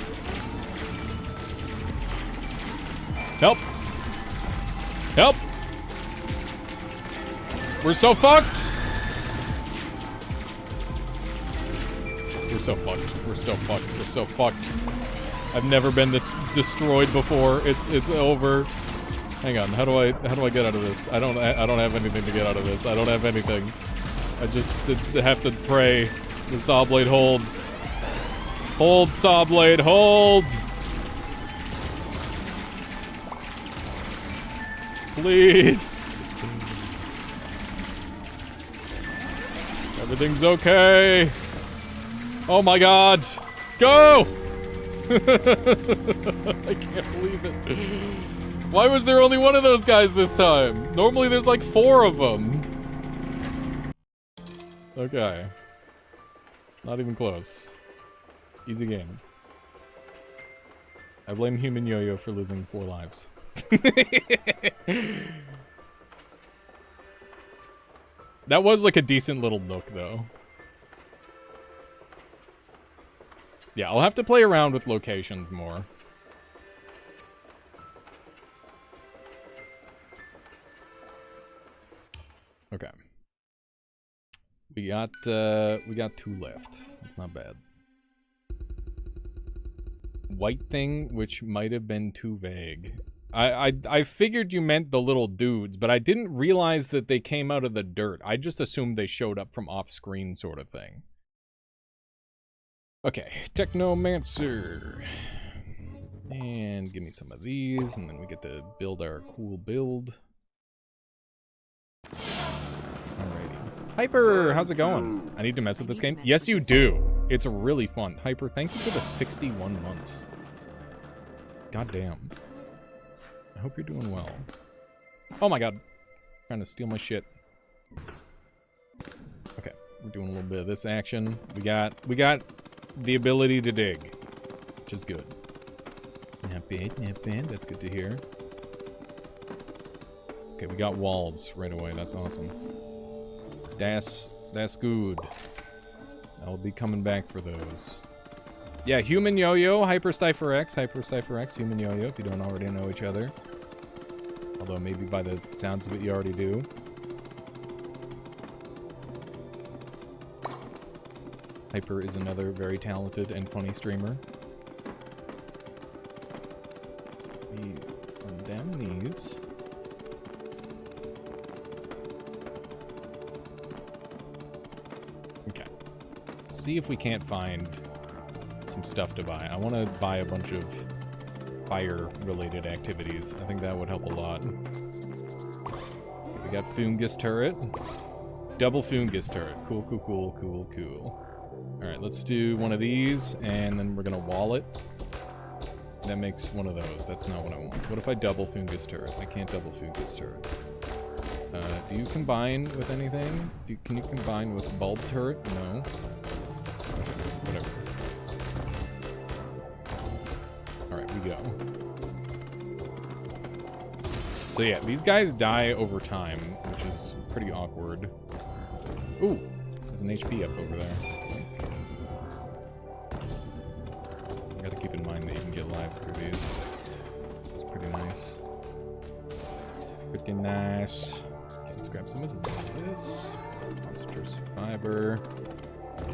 Help! Help! We're so fucked! We're so fucked. We're so fucked. We're so fucked. I've never been this destroyed before. It's over. Hang on. How do I get out of this? I don't have anything to get out of this. I don't have anything. I just have to pray. The saw blade holds. Hold, saw blade, hold! Please. Everything's okay. Oh my god. Go! I can't believe it. Why was there only one of those guys this time? Normally there's like 4 of them. Okay. Not even close. Easy game. I blame Human Yo-Yo for losing 4 lives. That was like a decent little nook, though. Yeah, I'll have to play around with locations more. Okay. We got 2 left. That's not bad. White thing, which might have been too vague. I figured you meant the little dudes, but I didn't realize that they came out of the dirt. I just assumed they showed up from off-screen sort of thing. Okay, Technomancer. And give me some of these, and then we get to build our cool build. Alrighty. Hyper, how's it going? I need to mess with this game? Yes, you do. It's really fun. Hyper, thank you for the 61 months. God damn. I hope you're doing well. Oh my god. Trying to steal my shit. Okay, we're doing a little bit of this action. We got the ability to dig, which is good. Not bad, not bad. That's good to hear. Okay, we got walls right away. That's awesome. That's good. I'll be coming back for those. Yeah, Human Yo-Yo, Hyperstypher X, Human Yo-Yo, if you don't already know each other. Although maybe by the sounds of it you already do. Hyper is another very talented and funny streamer. We run down these. Okay. Let's see if we can't find some stuff to buy. I want to buy a bunch of fire-related activities. I think that would help a lot. We got Fungus Turret. Double fungus turret. Cool, cool, cool, cool, cool. Alright, let's do one of these, and then we're gonna wall it. That makes one of those. That's not what I want. What if I double fungus turret? I can't double fungus turret. Do you combine with anything? Can you combine with bulb turret? No. Whatever. Alright, we go. So yeah, these guys die over time, which is pretty awkward. Ooh, there's an HP up over there. Gotta keep in mind that you can get lives through these. It's pretty nice. Pretty nice. Okay, let's grab some of this. Monsters fiber.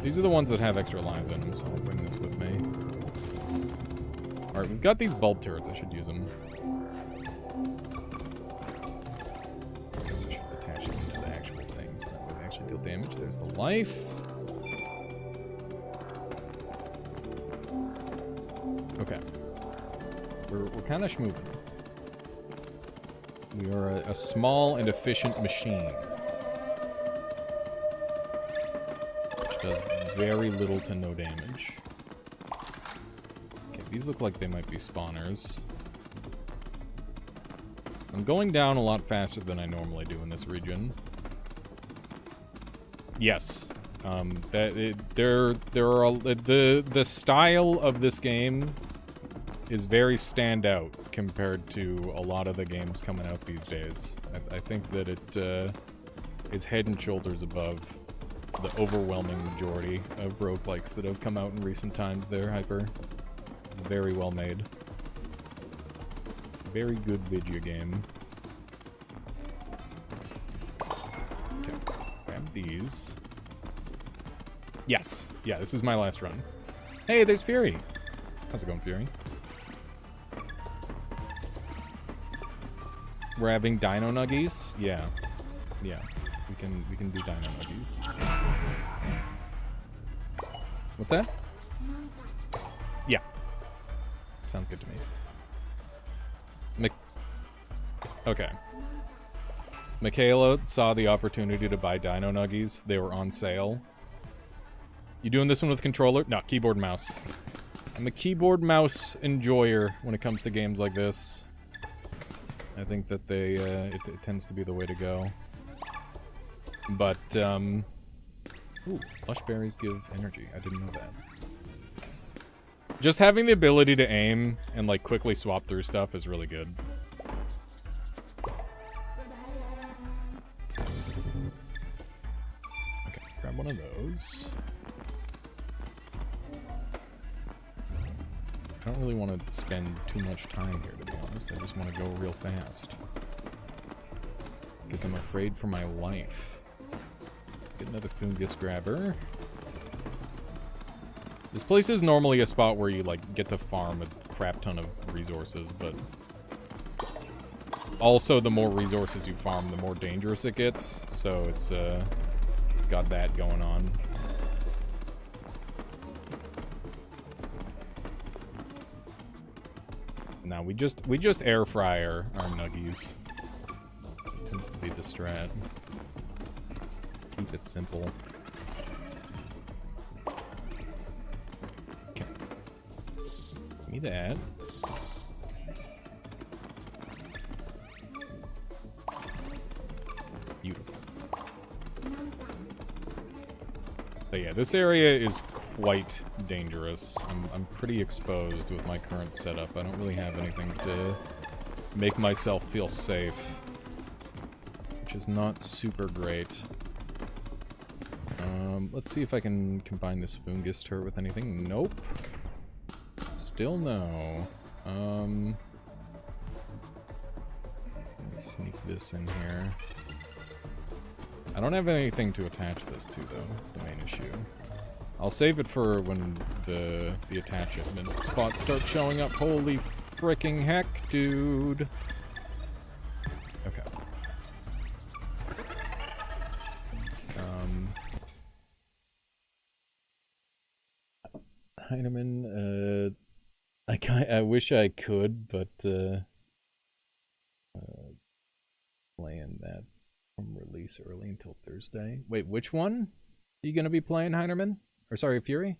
These are the ones that have extra lives in them, so I'll bring this with me. Alright, we've got these bulb turrets. I should use them. I guess I should attach them to the actual things. That way they actually deal damage. There's the life. Okay. We're kind of schmoving. We are a small and efficient machine. Which does very little to no damage. Okay, these look like they might be spawners. I'm going down a lot faster than I normally do in this region. Yes. The style of this game is very standout compared to a lot of the games coming out these days. I think that it is head and shoulders above the overwhelming majority of roguelikes that have come out in recent times there, Hyper. It's very well made. Very good video game. Okay, grab these. Yes! Yeah, this is my last run. Hey, there's Fury! How's it going, Fury? We're having dino nuggies? Yeah. Yeah. We can do dino nuggies. What's that? Yeah. Sounds good to me. Okay. Michaela saw the opportunity to buy dino nuggies. They were on sale. You doing this one with controller? No, keyboard and mouse. I'm a keyboard mouse enjoyer when it comes to games like this. I think that it tends to be the way to go. But, ooh, lush berries give energy. I didn't know that. Just having the ability to aim and, like, quickly swap through stuff is really good. Okay, grab one of those. I don't really want to spend too much time here, to be honest. I just want to go real fast. Because I'm afraid for my life. Get another fungus grabber. This place is normally a spot where you, like, get to farm a crap ton of resources, but... also, the more resources you farm, the more dangerous it gets. So it's got that going on. Now we just air fry our nuggies. It tends to be the strat. Keep it simple. Okay. Give me that. Beautiful. But yeah, this area is quite dangerous. I'm pretty exposed with my current setup. I don't really have anything to make myself feel safe, which is not super great. Let's see if I can combine this fungus turret with anything. Nope. Still no. Let me sneak this in here. I don't have anything to attach this to, though. That's the main issue. I'll save it for when the attachment spots start showing up. Holy fricking heck, dude. Okay. Heinemann, I wish I could, but, playing that From release early until Thursday. Wait, which one are you going to be playing, Heinerman? Or sorry, Fury?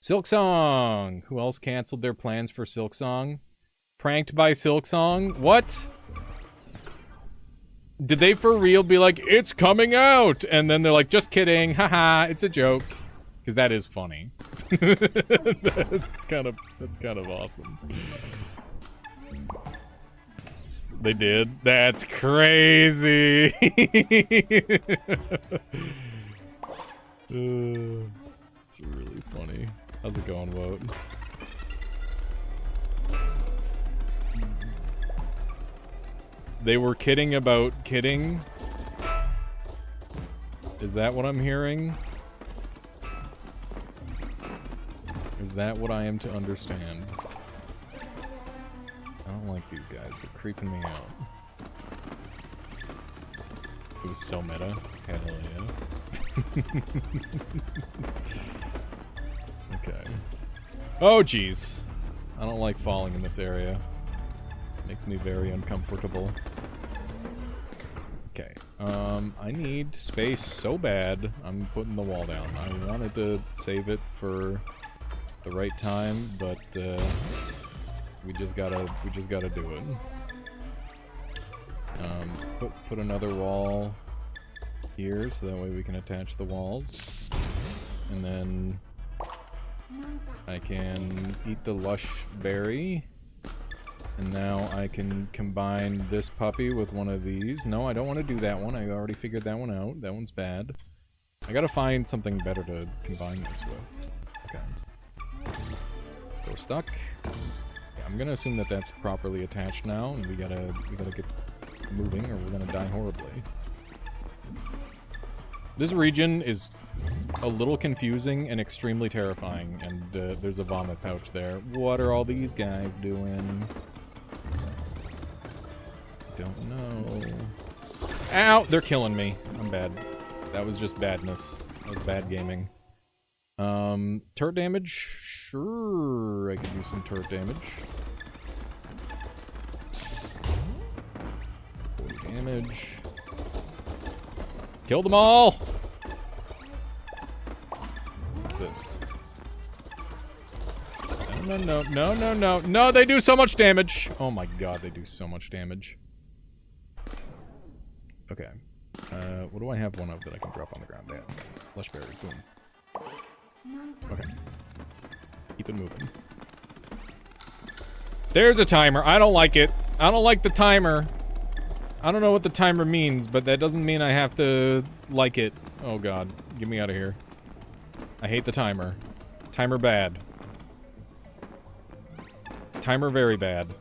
Silksong! Who else canceled their plans for Silksong? Pranked by Silksong? What? Did they for real be like, it's coming out? And then they're like, just kidding, haha, it's a joke. Because that is funny. That's kind of awesome. They did? That's crazy! It's really funny. How's it going, Wout? They were kidding about kidding? Is that what I'm hearing? Is that what I am to understand? I don't like these guys. They're creeping me out. It was so meta. Hell yeah. Okay. Oh, jeez. I don't like falling in this area. Makes me very uncomfortable. Okay. I need space so bad. I'm putting the wall down. I wanted to save it for the right time, but we just gotta do it. Put another wall here, so that way we can attach the walls, and then I can eat the lush berry, and now I can combine this puppy with one of these. No, I don't want to do that one. I already figured that one out. That one's bad. I gotta find something better to combine this with. Okay. Door stuck. Yeah, I'm gonna assume that that's properly attached now, and we gotta get moving, or we're gonna die horribly. This region is a little confusing and extremely terrifying, and there's a vomit pouch there. What are all these guys doing? Don't know. Ow! They're killing me. I'm bad. That was just badness. That was bad gaming. Turret damage? Sure, I could use some turret damage. 40 damage. Kill them all! What's this? No, they do so much damage! Oh my god, they do so much damage. Okay. What do I have one of that I can drop on the ground? There. Lush berry, boom. Okay. Keep it moving. There's a timer. I don't like it. I don't like the timer. I don't know what the timer means, but that doesn't mean I have to like it. Oh god. Get me out of here. I hate the timer. Timer bad. Timer very bad.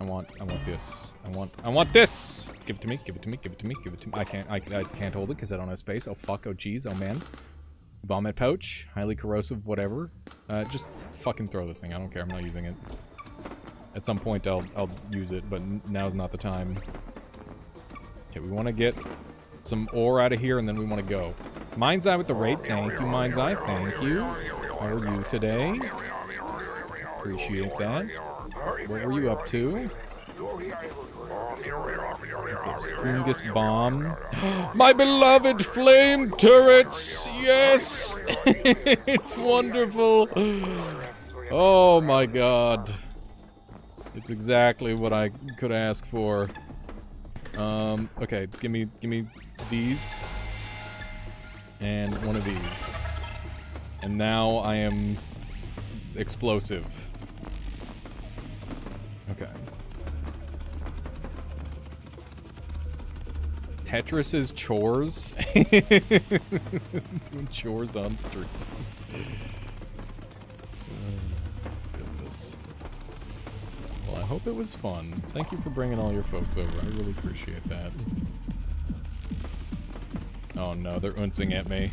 I want this. I want this! Give it to me, give it to me, give it to me, give it to me. I can't hold it because I don't have space. Oh fuck, oh jeez, oh man. Vomit pouch, highly corrosive, whatever. Just fucking throw this thing, I don't care, I'm not using it. At some point I'll use it, but now's not the time. Okay, we want to get some ore out of here and then we want to go. Mind's Eye with the raid, thank you, Mind's Eye, thank you. How are you today? Appreciate that. What were you up to? What's this? Fungus bomb. My beloved flame turrets! Yes! It's wonderful! Oh my god. It's exactly what I could ask for. Okay, give me these. And one of these. And now I am explosive. Okay. Tetris's chores? Doing chores on stream. Goodness. Well, I hope it was fun. Thank you for bringing all your folks over. I really appreciate that. Oh no, they're unsing at me.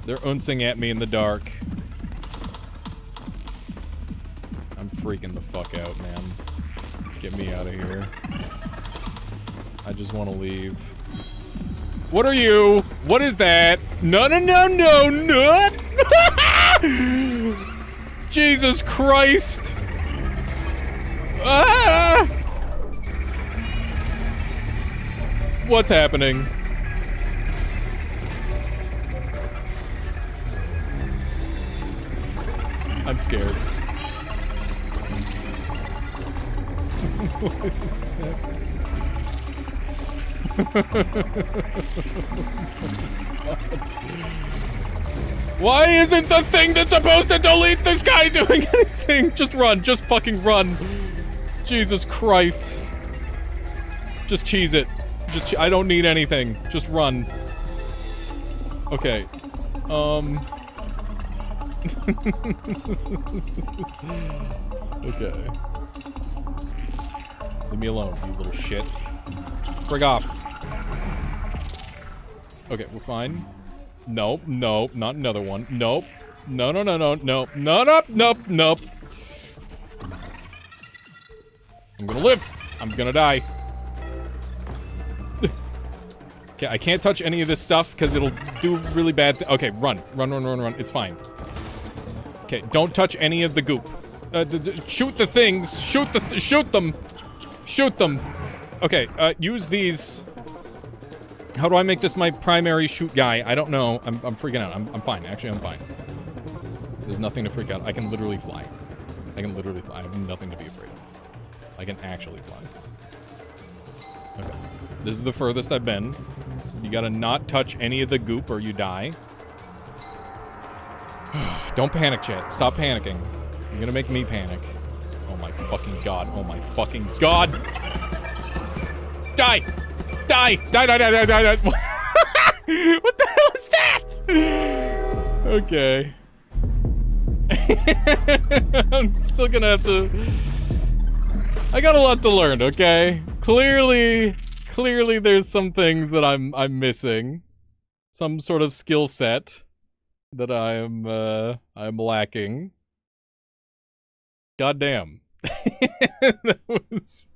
They're unsing at me in the dark. I'm freaking the fuck out, man. Get me out of here. I just want to leave. What are you? What is that? No, no, no, no, no! Jesus Christ! Ah! What's happening? I'm scared. What is happening? Why isn't the thing that's supposed to delete this guy doing anything? Just run. Just fucking run. Jesus Christ. Just cheese it. I don't need anything. Just run. Okay. Okay. Leave me alone, you little shit. Frig off. Okay, we're fine. Nope, nope, not another one. Nope. No, no, no, no, no, no, nope, nope, nope. I'm gonna live. I'm gonna die. Okay, I can't touch any of this stuff because it'll do really bad. Okay, run. Run, run, run, run. It's fine. Okay, don't touch any of the goop. Shoot the things. Shoot them. Shoot them. Okay, use these. How do I make this my primary shoot guy? I don't know. I'm freaking out. I'm fine. Actually, I'm fine. There's nothing to freak out. I can literally fly. I can literally fly. I have nothing to be afraid of. I can actually fly. Okay. This is the furthest I've been. You gotta not touch any of the goop or you die. Don't panic, chat. Stop panicking. You're gonna make me panic. Oh my fucking god. Oh my fucking god! Die! Die! Die, die, die, die, die, die! What the hell is that? Okay. I'm still gonna have to... I got a lot to learn, okay? Clearly there's some things that I'm missing. Some sort of skill set that I'm lacking. Goddamn. That was...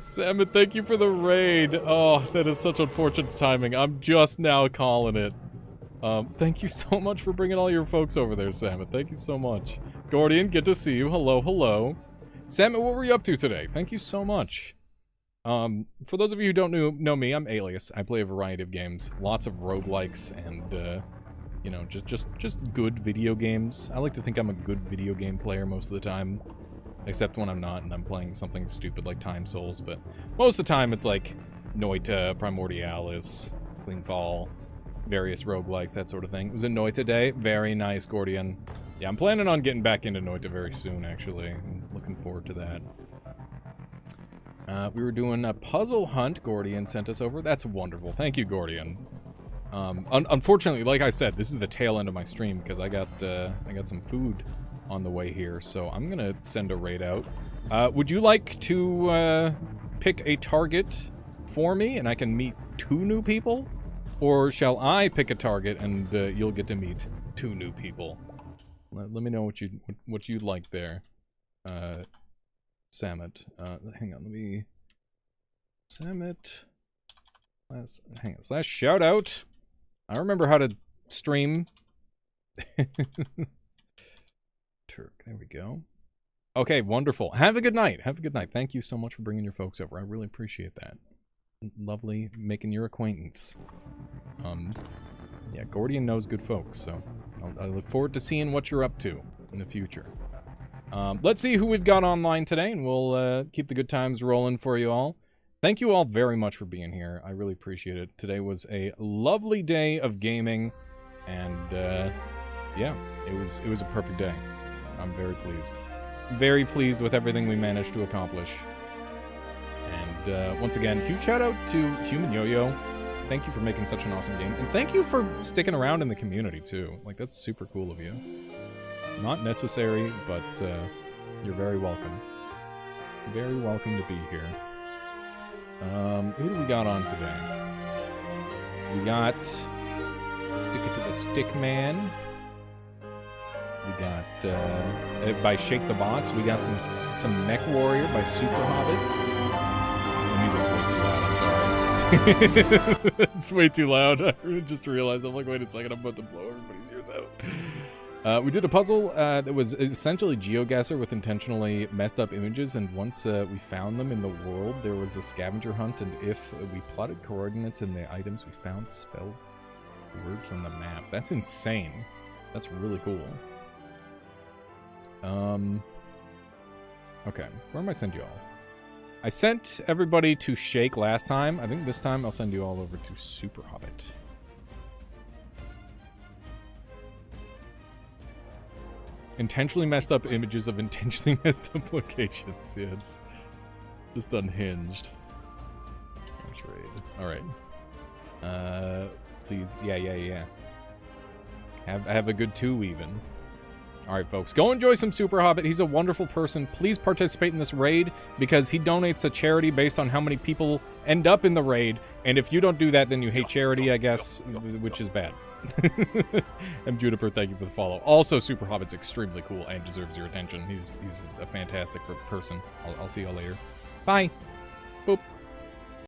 Salmon, thank you for the raid. Oh, that is such unfortunate timing. I'm just now calling it. Thank you so much for bringing all your folks over there, Salmon. Thank you so much. Gordian, good to see you. Hello, hello. Salmon, what were you up to today? Thank you so much. For those of you who don't know me, I'm Alias. I play a variety of games. Lots of roguelikes and, you know, just good video games. I like to think I'm a good video game player most of the time. Except when I'm not and I'm playing something stupid like Time Souls, but most of the time it's like Noita, Primordialis, Cleanfall, various roguelikes, that sort of thing. It was a Noita day. Very nice, Gordian. Yeah, I'm planning on getting back into Noita very soon, actually. I'm looking forward to that. We were doing a puzzle hunt Gordian sent us over. That's wonderful. Thank you, Gordian. Unfortunately, like I said, this is the tail end of my stream because I got some food on the way here, so I'm gonna send a raid out. Would you like to pick a target for me and I can meet 2 new people? Or shall I pick a target and you'll get to meet 2 new people? Let me know what you'd like there. Samet. Hang on, let me... Samet... hang on, slash shout out. I remember how to stream. Turk, there we go. Okay, wonderful. Have a good night. Have a good night. Thank you so much for bringing your folks over. I really appreciate that. Lovely making your acquaintance. Yeah, Gordian knows good folks, so I look forward to seeing what you're up to in the future. Let's see who we've got online today, and we'll keep the good times rolling for you all. Thank you all very much for being here. I really appreciate it. Today was a lovely day of gaming, and yeah, it was a perfect day. I'm very pleased. Very pleased with everything we managed to accomplish. And once again, huge shout out to Human Yo-Yo. Thank you for making such an awesome game. And thank you for sticking around in the community, too. Like, that's super cool of you. Not necessary, but you're very welcome. Very welcome to be here. Who do we got on today? We got... Stick it to the Stick Man. We got, by Shake the Box, we got some Mech Warrior by Super Hobbit. The music's way too loud, I'm sorry. It's way too loud. I just realized, I'm like, wait a second, I'm about to blow everybody's ears out. We did a puzzle that was essentially GeoGuessr with intentionally messed up images, and once we found them in the world, there was a scavenger hunt, and if we plotted coordinates in the items we found spelled words on the map. That's insane. That's really cool. Okay, where am I send you all? I sent everybody to Shake last time. I think this time I'll send you all over to Super Hobbit. Intentionally messed up images of intentionally messed up locations. Yeah, it's just unhinged. That's right. Alright. Please. Yeah. Have a good 2 even. Alright, folks. Go enjoy some Super Hobbit. He's a wonderful person. Please participate in this raid because he donates to charity based on how many people end up in the raid. And if you don't do that, then you hate charity, I guess, which is bad. And Juniper, thank you for the follow. Also, Super Hobbit's extremely cool and deserves your attention. He's a fantastic person. I'll see y'all later. Bye. Boop.